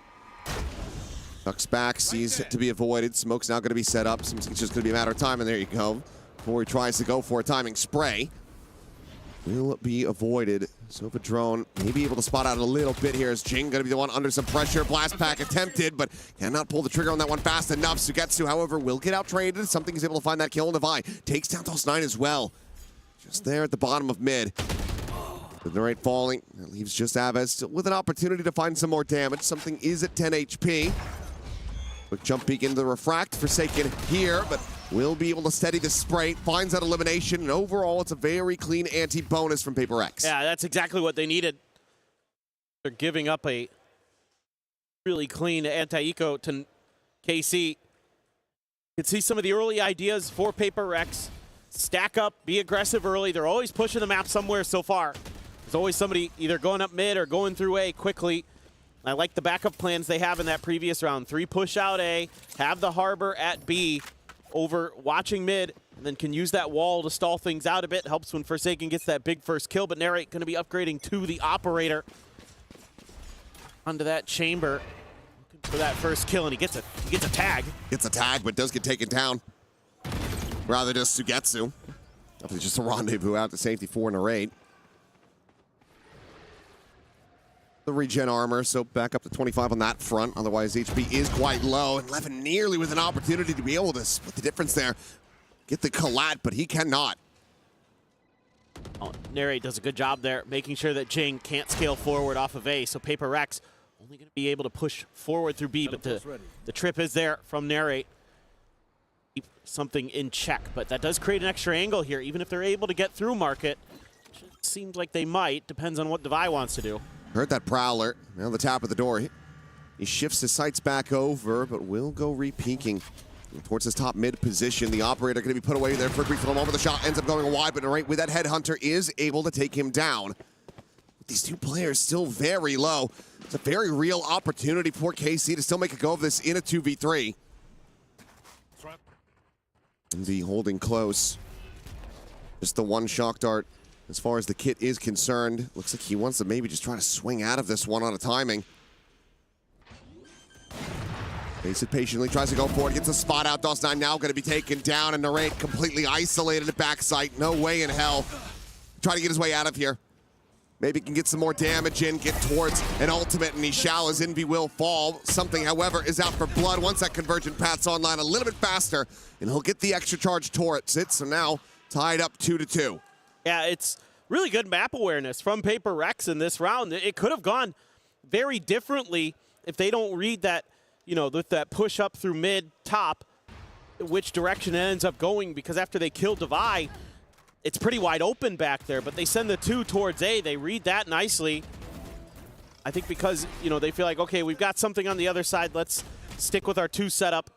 Ducks back, sees it to be avoided. Smoke's now going to be set up. Seems it's just going to be a matter of time, and there you go. Before he tries to go for a timing spray. Will be avoided. Sofa Drone may be able to spot out a little bit here as Jing going to be the one under some pressure. Blast pack attempted, but cannot pull the trigger on that one fast enough. Sugetsu, however, will get out traded. Something is able to find that kill in Divide. Takes down DOS9 as well. Just there at the bottom of mid. With the right falling, that leaves just Aves still with an opportunity to find some more damage. Something is at 10 HP. Quick jump peek into the refract. Forsaken here, but will be able to steady the spray. Finds that elimination, and overall, it's a very clean anti-bonus from Paper Rex. Yeah, that's exactly what they needed. They're giving up a really clean anti-eco to KC. You can see some of the early ideas for Paper Rex. Stack up, be aggressive early. They're always pushing the map somewhere so far. There's always somebody either going up mid or going through A quickly. I like the backup plans they have in that previous round. 3 push out A, have the harbor at B, over watching mid, and then can use that wall to stall things out a bit. Helps when Forsaken gets that big first kill, but Narrate going to be upgrading to the operator. Onto that chamber, looking for that first kill, and he gets a tag. Gets a tag, but does get taken down. Rather just Sugetsu. Just a rendezvous out to safety for Narrate. The regen armor, so back up to 25 on that front. Otherwise, HP is quite low. And Levin nearly with an opportunity to be able to split the difference there. Get the collat, but he cannot. Oh, Narrate does a good job there, making sure that Jing can't scale forward off of A. So Paper Rex only going to be able to push forward through B, but the trip is there from Narrate. Keep something in check, but that does create an extra angle here, even if they're able to get through Market. Which it seems like they might, depends on what Devi wants to do. Heard that Prowler. Now the top of the door. He shifts his sights back over, but will go re-peeking towards his top mid position. The operator going to be put away there for a brief moment. The shot ends up going wide, but right with that Headhunter is able to take him down. These two players still very low. It's a very real opportunity for KC to still make a go of this in a 2v3. The holding close. Just the one shock dart. As far as the kit is concerned, looks like he wants to maybe just try to swing out of this one on a timing. Face it patiently, tries to go for it, gets a spot out. DOS9 now going to be taken down, and Narrate completely isolated at backside. No way in hell. Trying to get his way out of here. Maybe can get some more damage in, get towards an ultimate, and he shall as Envy will fall. Something, however, is out for blood once that convergent path's online a little bit faster, and he'll get the extra charge towards it. So now tied up 2-2. Yeah, it's really good map awareness from Paper Rex in this round. It could have gone very differently if they don't read that, you know, with that push up through mid, top, which direction it ends up going, because after they kill Devi, it's pretty wide open back there, but they send the 2 towards A. They read that nicely. I think because, you know, they feel like, okay, we've got something on the other side. Let's stick with our 2 setup,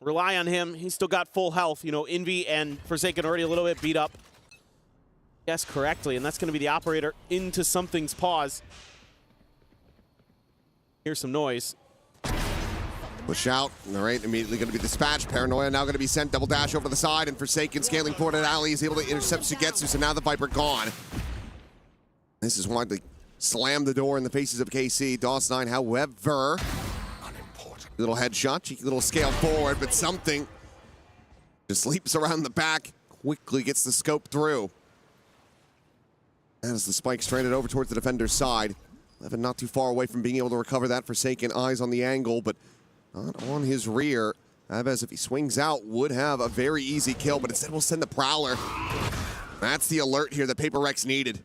rely on him. He's still got full health. You know, Envy and Forsaken already a little bit beat up. Guess correctly, and that's going to be the operator into something's paws. Here's some noise. Push out. All right, immediately going to be dispatched. Paranoia now going to be sent. Double dash over to the side, and Forsaken scaling forward at alley is able to intercept Shigetsu, so now the Viper gone. This is one to slam the door in the faces of KC. DOS9, however, little headshot, cheeky little scale forward, but something just leaps around the back, quickly gets the scope through. As the spike stranded over towards the defender's side. Levin not too far away from being able to recover that. Forsaken, eyes on the angle, but not on his rear. Aves, if he swings out, would have a very easy kill, but instead we'll send the Prowler. That's the alert here that Paper Rex needed.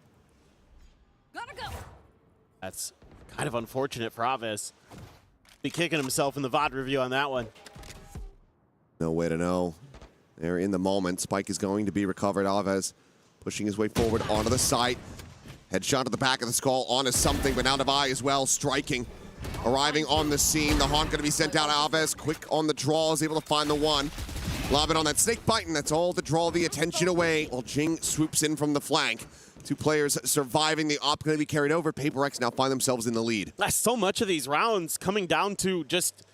That's kind of unfortunate for Aves. Be kicking himself in the VOD review on that one. No way to know. They're in the moment. Spike is going to be recovered. Aves pushing his way forward onto the site. Headshot to the back of the skull onto something, but now Devi as well, striking. Arriving on the scene, the Haunt going to be sent out. Aves, quick on the draw, is able to find the one. Lob it on that snake bite, and that's all to draw the attention away while Jing swoops in from the flank. Two players surviving, the op going to be carried over. Paper Rex now find themselves in the lead. So much of these rounds coming down to just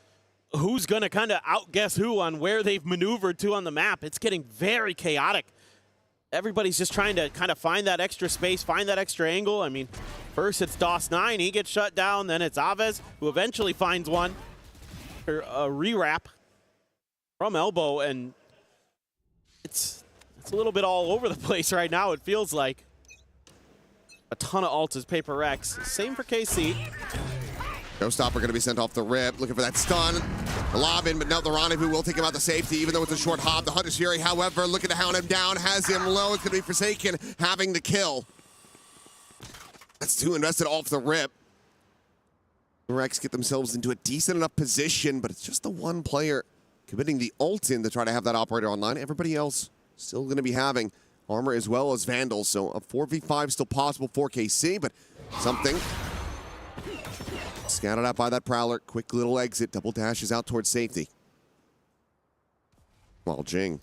who's going to kind of outguess who on where they've maneuvered to on the map. It's getting very chaotic. Everybody's just trying to kind of find that extra space, find that extra angle. I mean, first it's DOS9, he gets shut down. Then it's Aves, who eventually finds one. A re-wrap from elbow, and it's a little bit all over the place right now, it feels like. A ton of ults as Paper Rex. Same for KC. Showstopper going to be sent off the rip, looking for that stun. The lob in, but no, the Rendezvous will take him out to safety, even though it's a short hop. The Hunter's Fury, however, looking to hound him down, has him low. It's going to be Forsaken having the kill. That's two invested off the rip. Rex get themselves into a decent enough position, but it's just the one player committing the ult in to try to have that operator online. Everybody else still going to be having armor as well as Vandals, so a 4v5 still possible for KC, but something scattered out by that Prowler. Quick little exit, double dashes out towards safety. While Jing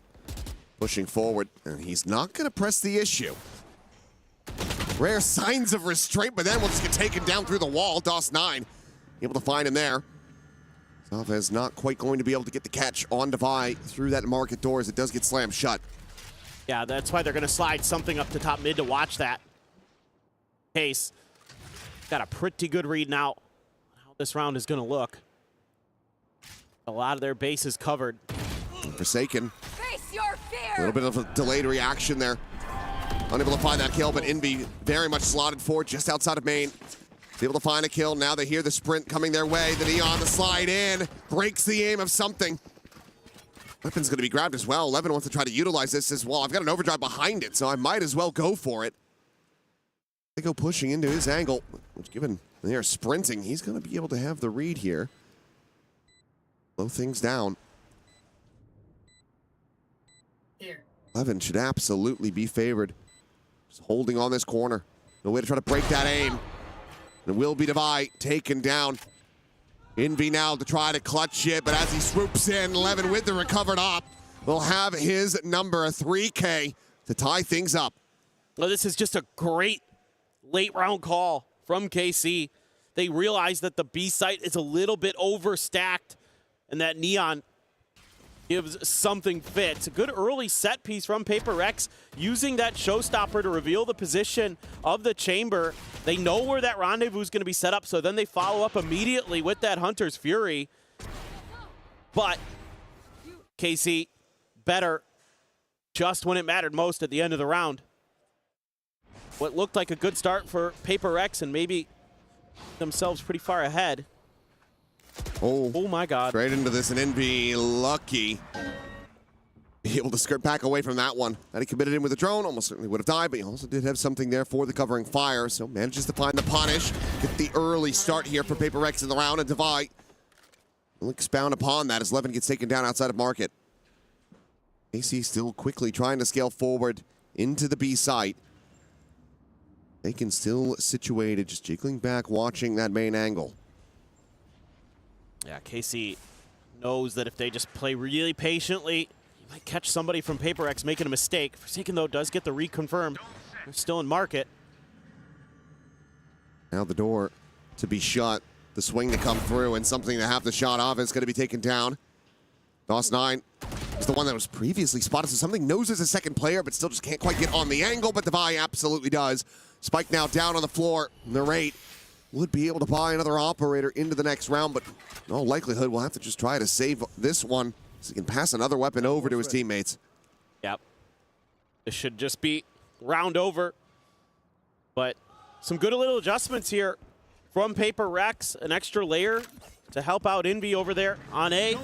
pushing forward, and he's not going to press the issue. Rare signs of restraint, but then we'll just get taken down through the wall. DOS9 able to find him there. Salvez not quite going to be able to get the catch on Devi through that market door as it does get slammed shut. Yeah, that's why they're going to slide something up to top mid to watch that. Case got a pretty good read now how this round is going to look. A lot of their base is covered. Forsaken. Face your fear! A little bit of a delayed reaction there. Unable to find that kill, but Envy very much slotted forward just outside of main. He's able to find a kill. Now they hear the sprint coming their way. The Neon, the slide in, breaks the aim of something. Weapon's going to be grabbed as well. Levin wants to try to utilize this as well. I've got an overdrive behind it, so I might as well go for it. They go pushing into his angle, which given they are sprinting, he's going to be able to have the read here. Slow things down. Levin should absolutely be favored. Just holding on this corner. No way to try to break that aim. And it will be Devi taken down. Envy now to try to clutch it, but as he swoops in, Levin with the recovered op will have his number, a 3K, to tie things up. Well, this is just a great late round call from KC. They realize that the B site is a little bit overstacked, and that Neon gives something fit. It's a good early set piece from Paper Rex, using that showstopper to reveal the position of the chamber. They know where that rendezvous is going to be set up, so then they follow up immediately with that Hunter's Fury. But KC better just when it mattered most at the end of the round. What looked like a good start for Paper Rex, and maybe themselves pretty far ahead. Oh my God. Straight into this, and Envy lucky. Be able to skirt back away from that one. That he committed in with a drone, almost certainly would have died, but he also did have something there for the covering fire, so manages to find the punish. Get the early start here for Paper Rex in the round, and Devi will expound upon that as Levin gets taken down outside of market. AC still quickly trying to scale forward into the B site. They can still situated, just jiggling back, watching that main angle. Yeah, KC knows that if they just play really patiently, you might catch somebody from Paper Rex making a mistake. Forsaken, though, does get the reconfirmed. They're still in market. Now the door to be shut. the swing to come through and something to have the shot off is going to be taken down. DOS9 is the one that was previously spotted, so something knows there's a second player, but still just can't quite get on the angle, but Devi absolutely does. Spike now down on the floor. Narrate would be able to buy another operator into the next round, but in all likelihood, we'll have to just try to save this one so he can pass another weapon over to his teammates. Yep. This should just be round over. But some good little adjustments here from Paper Rex. An extra layer to help out Envy over there on A.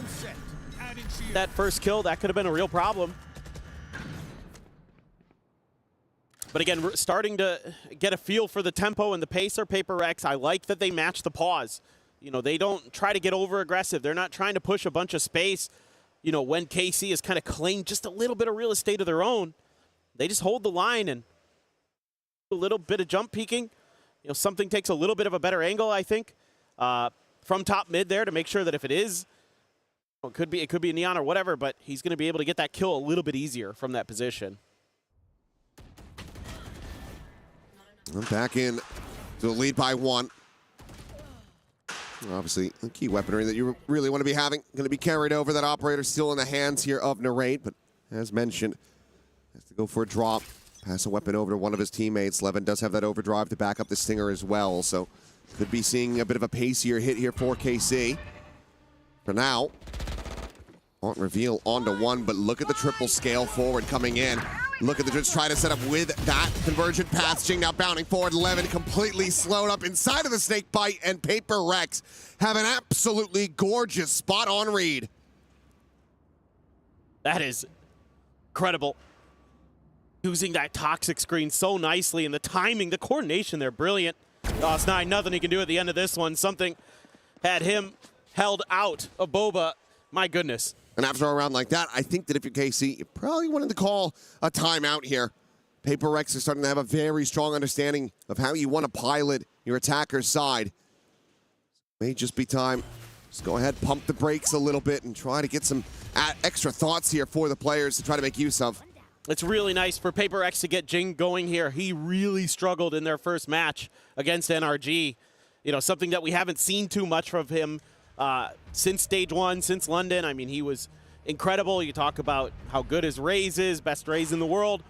That first kill, that could have been a real problem. But again, we're starting to get a feel for the tempo and the pace of Paper Rex. I like that they match the pause. You know, they don't try to get over aggressive. They're not trying to push a bunch of space. You know, when KC has kind of claimed just a little bit of real estate of their own, they just hold the line and a little bit of jump peeking. You know, something takes a little bit of a better angle, I think, from top mid there to make sure that if it is, well, it could be a Neon or whatever, but he's going to be able to get that kill a little bit easier from that position. I'm back in to the lead by 1. Obviously, the key weaponry that you really want to be having going to be carried over. That operator still in the hands here of Narrate, but as mentioned, has to go for a drop. Pass a weapon over to one of his teammates. Levin does have that overdrive to back up the Stinger as well, so could be seeing a bit of a pacier hit here for KC. For now, won't reveal onto 1, but look at the triple scale forward coming in. Look at the Dritz try to set up with that convergent path. Jing now bounding forward. Levin completely slowed up inside of the snake bite, and Paper Rex have an absolutely gorgeous spot-on read. That is incredible. Using that toxic screen so nicely, and the timing, the coordination there, brilliant. DOS9, nothing he can do at the end of this one. Something had him held out of Boba. My goodness. And after a round like that, I think that if you're KC, you probably wanted to call a timeout here. Paper Rex is starting to have a very strong understanding of how you want to pilot your attacker's side. May just be time. Just go ahead, pump the brakes a little bit, and try to get some extra thoughts here for the players to try to make use of. It's really nice for Paper Rex to get Jing going here. He really struggled in their first match against NRG. You know, something that we haven't seen too much of him since stage 1, since London. I mean, he was incredible. You talk about how good his Raze is, best Raze in the world.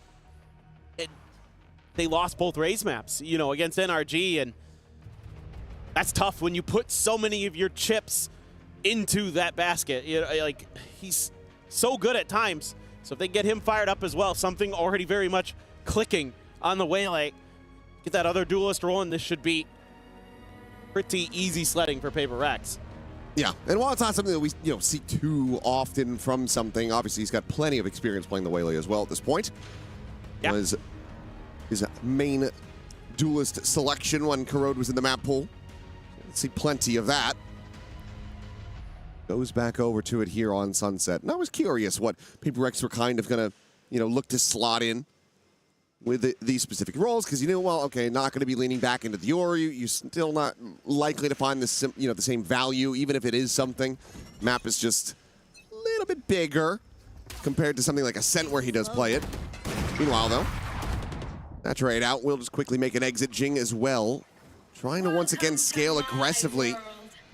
They lost both Raze maps, you know, against NRG, and that's tough when you put so many of your chips into that basket. You know, like, he's so good at times. So if they get him fired up as well, something already very much clicking on the way, like, get that other duelist rolling, this should be pretty easy sledding for Paper Rex. Yeah, and while it's not something that we see too often from something, obviously he's got plenty of experience playing the Waylay as well at this point. Yeah. Was his main duelist selection when Corrode was in the map pool. Let's see plenty of that. Goes back over to it here on Sunset. And I was curious what Paper Rex were kind of going to, look to slot in with these specific roles, because well, okay, not going to be leaning back into the Yoru. You're still not likely to find the same value, even if it is something. Map is just a little bit bigger compared to something like Ascent where he does play it. Meanwhile, though, that trade out will just quickly make an exit. Jing as well, trying to once again scale aggressively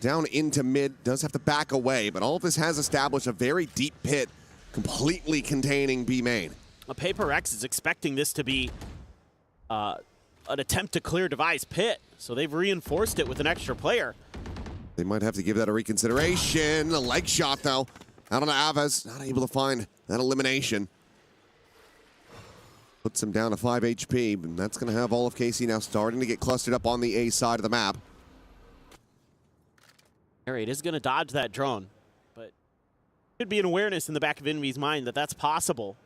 down into mid. Does have to back away, but all of this has established a very deep pit, completely containing B main. Paper Rex is expecting this to be an attempt to clear Devi's pit, so they've reinforced it with an extra player. They might have to give that a reconsideration. A leg shot, though, out on Avaz. Not able to find that elimination. Puts him down to 5 HP, and that's going to have all of KC now starting to get clustered up on the A side of the map. Harriet is going to dodge that drone, but should be an awareness in the back of Envy's mind that that's possible.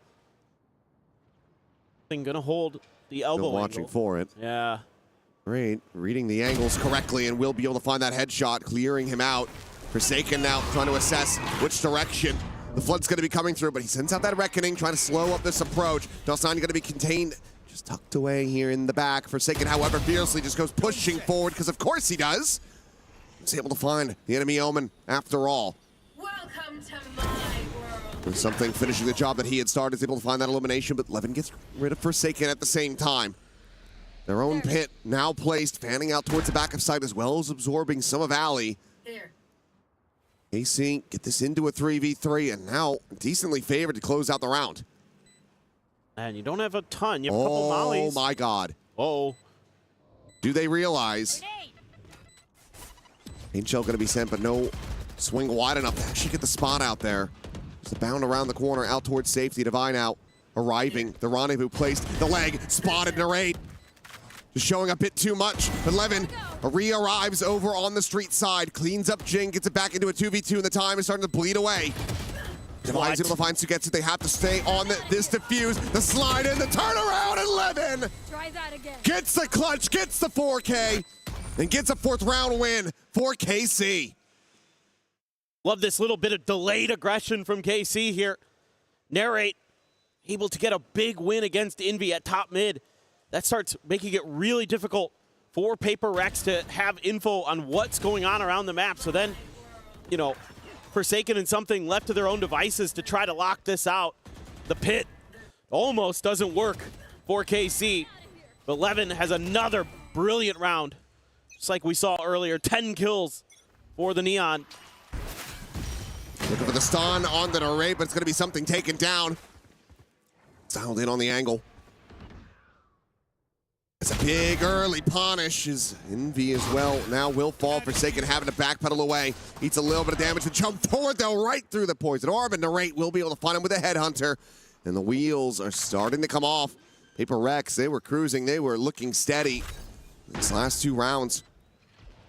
Going to hold the elbow Still watching angle. for it. Yeah. Great, reading the angles correctly, and will be able to find that headshot, clearing him out. Forsaken now trying to assess which direction the flood's going to be coming through, but he sends out that Reckoning, trying to slow up this approach. DOS9 going to be contained, just tucked away here in the back. Forsaken, however, fiercely just goes pushing forward, because of course he does. He's able to find the enemy Omen after all. Welcome to my world. There's something finishing the job that he had started, is able to find that elimination, but Levin gets rid of Forsaken at the same time. Their own pit now placed, fanning out towards the back of site as well as absorbing some of Alley. AC get this into a 3v3 and now decently favored to close out the round. And you don't have a ton. You have a couple mollies. Oh my God. Oh. Do they realize? Paint shell going to be sent, but no swing wide enough to actually get the spot out there. Just a bound around the corner out towards safety. Divine out, arriving. The rendezvous placed. The leg spotted. Narrate. Just showing a bit too much. But Levin re-arrives over on the street side. Cleans up Jing, gets it back into a 2v2, and the time is starting to bleed away. Divine's able to find Sugetsu. They have to stay on this defuse. The slide in, the turnaround, and Levin Try that again. gets the clutch, gets the 4K, and gets a 4th round win for KC. Love this little bit of delayed aggression from KC here. Narrate able to get a big win against Envy at top mid. That starts making it really difficult for Paper Rex to have info on what's going on around the map. So then, you know, Forsaken and something left to their own devices to try to lock this out. The pit almost doesn't work for KC, but Levin has another brilliant round. Just like we saw earlier, 10 kills for the Neon. Looking for the stun on the array, but it's going to be something taken down. Dialed in on the angle. It's a big early punish. Is Envy as well. Now will fall. Forsaken having to backpedal away. Eats a little bit of damage to jump forward though, right through the poison orb. And Narrate will be able to find him with a headhunter. And the wheels are starting to come off. Paper Rex, they were cruising. They were looking steady. These last 2 rounds.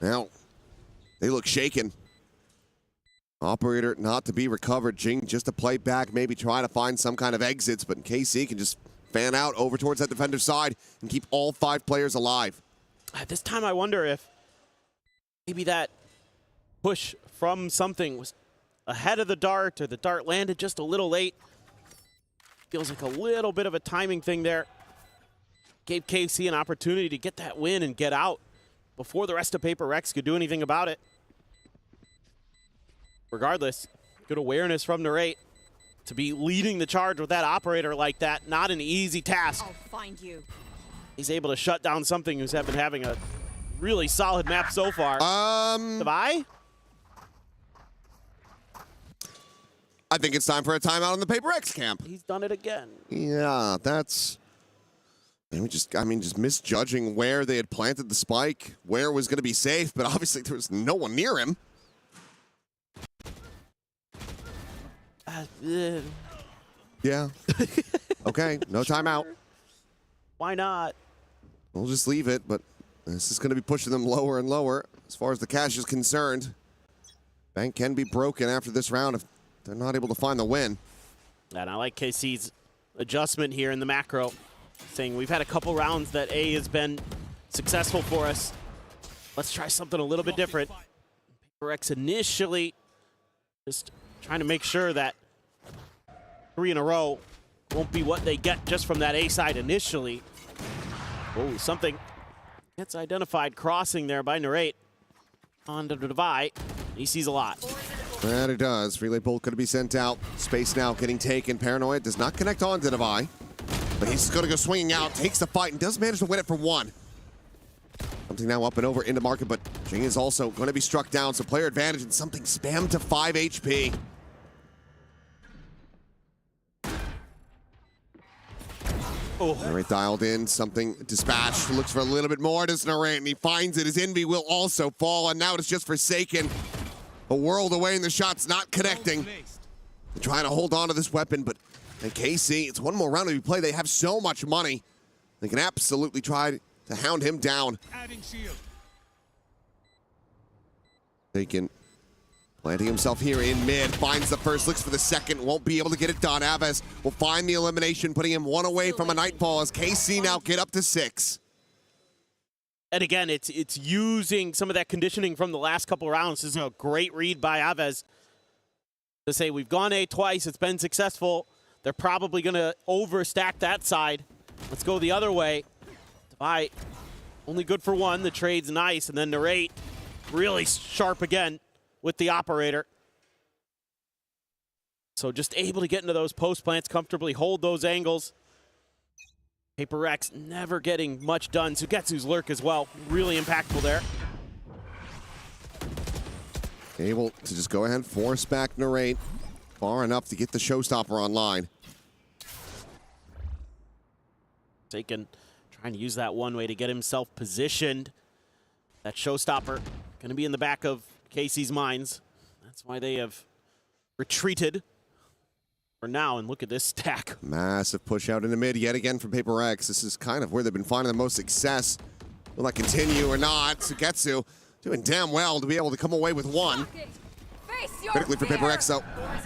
Now, they look shaken. Operator not to be recovered. Jing just to play back, maybe try to find some kind of exits, but KC can just fan out over towards that defender's side and keep all 5 players alive. At this time, I wonder if maybe that push from something was ahead of the dart, or the dart landed just a little late. Feels like a little bit of a timing thing there. Gave KC an opportunity to get that win and get out before the rest of Paper Rex could do anything about it. Regardless, good awareness from Narrate to be leading the charge with that operator like that. Not an easy task. I'll find you. He's able to shut down something who's been having a really solid map so far. Devi? I think it's time for a timeout on the Paper X camp. He's done it again. Yeah, that's... just misjudging where they had planted the spike, where it was going to be safe, but obviously there was no one near him. Yeah. Okay, no timeout. Why not? We'll just leave it, but this is going to be pushing them lower and lower as far as the cash is concerned. Bank can be broken after this round if they're not able to find the win. And I like KC's adjustment here in the macro, saying we've had a couple rounds that A has been successful for us. Let's try something a little bit different. Paper X initially just trying to make sure that 3 in a row won't be what they get just from that A side initially. Oh, something gets identified crossing there by Narrate onto the Devi. He sees a lot. That it does. Relay bolt going to be sent out. Space now getting taken. Paranoid does not connect on to Devi, but he's going to go swinging out, takes the fight, and does manage to win it for 1. Something now up and over into market, but Jing is also going to be struck down, so player advantage and something spammed to 5 HP. Oh. Narrate dialed in, something dispatched, looks for a little bit more, does Narrate, and he finds it. His Envy will also fall, and now it's just Forsaken. A world away, and the shot's not connecting. They're trying to hold on to this weapon, but KC, it's one more round to be played. They have so much money. They can absolutely try to hound him down. Taken. Planting himself here in mid, finds the first, looks for the second, won't be able to get it done. Aves will find the elimination, putting him 1 away from a Nightfall as KC now get up to 6. And again, it's using some of that conditioning from the last couple rounds. This is a great read by Aves to say we've gone A twice, it's been successful. They're probably going to overstack that side. Let's go the other way. Devi, only good for 1. The trade's nice, and then Narrate really sharp again with the operator. So just able to get into those post plants comfortably, hold those angles. Paper X never getting much done. Sugetsu's lurk as well, really impactful there. Able to just go ahead and force back Narrate far enough to get the showstopper online. Taken, trying to use that one way to get himself positioned. That showstopper going to be in the back of KC's minds. That's why they have retreated for now. And look at this stack. Massive push out in the mid yet again from Paper X. This is kind of where they've been finding the most success. Will that continue or not? Sugetsu doing damn well to be able to come away with one. Critically for Paper X, though.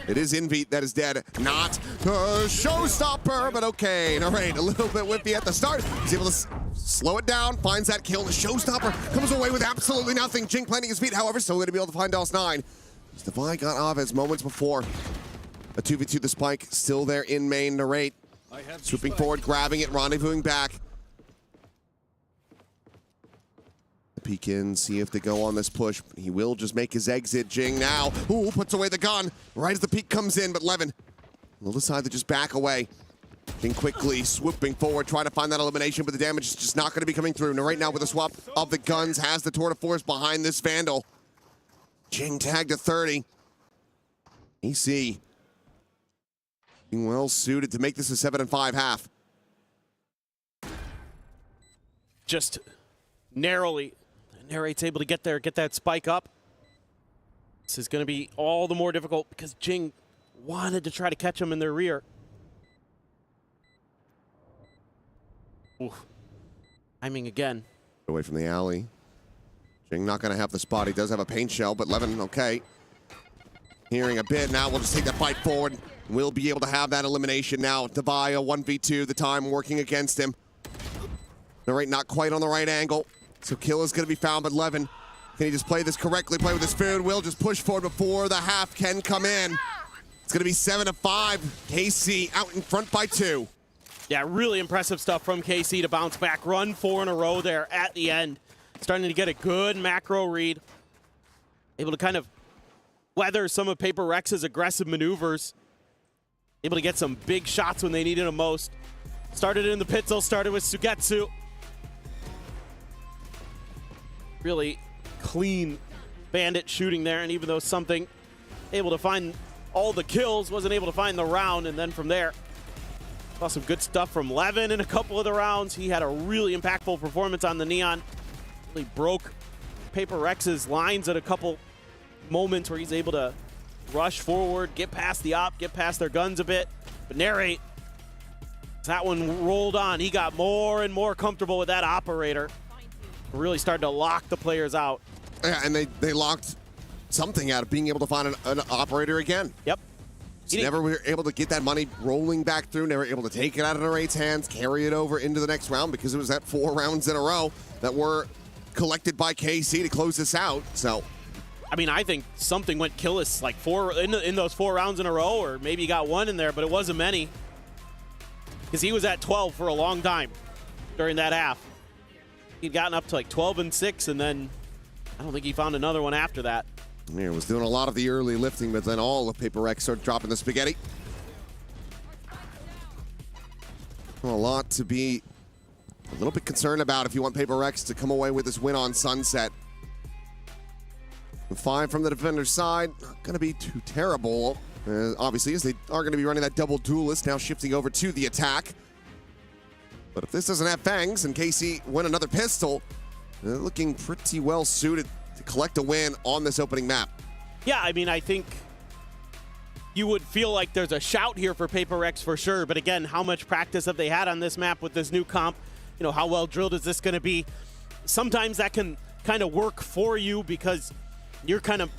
It is Inveat that is dead. Not a showstopper, but okay. Narrate a little bit whippy at the start. He's able to slow it down, finds that kill. The showstopper comes away with absolutely nothing. Jing planting his feet, however, still going to be able to find DOS 9. Devi got off as moments before. A 2v2 the spike, still there in main. Narrate swooping forward, grabbing it, rendezvousing back. Peek in, see if they go on this push. He will just make his exit. Jing now, ooh, puts away the gun right as the peek comes in, but Levin will decide to just back away. Jing quickly swooping forward, trying to find that elimination, but the damage is just not going to be coming through. Now right now with a swap of the guns, has the tour de force behind this Vandal. Jing tagged to 30. EC being well suited to make this a 7-5 half. Just narrowly. Narrate's able to get there, get that spike up. This is going to be all the more difficult because Jing wanted to try to catch him in their rear. Oof. Timing again. Away from the alley. Jing not going to have the spot. He does have a paint shell, but Levin, okay. Hearing a bit now, we'll just take that fight forward. We'll be able to have that elimination now. Devi, 1v2, the time working against him. Narrate not quite on the right angle. So kill is going to be found, but Levin, can he just play this correctly, play with his food? Will just push forward before the half can come in. It's going to be 7-5. KC out in front by 2. Yeah, really impressive stuff from KC to bounce back. Run 4 in a row there at the end. Starting to get a good macro read. Able to kind of weather some of Paper Rex's aggressive maneuvers. Able to get some big shots when they needed them most. Started in the Pitzel, started with Sugetsu. Really clean bandit shooting there, and even though something able to find all the kills, wasn't able to find the round, and then from there, saw some good stuff from Levin in a couple of the rounds. He had a really impactful performance on the Neon. Really broke Paper Rex's lines at a couple moments where he's able to rush forward, get past the op, get past their guns a bit. But Narrate, that one rolled on. He got more and more comfortable with that operator. Really started to lock the players out. Yeah, and they locked something out of being able to find an operator again. Yep. So never were able to get that money rolling back through, never able to take it out of Narrate's hands, carry it over into the next round because it was that 4 rounds in a row that were collected by KC to close this out. So, I mean, I think something went killless like 4 in those 4 rounds in a row, or maybe he got 1 in there, but it wasn't many because he was at 12 for a long time during that half. He'd gotten up to like 12 and 6, and then I don't think he found another one after that. Yeah, was doing a lot of the early lifting, but then all of Paper X started dropping the spaghetti. A lot to be a little bit concerned about if you want Paper X to come away with this win on Sunset. 5 from the defender's side, not going to be too terrible. Obviously, as they are going to be running that double duelist, now shifting over to the attack. But if this doesn't have fangs and KC win another pistol, they're looking pretty well suited to collect a win on this opening map. Yeah, I mean, I think you would feel like there's a shout here for Paper X for sure. But again, how much practice have they had on this map with this new comp? You know, how well drilled is this going to be? Sometimes that can kind of work for you because you're kind of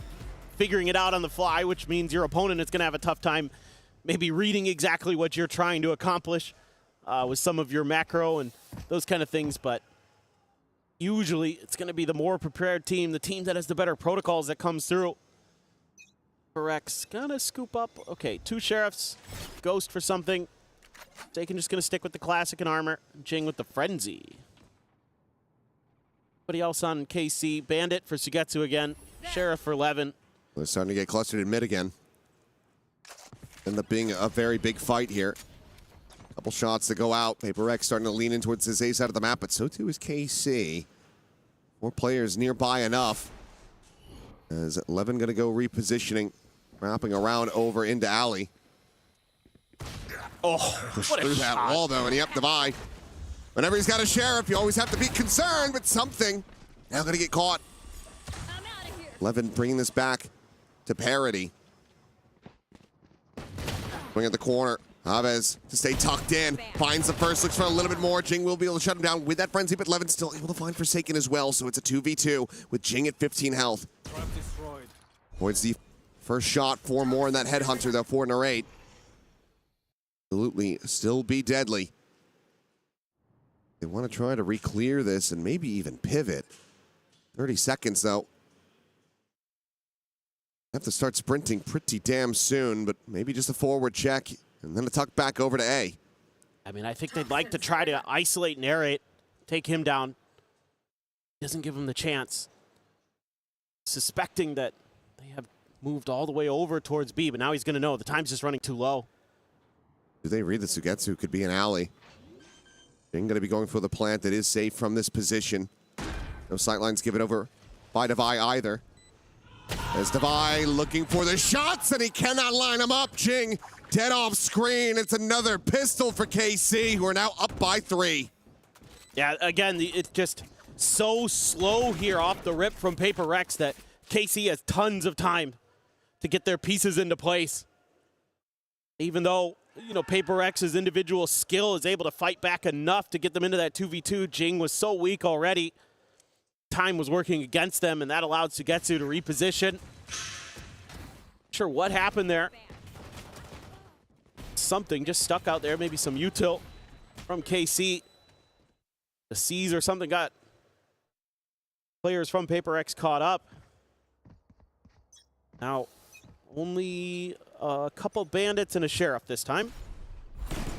figuring it out on the fly, which means your opponent is going to have a tough time maybe reading exactly what you're trying to accomplish with some of your macro and those kind of things. But usually it's going to be the more prepared team, the team that has the better protocols that comes through. Rex gonna scoop up. Okay, 2 sheriffs, Ghost for something. Dakin just gonna stick with the classic and armor. Jing with the frenzy. Anybody else on KC? Bandit for Sugetsu again. Sheriff for Levin. They're starting to get clustered in mid again. End up being a very big fight here. Couple shots to go out. Paper X starting to lean in towards his A side of the map, but so too is KC. 4 players nearby enough. As Levin going to go repositioning, wrapping around over into Alley. Oh, push what a through that shot. wall though, and yep, Divide. Whenever he's got a sheriff, you always have to be concerned with something. Now going to get caught. Levin bringing this back to parity. Swing at the corner. Chavez to stay tucked in. Finds the first, looks for a little bit more. Jing will be able to shut him down with that frenzy, but Levin still able to find Forsaken as well, so it's a 2v2 with Jing at 15 health. Avoids the first shot. 4 more in that Headhunter, though, 4 in a 8. Absolutely still be deadly. They want to try to re-clear this and maybe even pivot. 30 seconds, though. Have to start sprinting pretty damn soon, but maybe just a forward check and then a tuck back over to A. I mean, I think they'd like to try to isolate Narrate, take him down. Doesn't give him the chance. Suspecting that they have moved all the way over towards B, but now he's going to know the time's just running too low. Do they read that Sugetsu could be an alley? Jing going to be going for the plant that is safe from this position. No sightlines given over by Devi either. As Devi looking for the shots, and he cannot line them up. Jing dead off screen. It's another pistol for KC, who are now up by 3. Yeah, again, it's just so slow here off the rip from Paper Rex that KC has tons of time to get their pieces into place. Even though, you know, Paper Rex's individual skill is able to fight back enough to get them into that 2v2, Jing was so weak already. Time was working against them, and that allowed Sugetsu to reposition. Not sure what happened there. Something just stuck out there, maybe some util from KC. The C's or something got players from Paper X caught up. Now, only a couple bandits and a sheriff this time.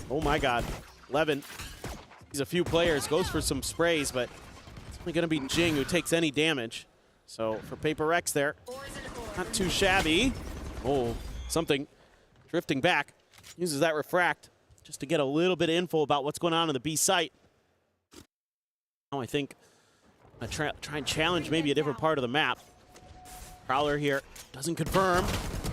Oh my God, Levin. He's a few players, goes for some sprays, but it's only gonna be Jing who takes any damage. So for Paper X there, not too shabby. Oh, something drifting back. Uses that refract just to get a little bit of info about what's going on in the B site. Now I think I try and challenge maybe a different part of the map. Prowler here doesn't confirm.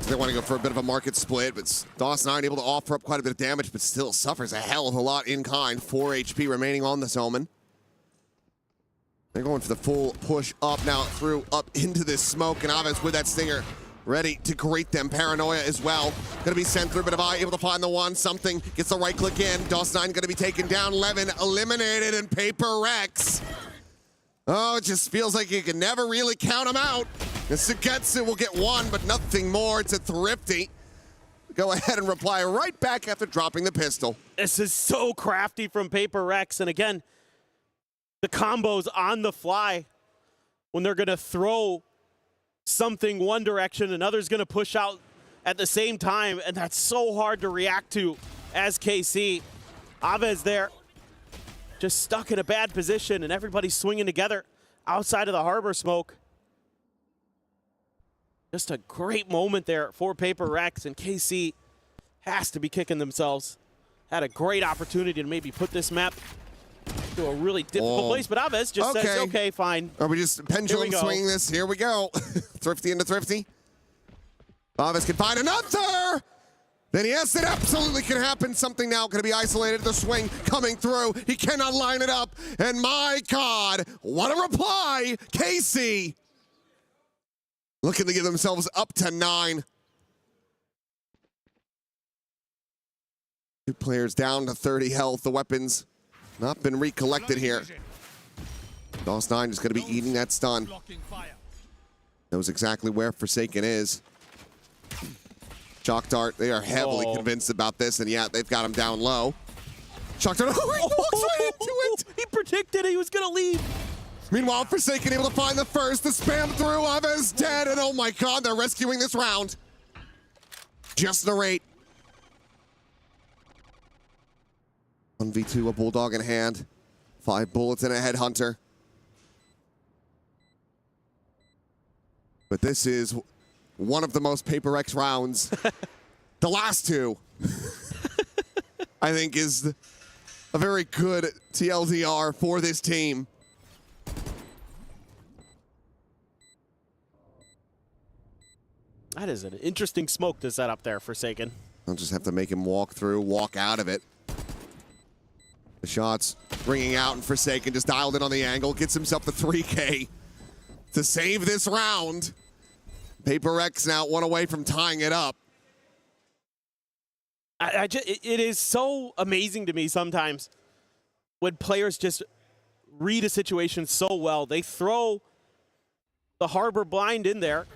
They want to go for a bit of a market split, but DOS9 able to offer up quite a bit of damage, but still suffers a hell of a lot in kind. 4 HP remaining on this Omen. They're going for the full push up now through up into this smoke, and Aves with that stinger ready to greet them. Paranoia as well. Gonna be sent through, but Devi able to find the one. Something gets the right click in. DOS9 gonna be taken down. Levin eliminated, and Paper Rex. Oh, it just feels like you can never really count them out. And Sugetsu will get 1, but nothing more. It's a Thrifty. Go ahead and reply right back after dropping the pistol. This is so crafty from Paper Rex, and again, the combos on the fly when they're gonna throw something one direction, another's gonna push out at the same time, and that's so hard to react to as KC. Aves there, just stuck in a bad position, and everybody's swinging together outside of the harbor smoke. Just a great moment there for Paper Rex, and KC has to be kicking themselves. Had a great opportunity to maybe put this map to a really difficult place, but Aves just says, okay, fine. Are we just pendulum swinging this? Here we go. Thrifty into Thrifty. Aves can find another! Then yes, it absolutely can happen. Something now going to be isolated. The swing coming through. He cannot line it up. And my God, what a reply. KC looking to give themselves up to 9. 2 players down to 30 health. The weapons not been recollected here. DOS9 is going to be eating that stun. Knows exactly where Forsaken is. Shock Dart, they are heavily convinced about this, and yeah, they've got him down low. Shock Dart, he walks right into it! He predicted he was gonna leave. Meanwhile, Forsaken able to find the first, the spam through, Aves dead, and oh my God, they're rescuing this round. Just narrate. 1v2, a Bulldog in hand. 5 bullets and a Headhunter. But this is one of the most Paper X rounds. The last 2. I think is a very good TLDR for this team. That is an interesting smoke to set up there, Forsaken. I'll just have to make him walk through, walk out of it. The shots ringing out, and Forsaken just dialed in on the angle, gets himself the 3K to save this round. Paper X now one away from tying it up. It is so amazing to me sometimes when players just read a situation so well. They throw the Harbor blind in there.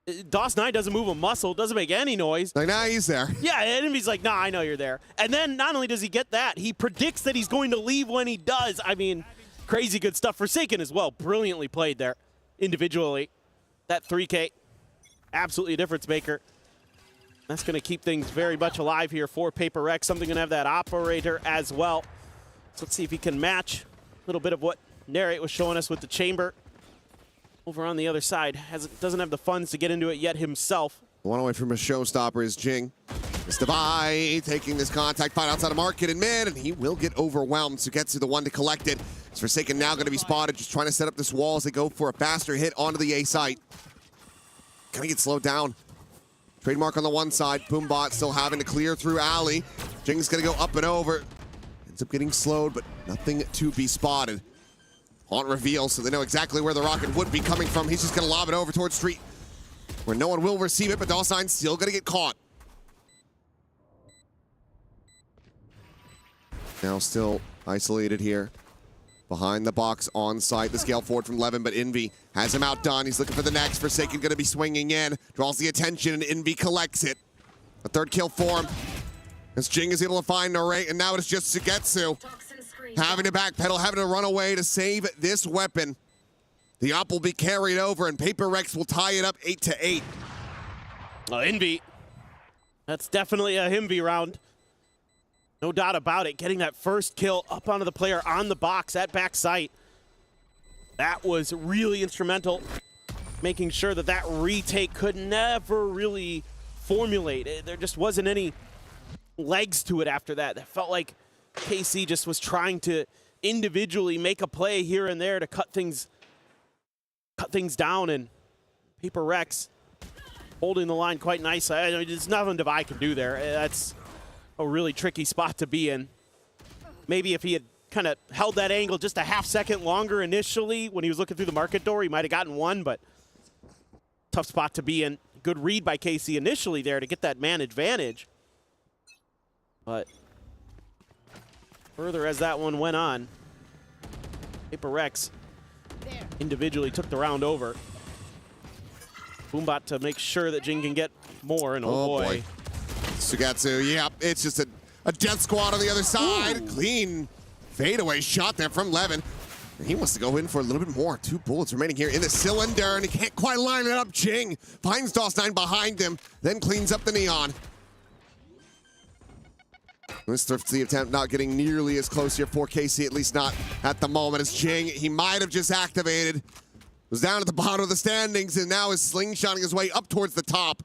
DOS9 doesn't move a muscle, doesn't make any noise. Like, nah, he's there. Yeah, enemy's like, nah, I know you're there. And then not only does he get that, he predicts that he's going to leave when he does. I mean, crazy good stuff. Forsaken as well, brilliantly played there individually. That 3K, absolutely a difference maker. That's going to keep things very much alive here for Paper Rex. Something going to have that operator as well. So let's see if he can match a little bit of what Narrate was showing us with the chamber. Over on the other side, doesn't have the funds to get into it yet himself. One away from a showstopper is Jing. Estabai taking this contact fight outside of market in mid, and he will get overwhelmed. Sugetsu the one to collect it. It's Forsaken now going to be spotted, just trying to set up this wall as they go for a faster hit onto the A site. Gonna get slowed down. Trademark on the one side, Boombot still having to clear through alley. Jing's gonna go up and over. Ends up getting slowed, but nothing to be spotted. On reveal, so they know exactly where the rocket would be coming from. He's just gonna lob it over towards street, where no one will receive it, but DOS9's still gonna get caught. Now still isolated here. Behind the box on site, the scale forward from Levin, but Envy has him outdone. He's looking for the next. Forsaken gonna be swinging in, draws the attention, and Envy collects it. A third kill for him. As Jing is able to find Narrate, and now it's just Sugetsu. Having to backpedal, having to run away to save this weapon. The op will be carried over, and Paper Rex will tie it up 8-8. Envy. That's definitely a Himby round. No doubt about it. Getting that first kill up onto the player on the box at back sight. That was really instrumental. Making sure that that retake could never really formulate. There just wasn't any legs to it after that. It felt like KC just was trying to individually make a play here and there to cut things down, and Paper Rex holding the line quite nicely. I mean, there's nothing Devi can do there. That's a really tricky spot to be in. Maybe if he had kind of held that angle just a half second longer initially when he was looking through the market door, he might have gotten one, but tough spot to be in. Good read by KC initially there to get that man advantage. But further as that one went on, Paper Rex individually took the round over. Boombot to make sure that Jing can get more, and oh boy. Sugetsu, yep, it's just a death squad on the other side. Ooh. Clean fadeaway shot there from Levin. He wants to go in for a little bit more. 2 bullets remaining here in the cylinder, and he can't quite line it up. Jing finds DOS9 behind him, then cleans up the neon. This thrifty attempt not getting nearly as close here for KC, at least not at the moment, as Jing, he might have just activated. Was down at the bottom of the standings and now is slingshotting his way up towards the top.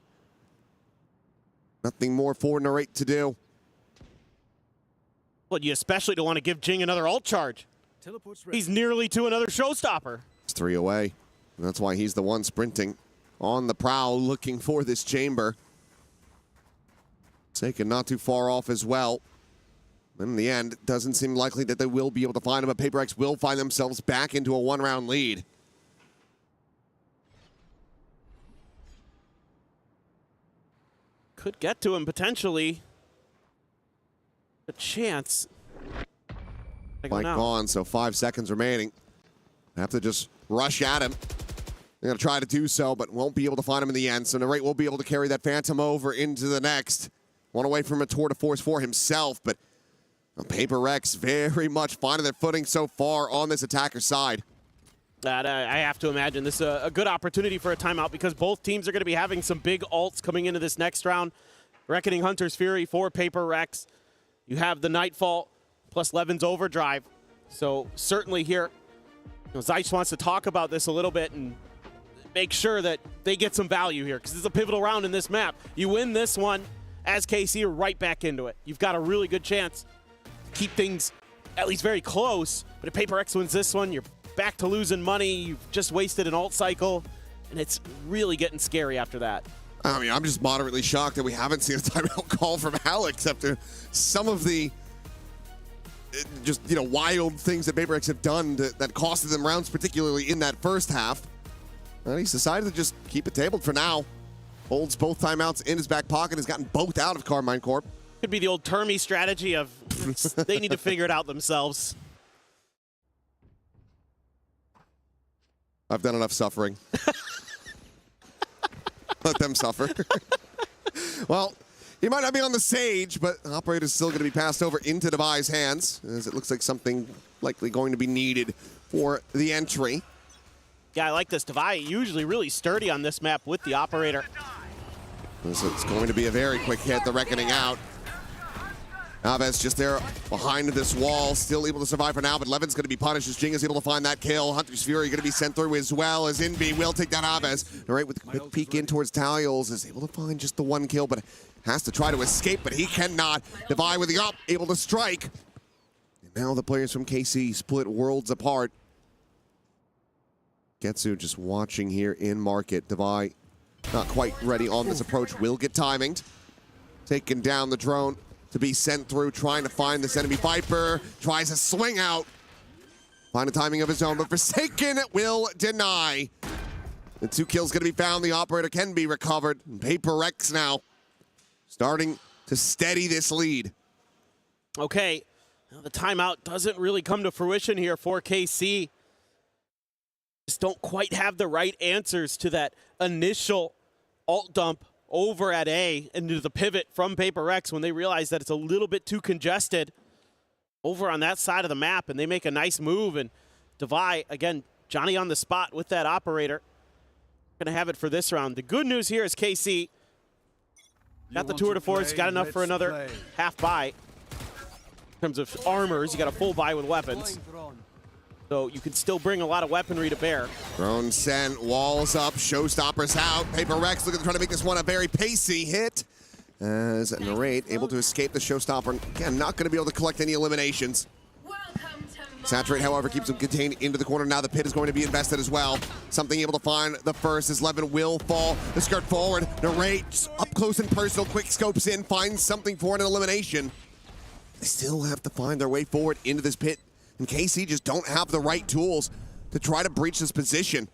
Nothing more for Narrate to do. Well, you especially don't want to give Jing another ult charge. He's nearly to another showstopper. It's 3 away. And that's why he's the one sprinting on the prowl looking for this chamber. Taken not too far off as well. In the end, it doesn't seem likely that they will be able to find him, but Paper X will find themselves back into a 1-round lead. Could get to him potentially. A chance. Fight gone, so 5 seconds remaining. Have to just rush at him. They're going to try to do so, but won't be able to find him in the end. So Narrate will be able to carry that Phantom over into the next. One away from a tour de force for himself, but Paper Rex very much finding their footing so far on this attacker side. I have to imagine this is a good opportunity for a timeout because both teams are going to be having some big ults coming into this next round. Reckoning Hunter's Fury for Paper Rex. You have the Nightfall plus Levin's Overdrive. So certainly here, Zeitz wants to talk about this a little bit and make sure that they get some value here because this is a pivotal round in this map. You win this one, as KC are right back into it. You've got a really good chance to keep things at least very close, but if Paper X wins this one, you're back to losing money. You've just wasted an ult cycle, and it's really getting scary after that. I mean, I'm just moderately shocked that we haven't seen a timeout call from Alex after some of the just, wild things that Paper X have done that costed them rounds, particularly in that first half. And he's decided to just keep it tabled for now. Holds both timeouts in his back pocket, has gotten both out of Carmine Corp. Could be the old Termy strategy of they need to figure it out themselves. I've done enough suffering. Let them suffer. Well, he might not be on the Sage, but the operator's still going to be passed over into Devi's hands, as it looks like something likely going to be needed for the entry. Yeah, I like this. Devi usually really sturdy on this map with the operator. So it's going to be a very quick hit, the Reckoning out. Aves just there behind this wall, still able to survive for now, but Levin's going to be punished as Jing is able to find that kill. Hunter's Fury going to be sent through as well as Inbi will take down Aves. All right, with a quick peek in towards Talios, is able to find just the one kill, but has to try to escape, but he cannot. Devi with the up, able to strike. And now the players from KC split worlds apart. Getsu just watching here in market. Devi not quite ready on this approach, will get timinged. Taking down the drone to be sent through, trying to find this enemy Viper. Tries to swing out. Find a timing of his own, but Forsaken will deny. The 2 kills going to be found. The operator can be recovered. Paper X now starting to steady this lead. Okay, now the timeout doesn't really come to fruition here for KC. Just don't quite have the right answers to that initial ult dump over at A into the pivot from Paper X when they realize that it's a little bit too congested over on that side of the map, and they make a nice move. And Devi, again, Johnny on the spot with that operator. Gonna have it for this round. The good news here is KC got the tour de force, got enough for another half buy. In terms of armors, you got a full buy with weapons. So you can still bring a lot of weaponry to bear. Drone sent, walls up, showstoppers out. Paper Rex looking to try to make this one a very pacey hit. As Narrate able to escape the showstopper. Again, not going to be able to collect any eliminations. Saturate, however, keeps him contained into the corner. Now the pit is going to be invested as well. Something able to find the first as Levin will fall. The skirt forward. Narrate up close and personal, quick scopes in, finds something for an elimination. They still have to find their way forward into this pit. And KC just don't have the right tools to try to breach this position.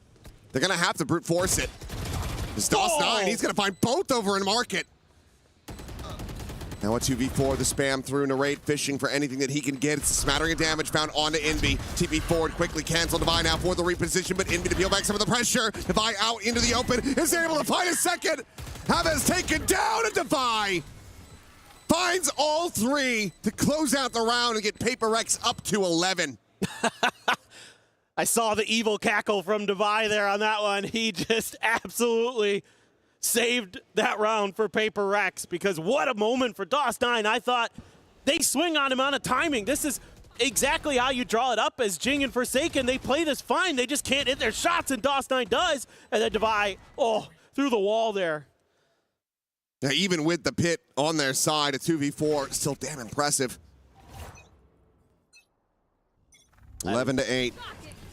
They're going to have to brute force it. This DOS9, he's going to find both over in market. Now a 2v4, the spam through Narrate, fishing for anything that he can get. It's a smattering of damage found onto Inbi. TP forward, quickly cancel Devi now for the reposition, but Inbi to peel back some of the pressure. Devi out into the open, is able to find a second. Havas taken down, and Devi finds all 3 to close out the round and get Paper X up to 11. I saw the evil cackle from Devi there on that one. He just absolutely saved that round for Paper X, because what a moment for DOS9. I thought they swing on him on a timing. This is exactly how you draw it up as Jing and Forsaken. They play this fine. They just can't hit their shots, and DOS9 does. And then Devi, through the wall there. Now, even with the pit on their side, a 2v4, still damn impressive. 11-8.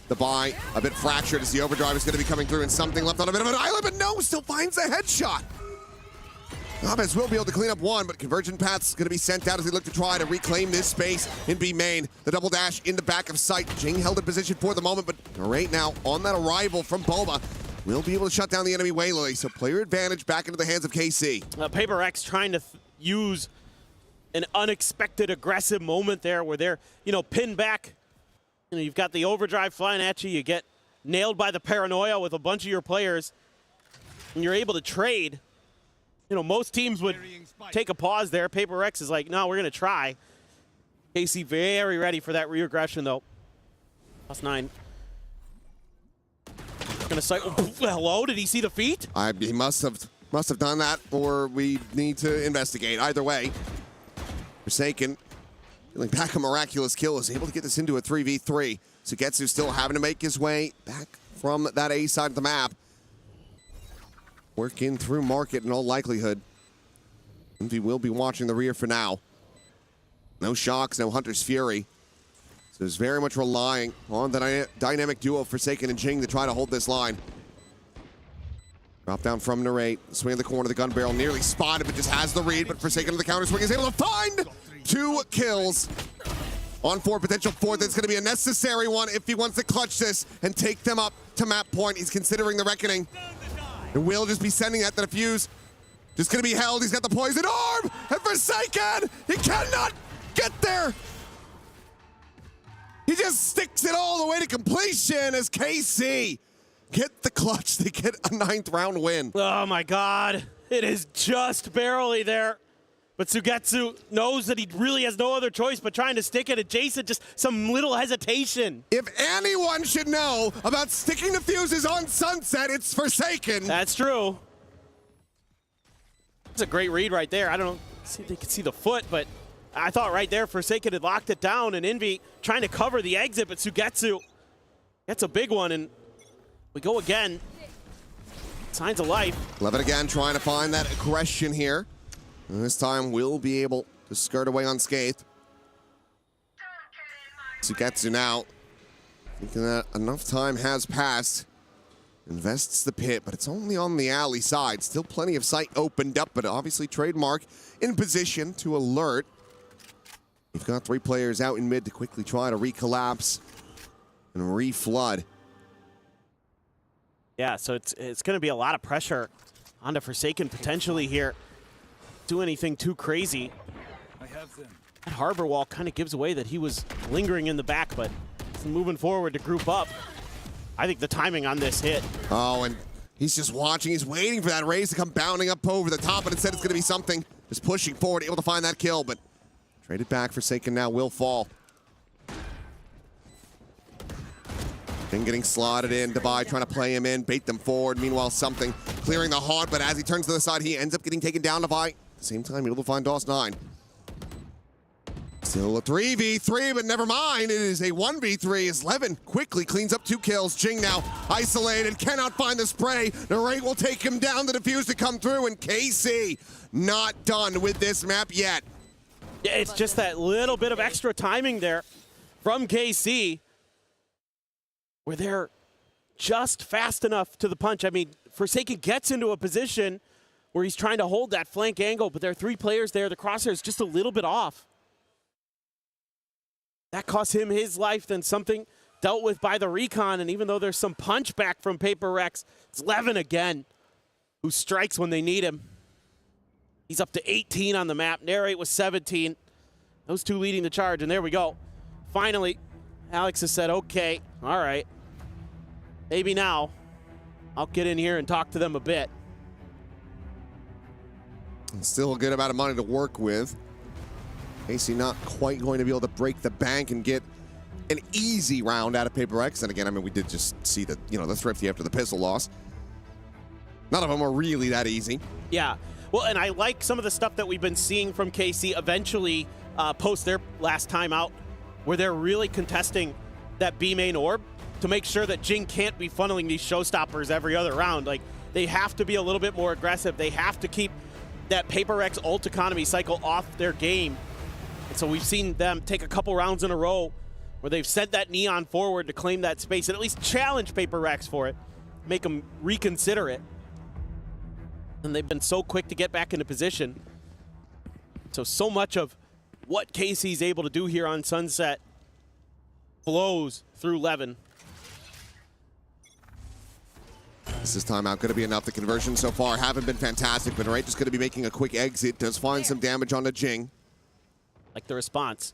The buy, a bit fractured as the overdrive is going to be coming through, and something left on a bit of an island, but no, still finds a headshot. Aves will be able to clean up one, but Convergent Path's going to be sent out as they look to try to reclaim this space in B main. The double dash in the back of sight. Jing held in position for the moment, but right now on that arrival from Boba, will be able to shut down the enemy Waylily, so player advantage back into the hands of KC. Paper X trying to use an unexpected aggressive moment there where they're, pinned back. You've got the overdrive flying at you. You get nailed by the paranoia with a bunch of your players, and you're able to trade. Most teams would take a pause there. Paper X is like, no, we're going to try. KC very ready for that reaggression, though. +9. Gonna say, hello, did he see the feet? He must have done that, or we need to investigate. Either way, Forsaken, feeling back a miraculous kill, is able to get this into a 3v3. Sugetsu still having to make his way back from that A side of the map. Working through market in all likelihood. Envy will be watching the rear for now. No shocks, no Hunter's Fury. So it's very much relying on the dynamic duo Forsaken and Jing to try to hold this line. Drop down from Narrate. Swing in the corner of the gun barrel. Nearly spotted, but just has the read. But Forsaken to the counter swing is able to find 2 kills. On 4, potential 4th. It's going to be a necessary one if he wants to clutch this and take them up to map point. He's considering the Reckoning. And will just be sending that to the Fuse. Just going to be held. He's got the poison orb. And Forsaken, he cannot get there. He just sticks it all the way to completion as KC get the clutch. They get a 9th round win. Oh my God. It is just barely there. But Sugetsu knows that he really has no other choice but trying to stick it adjacent, just some little hesitation. If anyone should know about sticking the fuses on Sunset, it's Forsaken. That's true. That's a great read right there. I don't know if they could see the foot, but I thought right there Forsaken had locked it down, and Envy trying to cover the exit, but Sugetsu gets a big one, and we go again. Signs of life. Levin again trying to find that aggression here. And this time will be able to skirt away unscathed. Sugetsu now thinking that enough time has passed. Invests the pit, but it's only on the alley side. Still plenty of sight opened up, but obviously Trademark in position to alert. We've got 3 players out in mid to quickly try to recollapse and reflood. Yeah, so it's going to be a lot of pressure onto Forsaken potentially here. Do anything too crazy. That harbor wall kind of gives away that he was lingering in the back, but moving forward to group up. I think the timing on this hit. Oh, and he's just watching. He's waiting for that raise to come bounding up over the top, but instead it's going to be something just pushing forward, able to find that kill, but traded back. Forsaken now will fall. Then getting slotted in. Devi trying to play him in, bait them forward. Meanwhile, something clearing the haunt, but as he turns to the side, he ends up getting taken down. Devi, at the same time, able to find DOS9. Still a 3v3, but never mind. It is a 1v3 as Levin quickly cleans up 2 kills. Jing now isolated, cannot find the spray. Narrate will take him down. The defuse to come through, and KC not done with this map yet. Yeah, it's just that little bit of extra timing there from KC where they're just fast enough to the punch. I mean, Forsaken gets into a position where he's trying to hold that flank angle, but there are 3 players there. The crosshair is just a little bit off. That cost him his life, then something dealt with by the recon, and even though there's some punch back from Paper Rex, it's Levin again who strikes when they need him. He's up to 18 on the map. Narrate was 17. Those 2 leading the charge, and there we go. Finally, Alex has said, okay, all right, maybe now I'll get in here and talk to them a bit. And still a good amount of money to work with. KC not quite going to be able to break the bank and get an easy round out of Paper X. And again, I mean, we did just see the, the thrifty after the pistol loss. None of them are really that easy. Yeah. Well, and I like some of the stuff that we've been seeing from KC eventually post their last time out, where they're really contesting that B main orb to make sure that Jing can't be funneling these showstoppers every other round. Like, they have to be a little bit more aggressive. They have to keep that Paper X ult economy cycle off their game. And so we've seen them take a couple rounds in a row where they've sent that Neon forward to claim that space and at least challenge Paper Rex for it, make them reconsider it. And they've been so quick to get back into position. So much of what KC's able to do here on Sunset flows through Levin. This timeout going to be enough. The conversions so far haven't been fantastic, but Narrate just going to be making a quick exit. Does find some damage on the Jing. Like the response.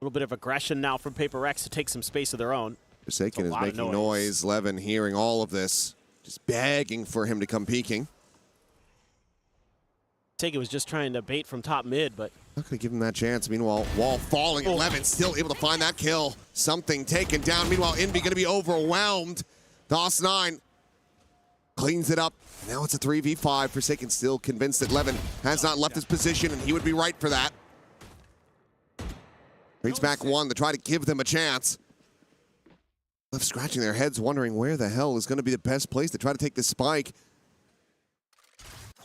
A little bit of aggression now from Paper Rex to take some space of their own. Forsaken is making noise. Levin hearing all of this, just begging for him to come peeking. It was just trying to bait from top mid, but not going to give him that chance. Meanwhile, wall falling, and Levin still able to find that kill. Something taken down. Meanwhile, Envy going to be overwhelmed. DOS9 cleans it up. Now it's a 3v5. Forsaken still convinced that Levin has not left his position, and he would be right for that. Trades back 1 to try to give them a chance. Left scratching their heads, wondering where the hell is going to be the best place to try to take this spike.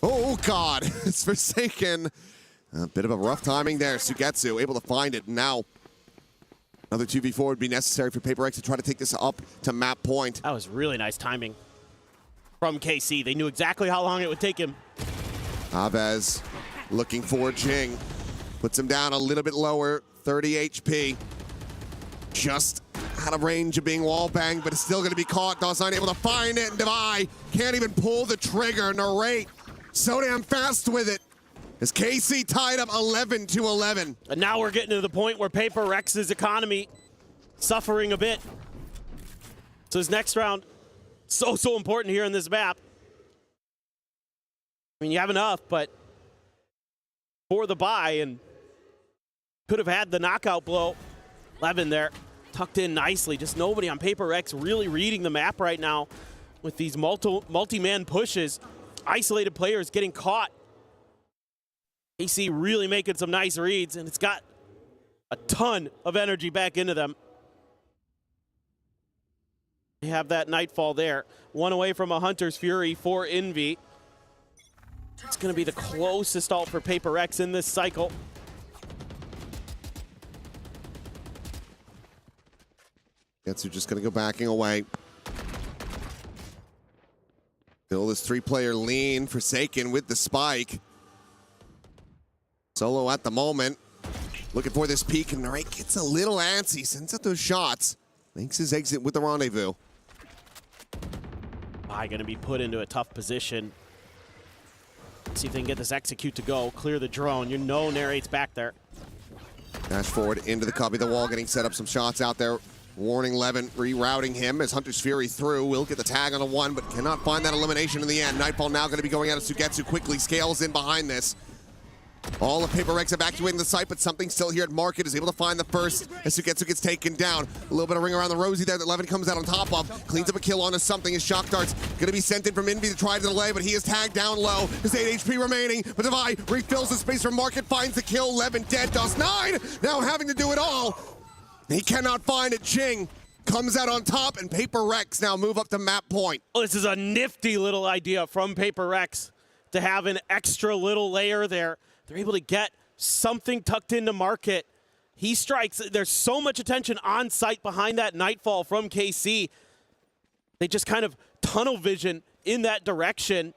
Oh, God. It's Forsaken. A bit of a rough timing there. Sugetsu able to find it. Now, another 2v4 would be necessary for Paper X to try to take this up to map point. That was really nice timing from KC. They knew exactly how long it would take him. Chavez looking for Jing. Puts him down a little bit lower, 30 HP. Just out of range of being wall banged, but it's still going to be caught. Dawson able to find it, and Devi can't even pull the trigger. Narrate so damn fast with it. As KC tied up 11-11. And now we're getting to the point where Paper Rex's economy suffering a bit. So his next round, so important here in this map. I mean, you have enough, but for the buy, and could have had the knockout blow. Levin there, tucked in nicely. Just nobody on Paper X really reading the map right now with these multi-man pushes. Isolated players getting caught. AC really making some nice reads, and it's got a ton of energy back into them. They have that Nightfall there. One away from a Hunter's Fury for Envy. It's going to be the closest ult for Paper X in this cycle. Getsu just going to go backing away. Still this three-player lean. Forsaken with the spike. Solo at the moment. Looking for this peek, and Narrate gets a little antsy, sends out those shots. Makes his exit with the rendezvous. Going to be put into a tough position. See if they can get this execute to go. Clear the drone. You know Narrate's back there. Dash forward into the cubby, the wall, getting set up some shots out there. Warning Levin, rerouting him as Hunter's Fury through. Will get the tag on a one, but cannot find that elimination in the end. Nightfall now going to be going out of Sugetsu quickly. Scales in behind this. All of Paper X evacuating the site, but something still here at Market is able to find the first as Sugetsu gets taken down. A little bit of ring around the rosy there that Levin comes out on top of. Cleans up a kill onto something as Shock Dart's going to be sent in from Envy to try to delay, but he is tagged down low. There's 8 HP remaining, but Devi refills the space from Market, finds the kill. Levin dead, does 9, now having to do it all. He cannot find it. Jing comes out on top, and Paper X now move up to map point. Oh, this is a nifty little idea from Paper X to have an extra little layer there. They're able to get something tucked into Market. He strikes. There's so much attention on site behind that Nightfall from KC. They just kind of tunnel vision in that direction.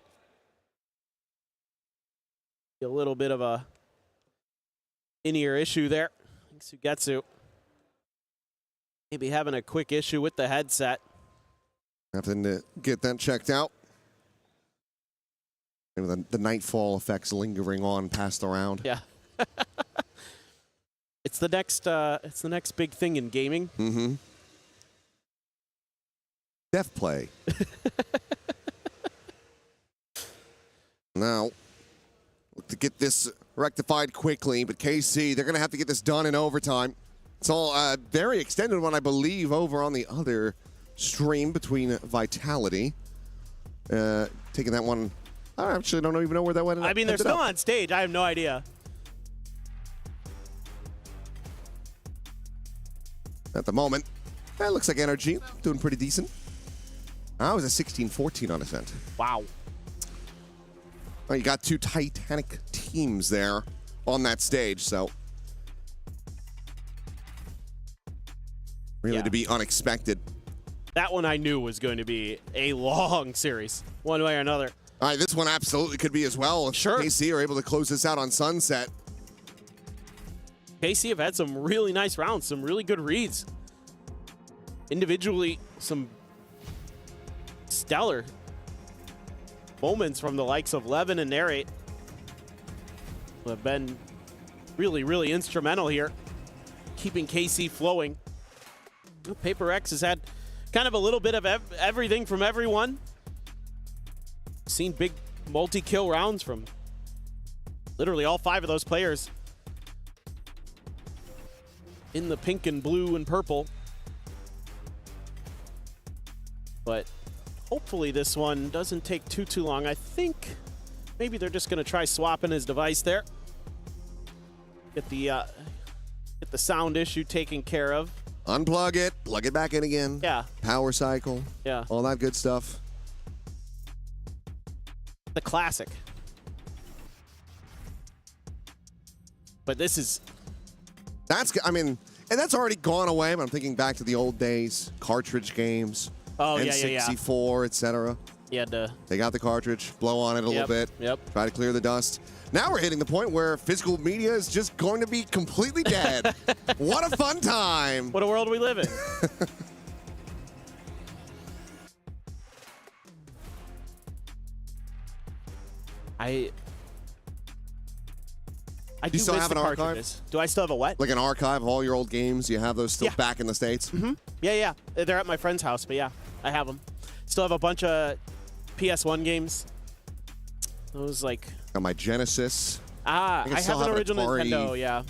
A little bit of a in-ear issue there. Sugetsu maybe having a quick issue with the headset. Having to get that checked out. Maybe the Nightfall effects lingering on past the round. Yeah. It's the next big thing in gaming. Mm-hmm. Death play. Now, look to get this rectified quickly, but KC, they're going to have to get this done in overtime. It's all very extended one, I believe, over on the other stream between Vitality. Taking that one. I actually don't even know where that went. I mean, they're still on stage. I have no idea. At the moment, it looks like Energy doing pretty decent. I was a 16-14 on Ascent. Wow. Well, you got two Titanic teams there on that stage, so really to be unexpected. That one I knew was going to be a long series, one way or another. All right, this one absolutely could be as well. If sure. KC are able to close this out on Sunset. KC have had some really nice rounds, some really good reads. Individually, some stellar moments from the likes of Levin and Narrate who have been really, really instrumental here, keeping KC flowing. Paper X has had kind of a little bit of everything from everyone. Seen big multi-kill rounds from literally all 5 of those players in the pink and blue and purple. But hopefully this one doesn't take too long. I think maybe they're just going to try swapping his device there. Get the sound issue taken care of. Unplug it, plug it back in again. Yeah. Power cycle. Yeah. All that good stuff. The classic. But this is... I mean, and that's already gone away, but I'm thinking back to the old days, cartridge games, N64, etc. You had to... They got the cartridge, blow on it a little bit, try to clear the dust. Now we're hitting the point where physical media is just going to be completely dead. What a fun time. What a world we live in. I Do do you still miss have the an archive? cartridges. Do I still have a what? Like an archive of all your old games? You have those still back in the States? Mm-hmm. Yeah. They're at my friend's house, but yeah, I have them. Still have a bunch of PS1 games. Those like... Got my Genesis. I have an original Nintendo, yeah.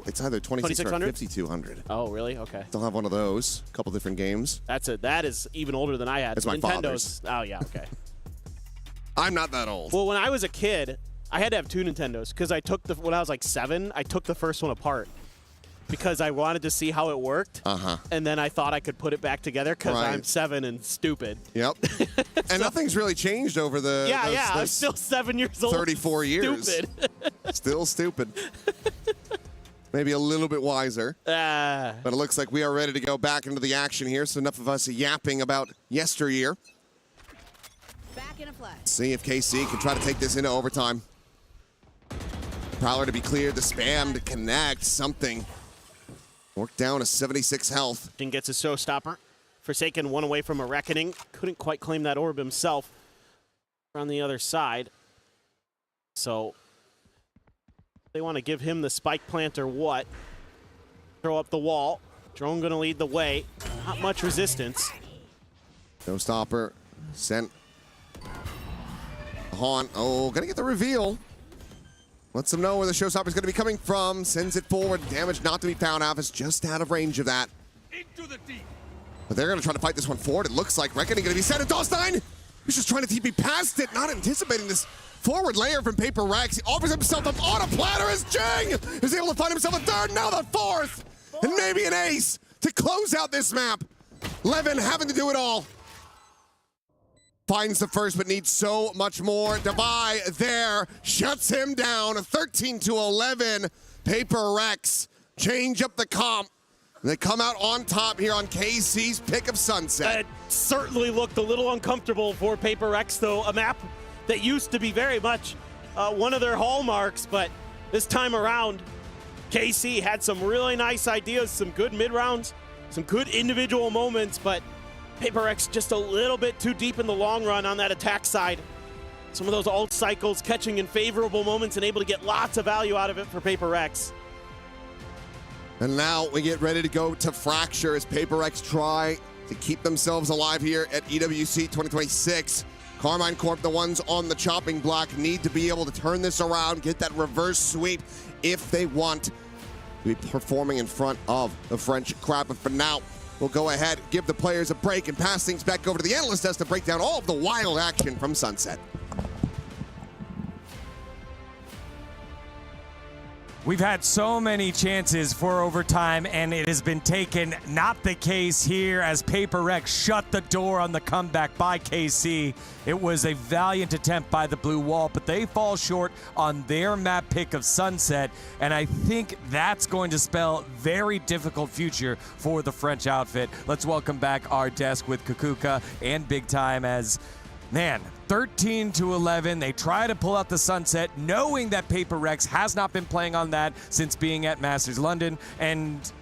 It's either 2600 or 5200. Oh, really? Okay. Still have one of those. A couple different games. That is even older than I had. It's my Nintendo's. father's. Oh, yeah, okay. I'm not that old. Well, when I was a kid, I had to have 2 Nintendos because when I was like 7, I took the first one apart because I wanted to see how it worked. And then I thought I could put it back together because I'm 7 and stupid. Yep. And nothing's really changed over the I'm still 7 years old. 34 years. Stupid. Still stupid. Maybe a little bit wiser. But it looks like we are ready to go back into the action here. So enough of us yapping about yesteryear. Back in a flash. See if KC can try to take this into overtime. Prowler to be cleared, the spam to connect, something. Work down to 76 health. Jing gets a showstopper. Forsaken one away from a reckoning. Couldn't quite claim that orb himself. On the other side. So they want to give him the spike plant or what? Throw up the wall. Drone gonna lead the way. Not much resistance. Showstopper sent. Haunt. Oh, gonna get the reveal. Lets them know where the showstopper is going to be coming from. Sends it forward. Damage not to be found. Alpha's just out of range of that. Into the deep. But they're going to try to fight this one forward. It looks like Reckoning going to be sent at Dostein. He's just trying to TP past it, not anticipating this forward layer from Paper Rex. He offers himself up on a platter as Jing is able to find himself a third, now the fourth. And maybe an ace to close out this map. Levin having to do it all. Finds the first, but needs so much more. Devi there, shuts him down. 13-11. Paper Rex change up the comp. They come out on top here on KC's pick of Sunset. It certainly looked a little uncomfortable for Paper Rex, though. A map that used to be very much one of their hallmarks, but this time around, KC had some really nice ideas, some good mid-rounds, some good individual moments, but Paper X just a little bit too deep in the long run on that attack side. Some of those ult cycles catching in favorable moments and able to get lots of value out of it for Paper X. And now we get ready to go to Fracture as Paper X try to keep themselves alive here at EWC 2026. Carmine Corp, the ones on the chopping block, need to be able to turn this around, get that reverse sweep if they want to be performing in front of the French crowd. But for now, we'll go ahead, give the players a break, and pass things back over to the analyst desk to break down all of the wild action from Sunset. We've had so many chances for overtime, and it has been taken. Not the case here as Paper Rex shut the door on the comeback by KC. It was a valiant attempt by the Blue Wall, but they fall short on their map pick of Sunset, and I think that's going to spell very difficult future for the French outfit. Let's welcome back our desk with Kukuka and Big Time as, man, 13-11. They try to pull out the Sunset, knowing that Paper Rex has not been playing on that since being at Masters London, and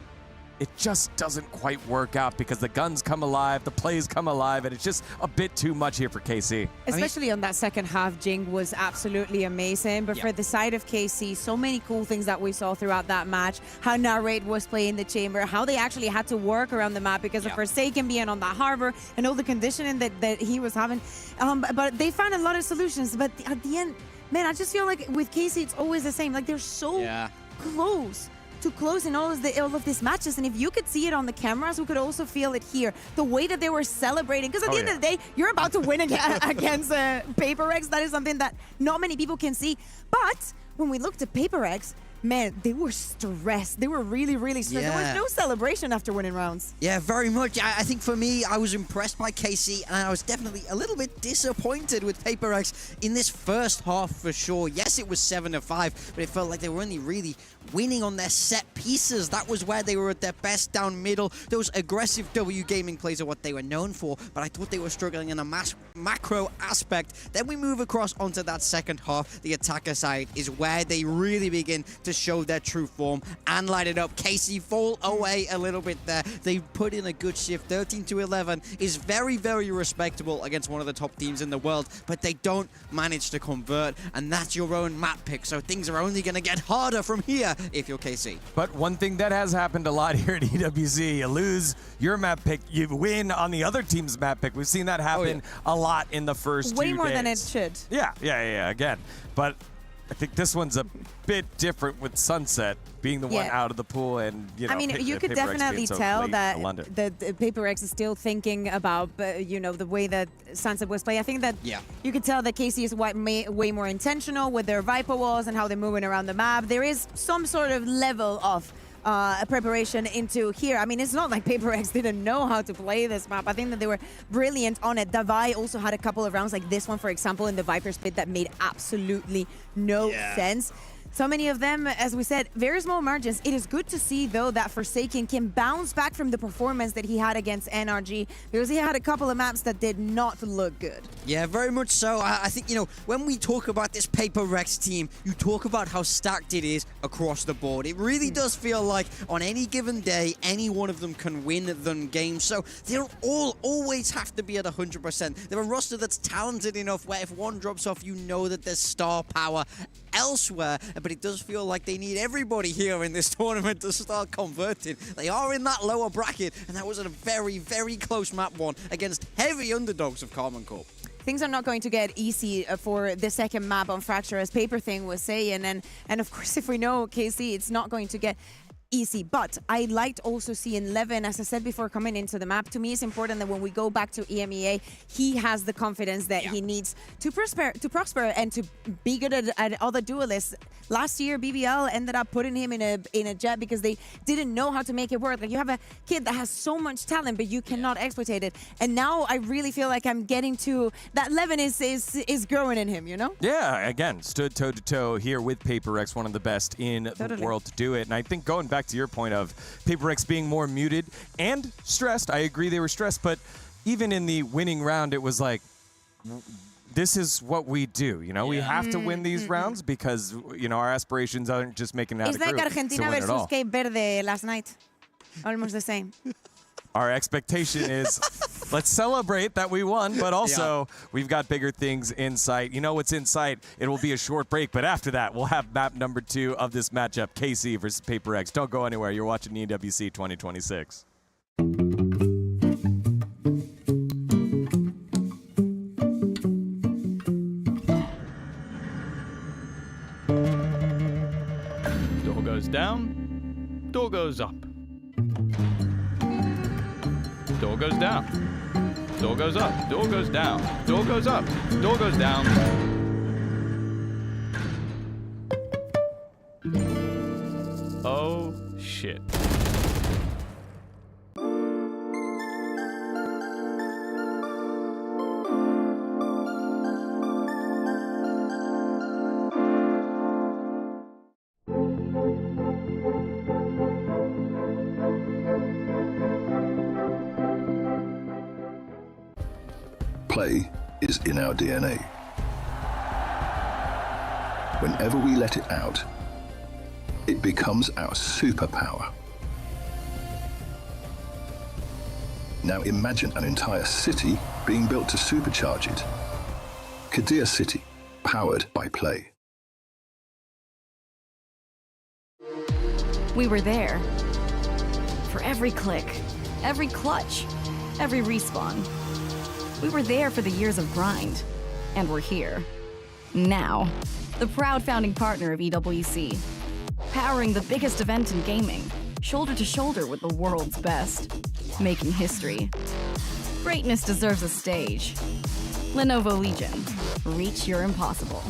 it just doesn't quite work out because the guns come alive, the plays come alive, and it's just a bit too much here for KC. Especially on that second half, Jing was absolutely amazing. But for the side of KC, so many cool things that we saw throughout that match. How Narrate was playing the chamber, how they actually had to work around the map because of Forsaken being on that harbor and all the conditioning that he was having. But they found a lot of solutions. But at the end, man, I just feel like with KC, it's always the same. Like they're so close to closing all of these matches, and if you could see it on the cameras, we could also feel it here. The way that they were celebrating, because at the end of the day, you're about to win against Paper Rex. That is something that not many people can see. But when we looked at Paper Rex, man, they were stressed. They were really, really stressed. There was no celebration after winning rounds. Yeah, very much. I think for me, I was impressed by KC, and I was definitely a little bit disappointed with PaperX in this first half for sure. Yes, it was 7-5, but it felt like they were only really winning on their set pieces. That was where they were at their best down middle. Those aggressive W gaming plays are what they were known for, but I thought they were struggling in a macro aspect. Then we move across onto that second half. The attacker side is where they really begin to show their true form and light it up. KC fall away a little bit there. They put in a good shift. 13-11 is very, very respectable against one of the top teams in the world, but they don't manage to convert, and that's your own map pick, so things are only going to get harder from here if you're KC. But one thing that has happened a lot here at EWC, you lose your map pick, you win on the other team's map pick. We've seen that happen a lot in the first 2 days. Way more than it should. Yeah, again. But I think this one's a bit different with Sunset being the one out of the pool, and I mean, you could definitely tell that the PaperX is still thinking about the way that Sunset was playing. I think that you could tell that KC is way more intentional with their Viper walls and how they're moving around the map. There is some sort of level of preparation into here. I mean, it's not like PaperX didn't know how to play this map. I think that they were brilliant on it. Davai also had a couple of rounds like this one, for example, in the Viper split that made absolutely no sense. So many of them, as we said, very small margins. It is good to see, though, that Forsaken can bounce back from the performance that he had against NRG, because he had a couple of maps that did not look good. Yeah, very much so. I think, when we talk about this PaperX team, you talk about how stacked it is across the board. It really does feel like on any given day, any one of them can win the game. So they don't all always have to be at 100%. They're a roster that's talented enough where if one drops off, you know that there's star power elsewhere, but it does feel like they need everybody here in this tournament to start converting. They are in that lower bracket, and that was a very, very close map one against heavy underdogs of Carmen Corp. Things are not going to get easy for the second map on Fracture, as Paper Thing was saying, and of course, if we know KC, it's not going to get easy. But I liked also seeing Levin, as I said before, coming into the map. To me, it's important that when we go back to EMEA, he has the confidence that he needs to prosper and to be good at other duelists. Last year, BBL ended up putting him in a jet because they didn't know how to make it work. Like, you have a kid that has so much talent, but you cannot exploit it. And now I really feel like I'm getting to that. Levin is growing in him, Yeah, again, stood toe-to-toe here with PaperX, one of the best in the world to do it. And I think going back to your point of PaperX being more muted and stressed, I agree they were stressed, but even in the winning round, it was like, this is what we do, we have to win these rounds because, our aspirations aren't just making it out of the group. It's like Argentina versus Cape Verde last night. Almost the same. Our expectation is let's celebrate that we won, but also we've got bigger things in sight. You know what's in sight? It will be a short break, but after that, we'll have map number 2 of this matchup, KC versus PaperX. Don't go anywhere. You're watching EWC 2026. Door goes down, door goes up. Door goes down. Door goes up. Door goes down. Door goes up. Door goes down. Oh, shit. Play is in our DNA. Whenever we let it out, it becomes our superpower. Now imagine an entire city being built to supercharge it. Kadir City, powered by Play. We were there. For every click, every clutch, every respawn. We were there for the years of grind, and we're here. Now, the proud founding partner of EWC, powering the biggest event in gaming, shoulder to shoulder with the world's best, making history. Greatness deserves a stage. Lenovo Legion, reach your impossible.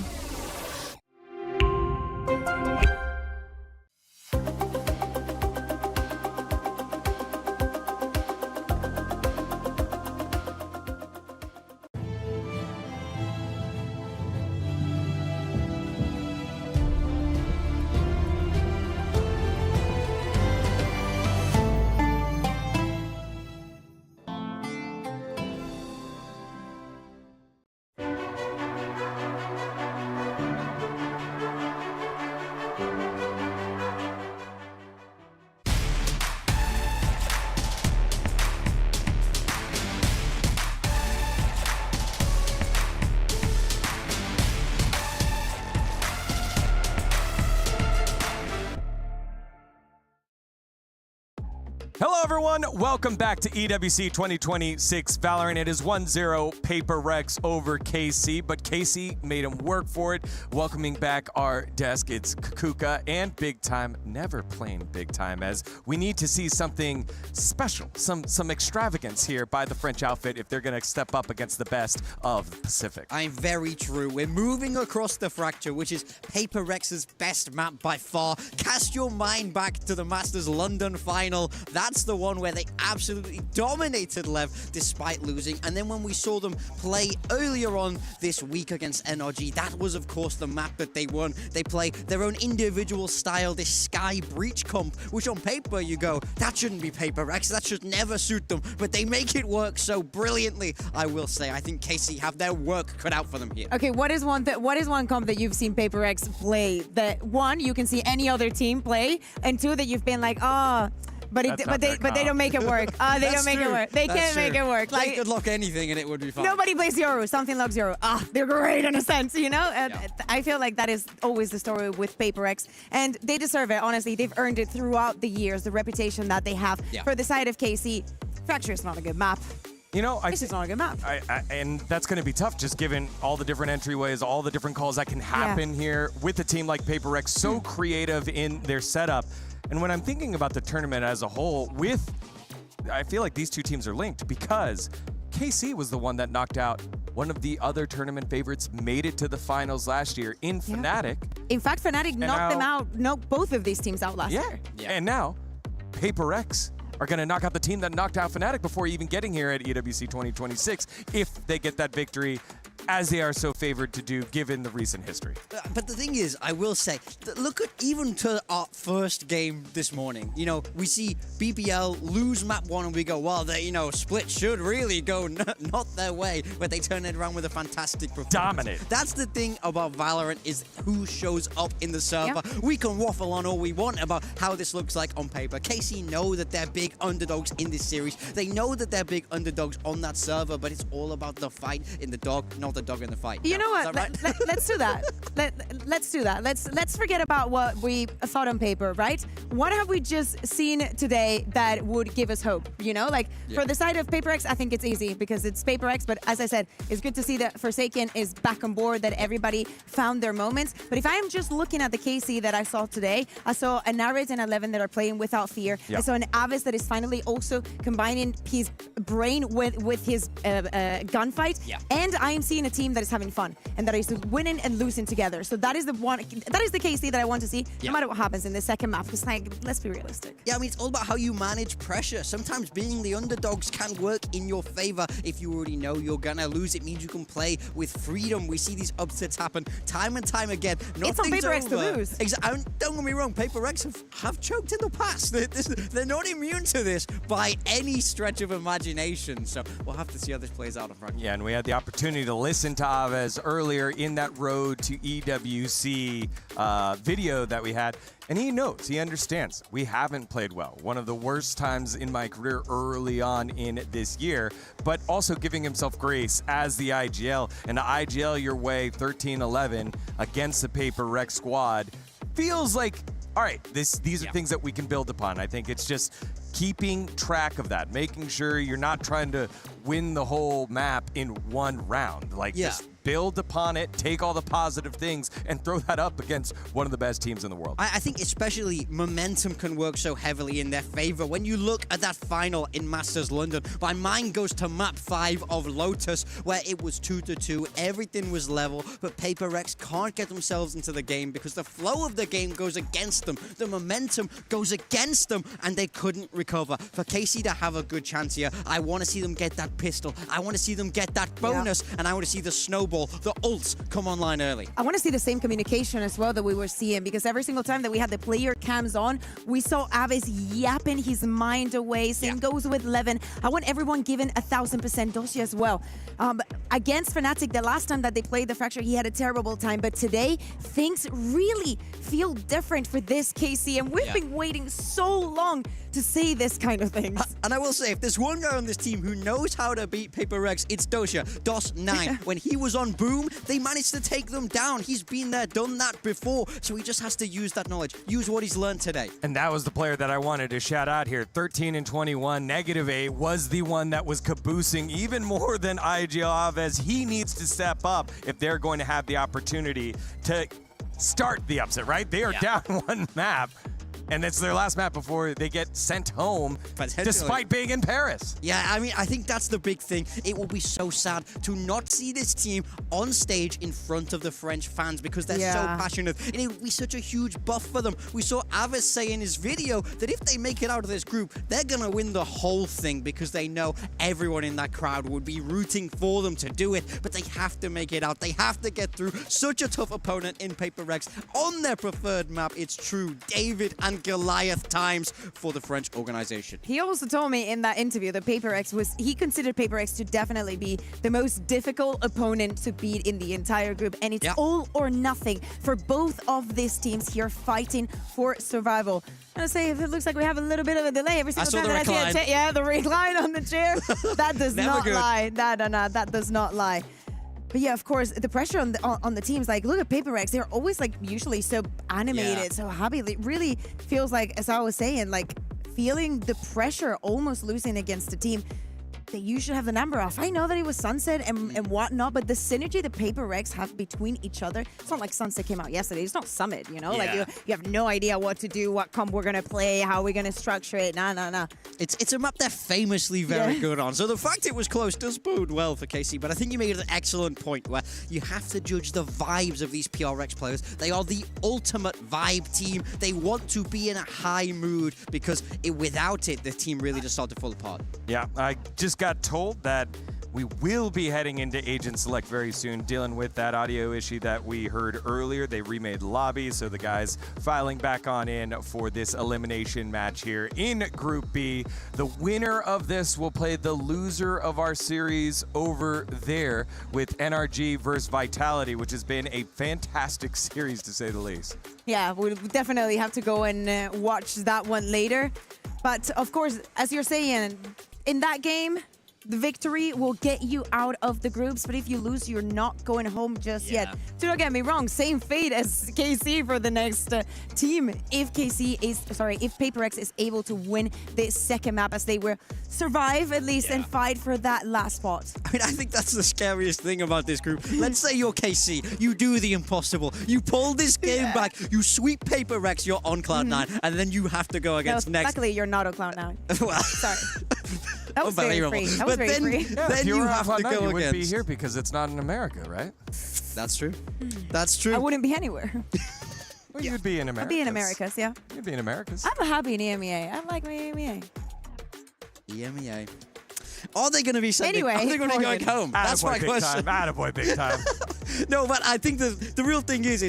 everyone. Welcome back to EWC 2026 Valorant. It is 1-0 Paper Rex over KC, but KC made him work for it. Welcoming back our desk, it's Kuka and Big Time, never playing Big Time, as we need to see something special, some extravagance here by the French outfit if they're going to step up against the best of the Pacific. I'm very true. We're moving across the Fracture, which is Paper Rex's best map by far. Cast your mind back to the Masters London final. That's the one where they absolutely dominated Lev despite losing. And then when we saw them play earlier on this week against NRG, that was of course the map that they won. They play their own individual style, this Sky Breach comp, which on paper you go, that shouldn't be Paper Rex, that should never suit them, but they make it work so brilliantly. I will say, I think KC have their work cut out for them here. Okay, what is one comp that you've seen Paper Rex play that one you can see any other team play, and two that you've been like, oh, but they don't make it work. They don't make it work. They can't make it work. They could lock anything and it would be fine. Nobody plays Yoru. Something loves Yoru. They're great in a sense, you know? I feel like that is always the story with Paper X. And they deserve it, honestly. They've earned it throughout the years, the reputation that they have. For the side of KC, Fracture is not a good map. You know, it's just not a good map. And that's going to be tough, just given all the different entryways, all the different calls that can happen here with a team like Paper Rex, so creative in their setup. And when I'm thinking about the tournament as a whole, I feel like these two teams are linked because KC was the one that knocked out one of the other tournament favorites, made it to the finals last year in Fnatic. In fact, Fnatic knocked both of these teams out last year. And now, Paper X are going to knock out the team that knocked out Fnatic before even getting here at EWC 2026 if they get that victory, as they are so favored to do given the recent history. But the thing is, I will say, look at even to our first game this morning. You know, we see BBL lose map 1 and we go, well, split should really go not their way, but they turn it around with a fantastic performance. Dominate. That's the thing about Valorant, is who shows up in the server. We can waffle on all we want about how this looks like on paper. KC know that they're big underdogs in this series. They know that they're big underdogs on that server, but it's all about the fight in the dog, not the dog in the fight. You know what? Let's do that. Let's do that. Let's forget about what we thought on paper, right? What have we just seen today that would give us hope? You know, for the side of Paper X, I think it's easy because it's Paper X. But as I said, it's good to see that Forsaken is back on board, that everybody found their moments. But if I am just looking at the KC that I saw today, I saw a Narrate and 11 that are playing without fear. I saw an Avis that is finally also combining his brain with his gunfight. And I am seeing a team that is having fun and that is winning and losing together. So that is the KC that I want to see, no matter what happens in the second map. Because let's be realistic. Yeah, I mean, it's all about how you manage pressure. Sometimes being the underdogs can work in your favor. If you already know you're gonna lose, it means you can play with freedom. We see these upsets happen time and time again. It's on Paper X to lose. Don't get me wrong, Paper X have choked in the past. They're not immune to this by any stretch of imagination. So we'll have to see how this plays out. Yeah, and we had the opportunity to listen to Aves earlier in that Road to EWC video that we had. And he knows, he understands, we haven't played well. One of the worst times in my career early on in this year, but also giving himself grace as the ag.al. And the ag.al your way 13-11 against the Paper Rex squad feels like, all right, these are things that we can build upon. I think it's just keeping track of that, making sure you're not trying to win the whole map in one round. Just build upon it, take all the positive things, and throw that up against one of the best teams in the world. I think especially momentum can work so heavily in their favor. When you look at that final in Masters London, my mind goes to map 5 of Lotus, where it was 2-2, everything was level, but Paper Rex can't get themselves into the game because the flow of the game goes against them. The momentum goes against them, and they couldn't recover. For KC to have a good chance here, I want to see them get that pistol. I want to see them get that bonus, and I want to see the snowball, the ults come online early. I want to see the same communication as well that we were seeing, because every single time that we had the player cams on, we saw Avis yapping his mind away. Same goes with Levin. I want everyone giving 1000% Doshi as well. Against Fnatic, the last time that they played the Fracture, he had a terrible time, but today things really feel different for this KC, and we've been waiting so long to see this kind of things. And I will say, if there's one guy on this team who knows how to beat Paper Rex, it's Dosha. DOS 9. When he was on on Boom, they managed to take them down. He's been there, done that before, so he just has to use that knowledge, use what he's learned today. And that was the player that I wanted to shout out here. 13 and 21, -8 was the one that was caboosing even more than ag.al, as he needs to step up if they're going to have the opportunity to start the upset, right? They are down one map. And it's their last map before they get sent home, despite being in Paris. Yeah, I mean, I think that's the big thing. It will be so sad to not see this team on stage in front of the French fans because they're so passionate. And it would be such a huge buff for them. We saw Avis say in his video that if they make it out of this group, they're going to win the whole thing because they know everyone in that crowd would be rooting for them to do it. But they have to make it out. They have to get through such a tough opponent in Paper Rex on their preferred map. It's true. David and Goliath times for the French organization. He also told me in that interview that he considered Paper Rex to definitely be the most difficult opponent to beat in the entire group. And it's all or nothing for both of these teams here fighting for survival. I'm gonna say, if it looks like we have a little bit of a delay every single time that I see a chair. The recline on the chair. That does not lie. No, that does not lie. But yeah, of course, the pressure on the teams, like, look at Paper Rex. They're always, like, usually so animated, so happy. It really feels like, as I was saying, like, feeling the pressure almost losing against the team that you should have the number off. I know that it was Sunset and whatnot, but the synergy the Paper Rex have between each other, it's not like Sunset came out yesterday. It's not Summit, you know? Like, you have no idea what to do, what comp we're going to play, how we're going to structure it. Nah. It's a map they're famously very good on. So the fact it was close does bode well for KC, but I think you made an excellent point where you have to judge the vibes of these PRX players. They are the ultimate vibe team. They want to be in a high mood because without it, the team really just started to fall apart. Yeah, I just got told that we will be heading into Agent Select very soon, dealing with that audio issue that we heard earlier. They remade lobby, so the guys filing back on in for this elimination match here in Group B. The winner of this will play the loser of our series over there with NRG versus Vitality, which has been a fantastic series to say the least. Yeah, we'll definitely have to go and watch that one later. But of course, as you're saying, in that game, the victory will get you out of the groups, but if you lose, you're not going home just yet. Do not get me wrong, same fate as KC for the next team. If Paper Rex is able to win this second map, as they will survive at least and fight for that last spot. I mean, I think that's the scariest thing about this group. Let's say you're KC, you do the impossible, you pull this game back, you sweep Paper Rex, you're on Cloud9, and then you have to go against next. Luckily, you're not on Cloud9. Well, sorry. That was very free. That was very free. Then you have to go you against. wouldn't be here because it's not in America, right? That's true. That's true. I wouldn't be anywhere. Well, you'd be in America. I'd be in Americas, yeah. You'd be in Americas. I'm happy in EMEA. I like my EMEA. EMEA. Are they going to be sending? Anyway, are they going to be going home? That's my question. Attaboy, big time. No, but I think the real thing is,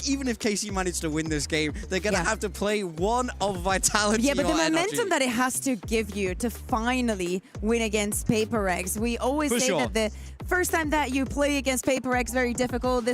even if KC managed to win this game, they're going to have to play one of Vitality. Yeah, but the or momentum NRG. that it has to give you to finally win against Paper Rex. We always say that the first time that you play against Paper Rex, very difficult.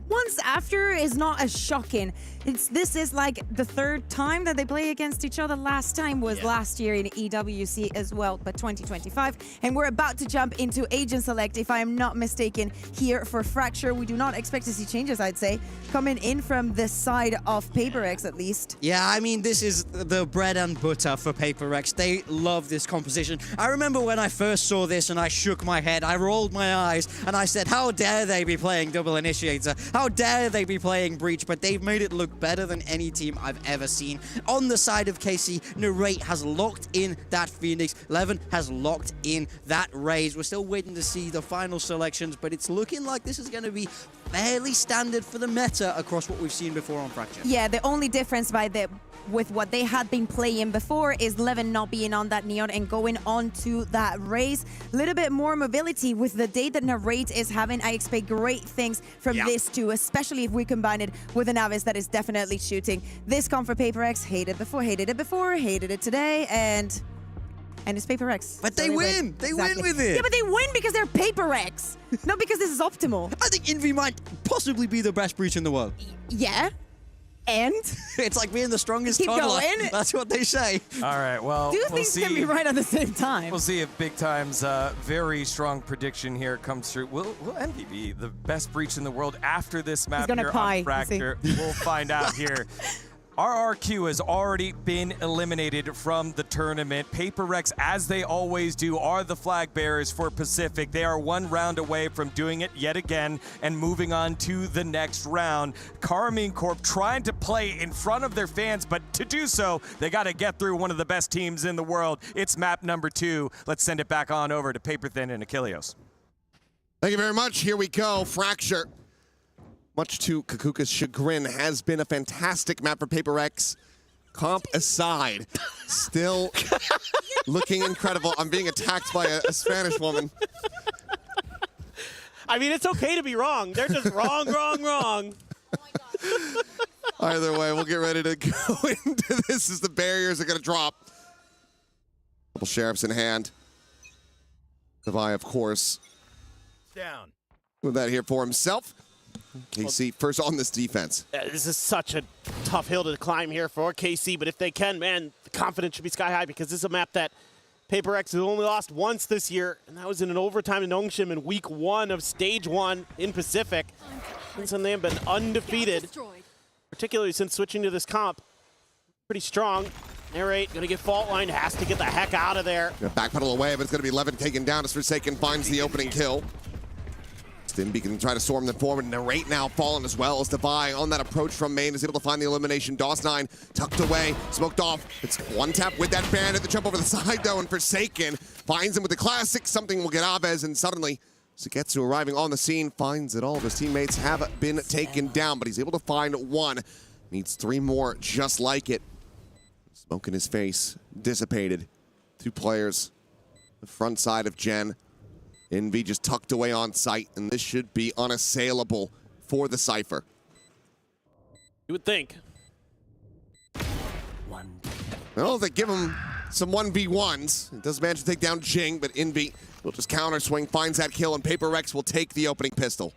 Once after is not as shocking. This is like the third time that they play against each other. Last time was last year in EWC as well, but 2025. And we're about to jump into Agent Select, if I am not mistaken, here for Fracture. We do not expect to see changes, I'd say, coming in from the side of Paper Rex at least. Yeah, I mean, this is the bread and butter for Paper Rex. They love this composition. I remember when I first saw this and I shook my head, I rolled my eyes, and I said, how dare they be playing Double Initiator? How dare they be playing Breach? But they've made it look better than any team I've ever seen. On the side of KC, Narrate has locked in that Phoenix. Levin has locked in that Raze. We're still waiting to see the final selections, but it's looking like this is going to be fairly standard for the meta across what we've seen before on Fracture. Yeah, the only difference with what they had been playing before is Levin not being on that Neon and going on to that Raze. A little bit more mobility with the day that Narrate is having. I expect great things from this too, especially if we combine it with an Avis that is definitely shooting. This comp for Paper Rex, hated it today, and it's Paper Rex. But they win! They win with it! Yeah, but they win because they're Paper Rex, not because this is optimal. I think Envy might possibly be the best Breach in the world. Yeah. And It's like being the strongest Keep toddler. going. That's what they say. All right, well, two we'll things see. can be right at the same time. We'll see if Big Time's very strong prediction here comes true. Will Envy be the best breach in the world after this map gonna here cry, on Fracture? We'll find out here. RRQ has already been eliminated from the tournament. Paper Rex, as they always do, are the flag bearers for Pacific. They are one round away from doing it yet again and moving on to the next round. Carmine Corp trying to play in front of their fans, but to do so, they got to get through one of the best teams in the world. It's map number 2. Let's send it back on over to Paper Thin and Achilleos. Thank you very much. Here we go. Fracture. Much to Kakuka's chagrin, has been a fantastic map for Paper Rex. Comp aside, still looking incredible. I'm being attacked by a Spanish woman. I mean, it's okay to be wrong. They're just wrong, wrong, wrong. Either way, we'll get ready to go into this as the barriers are going to drop. Couple sheriffs in hand. Devi, of course, Down. with that here for himself. KC first on this defense. This is such a tough hill to climb here for KC, but if they can, man, the confidence should be sky high because this is a map that Paper Rex has only lost once this year, and that was in an overtime in Nongshim in week 1 of stage 1 in Pacific. Since then, they have been undefeated, particularly since switching to this comp. Pretty strong. Narrate, gonna get fault line, has to get the heck out of there. Backpedal away, but it's gonna be Levin taken down as Forsaken finds the opening kill. Stimby can try to storm them forward. Narrate now fallen as well as Devi on that approach from main is able to find the elimination. DOS9 tucked away, smoked off. It's one tap with that bandit. The jump over the side though, and Forsaken finds him with the classic. Something will get Aves, and suddenly Sugetsu arriving on the scene finds that all of his teammates have been taken down, but he's able to find one. Needs 3 more just like it. Smoke in his face, dissipated. 2 players, the front side of Gen. Envy just tucked away on site, and this should be unassailable for the Cypher. You would think. Well, they give him some 1v1s. It does manage to take down Jing, but Envy will just counter swing, finds that kill, and Paper Rex will take the opening pistol.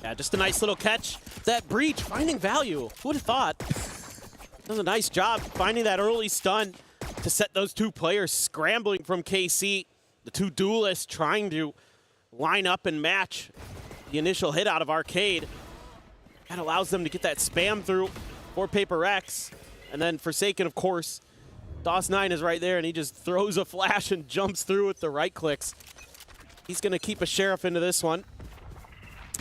Yeah, just a nice little catch. That breach, finding value. Who would have thought? Does a nice job finding that early stun to set those 2 players scrambling from KC. The 2 duelists trying to line up and match the initial hit out of Arcade. That allows them to get that spam through for Paper Rex. And then Forsaken, of course, DOS9 is right there, and he just throws a flash and jumps through with the right clicks. He's going to keep a Sheriff into this one.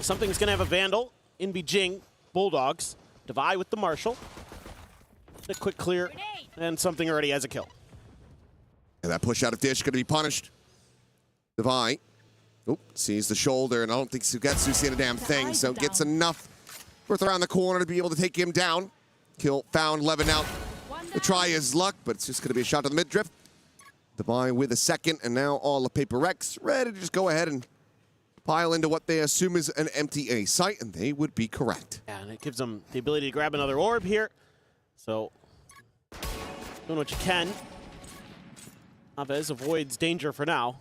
Something's going to have a Vandal. Envy Jing, Bulldogs. Devi with the Marshal. A quick clear, and something already has a kill. And that push out of Dish going to be punished. Devi, sees the shoulder, and I don't think Sugetsu's seen a damn thing, so gets enough worth around the corner to be able to take him down. Kill found, Levin out to try his luck, but it's just going to be a shot to the mid-drift. Devi with a second, and now all of Paper Rex ready to just go ahead and pile into what they assume is an empty A site, and they would be correct. Yeah, and it gives them the ability to grab another orb here. So, doing what you can. Aves avoids danger for now.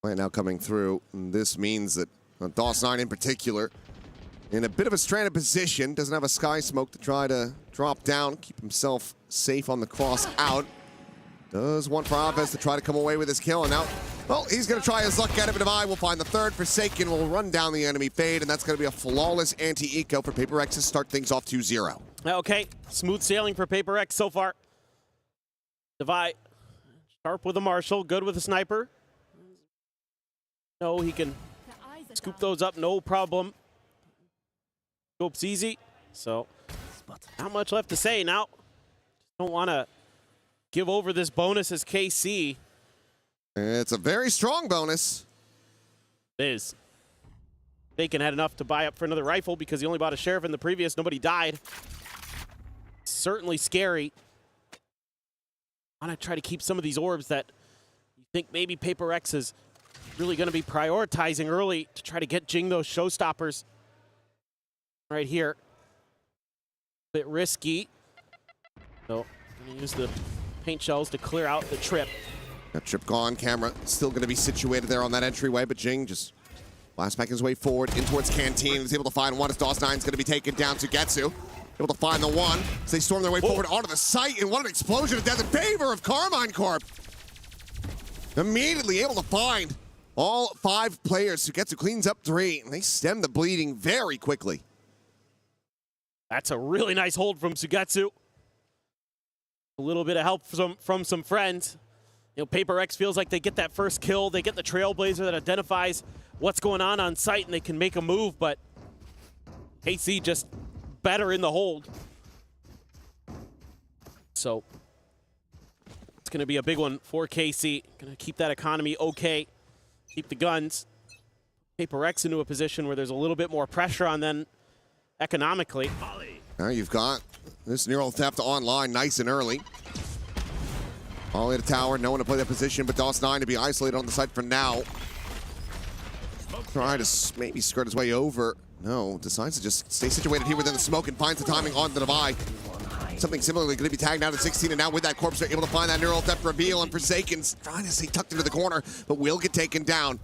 Right now coming through, and this means that DOS9 in particular, in a bit of a stranded position, doesn't have a sky smoke to try to drop down, keep himself safe on the cross out. Does want for Aves to try to come away with his kill, and now, well, he's going to try his luck at it, but Devi will find the 3rd. Forsaken will run down the enemy fade, and that's going to be a flawless anti-eco for Paper Rex to start things off 2-0. Okay, smooth sailing for Paper X so far. Devi, sharp with a Marshal, good with a Sniper. No, he can scoop those up, no problem. Scope's easy, so not much left to say now. Don't want to give over this bonus as KC. It's a very strong bonus. It is. Bacon had enough to buy up for another rifle because he only bought a Sheriff in the previous. Nobody died. Certainly scary. I want to try to keep some of these orbs that you think maybe Paper X is really going to be prioritizing early to try to get Jing those showstoppers. Right here. Bit risky. So, going to use the paint shells to clear out the trip. That trip gone, camera still going to be situated there on that entryway, but Jing just blasts back his way forward in towards Canteen. He's able to find one as DOS9 is going to be taken down to Getsu. able to find the one as they storm their way forward onto the site, and what an explosion of death in favor of Carmine Corp. Immediately able to find all 5 players. Sugetsu cleans up 3, and they stem the bleeding very quickly. That's a really nice hold from Sugetsu. A little bit of help from some friends. You know, Paper X feels like they get that first kill. They get the Trailblazer that identifies what's going on site, and they can make a move, but KC just better in the hold. So it's going to be a big one for KC. Going to keep that economy okay. Keep the guns. Paper X into a position where there's a little bit more pressure on them economically. Now you've got this Neural Theft online nice and early. All at a tower, no one to play that position, but DOS9 to be isolated on the site for now. Try to maybe skirt his way over. No, decides to just stay situated here within the smoke and finds the timing on the divide. Something similarly going to be tagged out at 16, and now with that corpse, they're able to find that Neural Theft reveal, and Forsaken's trying to stay tucked into the corner, but will get taken down.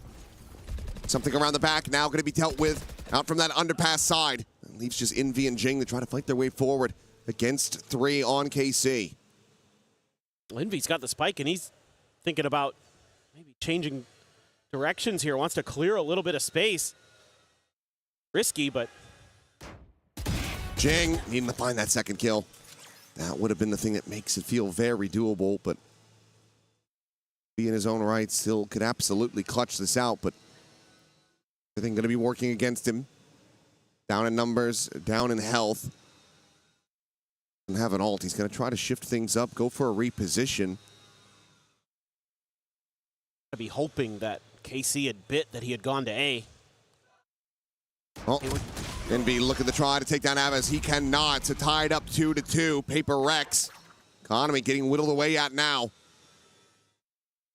Something around the back now going to be dealt with out from that underpass side. It leaves just Envy and Jing to try to fight their way forward against 3 on KC. Envy's got the spike, and he's thinking about maybe changing directions here. Wants to clear a little bit of space. Risky, but Jing needing to find that second kill. That would have been the thing that makes it feel very doable, but he in his own right still could absolutely clutch this out, but everything going to be working against him. Down in numbers, down in health. Doesn't have an ult. He's going to try to shift things up, go for a reposition. I'd be hoping that KC had bit that he had gone to A. Oh, Envy looking to try to take down Abbas. He cannot. So tied up 2-2. Paper Rex. Economy getting whittled away at now.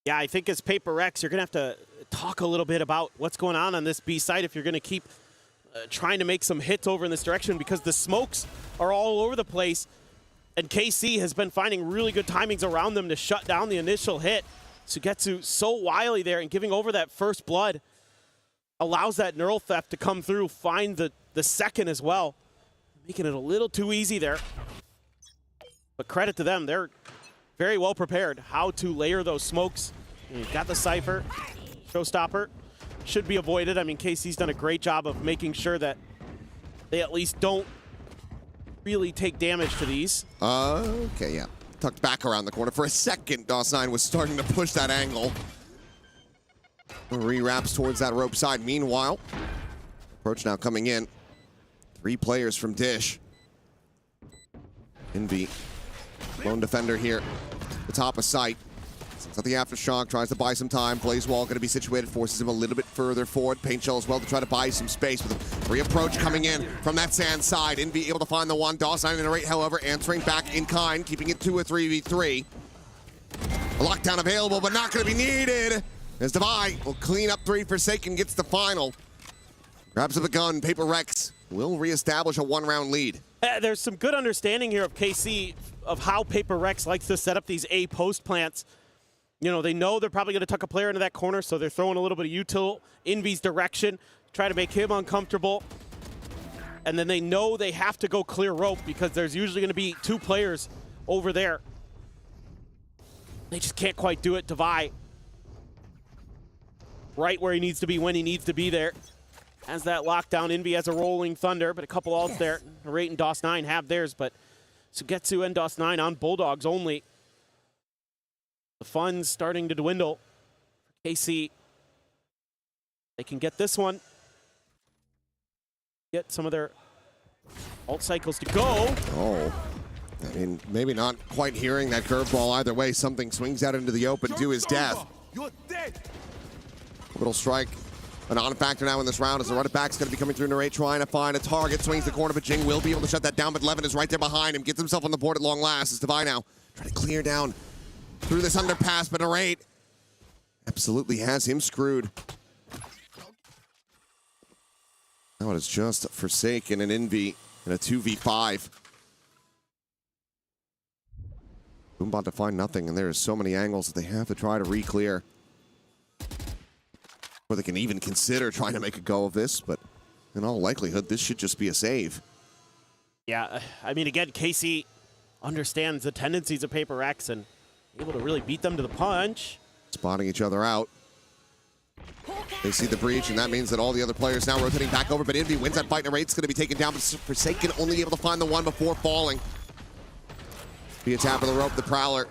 Yeah, I think as Paper X, you're going to have to talk a little bit about what's going on this B side if you're going to keep trying to make some hits over in this direction, because the smokes are all over the place, and KC has been finding really good timings around them to shut down the initial hit. Sugetsu so wily there, and giving over that first blood allows that Neural Theft to come through, find the second as well, making it a little too easy there. But credit to them, they're very well prepared how to layer those smokes. And you've got the Cypher, Showstopper, should be avoided. I mean, KC's done a great job of making sure that they at least don't really take damage to these. Okay, yeah. Tucked back around the corner. For a second, DOS9 was starting to push that angle. Re-wraps towards that rope side. Meanwhile, approach now coming in. 3 players from Dish. Envy, lone defender here. The top of sight. Sets out the Aftershock, tries to buy some time. Blaze Wall going to be situated, forces him a little bit further forward. Paint Shell as well to try to buy some space with a re-approach coming in from that sand side. Envy able to find the one. DOS9 in the rate, however, answering back in kind, keeping it to a 3v3. A lockdown available, but not going to be needed. As Devi will clean up 3. Forsaken gets the final. Grabs up a gun. Paper Rex will reestablish a 1-round lead. There's some good understanding here of KC of how Paper Rex likes to set up these A post plants. You know, they know they're probably going to tuck a player into that corner, so they're throwing a little bit of util Envy's direction, try to make him uncomfortable. And then they know they have to go clear rope because there's usually going to be 2 players over there. They just can't quite do it. Devi right where he needs to be when he needs to be there. Has that lockdown. Envy has a rolling thunder, but a couple ults there. Rate and DOS9 have theirs, but Sugetsu and DOS9 on Bulldogs only. The fun's starting to dwindle. KC, they can get this one. Get some of their ult cycles to go. Oh, I mean, maybe not quite hearing that curveball either way. Something swings out into the open to his death. You're dead. Little strike, a non-factor now in this round as the running back's going to be coming through Narrate, trying to find a target. Swings the corner, but Jing will be able to shut that down, but Levin is right there behind him. Gets himself on the board at long last. It's Devi now trying to clear down through this underpass, but Narrate absolutely has him screwed. Now it is just Forsaken and Envy in a 2v5. Boombot to find nothing, and there are so many angles that they have to try to re-clear. Or they can even consider trying to make a go of this, but in all likelihood, this should just be a save. Yeah, I mean, again, KC understands the tendencies of Paper Rex and able to really beat them to the punch. Spotting each other out. They see the breach, and that means that all the other players now rotating back over, but Envy wins that fight, and Raid's going to be taken down, but Forsaken only able to find the one before falling. Via tap of the rope, the Prowler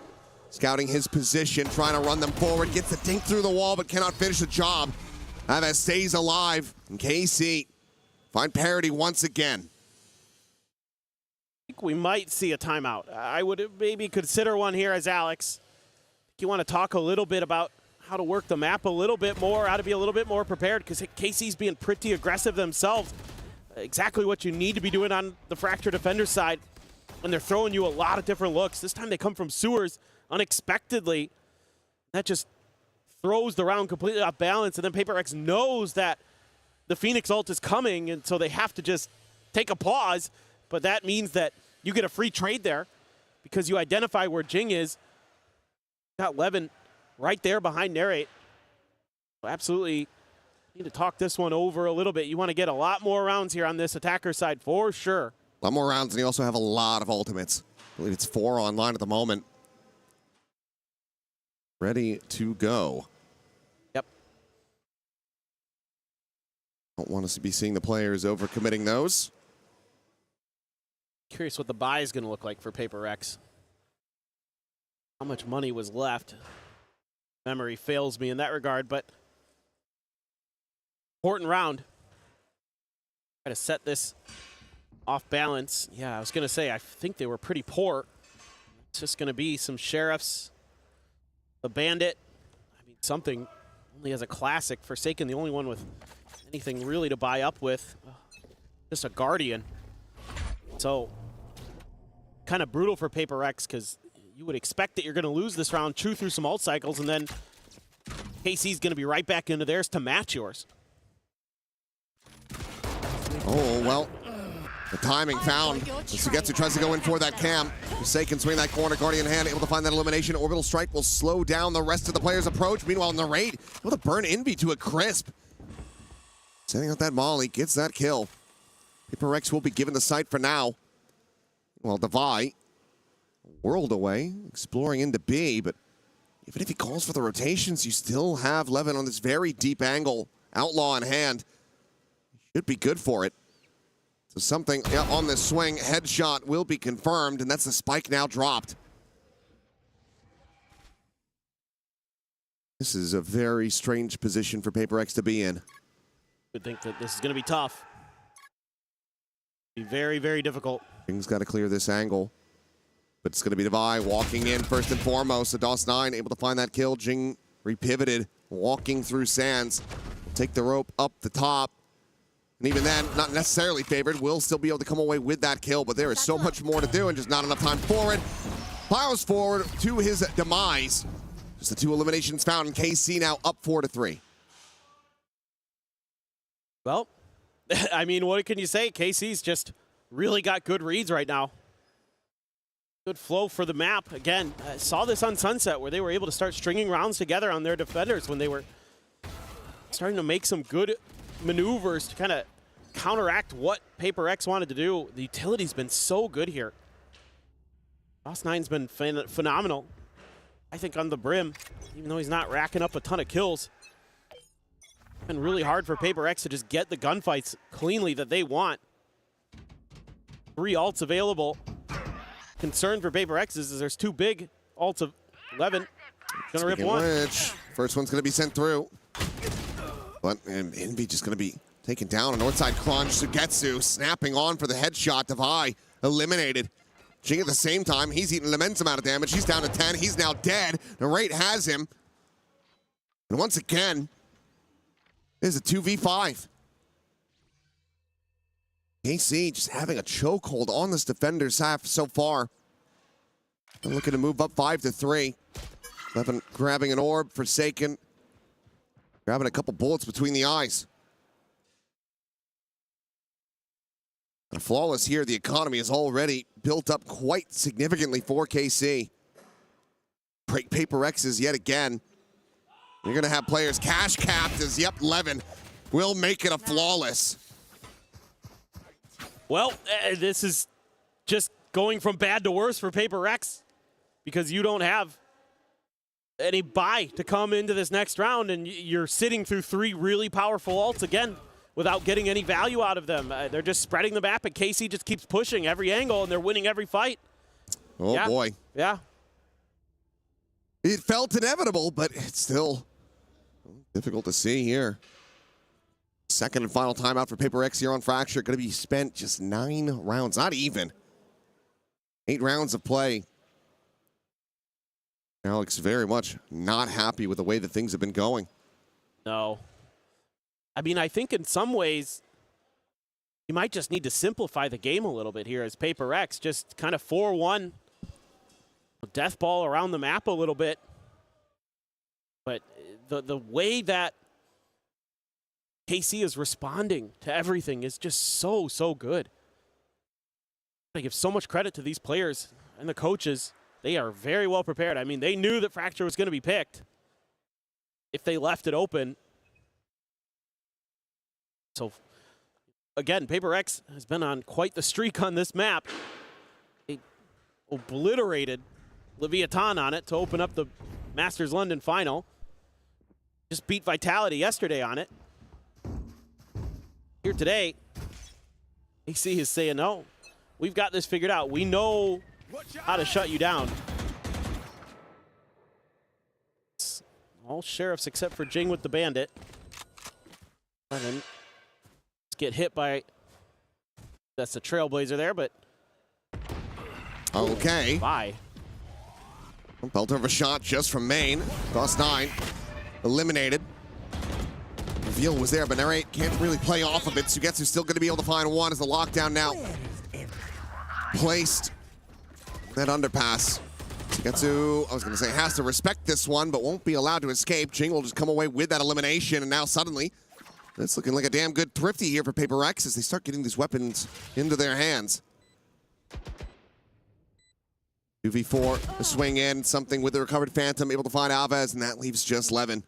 scouting his position, trying to run them forward, gets the dink through the wall, but cannot finish the job. Aves stays alive, and KC find parity once again. I think we might see a timeout. I would maybe consider one here as Alex. You want to talk a little bit about how to work the map a little bit more, how to be a little bit more prepared, because KC's being pretty aggressive themselves. Exactly what you need to be doing on the Fracture Defender side when they're throwing you a lot of different looks. This time they come from sewers unexpectedly. That just throws the round completely off balance, and then Paper Rex knows that the Phoenix ult is coming, and so they have to just take a pause, but that means that you get a free trade there because you identify where Jing is. Got Levin right there behind Narrate. Absolutely need to talk this one over a little bit. You want to get a lot more rounds here on this attacker side for sure. A lot more rounds, and you also have a lot of ultimates. I believe it's 4 online at the moment. Ready to go. Yep. Don't want us to be seeing the players overcommitting those. Curious what the buy is going to look like for Paper Rex. How much money was left? Memory fails me in that regard, but important round. Try to set this off balance. Yeah, I was going to say, I think they were pretty poor. It's just going to be some Sheriffs, the Bandit. I mean, something only as a classic. Forsaken, the only one with anything really to buy up with. Just a Guardian. So, kind of brutal for Paper Rex because you would expect that you're going to lose this round, chew through some ult cycles, and then KC's going to be right back into theirs to match yours. Oh, well, the timing found. Sugetsu tries to go in for that cam. Forsaken swing that corner, Guardian hand, able to find that elimination. Orbital Strike will slow down the rest of the players' approach. Meanwhile, Narrate able to burn Envy to a crisp. Setting out that Molly, gets that kill. Paper Rex will be given the site for now. Well, Devi, world away, exploring into B, but even if he calls for the rotations, you still have Levin on this very deep angle. Outlaw in hand. Should be good for it. So something on this swing. Headshot will be confirmed, and that's the spike now dropped. This is a very strange position for Paper Rex to be in. Would think that this is going to be tough. Be very, very difficult. Jing's got to clear this angle. But it's going to be Devi walking in first and foremost. So DOS9 able to find that kill. Jing repivoted, walking through Sands. Take the rope up the top. And even then, not necessarily favored, will still be able to come away with that kill, but there is so much more to do and just not enough time forward. Plows forward to his demise. Just the 2 eliminations found, and KC now up 4-3. Well, I mean, what can you say? KC's just really got good reads right now. Good flow for the map. Again, I saw this on Sunset where they were able to start stringing rounds together on their defenders when they were starting to make some good maneuvers to kind of counteract what Paper X wanted to do. The utility's been so good here. DOS9's been phenomenal. I think on the brim, even though he's not racking up a ton of kills. It's been really hard for Paper X to just get the gunfights cleanly that they want. 3 ults available. Concern for Paper X is there's 2 big ults of 11. Gonna rip one. Which, first one's gonna be sent through. But Envy just gonna be taken down. A north side crunch. Sugetsu snapping on for the headshot. Devi eliminated. Jing at the same time, he's eating an immense amount of damage. He's down to 10. He's now dead. Narrate has him. And once again, there's a 2v5. KC just having a chokehold on this defender's half so far. They're looking to move up 5-3. Levin grabbing an orb, Forsaken. Grabbing a couple bullets between the eyes. And flawless here, the economy is already built up quite significantly for KC. Break Paper X's yet again. You're going to have players cash capped as, yep, Levin will make it a flawless. Well, this is just going from bad to worse for Paper Rex because you don't have any buy to come into this next round, and you're sitting through 3 really powerful ults again without getting any value out of them. They're just spreading the map, and KC just keeps pushing every angle, and they're winning every fight. Oh, yeah. boy. Yeah. It felt inevitable, but it's still difficult to see here. Second and final timeout for Paper Rex here on Fracture. Going to be spent just 9 rounds, not even. 8 rounds of play. Alex very much not happy with the way that things have been going. No. I mean, I think in some ways, you might just need to simplify the game a little bit here as Paper Rex. Just kind of 4-1. Death ball around the map a little bit. But the way that KC is responding to everything is just so, so good. I give so much credit to these players and the coaches. They are very well prepared. I mean, they knew that Fracture was going to be picked if they left it open. So, again, Paper Rex has been on quite the streak on this map. They obliterated Leviathan on it to open up the Masters London final. Just beat Vitality yesterday on it. Here today, AC is saying, no, we've got this figured out. We know how to shut you down. All sheriffs except for Jing with the bandit. And then let's get hit by, that's the Trailblazer there, but. Okay. Bye. Belt of a shot just from main. Cost 9. Eliminated. Reveal was there, but Narrate can't really play off of it. Sugetsu's still going to be able to find one as the lockdown now placed. That underpass. Sugetsu, I was going to say, has to respect this one, but won't be allowed to escape. Jing will just come away with that elimination, and now suddenly, it's looking like a damn good thrifty here for Paper Rex as they start getting these weapons into their hands. 2v4, the swing in, something with the recovered Phantom, able to find Alves, and that leaves just Levin.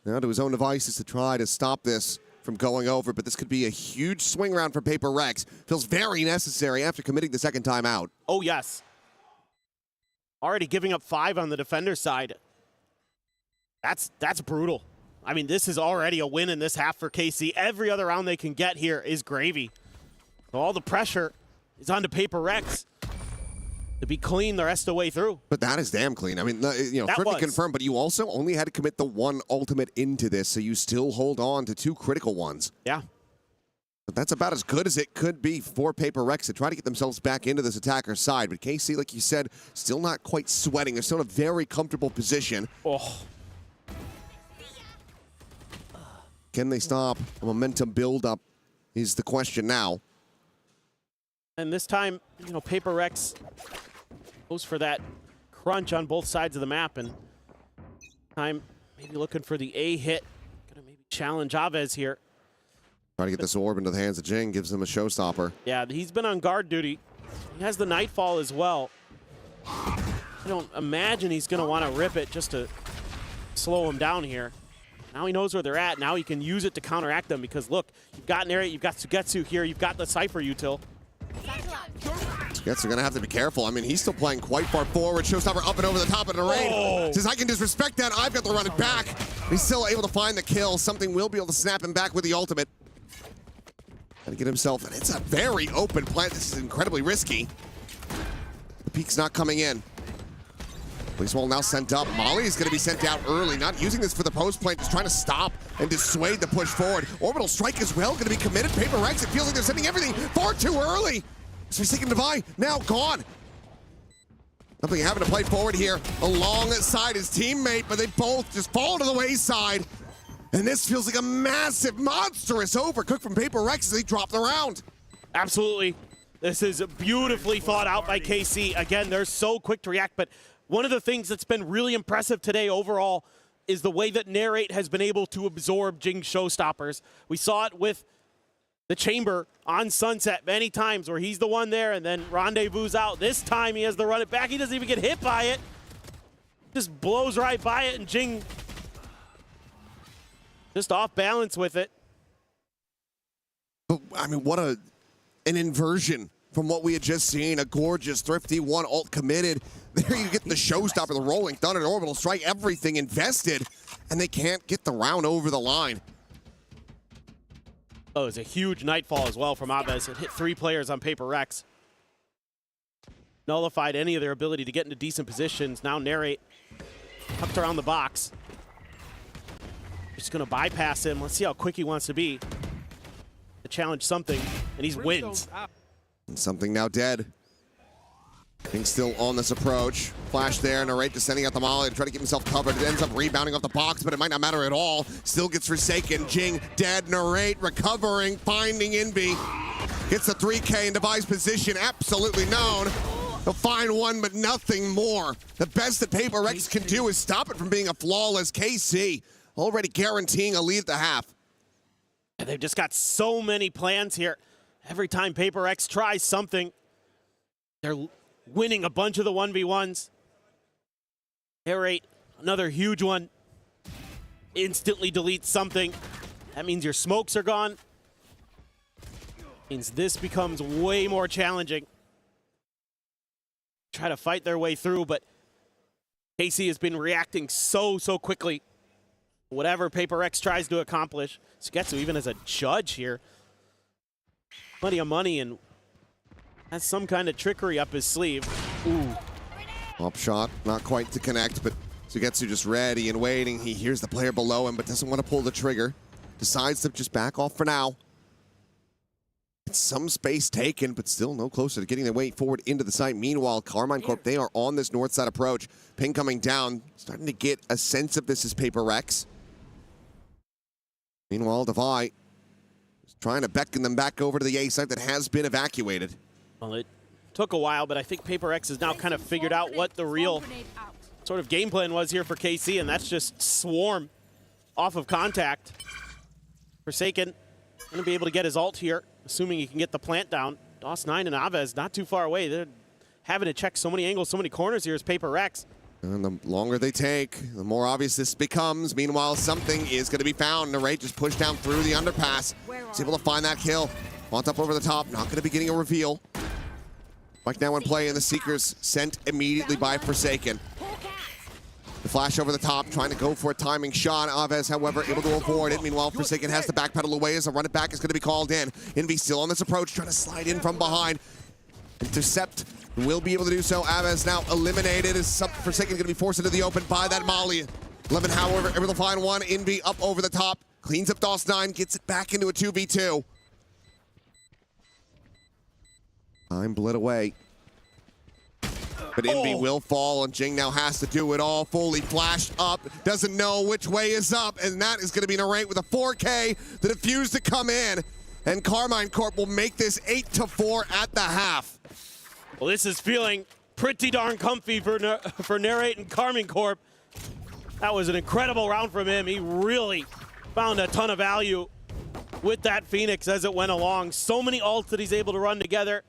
Now to his own devices to try to stop this from going over, but this could be a huge swing round for Paper Rex. Feels very necessary after committing the second time out. Oh, yes. Already giving up 5 on the defender side. That's brutal. I mean, this is already a win in this half for KC. Every other round they can get here is gravy. So all the pressure is onto Paper Rex to be clean the rest of the way through. But that is damn clean. I mean, you know, thrifty confirmed, but you also only had to commit the 1 ultimate into this, so you still hold on to 2 critical ones. Yeah. But that's about as good as it could be for Paper Rex to try to get themselves back into this attacker's side. But KC, like you said, still not quite sweating. They're still in a very comfortable position. Oh. Can they stop a momentum build-up is the question now. And this time, you know, Paper Rex goes for that crunch on both sides of the map, and time maybe looking for the A hit. Gonna maybe challenge Alves here. Trying to get this orb into the hands of Jing gives him a showstopper. Yeah, he's been on guard duty. He has the Nightfall as well. I don't imagine he's gonna want to rip it just to slow him down here. Now he knows where they're at. Now he can use it to counteract them because look, you've got Narrate, you've got Sugetsu here, you've got the Cypher util. Sugetsu gonna have to be careful. I mean, he's still playing quite far forward. Showstopper up and over the top of the raid. Oh. Says, I can disrespect that. I've got to run it back. He's still able to find the kill. Something will be able to snap him back with the ultimate. Gotta get himself, and it's a very open plant. This is incredibly risky. The peek's not coming in. Police wall now sent up. Molly is gonna be sent out early, not using this for the post plant, just trying to stop and dissuade the push forward. Orbital strike as well, gonna be committed. Paper Rex, it feels like they're sending everything far too early. Forsaken Divine, now gone. Something having to play forward here alongside his teammate, but they both just fall to the wayside. And this feels like a massive, monstrous overcook from Paper Rex as they drop the round. Absolutely. This is beautifully thought out by KC. Again, they're so quick to react, but one of the things that's been really impressive today overall is the way that Narrate has been able to absorb Jing's showstoppers. We saw it with the Chamber on Sunset many times where he's the one there and then Rendezvous out. This time he has to run it back. He doesn't even get hit by it. Just blows right by it, and Jing just off balance with it. But, I mean, what an inversion from what we had just seen. A gorgeous, thrifty one ult committed. There you get the showstopper, the rolling thunder, orbital strike, everything invested, and they can't get the round over the line. Oh, it's a huge nightfall as well from Aves. It hit 3 players on Paper Rex. Nullified any of their ability to get into decent positions. Now Narrate tucked around the box. Just gonna bypass him. Let's see how quick he wants to be. To challenge something, and he wins. And something now dead. King still on this approach. Flash there, Narrate just sending out the molly to try to get himself covered. It ends up rebounding off the box, but it might not matter at all. Still gets Forsaken. Jing dead, Narrate recovering, finding Envy. Gets the 3K in device position, absolutely known. They'll find one, but nothing more. The best that Paper Rex can do is stop it from being a flawless KC, already guaranteeing a lead at the half. They've just got so many plans here. Every time Paper Rex tries something, they're winning a bunch of the 1v1s. Narrate, another huge one. Instantly deletes something. That means your smokes are gone. Means this becomes way more challenging. Try to fight their way through, but KC has been reacting so quickly. Whatever Paper Rex tries to accomplish. Sugetsu even as a judge here. Plenty of money and has some kind of trickery up his sleeve. Ooh. Up shot, not quite to connect, but Sugetsu just ready and waiting. He hears the player below him, but doesn't want to pull the trigger. Decides to just back off for now. It's some space taken, but still no closer to getting their way forward into the site. Meanwhile, Carmine Corp, they are on this north side approach. Ping coming down, starting to get a sense of this as Paper Rex. Meanwhile, Devi is trying to beckon them back over to the A site that has been evacuated. Well, it took a while, but I think Paper Rex has now kind of figured out what the real sort of game plan was here for KC, and that's just swarm off of contact. Forsaken going to be able to get his ult here, assuming he can get the plant down. DOS9 and Aves not too far away. They're having to check so many angles, so many corners here as Paper Rex. And the longer they take, the more obvious this becomes. Meanwhile, something is going to be found. Narrate just pushed down through the underpass. He's able to find that kill. Wants up over the top, not going to be getting a reveal. Mike now in play, and the Seekers sent immediately by Forsaken. The flash over the top, trying to go for a timing shot. Aves, however, able to avoid it. Meanwhile, Forsaken has to backpedal away as a run it back is going to be called in. Envy still on this approach, trying to slide in from behind. Intercept will be able to do so. Aves now eliminated as Forsaken going to be forced into the open by that molly. 11, however, able to find one. Envy up over the top, cleans up DOS9, gets it back into a 2v2. Time bled away. But Envy will fall, and Jing now has to do it all. Fully flashed up, doesn't know which way is up, and that is going to be Narrate with a 4K. The defuse to come in, and Carmine Corp will make this 8-4 at the half. Well, this is feeling pretty darn comfy for Narrate and Carmine Corp. That was an incredible round from him. He really found a ton of value with that Phoenix as it went along. So many ults that he's able to run together.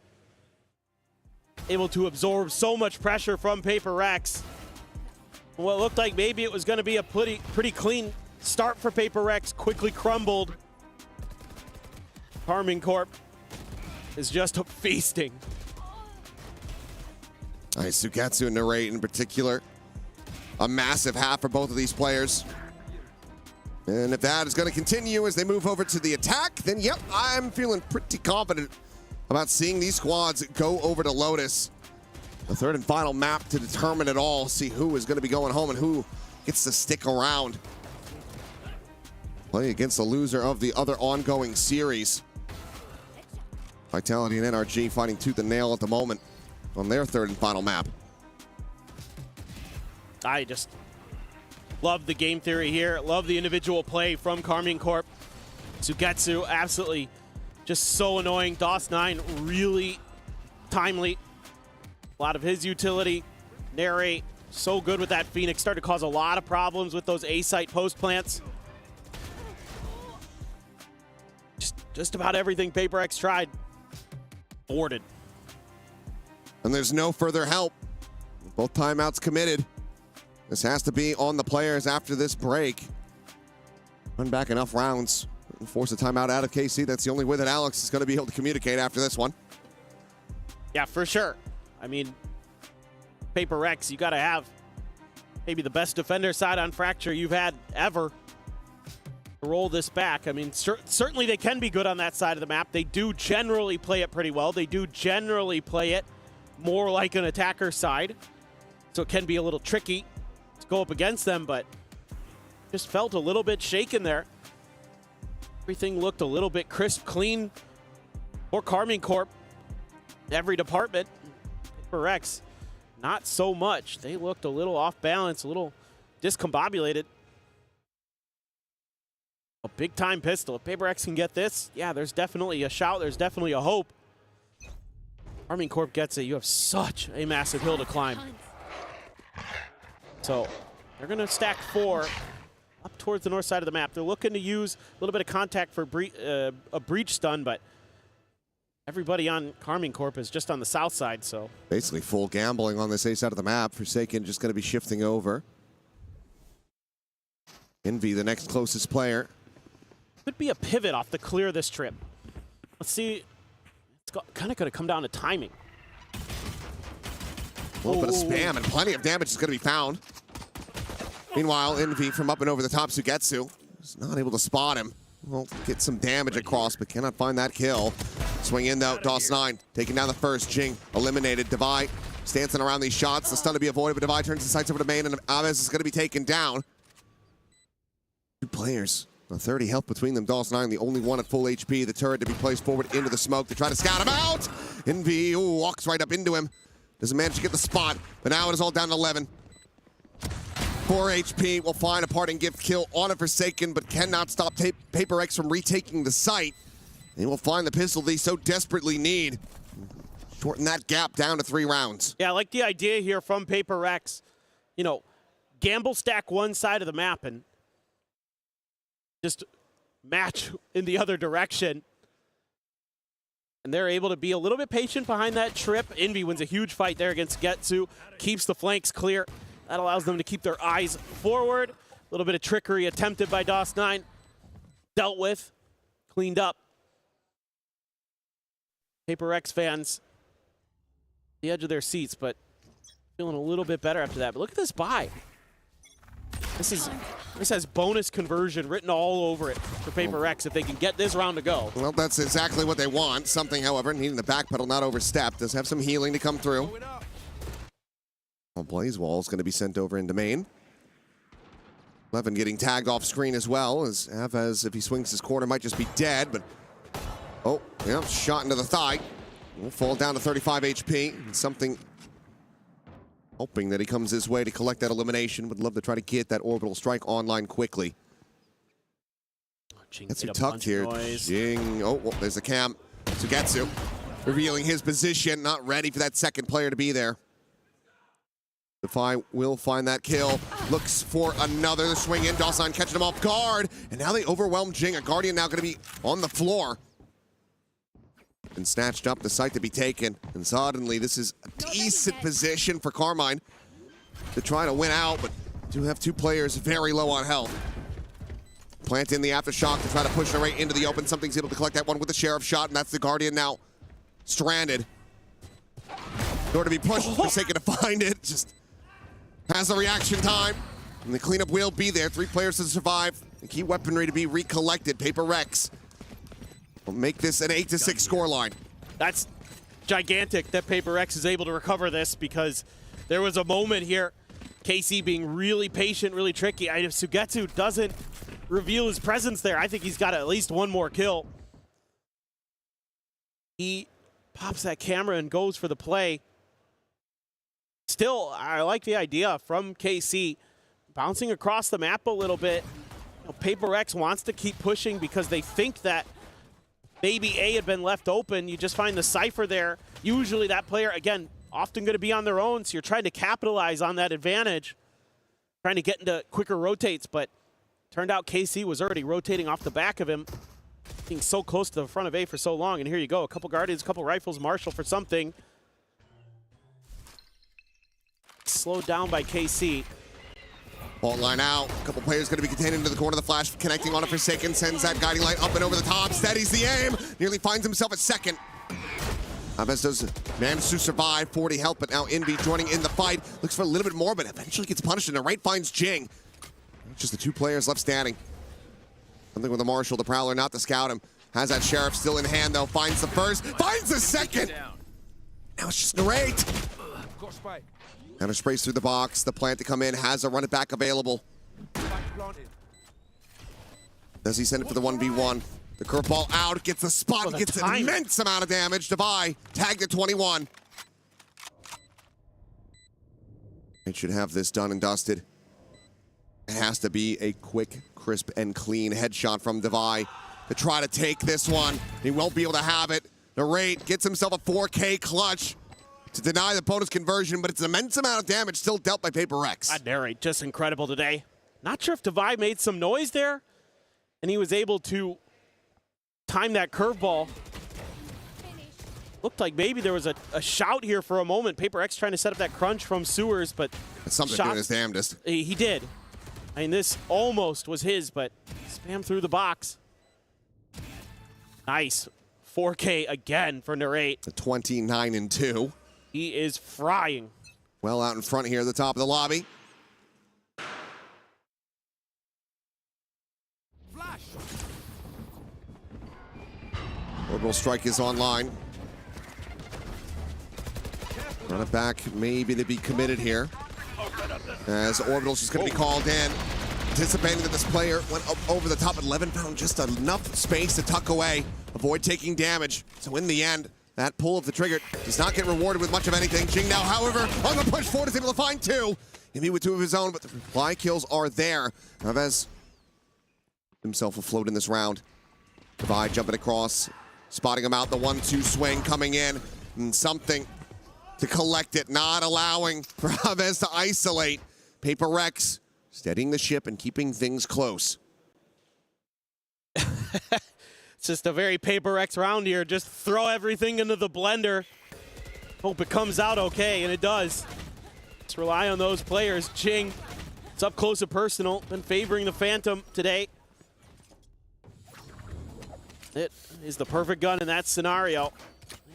Able to absorb so much pressure from Paper Rex. What looked like maybe it was going to be a pretty clean start for Paper Rex quickly crumbled. Carmine Corp is just feasting. All right, Sugetsu and Narrate in particular. A massive half for both of these players. And if that is going to continue as they move over to the attack, then yep, I'm feeling pretty confident about seeing these squads go over to Lotus. The third and final map to determine it all, see who is going to be going home and who gets to stick around. Play against the loser of the other ongoing series. Vitality and NRG fighting tooth and nail at the moment on their third and final map. I just love the game theory here. Love the individual play from Carmine Corp. Sugetsu, absolutely just so annoying. DOS9, really timely. A lot of his utility. Narrate, so good with that Phoenix. Started to cause a lot of problems with those A-site post plants. Just about everything Paper Rex tried. Boarded. And there's no further help. Both timeouts committed. This has to be on the players after this break. Run back enough rounds and force a timeout out of KC. That's the only way that Alex is going to be able to communicate after this one. Yeah, for sure. I mean, Paper Rex, you got to have maybe the best defender side on Fracture you've had ever to roll this back. I mean, certainly they can be good on that side of the map. They do generally play it pretty well. They do generally play it more like an attacker side. So it can be a little tricky to go up against them, but just felt a little bit shaken there. Everything looked a little bit crisp, clean for Carmine Corp. Every department. Paper Rex, not so much. They looked a little off balance, a little discombobulated. A big time pistol. If Paper Rex can get this, yeah, there's definitely a shout. There's definitely a hope. Carmine Corp gets it. You have such a massive hill to climb. So they're going to stack 4 up towards the north side of the map. They're looking to use a little bit of contact for a breach stun, but everybody on Carmine Corp is just on the south side, so. Basically full gambling on this A side of the map. Forsaken just going to be shifting over. Envy, the next closest player. Could be a pivot off the clear this trip. Let's see. It's kind of going to come down to timing. A little bit of spam and plenty of damage is going to be found. Meanwhile, Envy from up and over the top, Sugetsu is not able to spot him. Will get some damage across, but cannot find that kill. Swing in though, DOS9 taking down the first. Jing eliminated. Devi dancing around these shots. The stun to be avoided, but Devi turns the sights over to main, and Aves is going to be taken down. 2 players, 30 health between them. DOS9, the only one at full HP. The turret to be placed forward into the smoke to try to scout him out. Envy walks right up into him. Doesn't manage to get the spot, but now it is all down to 11. 4 HP will find a parting gift kill on a Forsaken, but cannot stop Paper X from retaking the site. He will find the pistol they so desperately need. Shorten that gap down to 3 rounds. Yeah, I like the idea here from Paper X. You know, gamble stack one side of the map and just match in the other direction. And they're able to be a little bit patient behind that trip. Envy wins a huge fight there against Getsu, keeps the flanks clear. That allows them to keep their eyes forward. A little bit of trickery attempted by DOS9. Dealt with, cleaned up. Paper X fans, the edge of their seats, but feeling a little bit better after that. But look at this buy. This has bonus conversion written all over it for Paper X if they can get this round to go. Well, that's exactly what they want. Something, however, needing the back pedal not overstep. Does have some healing to come through. Blaze Wall is going to be sent over into main. Levin getting tagged off screen as well, as Avaz, if he swings his corner, might just be dead, but oh, yeah, shot into the thigh. Will fall down to 35 HP. And something hoping that he comes his way to collect that elimination. Would love to try to get that orbital strike online quickly. That's tucked here. Jing. Oh, well, there's the cam. Sugetsu revealing his position. Not ready for that second player to be there. Defy will find that kill. Looks for another swing in. DOS9 catching him off guard. And now they overwhelm Jing. A Guardian now going to be on the floor. And snatched up the site to be taken. And suddenly this is a decent position for Carmine to try to win out, but do have 2 players very low on health. Plant in the aftershock to try to push her right into the open. Something's able to collect that one with the Sheriff shot, and that's the Guardian now stranded. In order to be pushed, Forsaken to find it. Just has a reaction time. And the cleanup will be there. 3 players to survive. The key weaponry to be recollected. Paper Rex will make this an 8-6 scoreline. That's gigantic that Paper X is able to recover this, because there was a moment here, KC being really patient, really tricky. If Sugetsu doesn't reveal his presence there, I think he's got at least 1 more kill. He pops that camera and goes for the play. Still, I like the idea from KC, bouncing across the map a little bit. You know, Paper X wants to keep pushing because they think that maybe A had been left open. You just find the Cypher there. Usually that player, again, often going to be on their own, so you're trying to capitalize on that advantage, trying to get into quicker rotates, but turned out KC was already rotating off the back of him, being so close to the front of A for so long, and here you go. A couple Guardians, a couple Rifles, Marshall for something. Slowed down by KC. Fault line out. A couple players going to be contained into the corner. The flash connecting on a Forsaken. Sends that guiding light up and over the top. Steadies the aim. Nearly finds himself at second. Chavez does manage to survive, 40 health, but now Envy joining in the fight. Looks for a little bit more, but eventually gets punished, and the right finds Jing. Just the 2 players left standing. Something with the Marshal, the Prowler, not to scout him. Has that Sheriff still in hand, though. Finds the first, finds the second! Now it's just Narrate. Now sprays through the box, the plant to come in, has a run it back available. Does he send it for the 1v1? The curveball out, gets the spot, gets an immense amount of damage. Devi tagged at 21. It should have this done and dusted. It has to be a quick, crisp, and clean headshot from Devi to try to take this one. He won't be able to have it. Narrate gets himself a 4K clutch to deny the bonus conversion, but it's an immense amount of damage still dealt by Paper Rex. Narrate, just incredible today. Not sure if Devi made some noise there, and he was able to time that curveball. Looked like maybe there was a shout here for a moment. Paper X trying to set up that crunch from Sewers, but it's something doing his damnedest. He did. I mean, this almost was his, but spam through the box. Nice. 4K again for Narrate. 29-2. He is frying. Well out in front here at the top of the lobby. Orbital Strike is online. Run it back, maybe to be committed here. As Orbital's just going to be called in. Anticipating that this player went up over the top at 11, found just enough space to tuck away, avoid taking damage. So in the end, that pull of the trigger does not get rewarded with much of anything. Jing now, however, on the push forward is able to find 2. Maybe with 2 of his own, but the reply kills are there. Chavez himself afloat in this round. Divide jumping across, spotting him out, the 1-2 swing coming in, and something to collect it, not allowing for Chavez to isolate. Paper Rex steadying the ship and keeping things close. It's just a very Paper X round here. Just throw everything into the blender. Hope it comes out okay, and it does. Just rely on those players. Jing, it's up close and personal. Been favoring the Phantom today. It is the perfect gun in that scenario.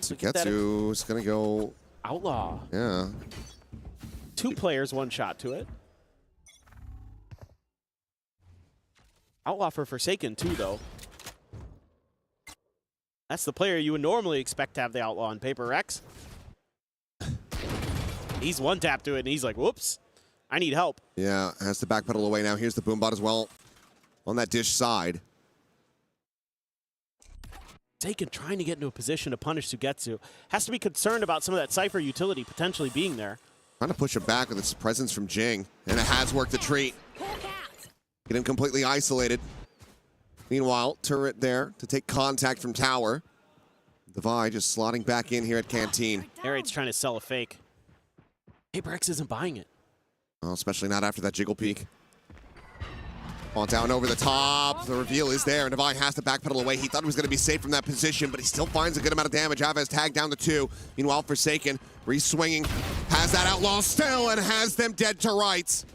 Sugetsu is going to go... Outlaw. Yeah. 2 players, 1 shot to it. Outlaw for Forsaken too, though. That's the player you would normally expect to have the Outlaw on Paper Rex. He's 1 tap to it, and he's like, whoops, I need help. Yeah, has to backpedal away now. Here's the Boombot as well on that dish side. Taken trying to get into a position to punish Sugetsu. Has to be concerned about some of that Cypher utility potentially being there. Trying to push him back with its presence from Jing, and it has worked a treat. Get him completely isolated. Meanwhile, turret there to take contact from tower. Devi just slotting back in here at Canteen. Narrate's trying to sell a fake. Paper X isn't buying it. Oh, especially not after that jiggle peek. On down over the top. The reveal is there, and Devi has to backpedal away. He thought he was going to be safe from that position, but he still finds a good amount of damage. Chavez tagged down to 2. Meanwhile, Forsaken re-swinging. Has that Outlaw still and has them dead to rights.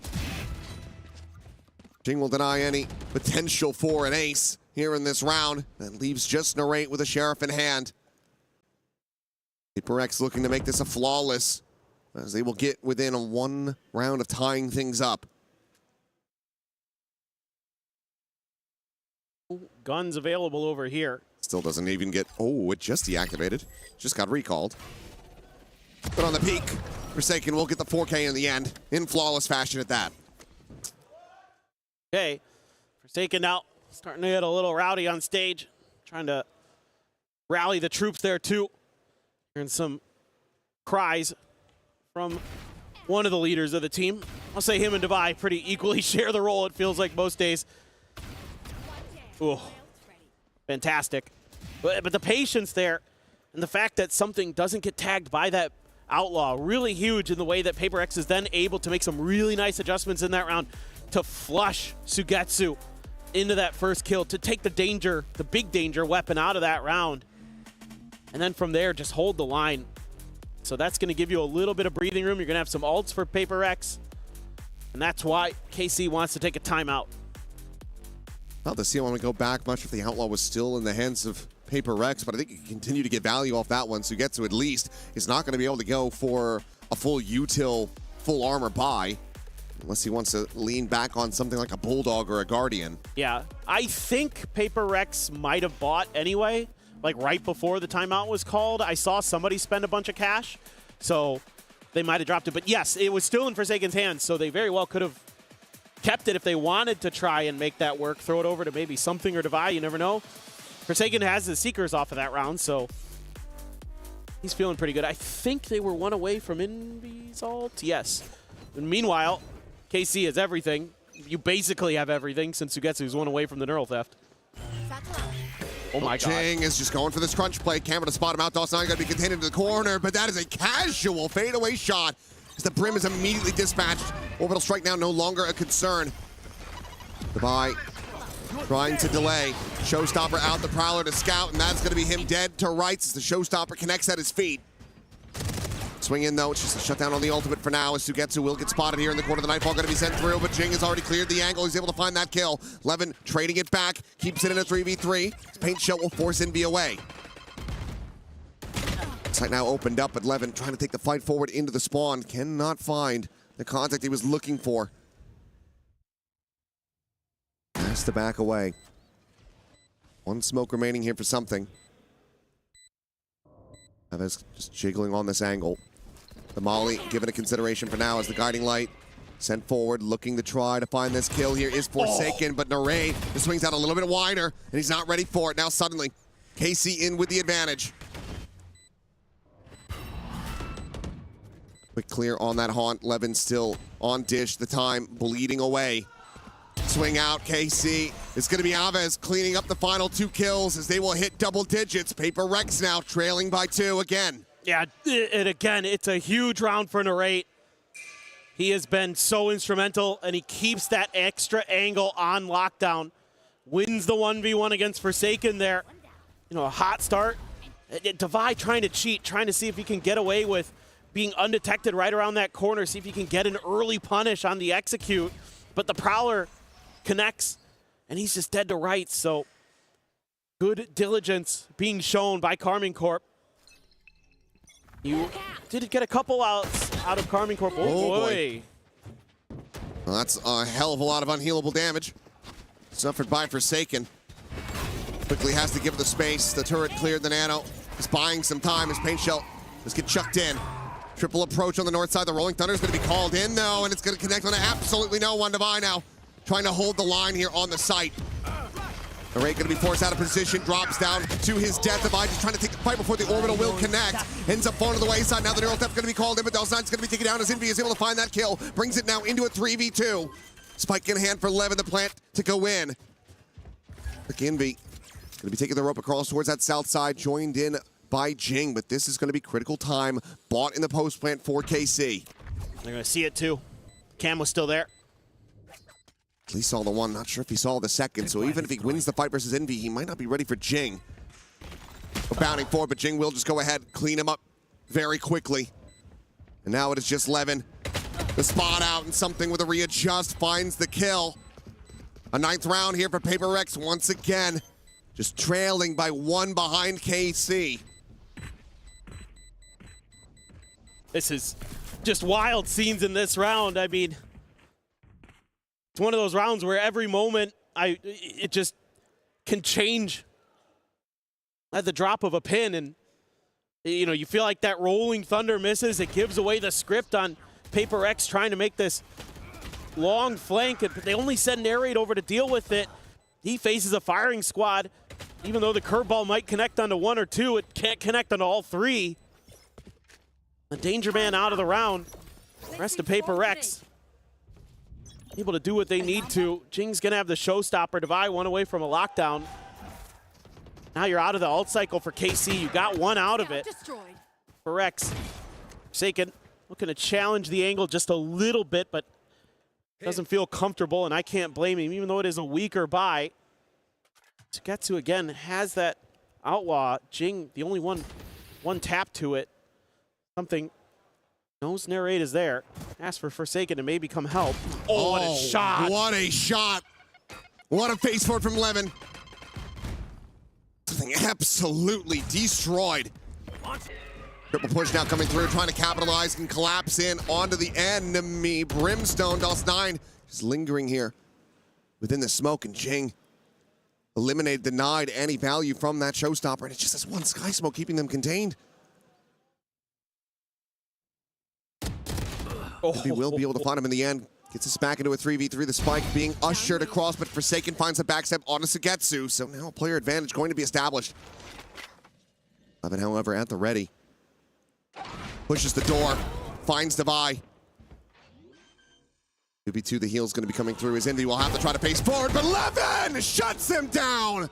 Jing will deny any potential for an ace here in this round. That leaves just Narrate with a Sheriff in hand. Paper X looking to make this a flawless, as they will get within a 1 round of tying things up. Guns available over here. Still doesn't even get, oh, it just deactivated. Just got recalled. But on the peak, Forsaken will get the 4K in the end, in flawless fashion at that. Okay, Forsaken now starting to get a little rowdy on stage. Trying to rally the troops there too. Hearing some cries from one of the leaders of the team. I'll say him and Devi pretty equally share the role, it feels like most days. Ooh, fantastic. But the patience there and the fact that something doesn't get tagged by that Outlaw, really huge in the way that Paper X is then able to make some really nice adjustments in that round to flush Sugetsu into that first kill, to take the danger, the big danger weapon out of that round. And then from there, just hold the line. So that's going to give you a little bit of breathing room. You're going to have some ults for Paper X. And that's why KC wants to take a timeout. Well, the CL want to go back much if the Outlaw was still in the hands of Paper Rex, but I think you can continue to get value off that one. Sugetsu at least is not going to be able to go for a full util, full armor buy, unless he wants to lean back on something like a Bulldog or a Guardian. Yeah, I think Paper Rex might have bought anyway, like right before the timeout was called. I saw somebody spend a bunch of cash, so they might have dropped it. But yes, it was still in Forsaken's hands, so they very well could have kept it if they wanted to try and make that work, throw it over to maybe something or Divide, you never know. Forsaken has the Seekers off of that round, so he's feeling pretty good. I think they were one away from Envy's ult. Yes. And meanwhile, KC has everything. You basically have everything since Sugetsu's one away from the neural theft. Oh my god. Jing is just going for this crunch play. Camera to spot him out. Dawson going to be contained into the corner, but that is a casual fadeaway shot as the Brim is immediately dispatched. Orbital strike now no longer a concern. Divide trying to delay. Showstopper out, the Prowler to scout, and that's going to be him dead to rights as the Showstopper connects at his feet. Swing in, though. It's just a shutdown on the ultimate for now as Sugetsu will get spotted here in the corner. The Nightfall going to be sent through, but Jing has already cleared the angle. He's able to find that kill. Levin trading it back, keeps it in a 3v3. His paint shell will force Envy away. Site now opened up, but Levin trying to take the fight forward into the spawn. Cannot find the contact he was looking for. Has to back away. One smoke remaining here for something. Chavez just jiggling on this angle. The Molly given a consideration for now as the guiding light sent forward, looking to try to find this kill here is Forsaken, but Nare swings out a little bit wider, and he's not ready for it. Now suddenly, KC in with the advantage. Quick clear on that haunt. Levin still on dish, the time bleeding away. Swing out, KC. It's going to be Aves cleaning up the final 2 kills as they will hit double digits. Paper Rex now trailing by 2 again. Yeah, and again, it's a huge round for Narrate. He has been so instrumental, and he keeps that extra angle on lockdown. Wins the 1v1 against Forsaken there. You know, a hot start. Divide trying to cheat, trying to see if he can get away with being undetected right around that corner, see if he can get an early punish on the execute. But the Prowler connects, and he's just dead to rights. So good diligence being shown by Carmine Corp. You did get a couple outs out of Carmine Corp. Oh, boy. Well, that's a hell of a lot of unhealable damage suffered by Forsaken. Quickly has to give the space. The turret cleared the nano. He's buying some time. His paint shell just get chucked in. Triple approach on the north side. The Rolling Thunder is going to be called in, though, and it's going to connect on absolutely no one. Divide now trying to hold the line here on the site. Array going to be forced out of position, drops down to his death. Divide just trying to take the fight before the orbital will connect. Ends up falling to the wayside. Now the neural theft going to be called in, but Del's9's going to be taken down as Envy is able to find that kill. Brings it now into a 3v2. Spike in hand for Levin, the plant to go in. Look, Envy going to be taking the rope across towards that south side, joined in by Jing, but this is going to be critical time. Bought in the post plant for KC. They're going to see it too. Cam was still there. At least saw the one, not sure if he saw the second, so even if he wins the fight versus Envy, he might not be ready for Jing. We're bounding forward, but Jing will just go ahead, clean him up very quickly. And now it is just Levin. The spot out and something with a readjust finds the kill. A 9th round here for Paper Rex once again. Just trailing by 1 behind KC. This is just wild scenes in this round. I mean, it's one of those rounds where every moment it just can change at the drop of a pin, and you know, you feel like that Rolling Thunder misses. It gives away the script on Paper X trying to make this long flank, but they only send Narrate over to deal with it. He faces a firing squad. Even though the curveball might connect onto 1 or 2, it can't connect onto all 3. The Danger Man out of the round. Rest of Paper Rex able to do what they need to. Jing's gonna have the showstopper. Divide 1 away from a lockdown. Now you're out of the ult cycle for KC. You got 1 out of it. For Rex. Forsaken looking to challenge the angle just a little bit, but doesn't feel comfortable, and I can't blame him, even though it is a weaker buy. Sugetsu again has that outlaw. Jing, the only one tap to it. Something knows Narrate is there. Ask for Forsaken to maybe come help. Oh, what a shot. What a shot. What a face forward from Levin. getting absolutely destroyed. Triple push now coming through, trying to capitalize and collapse in onto the enemy. Brimstone, DOS9 just lingering here within the smoke, and Jing eliminated, denied any value from that showstopper, and it's just this one Sky Smoke keeping them contained. He will be able to find him in the end. Gets us back into a 3v3. The spike being ushered across, but Forsaken finds a backstep onto Sugetsu, so now player advantage going to be established. Levin, however, at the ready. Pushes the door, finds Devi. 2v2, the heal's going to be coming through. His Indy will have to try to pace forward, but Levin shuts him down.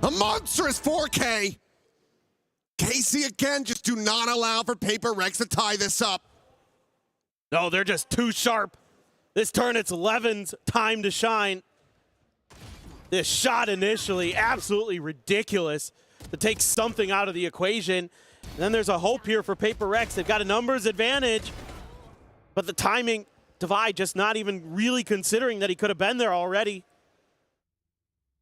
A monstrous 4K. Casey again, just do not allow for Paper Rex to tie this up. No, they're just too sharp. This turn, it's Levin's time to shine. This shot initially, absolutely ridiculous to take something out of the equation. And then there's a hope here for Paper Rex. They've got a numbers advantage, but the timing, Devi just not even really considering that he could have been there already.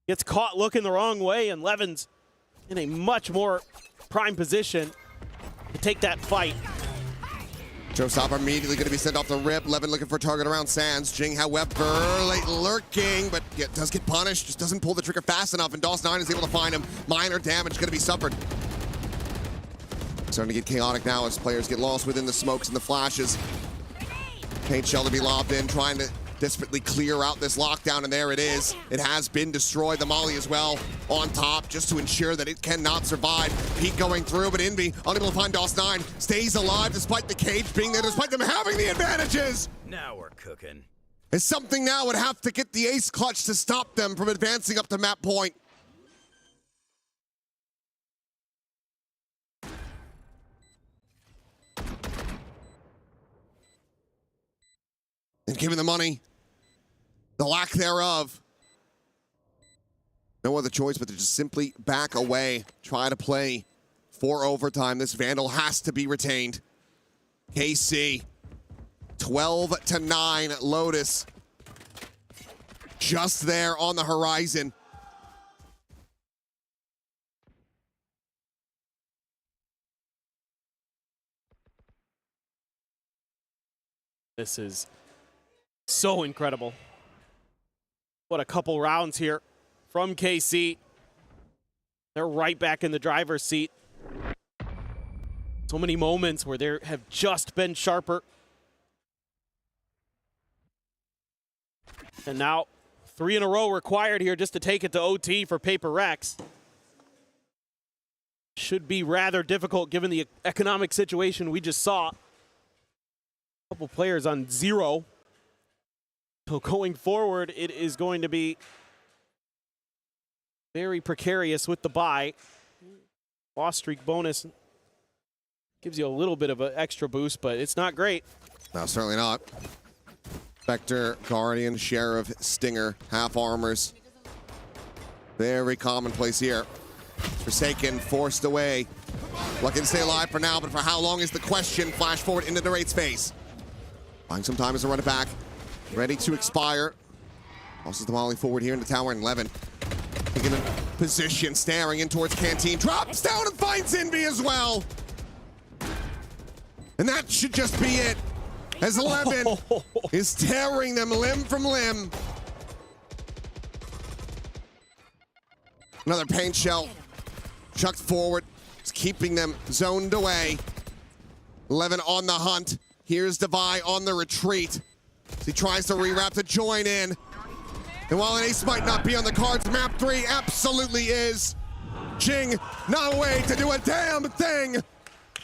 Gets caught looking the wrong way, and Levin's in a much more prime position to take that fight. Showstopper immediately going to be sent off the rip. Levin looking for a target around Sands. Jing, however, late lurking, but does get punished. Just doesn't pull the trigger fast enough, and DOS9 is able to find him. Minor damage going to be suffered. Starting to get chaotic now as players get lost within the smokes and the flashes. Paint shell to be lobbed in, trying to desperately clear out this lockdown, and there it is. It has been destroyed. The molly as well on top, just to ensure that it cannot survive. Pete going through, but Envy unable to find DOS9. Stays alive despite the cage being there, despite them having the advantages. Now we're cooking. It's something now would have to get the ace clutch to stop them from advancing up to map point. And given the money, the lack thereof, no other choice but to just simply back away, try to play for overtime. This Vandal has to be retained. KC, 12-9, Lotus, just there on the horizon. This is so incredible. What a couple rounds here from KC. They're right back in the driver's seat. So many moments where they have just been sharper. And now 3 in a row required here just to take it to OT for Paper Rex. Should be rather difficult given the economic situation we just saw. A couple players on 0. So going forward, it is going to be very precarious with the bye. Loss streak bonus gives you a little bit of an extra boost, but it's not great. No, certainly not. Spectre, Guardian, Sheriff, Stinger, half armors. Very commonplace here. Forsaken, forced away. Lucky to stay alive for now, but for how long is the question? Flash forward into the raid space. Buying some time as they run it back. Ready to expire. Also the molly forward here in the tower, and Levin taking a position, staring in towards Canteen. Drops down and finds Envy as well. And that should just be it. As Levin is tearing them limb from limb. Another paint shell chucked forward. It's keeping them zoned away. Levin on the hunt. Here's Devi on the retreat. He tries to rewrap to join in. And while an ace might not be on the cards, map 3 absolutely is. Jing, not a way to do a damn thing.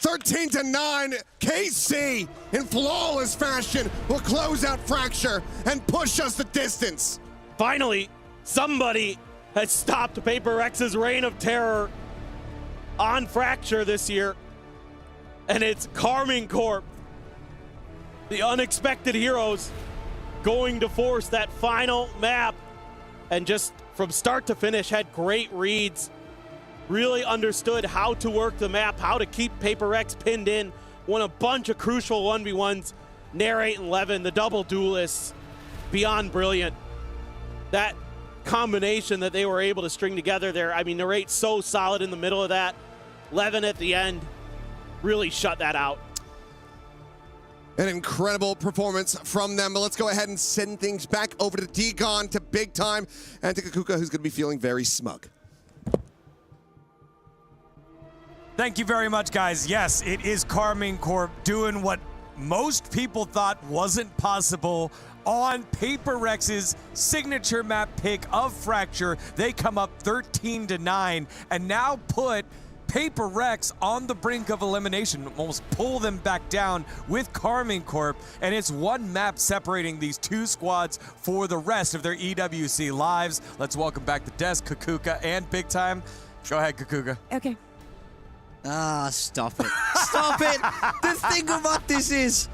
13-9, KC in flawless fashion will close out Fracture and push us the distance. Finally, somebody has stopped Paper Rex's reign of terror on Fracture this year. And it's Carmine Corp, the unexpected heroes, going to force that final map, and just from start to finish had great reads, really understood how to work the map, how to keep Paper Rex pinned in, won a bunch of crucial 1v1s. Narrate and Levin, the double duelists, beyond brilliant. That combination that they were able to string together there. I mean, Narrate's so solid in the middle of that. Levin at the end really shut that out. An incredible performance from them, but let's go ahead and send things back over to Degon, to Big Time, and to Kakuka, who's going to be feeling very smug. Thank you very much, guys. Yes, it is Carmine Corp doing what most people thought wasn't possible on Paper Rex's signature map pick of Fracture. They come up 13-9 and now put Paper Rex on the brink of elimination, almost pull them back down with Carmine Corp, and it's one map separating these two squads for the rest of their EWC lives. Let's welcome back the desk, Kakuka and Big Time. Go ahead, Kakuka. Okay. Ah, stop it. Stop it. The thing about this is,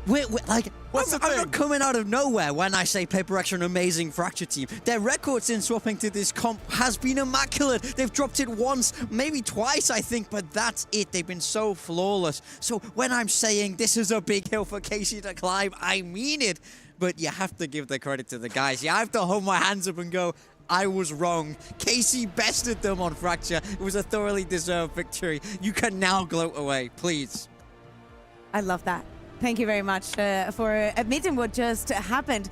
we're like, I'm not coming out of nowhere when I say Paper Rex are an amazing Fracture team. Their record since swapping to this comp has been immaculate. They've dropped it once, maybe twice, I think, but that's it. They've been so flawless. So when I'm saying this is a big hill for Casey to climb, I mean it. But you have to give the credit to the guys. You have to hold my hands up and go, I was wrong. Casey bested them on Fracture. It was a thoroughly deserved victory. You can now gloat away, please. I love that. Thank you very much for admitting what just happened.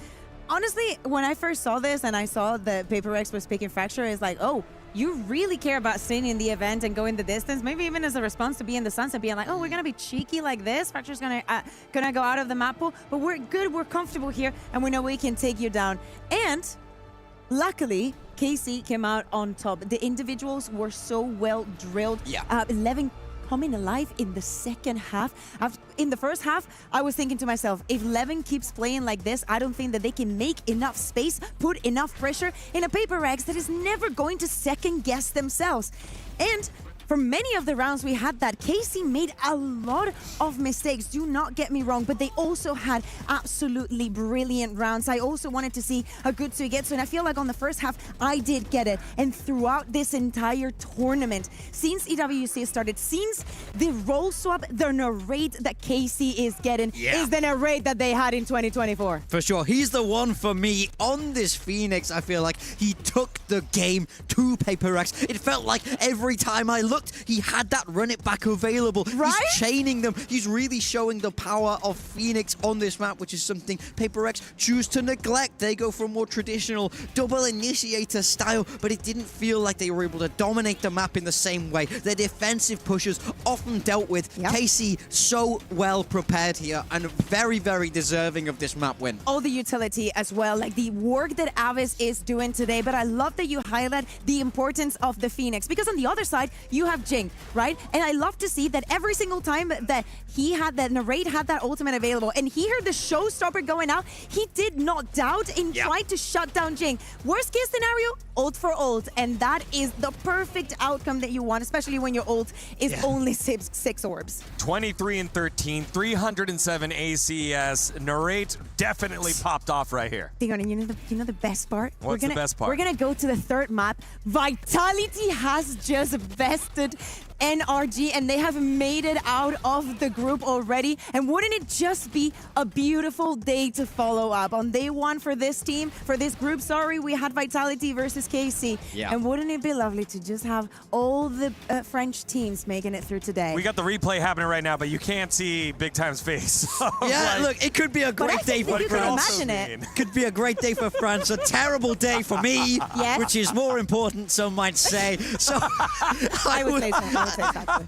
Honestly, when I first saw this and I saw that Paper Rex was picking Fracture, it's like, oh, you really care about staying in the event and going the distance, maybe even as a response to being the Sunset, being like, oh, we're going to be cheeky like this. Fracture's going to go out of the map pool, but we're good, we're comfortable here, and we know we can take you down. And luckily, KC came out on top. The individuals were so well drilled. Yeah. 11 coming alive in the second half. In the first half, I was thinking to myself, if Levin keeps playing like this, I don't think that they can make enough space, put enough pressure in a Paper Rex that is never going to second guess themselves. And for many of the rounds we had that, Casey made a lot of mistakes, do not get me wrong, but they also had absolutely brilliant rounds. I also wanted to see a good Suigetsu, and I feel like on the first half, I did get it. And throughout this entire tournament, since EWC started, since the role swap, the narrate that Casey is getting is the narrate that they had in 2024. For sure. He's the one for me on this Phoenix. I feel like he took the game to Paper Rex. It felt like every time I looked, he had that run it back available. Right? He's chaining them. He's really showing the power of Phoenix on this map, which is something Paper Rex choose to neglect. They go for a more traditional double initiator style, but it didn't feel like they were able to dominate the map in the same way. Their defensive pushes often dealt with. Casey so well prepared here and very, very deserving of this map win. All the utility as well, like the work that Avis is doing today, but I love that you highlight the importance of the Phoenix, because on the other side, you have Jing, right? And I love to see that every single time that he had that narrate had that ultimate available and he heard the showstopper going out, he did not doubt and tried to shut down Jing. Worst case scenario, ult for ult, and that is the perfect outcome that you want, especially when your ult is only six orbs. 23-13, 307 ACS. Narrate definitely popped off right here. You know the best part? What's the best part? We're gonna go to the third map. Vitality has just bested NRG and they have made it out of the group already. And wouldn't it just be a beautiful day to follow up? On day one for this team, for this group, sorry, we had Vitality versus KC. Yeah. And wouldn't it be lovely to just have all the French teams making it through today? We got the replay happening right now, but you can't see Big Time's face. So Look, it could be a great day for France. Could be a great day for France. A terrible day for me, which is more important, some might say. So I would say so.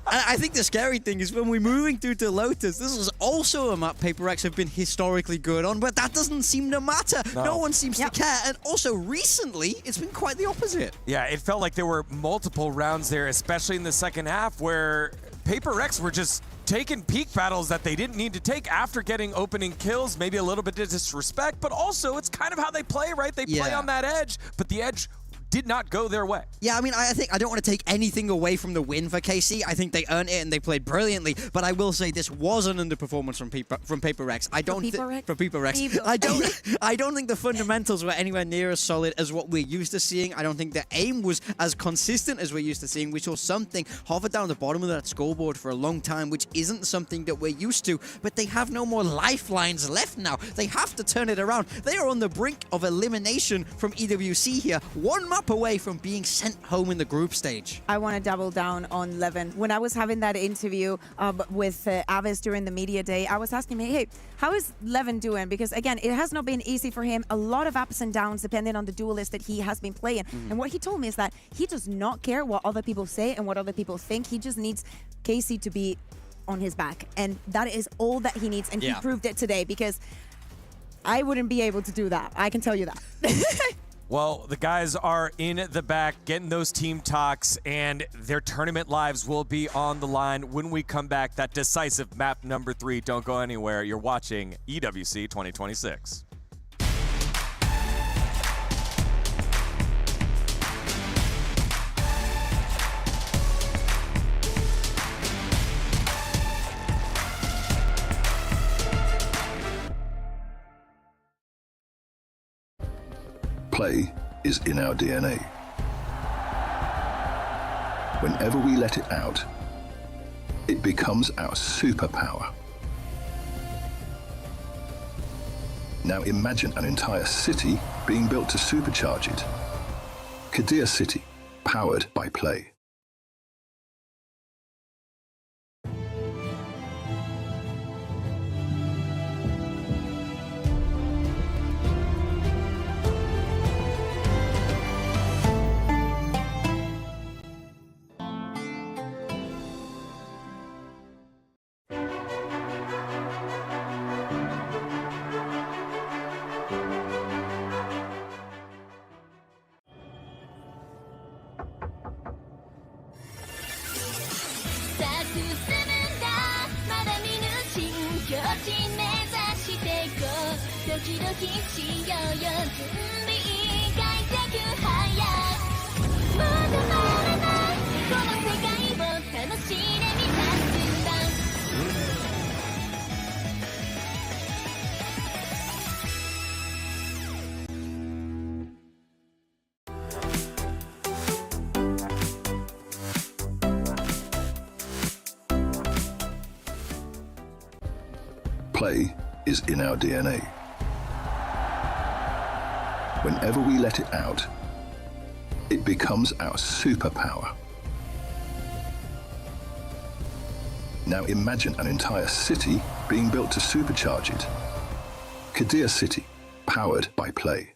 I think the scary thing is when we're moving through to Lotus, this is also a map Paper Rex have been historically good on, but that doesn't seem to matter. No one seems to care. And also recently, it's been quite the opposite. Yeah, it felt like there were multiple rounds there, especially in the second half, where Paper Rex were just taking peak battles that they didn't need to take after getting opening kills, maybe a little bit of disrespect, but also it's kind of how they play, right? They play on that edge, but the edge did not go their way. Yeah, I mean, I think I don't want to take anything away from the win for KC. I think they earned it and they played brilliantly. But I will say this was an underperformance from Paper Rex. I don't think from Paper Rex. I don't think the fundamentals were anywhere near as solid as what we're used to seeing. I don't think the aim was as consistent as we're used to seeing. We saw something hover down the bottom of that scoreboard for a long time, which isn't something that we're used to. But they have no more lifelines left now. They have to turn it around. They are on the brink of elimination from EWC here, one map away from being sent home in the group stage. I want to double down on Levin. When I was having that interview with Avis during the media day, I was asking him, hey, how is Levin doing? Because again, it has not been easy for him. A lot of ups and downs depending on the duelist that he has been playing. And what he told me is that he does not care what other people say and what other people think. He just needs KC to be on his back. And that is all that he needs. And he proved it today, because I wouldn't be able to do that. I can tell you that. Well, the guys are in the back getting those team talks, and their tournament lives will be on the line when we come back. That decisive map number 3. Don't go anywhere. You're watching EWC 2026. Play is in our DNA. Whenever we let it out, it becomes our superpower. Now imagine an entire city being built to supercharge it. Kadir City, powered by Play. Play is in our DNA. Whenever we let it out, it becomes our superpower. Now imagine an entire city being built to supercharge it. Kadir City, powered by Play.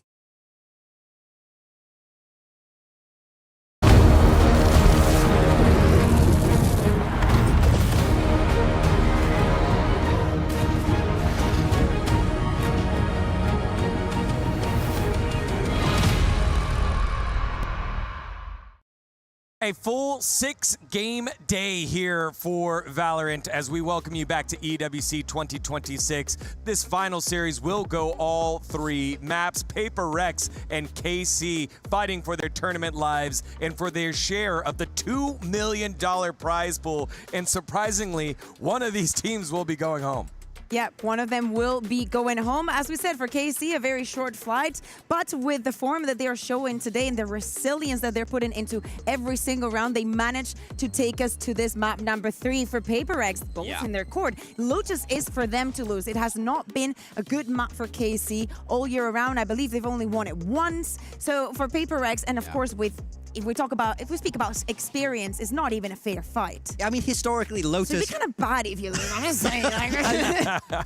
A full 6-game day here for Valorant as we welcome you back to EWC 2026. This final series will go all 3 maps. Paper Rex and KC fighting for their tournament lives and for their share of the $2 million prize pool. And surprisingly, one of these teams will be going home. Yep, one of them will be going home. As we said, for KC, a very short flight, but with the form that they are showing today and the resilience that they're putting into every single round, they managed to take us to this map number 3 for Paper X, both in their court. Lotus is for them to lose. It has not been a good map for KC all year around. I believe they've only won it once. So for Paper X, and of course if we speak about experience, it's not even a fair fight. I mean, historically, Lotus... It'd be kind of bad if you lose, I'm just saying.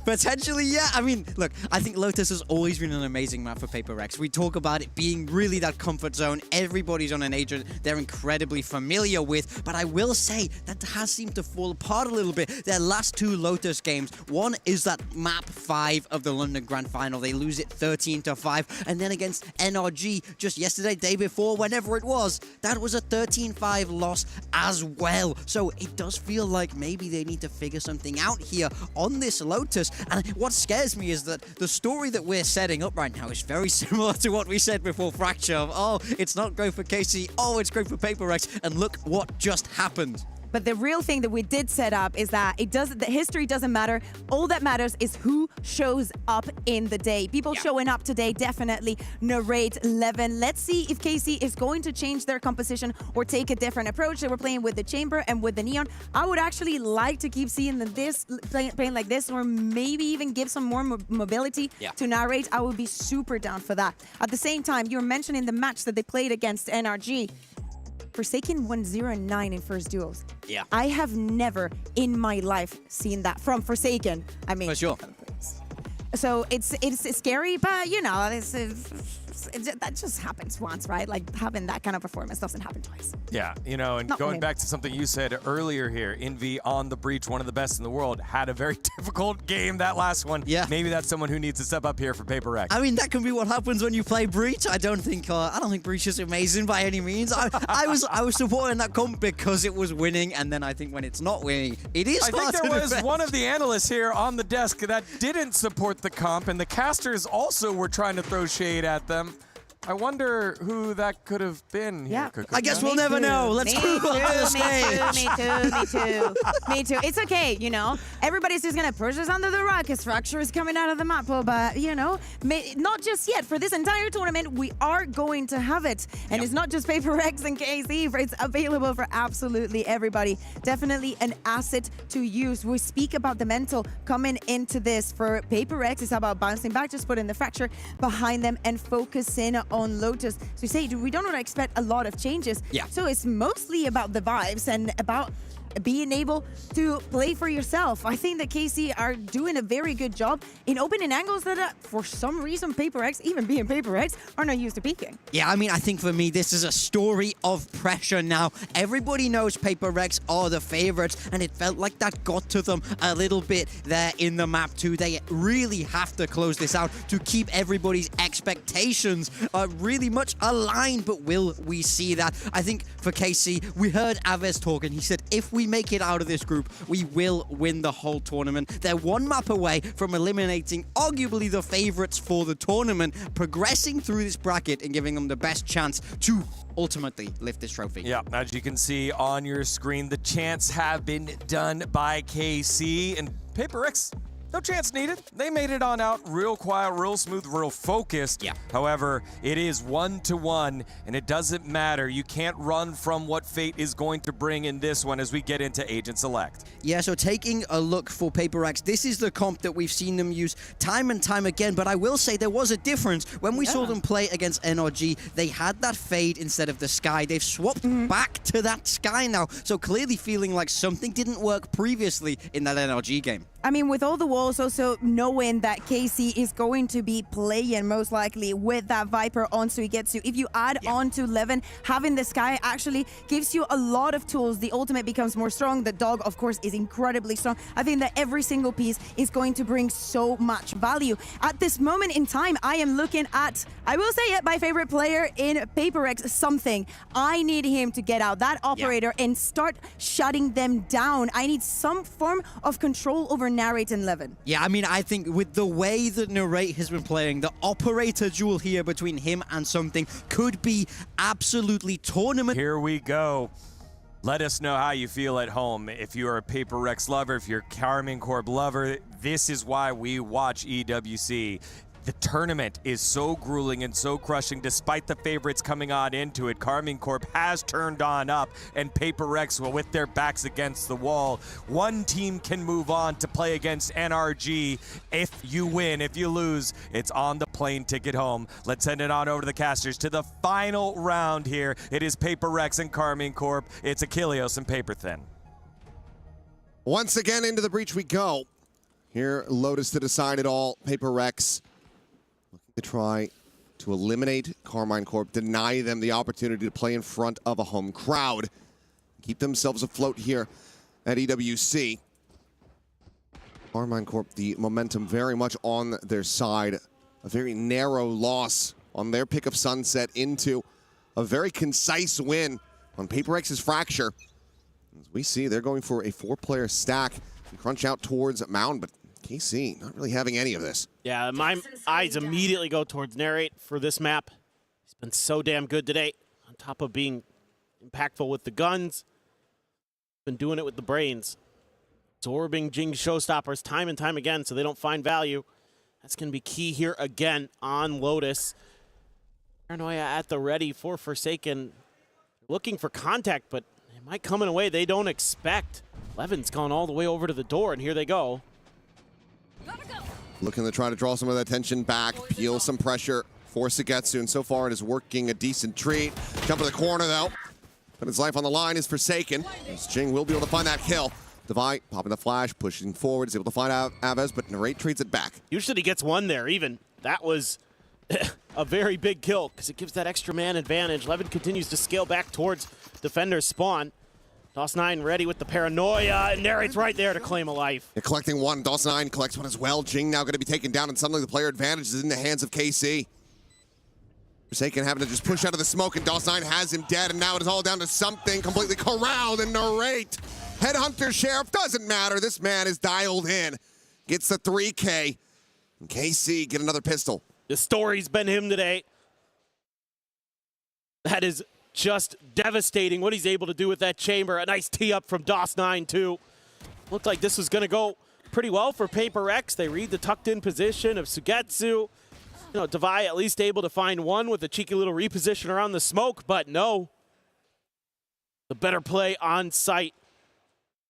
Potentially, yeah. I mean, look, I think Lotus has always been an amazing map for Paper Rex. We talk about it being really that comfort zone. Everybody's on an agent they're incredibly familiar with. But I will say that has seemed to fall apart a little bit. Their last 2 Lotus games, one is that map 5 of the London Grand Final. They lose it 13-5. And then against NRG just yesterday, day before, whenever it was, that was a 13-5 loss as well. So it does feel like maybe they need to figure something out here on this Lotus. And what scares me is that the story that we're setting up right now is very similar to what we said before Fracture of, oh, it's not great for KC, oh, it's great for Paper Rex, and look what just happened. But the real thing that we did set up is that the history doesn't matter. All that matters is who shows up in the day. People showing up today definitely narrate 11. Let's see if KC is going to change their composition or take a different approach. They were playing with the Chamber and with the Neon. I would actually like to keep seeing this playing like this, or maybe even give some more mobility to narrate. I would be super down for that. At the same time, you're mentioning the match that they played against NRG. Forsaken 1-0-9 in first duels. Yeah. I have never in my life seen that from Forsaken. I mean, for sure. So it's scary, but you know, that just happens once, right? Like having that kind of performance doesn't happen twice. Yeah, you know, and going back to something you said earlier here, Envy on the breach, one of the best in the world, had a very difficult game, that last one. Yeah. Maybe that's someone who needs to step up here for Paper Rex. I mean, that can be what happens when you play Breach. I don't think Breach is amazing by any means. I was supporting that comp because it was winning, and then I think when it's not winning, it is. I think there was one of the analysts here on the desk that didn't support the comp, and the casters also were trying to throw shade at them. I wonder who that could have been. Yeah, I guess we'll never know. Let's move on to the stage. Me too. It's okay, you know. Everybody's just gonna push us under the rug because Fracture is coming out of the map. But you know, not just yet. For this entire tournament, we are going to have it, and it's not just Paper Rex and KC. It's available for absolutely everybody. Definitely an asset to use. We speak about the mental coming into this. For Paper Rex, it's about bouncing back, just putting the Fracture behind them and focusing on Lotus. So we say we don't expect a lot of changes. Yeah. So it's mostly about the vibes and about being able to play for yourself. I think that KC are doing a very good job in opening angles that for some reason Paper X, even being Paper X, are not used to peeking. Yeah, I mean, I think for me, this is a story of pressure now. Everybody knows Paper Rex are the favorites, and it felt like that got to them a little bit there in the map too. They really have to close this out to keep everybody's expectations really much aligned, but will we see that? I think for KC, we heard Aves talk, and he said, if we make it out of this group, we will win the whole tournament. They're one map away from eliminating arguably the favorites for the tournament, progressing through this bracket and giving them the best chance to ultimately lift this trophy. Yeah, as you can see on your screen, the chants have been done by KC, and Paper X, no chance needed. They made it on out real quiet, real smooth, real focused. Yeah. However, it is 1-1, and it doesn't matter. You can't run from what fate is going to bring in this one as we get into Agent Select. Yeah, so taking a look for Paper X, this is the comp that we've seen them use time and time again, but I will say there was a difference. When we saw them play against NRG, they had that fade instead of the sky. They've swapped back to that sky now, so clearly feeling like something didn't work previously in that NRG game. I mean, with all the walls, also knowing that KC is going to be playing most likely with that Viper on, so he gets you. If you add on to Levin, having the Sky actually gives you a lot of tools. The ultimate becomes more strong. The dog, of course, is incredibly strong. I think that every single piece is going to bring so much value. At this moment in time, I am looking at, I will say it, my favorite player in Paper X, Something. I need him to get out that operator and start shutting them down. I need some form of control over Narrate and Levin. Yeah, I mean, I think with the way that Narrate has been playing, the operator duel here between him and Something could be absolutely tournament. Here we go. Let us know how you feel at home. If you're a Paper Rex lover, if you're a Karmine Corp lover, this is why we watch EWC. The tournament is so grueling and so crushing despite the favorites coming on into it. Karmine Corp has turned on up, and Paper Rex, well, with their backs against the wall. One team can move on to play against NRG. If you win, if you lose, it's on the plane ticket home. Let's send it on over to the casters to the final round here. It is Paper Rex and Karmine Corp. It's Achilleos and Paper Thin. Once again, into the breach we go. Here, Lotus to decide it all. Paper Rex to try to eliminate Karmine Corp, deny them the opportunity to play in front of a home crowd, keep themselves afloat here at EWC. Karmine Corp, the momentum very much on their side. A very narrow loss on their pick of Sunset into a very concise win on Paper X's Fracture. As we see, they're going for a 4-player stack and crunch out towards Mound, but KC not really having any of this. Yeah, my eyes immediately go towards Narrate for this map. He's been so damn good today, on top of being impactful with the guns. Been doing it with the brains. Absorbing Jing's showstoppers time and time again so they don't find value. That's going to be key here again on Lotus. Paranoia at the ready for Forsaken. Looking for contact, but it might come in a way they don't expect. Levin's gone all the way over to the door, and here they go. Looking to try to draw some of that tension back, peel some pressure for Sugetsu, and so far it is working a decent treat. Jump to the corner, though. But his life on the line is Forsaken. As Jing will be able to find that kill. Devi popping the flash, pushing forward, is able to find out Aves, but Narrate trades it back. Usually he gets one there even. That was a very big kill because it gives that extra man advantage. Levin continues to scale back towards Defender's spawn. DOS9 ready with the Paranoia, and Narrate's right there to claim a life. They're collecting one. DOS9 collects one as well. Jing now going to be taken down, and suddenly the player advantage is in the hands of KC. Forsaken having to just push out of the smoke, and DOS9 has him dead, and now it is all down to something completely corralled, and Narrate. Headhunter Sheriff, doesn't matter. This man is dialed in. Gets the 3K. And KC get another pistol. The story's been him today. That is just devastating what he's able to do with that chamber. A nice tee up from DOS9 too. Looked like this was going to go pretty well for Paper X. They read the tucked in position of Sugetsu. You know, Devi at least able to find one with a cheeky little reposition around the smoke, but no. The better play on site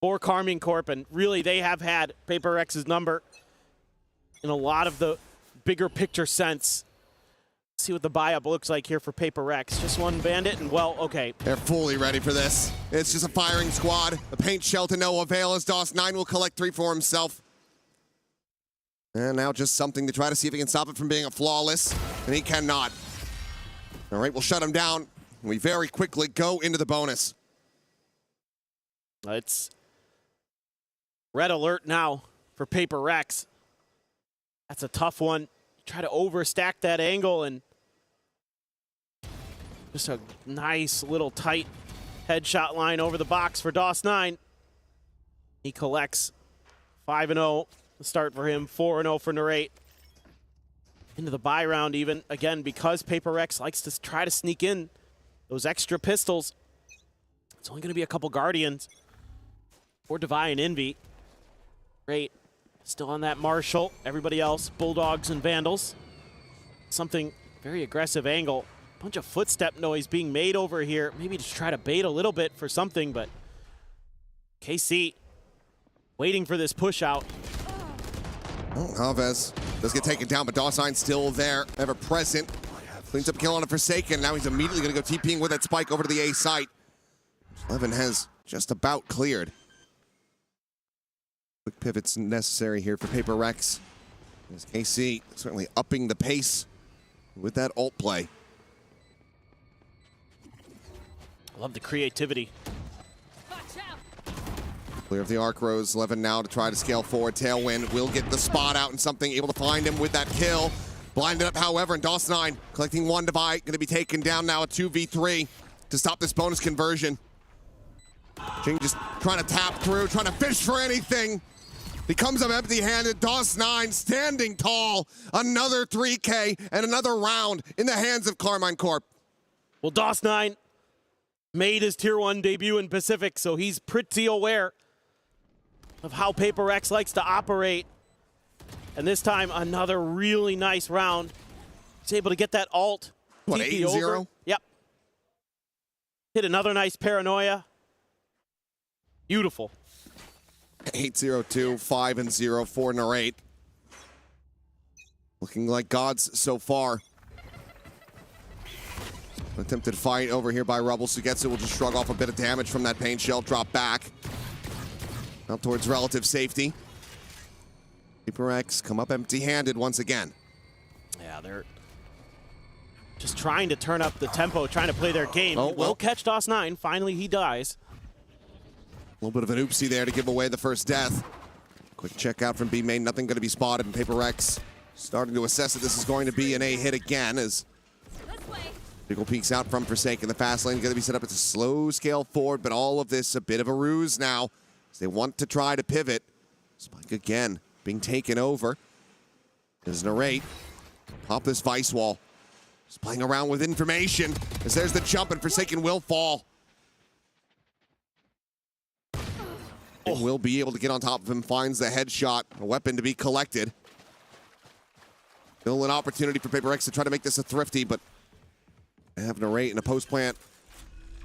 for Karmine Corp, and really they have had Paper X's number in a lot of the bigger picture sense. See what the buy-up looks like here for Paper X. Just one bandit, and well, okay. They're fully ready for this. It's just a firing squad. The paint shell to no avail as DOS9 will collect 3 for himself. And now just something to try to see if he can stop it from being a flawless, and he cannot. All right, we'll shut him down. We very quickly go into the bonus. It's red alert now for Paper X. That's a tough one. Try to overstack that angle, and just a nice little tight headshot line over the box for DOS9. He collects 5-0. The start for him, 4-0 for Narrate. Into the buy round even, again, because Paper X likes to try to sneak in those extra pistols. It's only going to be a couple Guardians for Devi and Envy. Great. Still on that Marshall. Everybody else, Bulldogs and Vandals. Something very aggressive angle. Bunch of footstep noise being made over here. Maybe just try to bait a little bit for something, but KC waiting for this push out. Oh, Alves does get taken down, but DOS9 still there, ever present. Cleans up a kill on a Forsaken. Now he's immediately going to go TPing with that spike over to the A site. Levin has just about cleared. Quick pivots necessary here for Paper X. As KC certainly upping the pace with that ult play. Love the creativity. Clear of the arc rose. Levin now to try to scale forward. Tailwind will get the spot out and something, able to find him with that kill. Blinded up, however, and DOS9 collecting one Devi. Going to be taken down now, a 2v3 to stop this bonus conversion. Jing just trying to tap through, trying to fish for anything. He comes up empty-handed. DOS9 standing tall. Another 3K and another round in the hands of Karmine Corp. Well, DOS9 made his Tier 1 debut in Pacific, so he's pretty aware of how Paper X likes to operate. And this time, another really nice round. He's able to get that ult. What, TP 8-0? over. Yep. Hit another nice Paranoia. Beautiful. 8-0-2, 5-0 for Narrate. Looking like gods so far. Attempted fight over here by Rubble. Sugetsu will just shrug off a bit of damage from that paint shell. Drop back. Out towards relative safety. Paper X come up empty-handed once again. Yeah, they're just trying to turn up the tempo, trying to play their game. Oh, well. Will catch DOS9. Finally, he dies. A little bit of an oopsie there to give away the first death. Quick check out from B main. Nothing going to be spotted. And Paper X starting to assess that this is going to be an A hit again as Pickle peeks out from Forsaken. The fast lane is going to be set up. It's a slow scale forward, but all of this a bit of a ruse now. As they want to try to pivot. Spike again being taken over. There's Narrate. Pop this Vice Wall. Just playing around with information. As there's the jump and Forsaken will fall. And will be able to get on top of him. Finds the headshot. A weapon to be collected. Still an opportunity for Paper X to try to make this a thrifty, but they have Narrate in a post-plant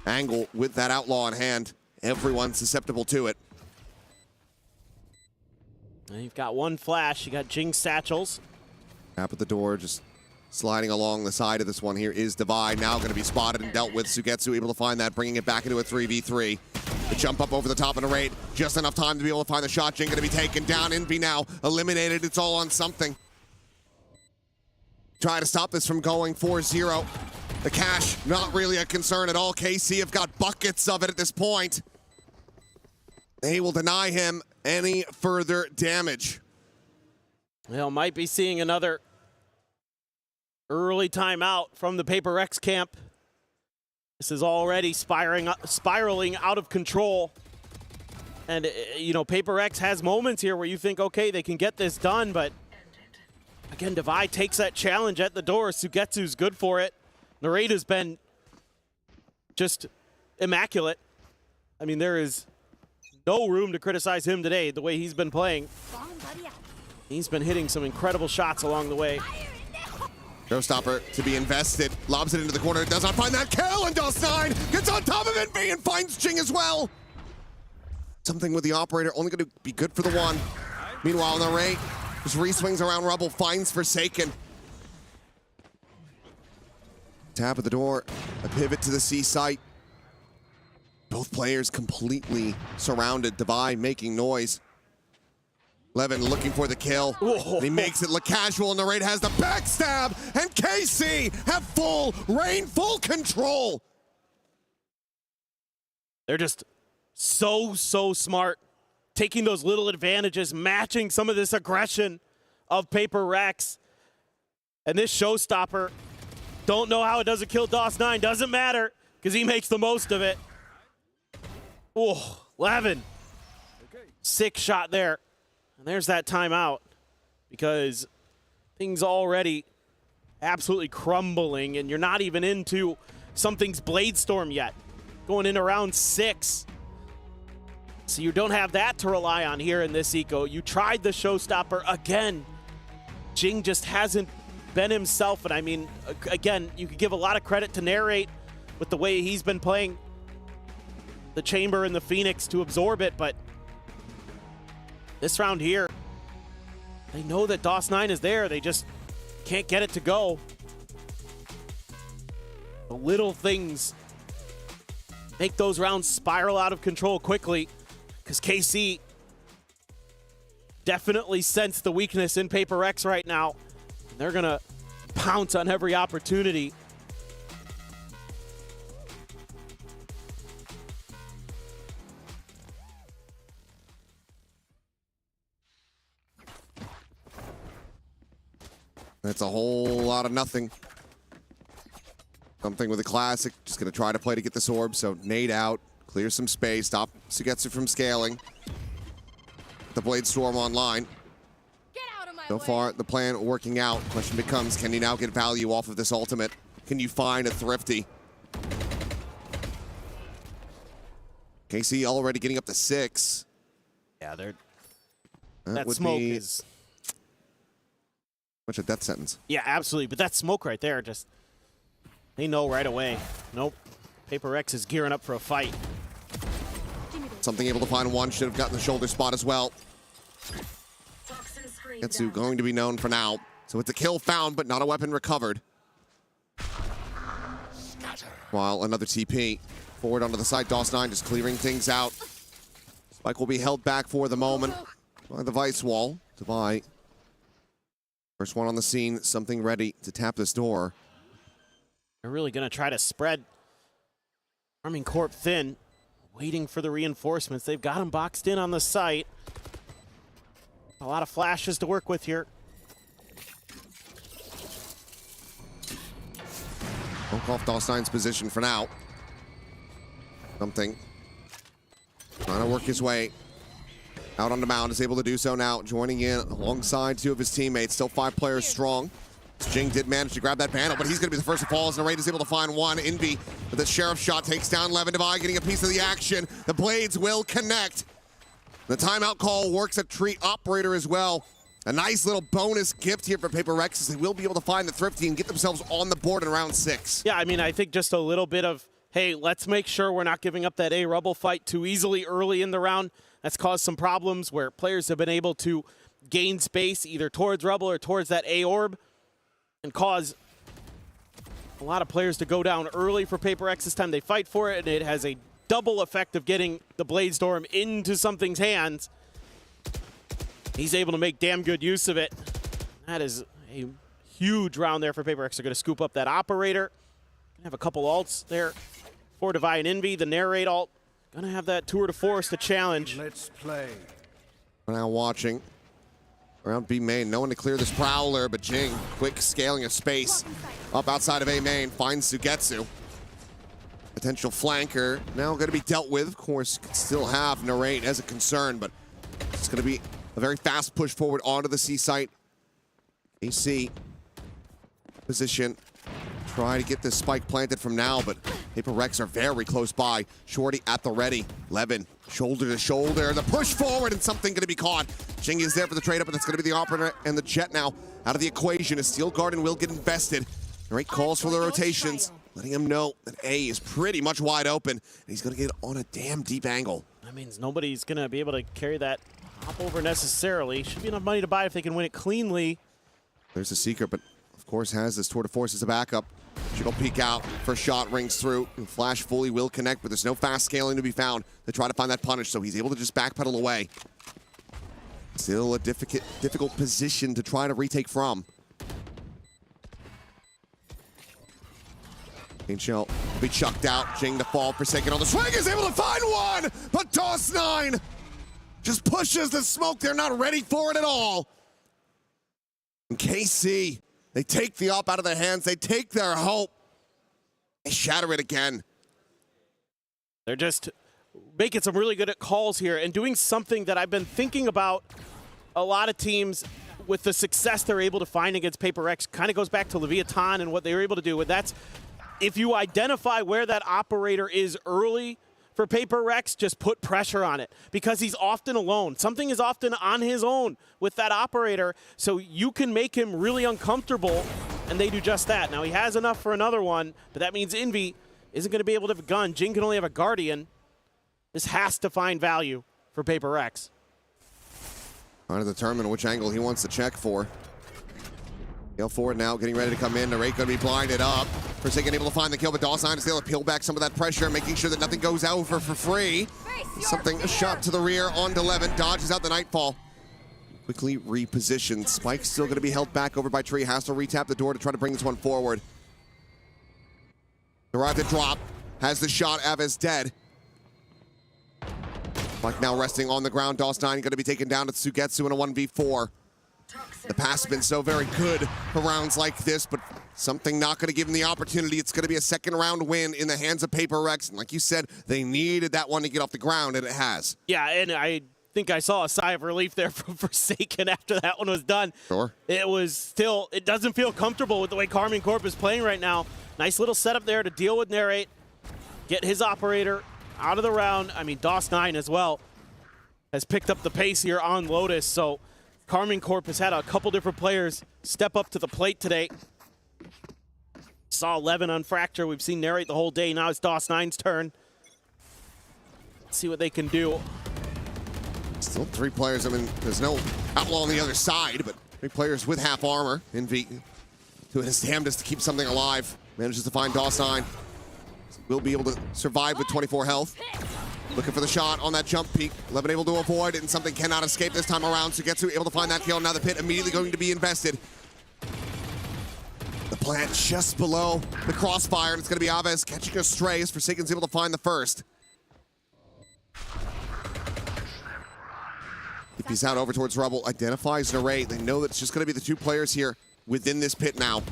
angle with that outlaw in hand. Everyone's susceptible to it. And you've got one flash. You got Jing satchels. Tap at the door, just sliding along the side of this one here is Divide. Now going to be spotted and dealt with. Sugetsu able to find that, bringing it back into a 3v3. The jump up over the top of Narrate. Just enough time to be able to find the shot. Jing going to be taken down. Envy now eliminated. It's all on something. Try to stop this from going 4-0. The cash, not really a concern at all. KC have got buckets of it at this point. They will deny him any further damage. Well, might be seeing another early timeout from the Paper X camp. This is already spiraling out of control. And, you know, Paper X has moments here where you think, okay, they can get this done, but again, Divide takes that challenge at the door. Sugetsu's good for it. Narrate has been just immaculate. I mean, there is no room to criticize him today, the way he's been playing. He's been hitting some incredible shots along the way. Showstopper to be invested. Lobs it into the corner. Does not find that kill, and DOS9 gets on top of it and finds Jing as well. Something with the operator, only going to be good for the one. Meanwhile, Narrate just re-swings around Rubble, finds Forsaken. Tap at the door, a pivot to the C site. Both players completely surrounded. Divide making noise. Levin looking for the kill. And he makes it look casual, and Narrate has the backstab, and KC have full reign, full control. They're just so smart, taking those little advantages, matching some of this aggression of Paper Rex. And this Showstopper, don't know how it doesn't kill DOS9, doesn't matter, because he makes the most of it. Oh, Levin. Sick shot there. And there's that timeout, because things already absolutely crumbling, and you're not even into something's Blade Storm yet. Going in around 6. So you don't have that to rely on here in this eco. You tried the Showstopper again. Jing just hasn't been himself, and I mean, again, you could give a lot of credit to Narrate with the way he's been playing the Chamber and the Phoenix to absorb it, but this round here, they know that DOS9 is there. They just can't get it to go. The little things make those rounds spiral out of control quickly, because KC definitely sense the weakness in Paper X right now. They're going to pounce on every opportunity. That's a whole lot of nothing. Something with a classic. Just going to try to play to get this orb. So nade out, clear some space, stop Sugetsu from scaling. The Blade Storm online. So far, the plan working out. Question becomes, can you now get value off of this ultimate? Can you find a thrifty? KC already getting up to 6. Yeah, they're... That that smoke is... Much a death sentence. Yeah, absolutely. But that smoke right there, just... They know right away. Nope. Paper X is gearing up for a fight. Something able to find one. Should have gotten the shoulder spot as well. Getsu going to be known for now. So it's a kill found, but not a weapon recovered. While another TP. Forward onto the side. DOS9 just clearing things out. Spike will be held back for the moment by the Vice Wall. Divide. First one on the scene. Something ready to tap this door. They're really going to try to spread Arming Corp thin, waiting for the reinforcements. They've got them boxed in on the site. A lot of flashes to work with here. Smoke off Dawsnine's position for now. Something. Trying to work his way out on the mound, is able to do so now, joining in alongside two of his teammates. Still 5 players strong. Jing did manage to grab that bandle, but he's going to be the first to fall as Narrate is able to find one. Envy with the Sheriff shot takes down Levin Divide, getting a piece of the action. The blades will connect. The timeout call works at Tree Operator as well. A nice little bonus gift here for Paper Rex as they will be able to find the Thrifty and get themselves on the board in round 6. Yeah, I mean, I think just a little bit of, hey, let's make sure we're not giving up that A Rubble fight too easily early in the round. That's caused some problems where players have been able to gain space either towards Rubble or towards that A Orb and cause a lot of players to go down early for Paper X this time. They fight for it, and it has a double effect of getting the Blade Storm into something's hands. He's able to make damn good use of it. That is a huge round there for Paper X. They're going to scoop up that Operator. Have a couple ults there for Divine Envy. The Narrate ult. Going to have that tour de force to challenge. Let's play. We're now watching. Around B main, no one to clear this Prowler, but Jing, quick scaling of space. Up outside of A main, finds Sugetsu. Potential flanker, now going to be dealt with. Of course, could still have Narrate as a concern, but it's going to be a very fast push forward onto the C site. AC position. Try to get this spike planted from now, but Paper Rex are very close by. Shorty at the ready. Levin, shoulder to shoulder. The push forward and something going to be caught. Jing is there for the trade up, and it's going to be the Operator and the Jet now out of the equation as Steel Garden will get invested. Narrate calls for the rotations, letting him know that A is pretty much wide open, and he's going to get on a damn deep angle. That means nobody's going to be able to carry that hop over necessarily. Should be enough money to buy if they can win it cleanly. There's a secret, but of course has this tour de force as a backup. She'll peek out. First shot rings through. And Flash fully will connect, but there's no fast scaling to be found to try to find that punish, so he's able to just backpedal away. Still a difficult position to try to retake from. Shell will be chucked out. Jing to fall for second on the swing, is able to find one, but Dawsnine just pushes the smoke. They're not ready for it at all. And KC, they take the op out of their hands. They take their hope. They shatter it again. They're just making some really good calls here and doing something that I've been thinking about. A lot of teams with the success they're able to find against Paper X kind of goes back to Leviathan and what they were able to do. And that's, if you identify where that Operator is early for Paper Rex, just put pressure on it because he's often alone. Something is often on his own with that Operator, so you can make him really uncomfortable, and they do just that. Now, he has enough for another one, but that means Envy isn't going to be able to have a gun. Jing can only have a Guardian. This has to find value for Paper Rex. Trying to determine which angle he wants to check for. Gale forward now, getting ready to come in. Narrate going to be blinded up. Forsaken able to find the kill, but Dawsnine is able to peel back some of that pressure, making sure that nothing goes over for free. Something, a shot to the rear onto Levin, dodges out the Nightfall. Quickly repositioned. Spike's still going to be held back over by Tree. Has to retap the door to try to bring this one forward. Arrived at drop. Has the shot. Avez dead. Spike now resting on the ground. Dawsnine going to be taken down to Sugetsu in a 1v4. The pass has been so very good for rounds like this, but something not going to give him the opportunity. It's going to be a second round win in the hands of Paper Rex. And like you said, they needed that one to get off the ground, and it has. Yeah, and I think I saw a sigh of relief there from Forsaken after that one was done. Sure. It was still, it doesn't feel comfortable with the way Karmine Corp is playing right now. Nice little setup there to deal with Narrate. Get his Operator out of the round. I mean, Dawsnine as well has picked up the pace here on Lotus, so Karmine Corp has had a couple different players step up to the plate today. Saw 11 on Fracture. We've seen Narrate the whole day. Now it's Dawsnine's turn. Let's see what they can do. Still 3 players. I mean, there's no Outlaw on the other side, but 3 players with half armor. Envy doing his damnedest to keep something alive. Manages to find Dawsnine. Will be able to survive with 24 health. Looking for the shot on that jump peak. Levin able to avoid it, and something cannot escape this time around. Sugetsu able to find that kill. Now the pit immediately going to be invested. The plant just below the crossfire, and it's going to be Avez catching a stray as Forsaken's able to find the first. If he's out over towards Rubble, identifies Narrate. They know that it's just going to be the 2 players here within this pit now.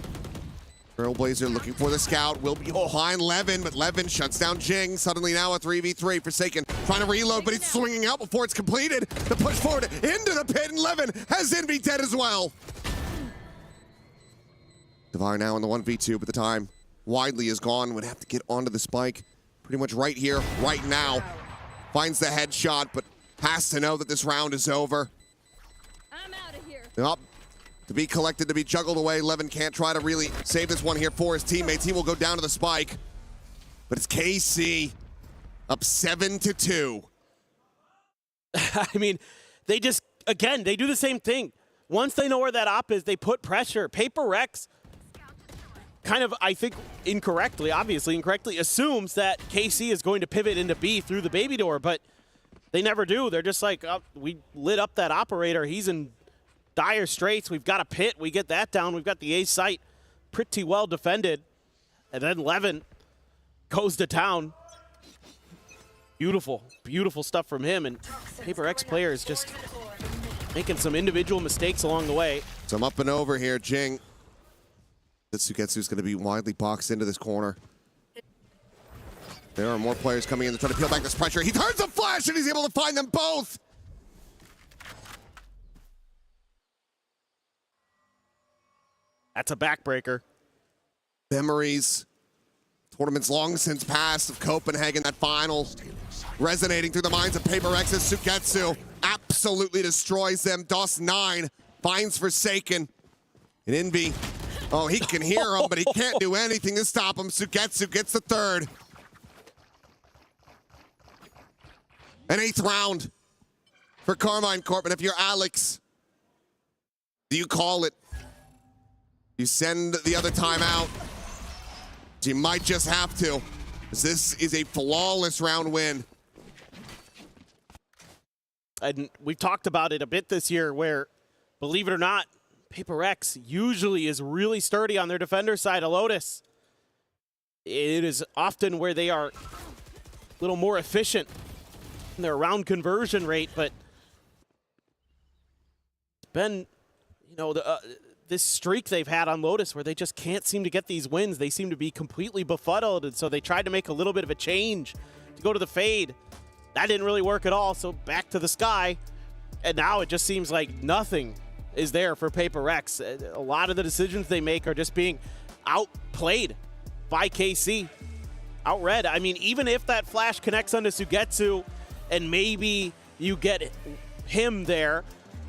Trailblazer looking for the scout. Will be behind Levin, but Levin shuts down Jing. Suddenly now a 3v3. Forsaken trying to reload, but he's swinging out before it's completed. The push forward into the pit, and Levin has Envy dead as well. Devar now in the 1v2, but the time widely is gone. Would have to get onto the spike pretty much right here, right now. Finds the headshot, but has to know that this round is over. I'm out of here. Up. To be collected, to be juggled away. Levin can't try to really save this one here for his teammates. He will go down to the spike. But it's KC up 7-2. I mean, they just, again, they do the same thing. Once they know where that op is, they put pressure. Paper Rex kind of, I think, obviously incorrectly, assumes that KC is going to pivot into B through the baby door, but they never do. They're just like, oh, we lit up that operator. He's in dire straits. We've got a pit. We get that down. We've got the A site pretty well defended. And then Levin goes to town. Beautiful, beautiful stuff from him. And Paper X players just making some individual mistakes along the way. Some up and over here, Jing. Sugetsu's going to be widely boxed into this corner. There are more players coming in to try to peel back this pressure. He turns a flash and he's able to find them both. That's a backbreaker. Memories. Tournaments long since passed of Copenhagen, that final resonating through the minds of Paper X's. Sugetsu absolutely destroys them. DOS 9 finds Forsaken. And Envy, oh, he can hear him, but he can't do anything to stop him. Sugetsu gets the third. An 8th round for Carmine Corp. And if you're Alex, do you call it? You send the other time out. You might just have to, because this is a flawless round win. And we've talked about it a bit this year where, believe it or not, Paper X usually is really sturdy on their defender side of Lotus. It is often where they are a little more efficient in their round conversion rate, but it's been, you know, this streak they've had on Lotus where they just can't seem to get these wins. They seem to be completely befuddled, and so they tried to make a little bit of a change to go to the fade. That didn't really work at all, so back to the sky. And now it just seems like nothing is there for Paper X. A lot of the decisions they make are just being outplayed by KC. Outread. I mean, even if that flash connects onto Sugetsu and maybe you get him there,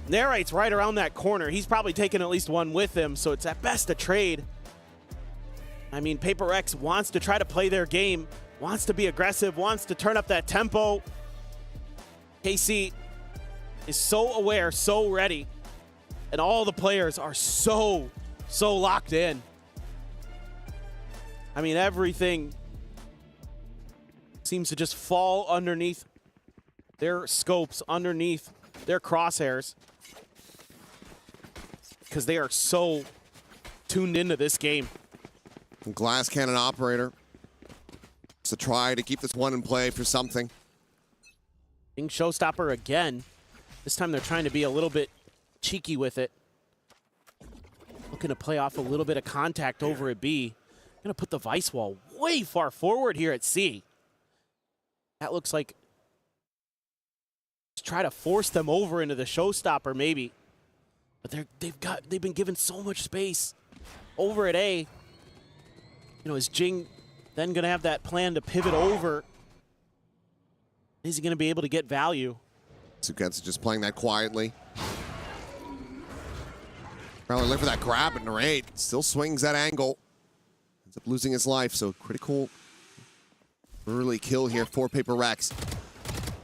Narrate's right around that corner. He's probably taken at least one with him, so it's at best a trade. I mean, Paper X wants to try to play their game, wants to be aggressive, wants to turn up that tempo. KC is so aware, so ready, and all the players are so locked in. I mean, everything seems to just fall underneath their scopes, underneath their crosshairs, because they are so tuned into this game. Glass Cannon Operator. It's a try to keep this one in play for something. Being Showstopper again. This time they're trying to be a little bit cheeky with it. Looking to play off a little bit of contact over at B. Gonna put the Vice Wall way far forward here at C. That looks like just try to force them over into the Showstopper maybe. But they've been given so much space over at A. You know, is Jing then gonna have that plan to pivot over? Is he gonna be able to get value? Sugetsu just playing that quietly. Probably look for that grab, but Narrate still swings that angle. Ends up losing his life, so critical early kill here for Paper Rex.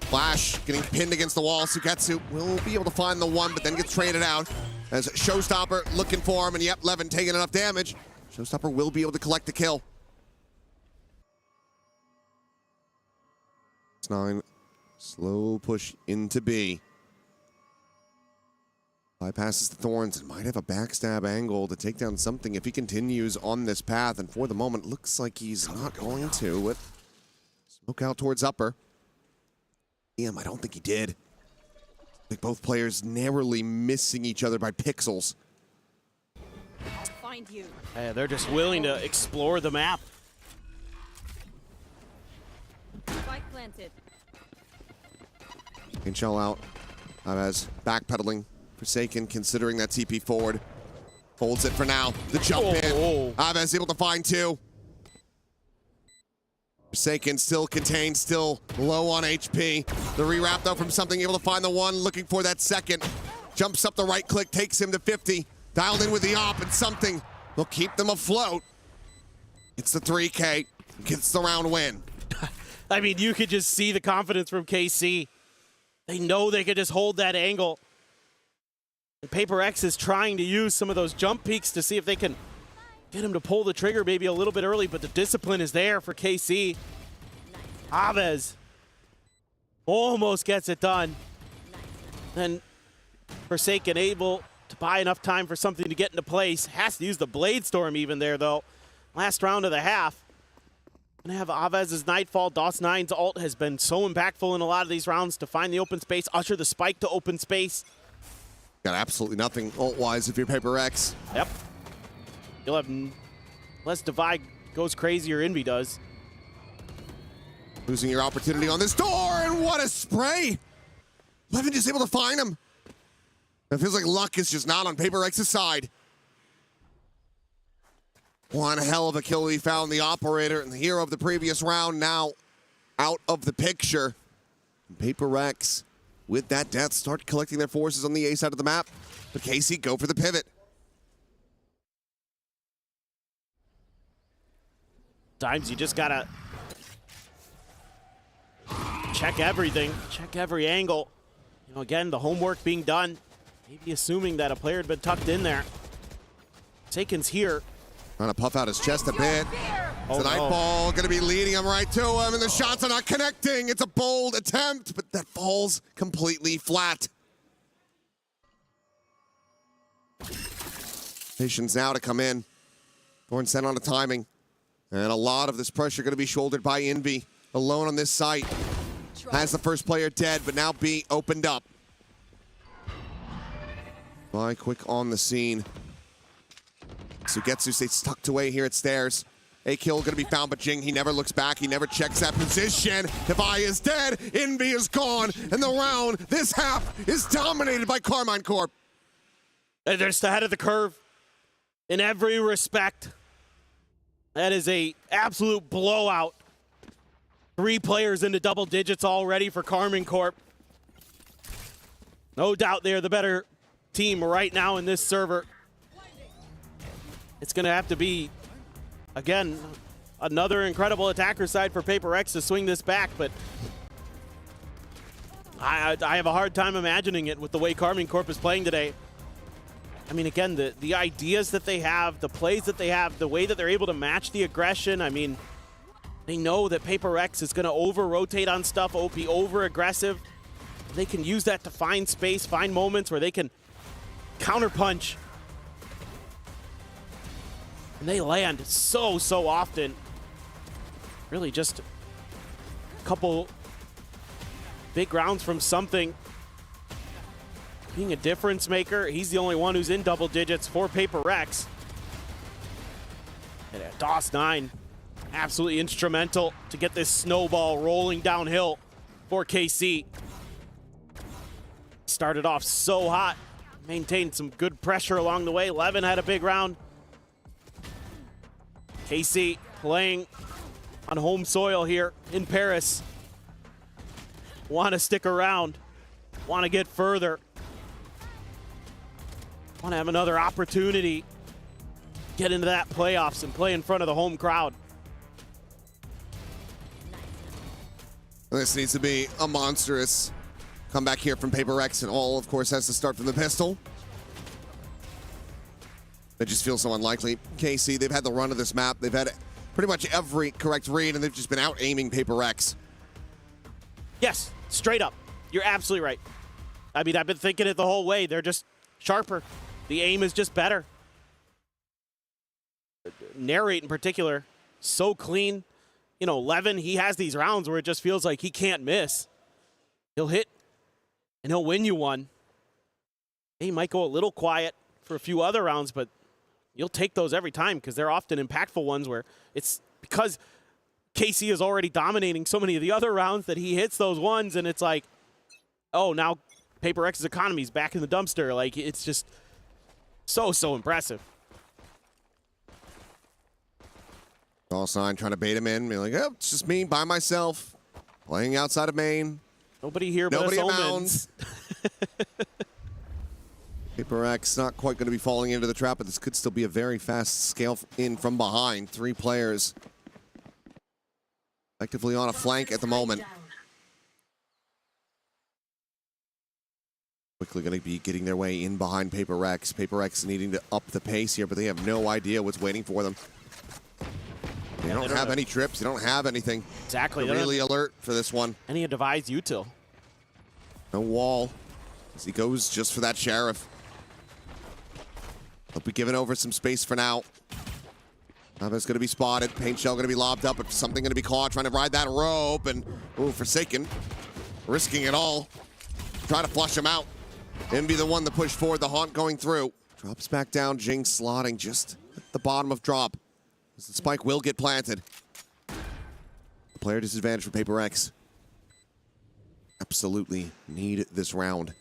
Flash getting pinned against the wall. Sugetsu will be able to find the one, but then gets traded out. As Showstopper looking for him, and yep, Levin taking enough damage. Showstopper will be able to collect the kill. 9, slow push into B. Bypasses the Thorns and might have a backstab angle to take down something if he continues on this path. And for the moment, looks like he's not going to. With smoke out towards upper. Damn, I don't think he did. I think both players narrowly missing each other by pixels. find you. They're just willing to explore the map. Spike planted. ag.al out. As backpedaling. Forsaken considering that TP forward. Holds it for now. The jump in. Aves able to find two. Forsaken still contained, still low on HP. The rewrap though from something, able to find the one, looking for that second. Jumps up the right click, takes him to 50. Dialed in with the op, and something will keep them afloat. It's the 3K, gets the round win. I mean, you could just see the confidence from KC. They know they could just hold that angle. And Paper X is trying to use some of those jump peaks to see if they can get him to pull the trigger maybe a little bit early, but the discipline is there for KC. Aves almost gets it done. Then Forsaken able to buy enough time for something to get into place. Has to use the Blade Storm even there, though. Last round of the half. Gonna have Aves' Nightfall. DOS9's ult has been so impactful in a lot of these rounds to find the open space, usher the spike to open space. Got absolutely nothing ult-wise if you're Paper X. Yep. You'll have less Divide goes crazy or Envy does. Losing your opportunity on this door, and what a spray! Levin just able to find him. It feels like luck is just not on Paper X's side. One hell of a kill we found. The operator and the hero of the previous round now out of the picture. Paper X, with that death, start collecting their forces on the A side of the map. But KC go for the pivot. Times you just gotta check everything, check every angle. You know, again, the homework being done. Maybe assuming that a player had been tucked in there. Taken's here. Trying to puff out his chest a bit. It's a Nightfall, gonna be leading him right to him, and the shots are not connecting. It's a bold attempt, but that falls completely flat. Patience now to come in. Thorn sent on the timing. And a lot of this pressure gonna be shouldered by Envy. Alone on this site. Has the first player dead, but now B opened up. Fly quick on the scene. Sugetsu stays tucked away here at stairs. A kill gonna be found, but Jing, he never looks back. He never checks that position. Devi is dead. Envy is gone. And the round, this half, is dominated by Carmine Corp. They're just ahead of the curve in every respect. That is a absolute blowout. 3 players into double digits already for Carmine Corp. No doubt they're the better team right now in this server. It's going to have to be, again, another incredible attacker side for Paper X to swing this back, but I have a hard time imagining it with the way Carmine Corp is playing today. I mean, again, the ideas that they have, the plays that they have, the way that they're able to match the aggression, I mean, they know that Paper X is going to over-rotate on stuff, be over-aggressive. They can use that to find space, find moments where they can counterpunch. And they land so often. Really just a couple big rounds from something. Being a difference maker, he's the only one who's in double digits for Paper X. And DOS9, absolutely instrumental to get this snowball rolling downhill for KC. Started off so hot, maintained some good pressure along the way. Levin had a big round. KC playing on home soil here in Paris. Want to stick around, want to get further. Want to have another opportunity, get into that playoffs and play in front of the home crowd. This needs to be a monstrous comeback here from Paper X, and all, of course, has to start from the pistol. It just feels so unlikely. KC, they've had the run of this map. They've had pretty much every correct read, and they've just been out-aiming Paper X. Yes, straight up. You're absolutely right. I mean, I've been thinking it the whole way. They're just sharper. The aim is just better. Narrate in particular, so clean. You know, Levin, he has these rounds where it just feels like he can't miss. He'll hit, and he'll win you one. He might go a little quiet for a few other rounds, but you'll take those every time because they're often impactful ones where it's because KC is already dominating so many of the other rounds that he hits those ones and it's like, oh, now Paper X's economy is back in the dumpster. Like, it's just so impressive. DOS9 trying to bait him in, being like, oh, it's just me by myself, playing outside of main. Nobody here but Nobody us abounds. Paper X not quite going to be falling into the trap, but this could still be a very fast scale in from behind. 3 players effectively on a flank at the moment. Quickly going to be getting their way in behind Paper X. Paper X needing to up the pace here, but they have no idea what's waiting for them. They don't have any trips. They don't have anything. Exactly. They're really alert for this one. Any devised util. No wall as he goes just for that Sheriff. They'll be giving over some space for now. Navis going to be spotted. Paint Shell going to be lobbed up, but something going to be caught. Trying to ride that rope. And, ooh, Forsaken. Risking it all. Try to flush him out. Envy the one that pushed forward. The Haunt going through. Drops back down. Jinx slotting just at the bottom of drop. The spike will get planted. Player disadvantage for Paper X. Absolutely need this round.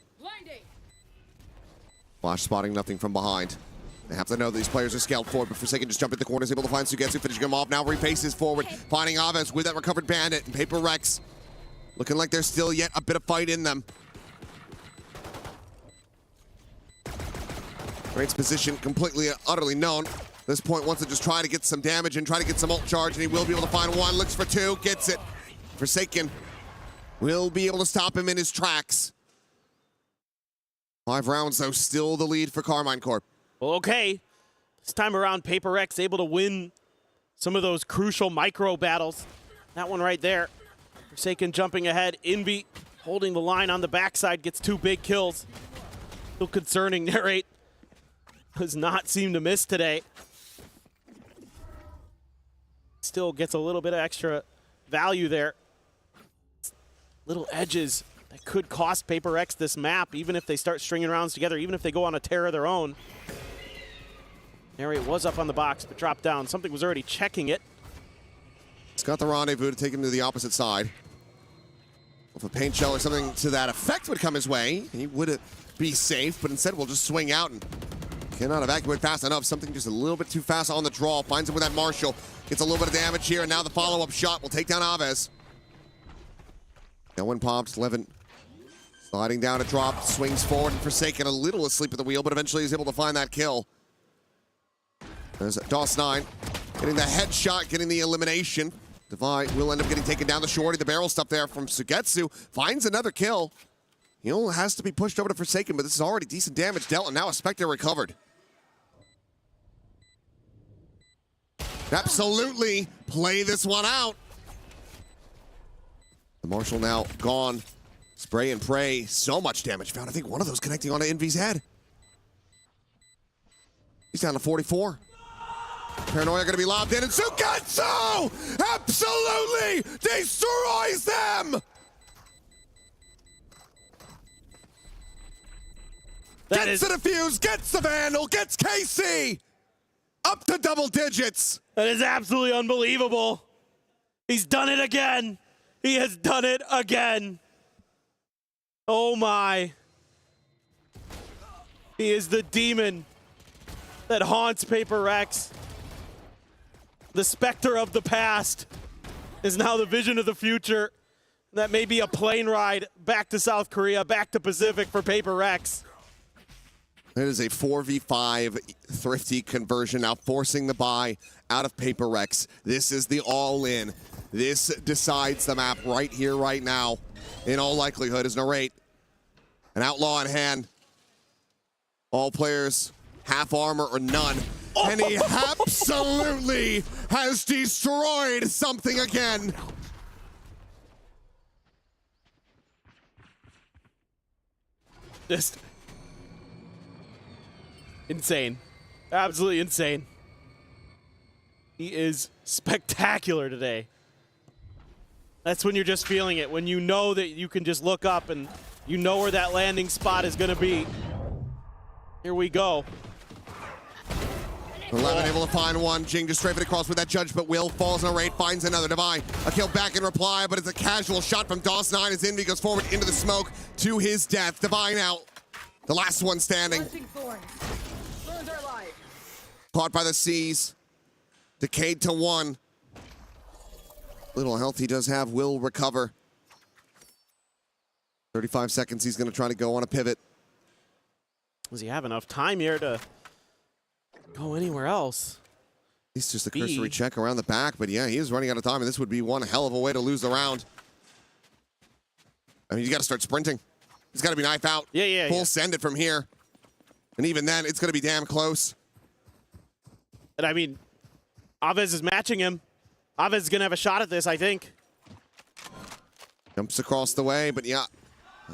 Flash spotting nothing from behind. They have to know that these players are scaled forward, but Forsaken just jumped in the corners, able to find Sugetsu, finishing him off. Now refaces forward, finding Aves with that recovered bandit. And Paper X looking like there's still yet a bit of fight in them. Great's position completely and utterly known. At this point wants to just try to get some damage and try to get some ult charge, and he will be able to find one. Looks for 2, gets it. Forsaken will be able to stop him in his tracks. 5 rounds, though, still the lead for Carmine Corp. Well, okay. This time around, Paper X able to win some of those crucial micro battles. That one right there. Forsaken jumping ahead. Envy holding the line on the backside, gets 2 big kills. Still concerning. Narrate does not seem to miss today. Still gets a little bit of extra value there. Little edges that could cost Paper X this map, even if they start stringing rounds together, even if they go on a tear of their own. Narrate was up on the box, but dropped down. Something was already checking it. He's got the rendezvous to take him to the opposite side. If a paint shell or something to that effect would come his way, he would be safe, but instead we'll just swing out and cannot evacuate fast enough. Something just a little bit too fast on the draw. Finds him with that Marshall. Gets a little bit of damage here, and now the follow-up shot will take down Aves. That one pops. Levin sliding down a drop, swings forward, and Forsaken a little asleep at the wheel, but eventually is able to find that kill. There's DOS9 getting the headshot, getting the elimination. Divide will end up getting taken down the shorty. The barrel stuff there from Sugetsu. Finds another kill. He only has to be pushed over to Forsaken, but this is already decent damage dealt, and now a Spectre recovered. Absolutely play this one out. The Marshal now gone. Spray and pray. So much damage found. I think one of those connecting onto Envy's head. He's down to 44. Paranoia going to be lobbed in, and Sugetsu absolutely destroys them! Gets the defuse, gets the Vandal, gets KC! Up to double digits! That is absolutely unbelievable. He's done it again. He has done it again. Oh my. He is the demon that haunts Paper X. The specter of the past is now the vision of the future. That may be a plane ride back to South Korea, back to Pacific for Paper X. It is a 4v5 Thrifty conversion, now forcing the buy out of Paper X. This is the all-in. This decides the map right here, right now. In all likelihood, is Narrate. An outlaw in hand. All players, half armor or none. And he absolutely has destroyed something again. Just insane. Absolutely insane. He is spectacular today. That's when you're just feeling it, when you know that you can just look up and you know where that landing spot is going to be. Here we go. 11 able to find one. Jing just strafing across with that judge, but Will falls on a raid, finds another. Divine, a kill back in reply, but it's a casual shot from DOS9 as Envy goes forward into the smoke to his death. Divine out. The last one standing. Caught by the Seas. Decayed to 1. Little health he does have, will recover. 35 seconds, he's going to try to go on a pivot. Does he have enough time here to go anywhere else? It's just a cursory check around the back, but yeah, he is running out of time, and this would be one hell of a way to lose the round. I mean, you got to start sprinting. He's got to be knife out. Yeah. Full send it from here. And even then, it's going to be damn close. And I mean, Aves is matching him. Aves is going to have a shot at this, I think. Jumps across the way, but yeah.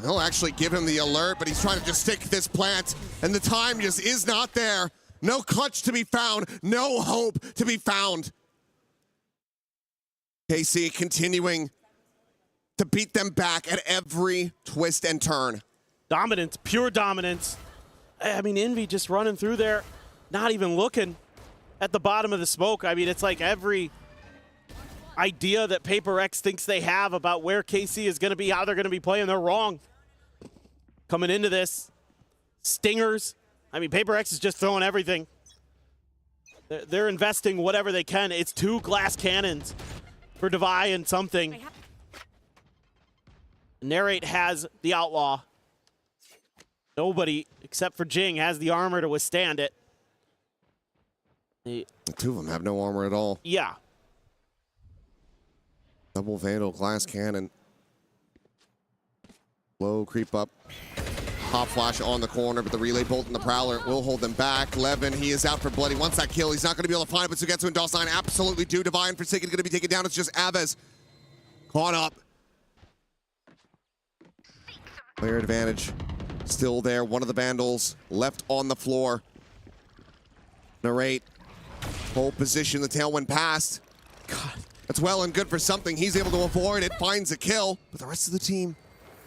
He'll actually give him the alert, but he's trying to just stick this plant, and the time just is not there. No clutch to be found. No hope to be found. KC continuing to beat them back at every twist and turn. Dominance, pure dominance. I mean, Envy just running through there, not even looking at the bottom of the smoke. I mean, it's like every idea that Paper X thinks they have about where KC is going to be, how they're going to be playing, they're wrong. Coming into this, stingers. I mean, Paper X is just throwing everything. They're investing whatever they can. It's 2 glass cannons for Devi and something. Narrate has the Outlaw. Nobody, except for Jing, has the armor to withstand it. The 2 of them have no armor at all. Yeah. Double Vandal, glass cannon. Low creep up. Hop flash on the corner, but the relay bolt and the Prowler will hold them back. Levin, he is out for blood. He wants that kill. He's not going to be able to find it, but Sugetsu and DOS9 absolutely do. Divine Forsaken going to be taken down. It's just Aves caught up. Player advantage still there. One of the Vandals left on the floor. Narrate. Hold position. The tailwind passed. God, that's well and good for something. He's able to avoid it. Finds a kill. But the rest of the team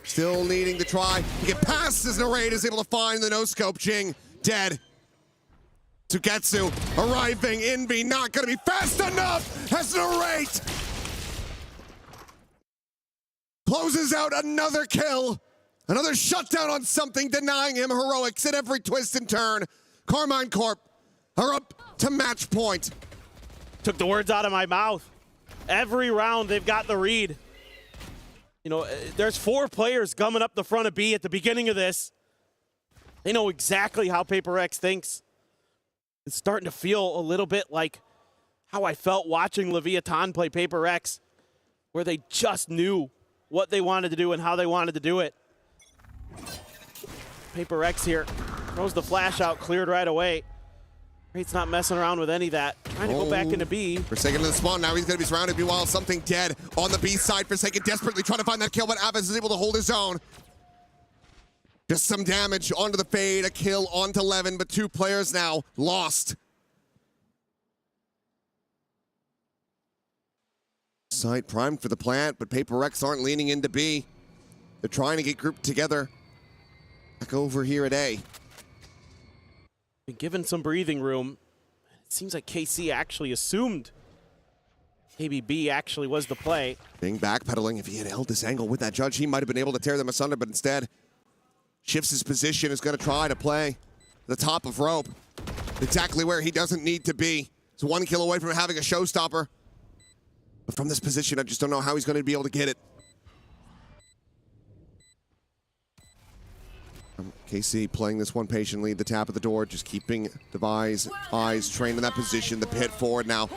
still needing to try to get past as Narrate is able to find the no-scope. Jing dead. Sugetsu arriving. Envy not going to be fast enough as Narrate closes out another kill. Another shutdown on something, denying him heroics at every twist and turn. Carmine Corp are up to match point. Took the words out of my mouth. Every round they've got the read. You know, there's 4 players gumming up the front of B at the beginning of this. They know exactly how Paper X thinks. It's starting to feel a little bit like how I felt watching Leviathan play Paper X, where they just knew what they wanted to do and how they wanted to do it. Paper X here throws the flash out, cleared right away. Rate's not messing around with any of that. Trying to go back into B. Forsaken to the spawn. Now he's going to be surrounded. Meanwhile, something dead on the B side. Forsaken desperately trying to find that kill, but Aves is able to hold his own. Just some damage onto the fade. A kill onto Levin, but 2 players now lost. Site primed for the plant, but Paper X aren't leaning into B. They're trying to get grouped together. Back over here at A. Been given some breathing room. It seems like KC actually assumed maybe B actually was the play. Being backpedaling. If he had held this angle with that judge, he might have been able to tear them asunder, but instead shifts his position, is going to try to play the top of rope. Exactly where he doesn't need to be. It's 1 kill away from having a showstopper. But from this position, I just don't know how he's going to be able to get it. KC playing this one patiently, the tap of the door, just keeping Devi's eyes trained in that position. The pit forward now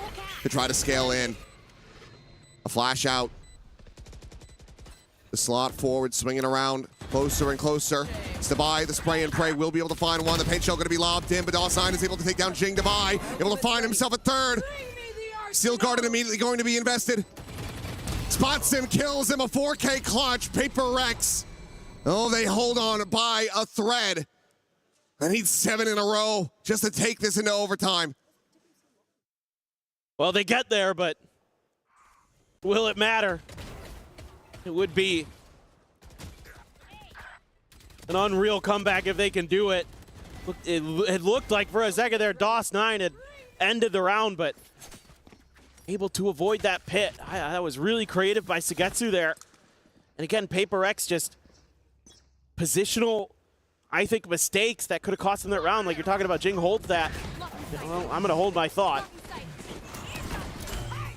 to try to scale in. A flash out. The slot forward, swinging around closer and closer. It's Devi, the spray and pray, will be able to find one. The paint shell going to be lobbed in, but DOS9 is able to take down Jing. Devi able to find himself a third. Steel Garden immediately going to be invested. Spots him, kills him, a 4K clutch. Paper X. Oh, they hold on by a thread. I need 7 in a row just to take this into overtime. Well, they get there, but will it matter? It would be an unreal comeback if they can do it. It looked like for a second there, DOS9 had ended the round, but able to avoid that pit. That was really creative by Sugetsu there. And again, Paper X just positional, I think, mistakes that could have cost them that round. Like you're talking about, Jing holds that. Well, I'm going to hold my thought.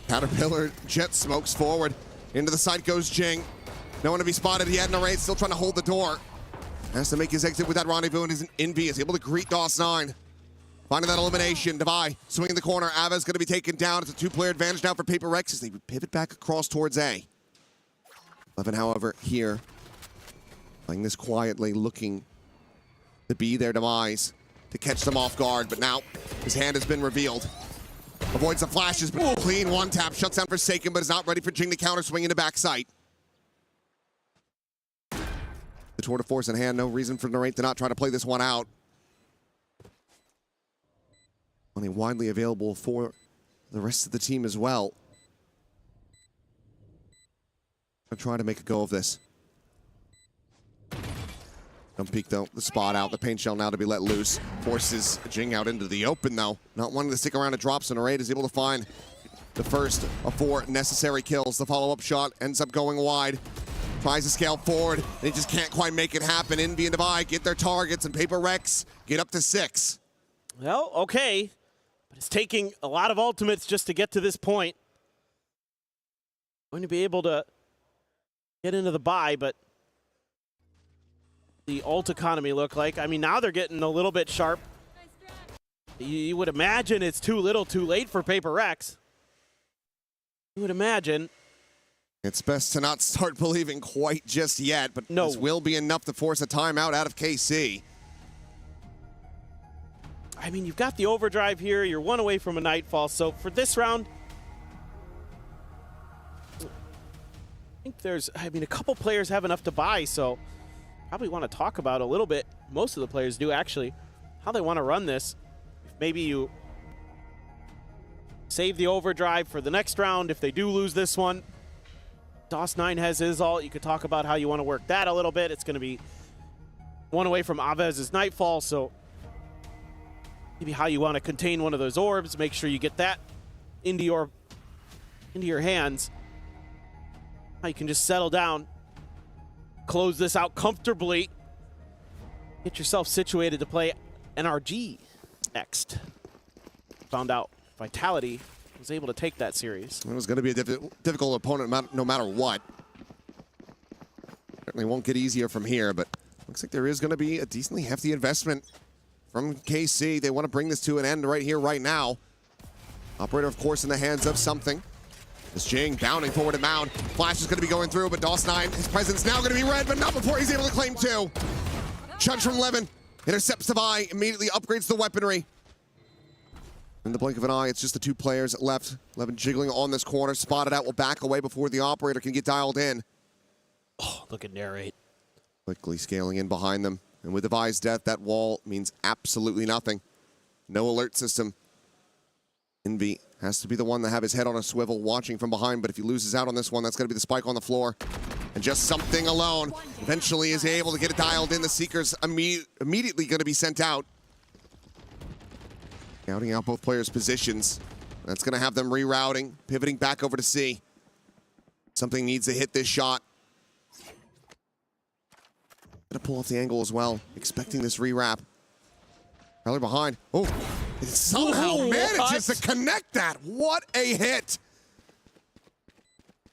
Caterpillar jet smokes forward. Into the side goes Jing. No one to be spotted. He had an array, still trying to hold the door. Has to make his exit with that rendezvous, and his Envy is able to greet DOS9. Finding that elimination. Devi swinging the corner. Ava's going to be taken down. It's a two-player advantage now for Paper Rex as they pivot back across towards A. 11, however, here. Playing this quietly, looking to be their demise, to catch them off guard. But now his hand has been revealed. Avoids the flashes, but clean one tap. Shuts down Forsaken, but is not ready for Jing to counter, swing into backside. The tour de force in hand. No reason for Narrate to not try to play this one out. Only widely available for the rest of the team as well. I'll try to make a go of this. Don't peek though. The spot out. The paint shell now to be let loose. Forces Jing out into the open though. Not wanting to stick around to drop, so Narrate is able to find the first of 4 necessary kills. The follow-up shot ends up going wide. Tries to scale forward, and he just can't quite make it happen. Envy and Devi get their targets, and Paper Rex get up to 6. Well, okay. But it's taking a lot of ultimates just to get to this point. Going to be able to get into the buy, but the ult economy look like. I mean, now they're getting a little bit sharp. You would imagine it's too little too late for Paper Rex. You would imagine. It's best to not start believing quite just yet, but this will be enough to force a timeout out of KC. I mean, you've got the overdrive here. You're 1 away from a Nightfall. So for this round, I think a couple players have enough to buy, so probably want to talk about a little bit. Most of the players do, actually, how they want to run this. Maybe you save the overdrive for the next round if they do lose this one. DOS9 has his ult. You could talk about how you want to work that a little bit. It's going to be 1 away from Avez's Nightfall, so maybe how you want to contain one of those orbs. Make sure you get that into your hands. How you can just settle down, close this out comfortably, get yourself situated to play NRG next. Found out Vitality was able to take that series. It was going to be a difficult opponent no matter what. Certainly won't get easier from here, but looks like there is going to be a decently hefty investment from KC. They want to bring this to an end right here, right now. Operator, of course, in the hands of something. This Jing bounding forward to Mound. Flash is going to be going through, but DOS9, his presence now going to be red, but not before he's able to claim 2. Judge from Levin intercepts Devi, immediately upgrades the weaponry. In the blink of an eye, it's just the 2 players left. Levin jiggling on this corner, spotted out, will back away before the operator can get dialed in. Oh, look at Narrate. Quickly scaling in behind them. And with Devi's death, that wall means absolutely nothing. No alert system. Envy has to be the one to have his head on a swivel, watching from behind, but if he loses out on this one, that's going to be the spike on the floor. And just something alone eventually is able to get it dialed in. The Seeker's immediately going to be sent out. Scouting out both players' positions. That's going to have them rerouting, pivoting back over to C. Something needs to hit this shot. Gonna pull off the angle as well, expecting this rewrap. Probably behind. Oh, it somehow manages to connect that. What a hit.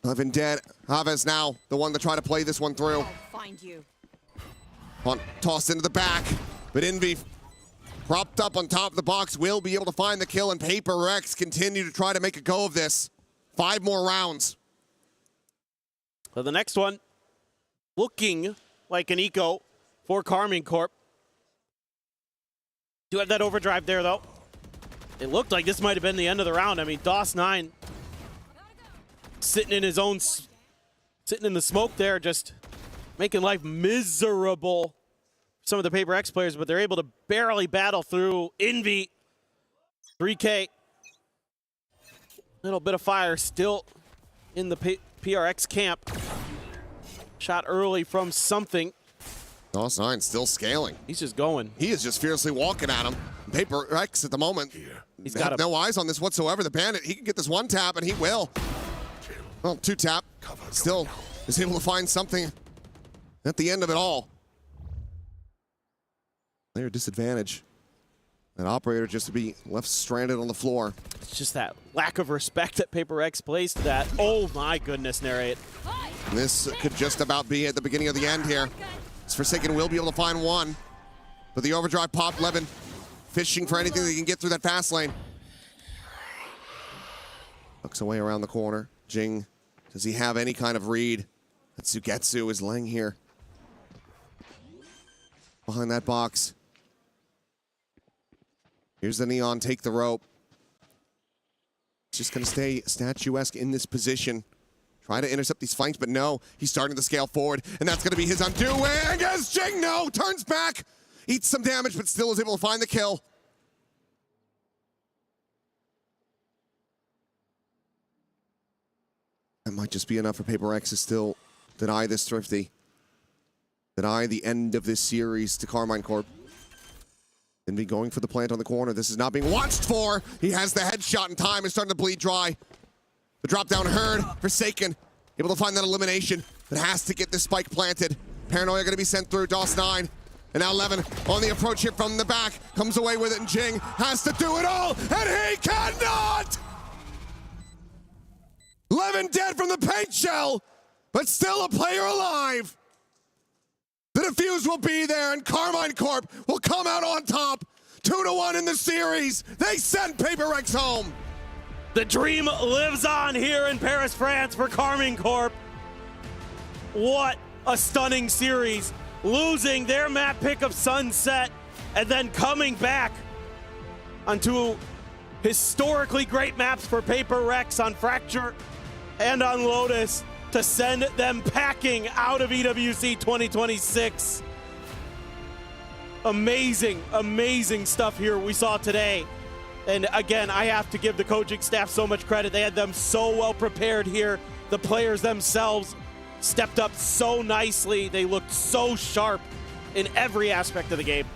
Levin dead. Havez now the one to try to play this one through. I'll find you. Tossed into the back, but Envy propped up on top of the box will be able to find the kill, and Paper Rex continue to try to make a go of this. 5 more rounds. So the next one, looking like an eco for Carmine Corp. Do have that overdrive there, though. It looked like this might have been the end of the round. I mean, DOS9 sitting in his own, sitting in the smoke there, just making life miserable for some of the Paper X players, but they're able to barely battle through. Envy, 3K. Little bit of fire still in the PRX camp. Shot early from something. DOS9 still scaling. He's just going. He is just fiercely walking at him. Paper Rex at the moment. He's They have got no eyes on this whatsoever. The Bandit, he can get this one tap, and he will. Well, 2 tap. Still is able to find something at the end of it all. Player disadvantage. That operator just to be left stranded on the floor. It's just that lack of respect that Paper Rex plays to that. Oh my goodness, Narrate. This could just about be at the beginning of the end here. As Forsaken will be able to find one. But the overdrive pop, Levin fishing for anything that he can get through that fast lane. Looks away around the corner. Jing, does he have any kind of read? That Sugetsu is laying here. Behind that box. Here's the Neon, take the rope. Just gonna stay statuesque in this position. Try to intercept these flanks, but no. He's starting to scale forward, and that's gonna be his undoing as Jing, no, turns back. Eats some damage, but still is able to find the kill. That might just be enough for Paper Rex to still deny this Thrifty. Deny the end of this series to Carmine Corp. And be going for the plant on the corner. This is not being watched for. He has the headshot in time and starting to bleed dry. The drop down herd, Forsaken, able to find that elimination, but has to get this spike planted. Paranoia gonna be sent through, DOS9. And now Levin on the approach here from the back, comes away with it, and Jing has to do it all, and he cannot! Levin dead from the paint shell, but still a player alive. The defuse will be there, and Carmine Corp will come out on top. 2-1 in the series. They send Paper Rex home. The dream lives on here in Paris, France for Carmine Corp. What a stunning series. Losing their map pick of Sunset and then coming back onto historically great maps for Paper Rex on Fracture and on Lotus to send them packing out of EWC 2026. Amazing, amazing stuff here we saw today. And again, I have to give the coaching staff so much credit. They had them so well prepared here. The players themselves stepped up so nicely. They looked so sharp in every aspect of the game.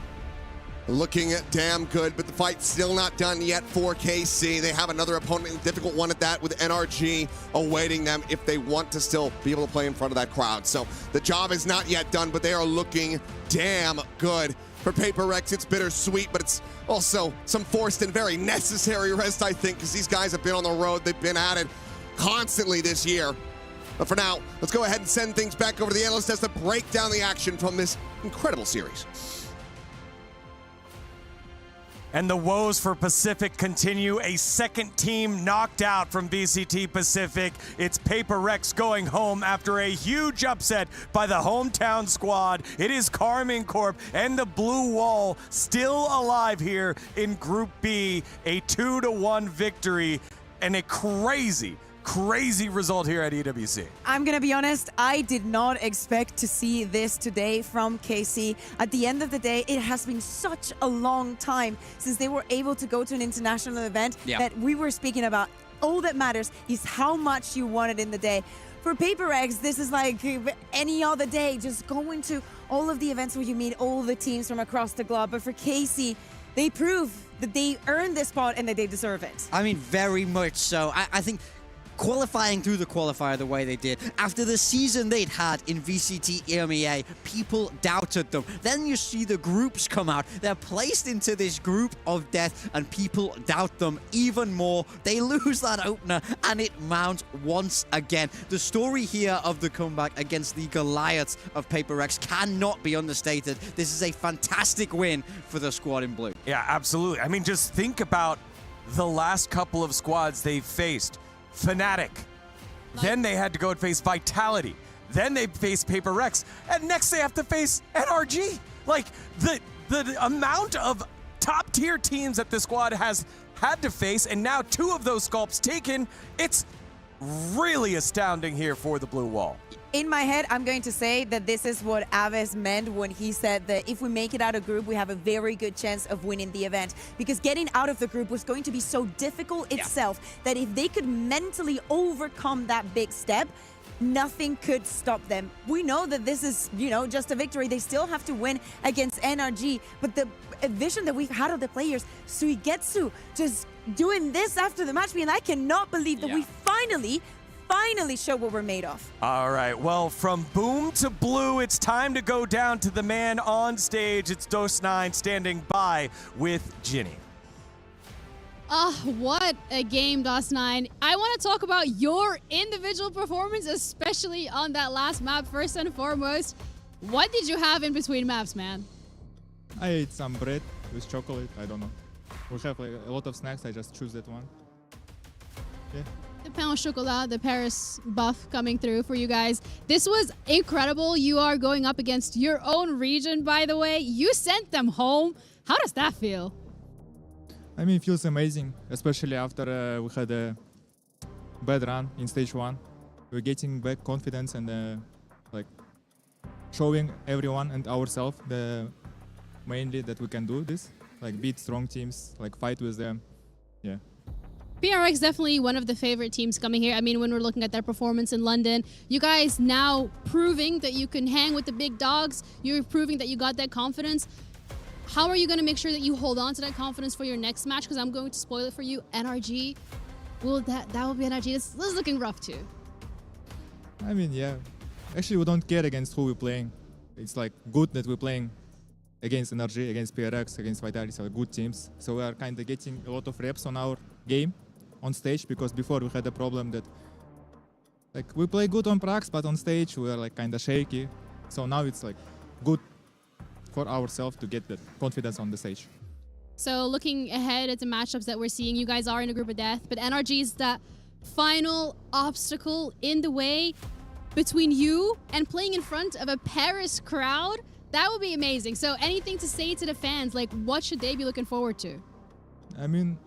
Looking damn good, but the fight's still not done yet for KC. They have another opponent, a difficult one at that, with NRG awaiting them if they want to still be able to play in front of that crowd. So the job is not yet done, but they are looking damn good. For Paper Rex, it's bittersweet, but it's also some forced and very necessary rest, I think, because these guys have been on the road. They've been at it constantly this year. But for now, let's go ahead and send things back over to the analyst desk to break down the action from this incredible series. And the woes for Pacific continue. A second team knocked out from VCT Pacific. It's Paper Rex going home after a huge upset by the hometown squad. It is Carmine Corp and the Blue Wall still alive here in Group B. A 2-1 victory and a crazy result here at EWC. I'm going to be honest, I did not expect to see this today from KC. At the end of the day, it has been such a long time since they were able to go to an international event that we were speaking about. All that matters is how much you want it in the day. For Paper X, this is like any other day, just going to all of the events where you meet all the teams from across the globe. But for KC, they prove that they earned this spot and that they deserve it. I mean, very much so. I think qualifying through the qualifier the way they did, after the season they'd had in VCT EMEA, people doubted them. Then you see the groups come out. They're placed into this group of death, and people doubt them even more. They lose that opener, and it mounts once again. The story here of the comeback against the Goliaths of Paper X cannot be understated. This is a fantastic win for the squad in blue. Yeah, absolutely. I mean, just think about the last couple of squads they've faced. Fnatic. Then they had to go and face Vitality. Then they face Paper Rex. And next they have to face NRG. Like, the amount of top-tier teams that the squad has had to face, and now 2 of those sculpts taken, it's really astounding here for the Blue Wall. In my head, I'm going to say that this is what Aves meant when he said that if we make it out of group, we have a very good chance of winning the event. Because getting out of the group was going to be so difficult itself that if they could mentally overcome that big step, nothing could stop them. We know that this is, just a victory. They still have to win against NRG, but the vision that we've had of the players, Suigetsu just doing this after the match, I cannot believe that we finally show what we're made of. All right, well, from boom to blue, it's time to go down to the man on stage. It's Dose9 standing by with Ginny. What a game, Dose9. I want to talk about your individual performance, especially on that last map. First and foremost, what did you have in between maps, man? I ate some bread with chocolate. I don't know. We have like a lot of snacks. I just choose that one. Yeah. The pain au chocolat, the Paris buff coming through for you guys. This was incredible. You are going up against your own region, by the way. You sent them home. How does that feel? I mean, it feels amazing, especially after we had a bad run in stage 1. We're getting back confidence and like showing everyone and ourselves mainly that we can do this, like beat strong teams, like fight with them. Yeah. PRX definitely one of the favorite teams coming here. I mean, when we're looking at their performance in London, you guys now proving that you can hang with the big dogs. You're proving that you got that confidence. How are you going to make sure that you hold on to that confidence for your next match? Because I'm going to spoil it for you. NRG, well, that will be NRG. This is looking rough too. I mean, yeah. Actually, we don't care against who we're playing. It's like good that we're playing against NRG, against PRX, against Vitality, so good teams. So we are kind of getting a lot of reps on our game on stage, because before we had a problem that like we play good on Prax, but on stage we are like kind of shaky. So now it's like good for ourselves to get that confidence on the stage. So looking ahead at the matchups that we're seeing, you guys are in a group of death, but NRG is that final obstacle in the way between you and playing in front of a Paris crowd. That would be amazing. So anything to say to the fans, like what should they be looking forward to? I mean,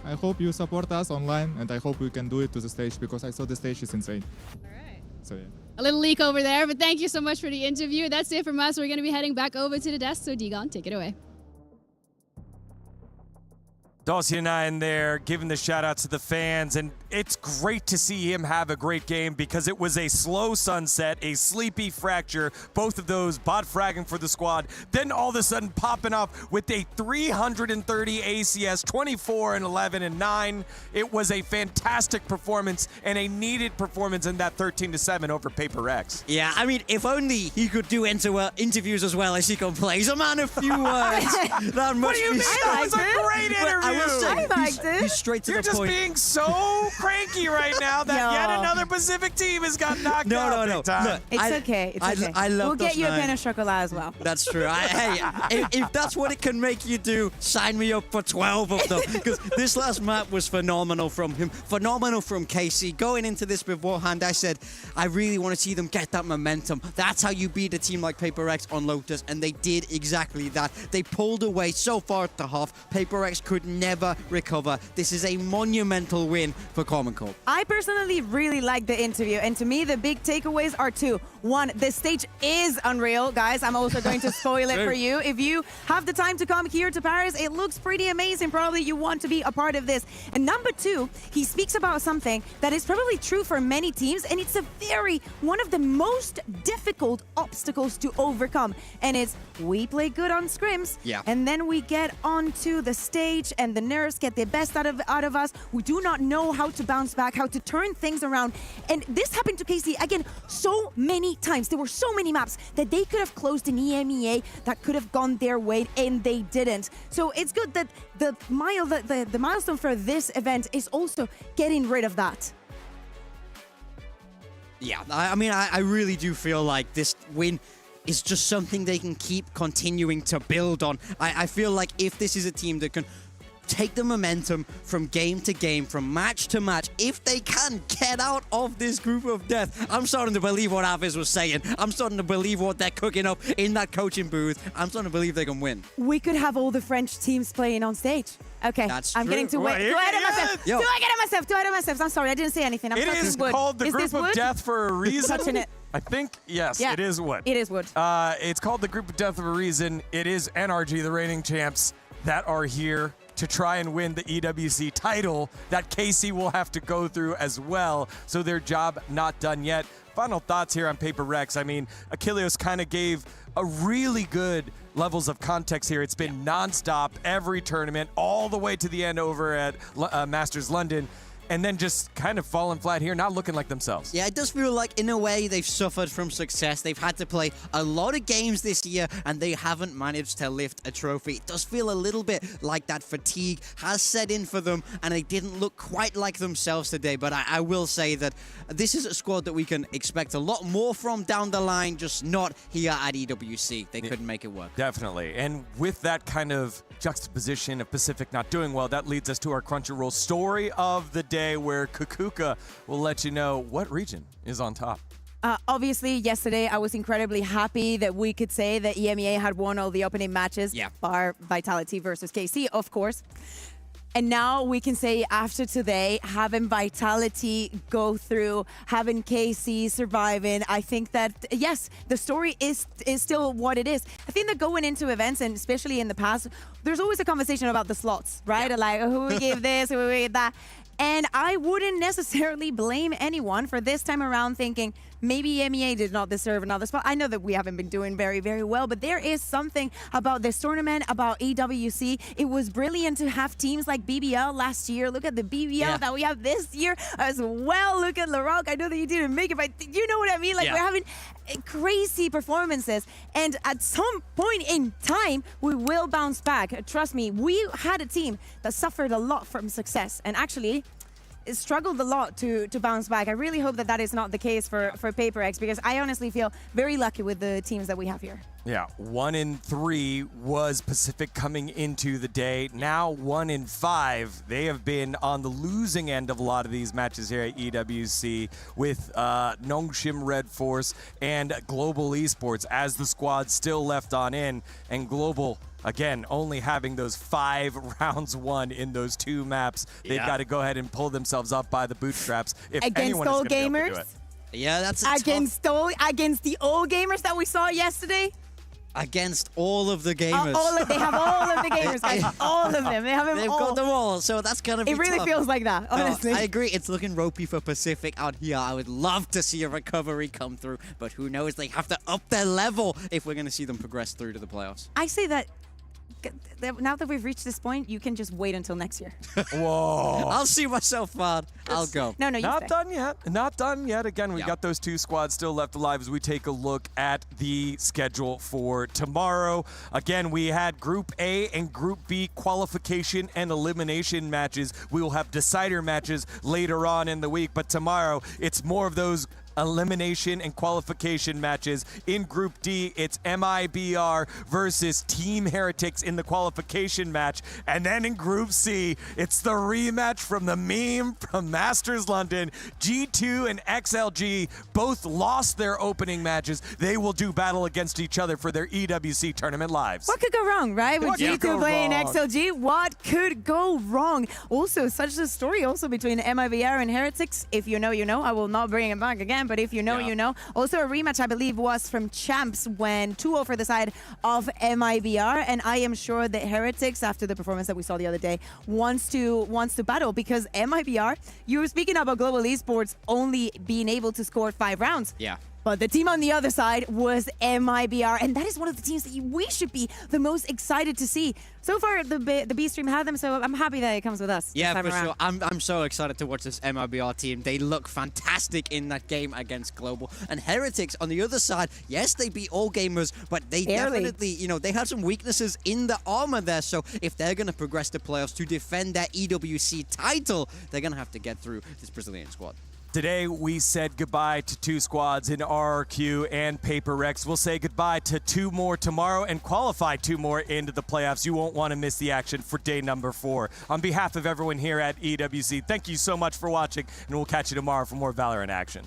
I hope you support us online, and I hope we can do it to the stage, because I saw the stage is insane. All right. So yeah. A little leak over there, but thank you so much for the interview. That's it from us. We're going to be heading back over to the desk, so Digon, take it away. Dose9 there, giving the shout out to the fans, and it's great to see him have a great game, because it was a slow sunset, a sleepy fracture, both of those bot fragging for the squad, then all of a sudden popping off with a 330 ACS, 24 and 11 and 9. It was a fantastic performance and a needed performance in that 13-7 over Paper X. Yeah, I mean, if only he could do interviews as well as he can play. He's a man of few words. That What do you mean? That was a great interview. I liked it. He's straight to You're the just point. being so cranky right now that yet another Pacific team has got knocked out big time. Look, It's okay. It's okay. I love We'll get you a Dose9. pain au chocolat as well. That's true. Hey, if that's what it can make you do, sign me up for 12 of them. Because this last map was phenomenal from him, phenomenal from Casey. Going into this beforehand, I said, I really want to see them get that momentum. That's how you beat a team like Paper X on Lotus, and they did exactly that. They pulled away so far at the half. Paper X could never recover. This is a monumental win for Common Cold. I personally really like the interview, and to me, the big takeaways are two. One, the stage is unreal, guys. I'm also going to spoil it for you. If you have the time to come here to Paris, it looks pretty amazing. Probably you want to be a part of this. And number two, he speaks about something that is probably true for many teams, and it's one of the most difficult obstacles to overcome. And it's, we play good on scrims, and then we get onto the stage, and the nerves get the best out of us. We do not know how to bounce back, how to turn things around. And this happened to KC again so many times. There were so many maps that they could have closed in EMEA that could have gone their way, and they didn't. So it's good that the milestone for this event is also getting rid of that. Yeah, I mean, I really do feel like this win is just something they can keep continuing to build on. I feel like if this is a team that can take the momentum from game to game, from match to match, if they can get out of this group of death, I'm starting to believe what Aviz was saying. I'm starting to believe what they're cooking up in that coaching booth. I'm starting to believe they can win. We could have all the French teams playing on stage. Okay, That's I'm true. getting too ahead of myself. Too ahead of myself. I'm sorry, I didn't say anything. I'm It touching is wood. called the Is Group this of wood? Death for a reason. Touching it. I think, yes, Yeah, it is wood. It is wood. It's called the Group of Death for a reason. It is NRG, the reigning champs, that are here to try and win the EWC title that KC will have to go through as well. So their job not done yet. Final thoughts here on Paper Rex. I mean, Achilleos kind of gave a really good levels of context here. It's been nonstop every tournament all the way to the end over at Masters London. And then just kind of falling flat here, not looking like themselves. Yeah, it does feel like, in a way, they've suffered from success. They've had to play a lot of games this year, and they haven't managed to lift a trophy. It does feel a little bit like that fatigue has set in for them, and they didn't look quite like themselves today. But I will say that this is a squad that we can expect a lot more from down the line, just not here at EWC. They couldn't make it work. Definitely. And with that kind of juxtaposition of Pacific not doing well, that leads us to our Crunchyroll story of the day, where Kukuka will let you know what region is on top. Obviously, yesterday I was incredibly happy that we could say that EMEA had won all the opening matches, bar Vitality versus KC, of course. And now we can say, after today, having Vitality go through, having KC surviving, I think that, yes, the story is still what it is. I think that going into events, and especially in the past, there's always a conversation about the slots, right? Like, who we gave this, who we gave that. And I wouldn't necessarily blame anyone for this time around thinking maybe EMEA did not deserve another spot. I know that we haven't been doing very, very well, but there is something about this tournament, about EWC. It was brilliant to have teams like BBL last year. Look at the BBL that we have this year as well. Look at LaRock. I know that you didn't make it, but you know what I mean? Like, we're having crazy performances. And at some point in time, we will bounce back. Trust me, we had a team that suffered a lot from success. And actually, struggled a lot to bounce back. I really hope that that is not the case for Paper X, because I honestly feel very lucky with the teams that we have here. Yeah, 1 in 3 was Pacific coming into the day. Now 1 in 5. They have been on the losing end of a lot of these matches here at EWC with Nongshim Red Force and Global Esports as the squad still left on in, and Global, again, only having those 5 rounds won in those 2 maps. They've got to go ahead and pull themselves up by the bootstraps if anyone is going to be able to do it. Yeah, that's against the old gamers that we saw yesterday. Against all of the gamers. They have all of the gamers, guys. All of them. They have them They've all. got them all, so that's going to be It really tough. feels like that, honestly. I agree. It's looking ropey for Pacific out here. I would love to see a recovery come through, but who knows? They have to up their level if we're going to see them progress through to the playoffs. I say that now that we've reached this point, you can just wait until next year. Whoa. I'll see myself out. I'll go. No, you Not stay. done yet. Not done yet. Again, we got those 2 squads still left alive as we take a look at the schedule for tomorrow. Again, we had Group A and Group B qualification and elimination matches. We will have decider matches later on in the week, but tomorrow it's more of those elimination and qualification matches. In Group D, it's MIBR versus Team Heretics in the qualification match. And then in Group C, it's the rematch from the meme from Masters London. G2 and XLG both lost their opening matches. They will do battle against each other for their EWC tournament lives. What could go wrong, right? With G2 playing XLG, what could go wrong? Also, such a story also between MIBR and Heretics. If you know, you know. I will not bring it back again, but if you know, you know. Also, a rematch, I believe, was from Champs when 2-0 for the side of MIBR, and I am sure that Heretics, after the performance that we saw the other day, wants to battle, because MIBR, you were speaking about Global Esports only being able to score 5 rounds. Yeah. But the team on the other side was MIBR, and that is one of the teams that we should be the most excited to see. So far, the B stream had them, so I'm happy that it comes with us. Yeah, this time for around. sure. I'm so excited to watch this MIBR team. They look fantastic in that game against Global. And Heretics on the other side, yes, they beat all gamers, but they definitely, you know, they have some weaknesses in the armor there. So if they're going to progress to playoffs to defend their EWC title, they're going to have to get through this Brazilian squad. Today, we said goodbye to 2 squads in RRQ and Paper Rex. We'll say goodbye to 2 more tomorrow and qualify 2 more into the playoffs. You won't want to miss the action for day number 4. On behalf of everyone here at EWC, thank you so much for watching, and we'll catch you tomorrow for more VALORANT action.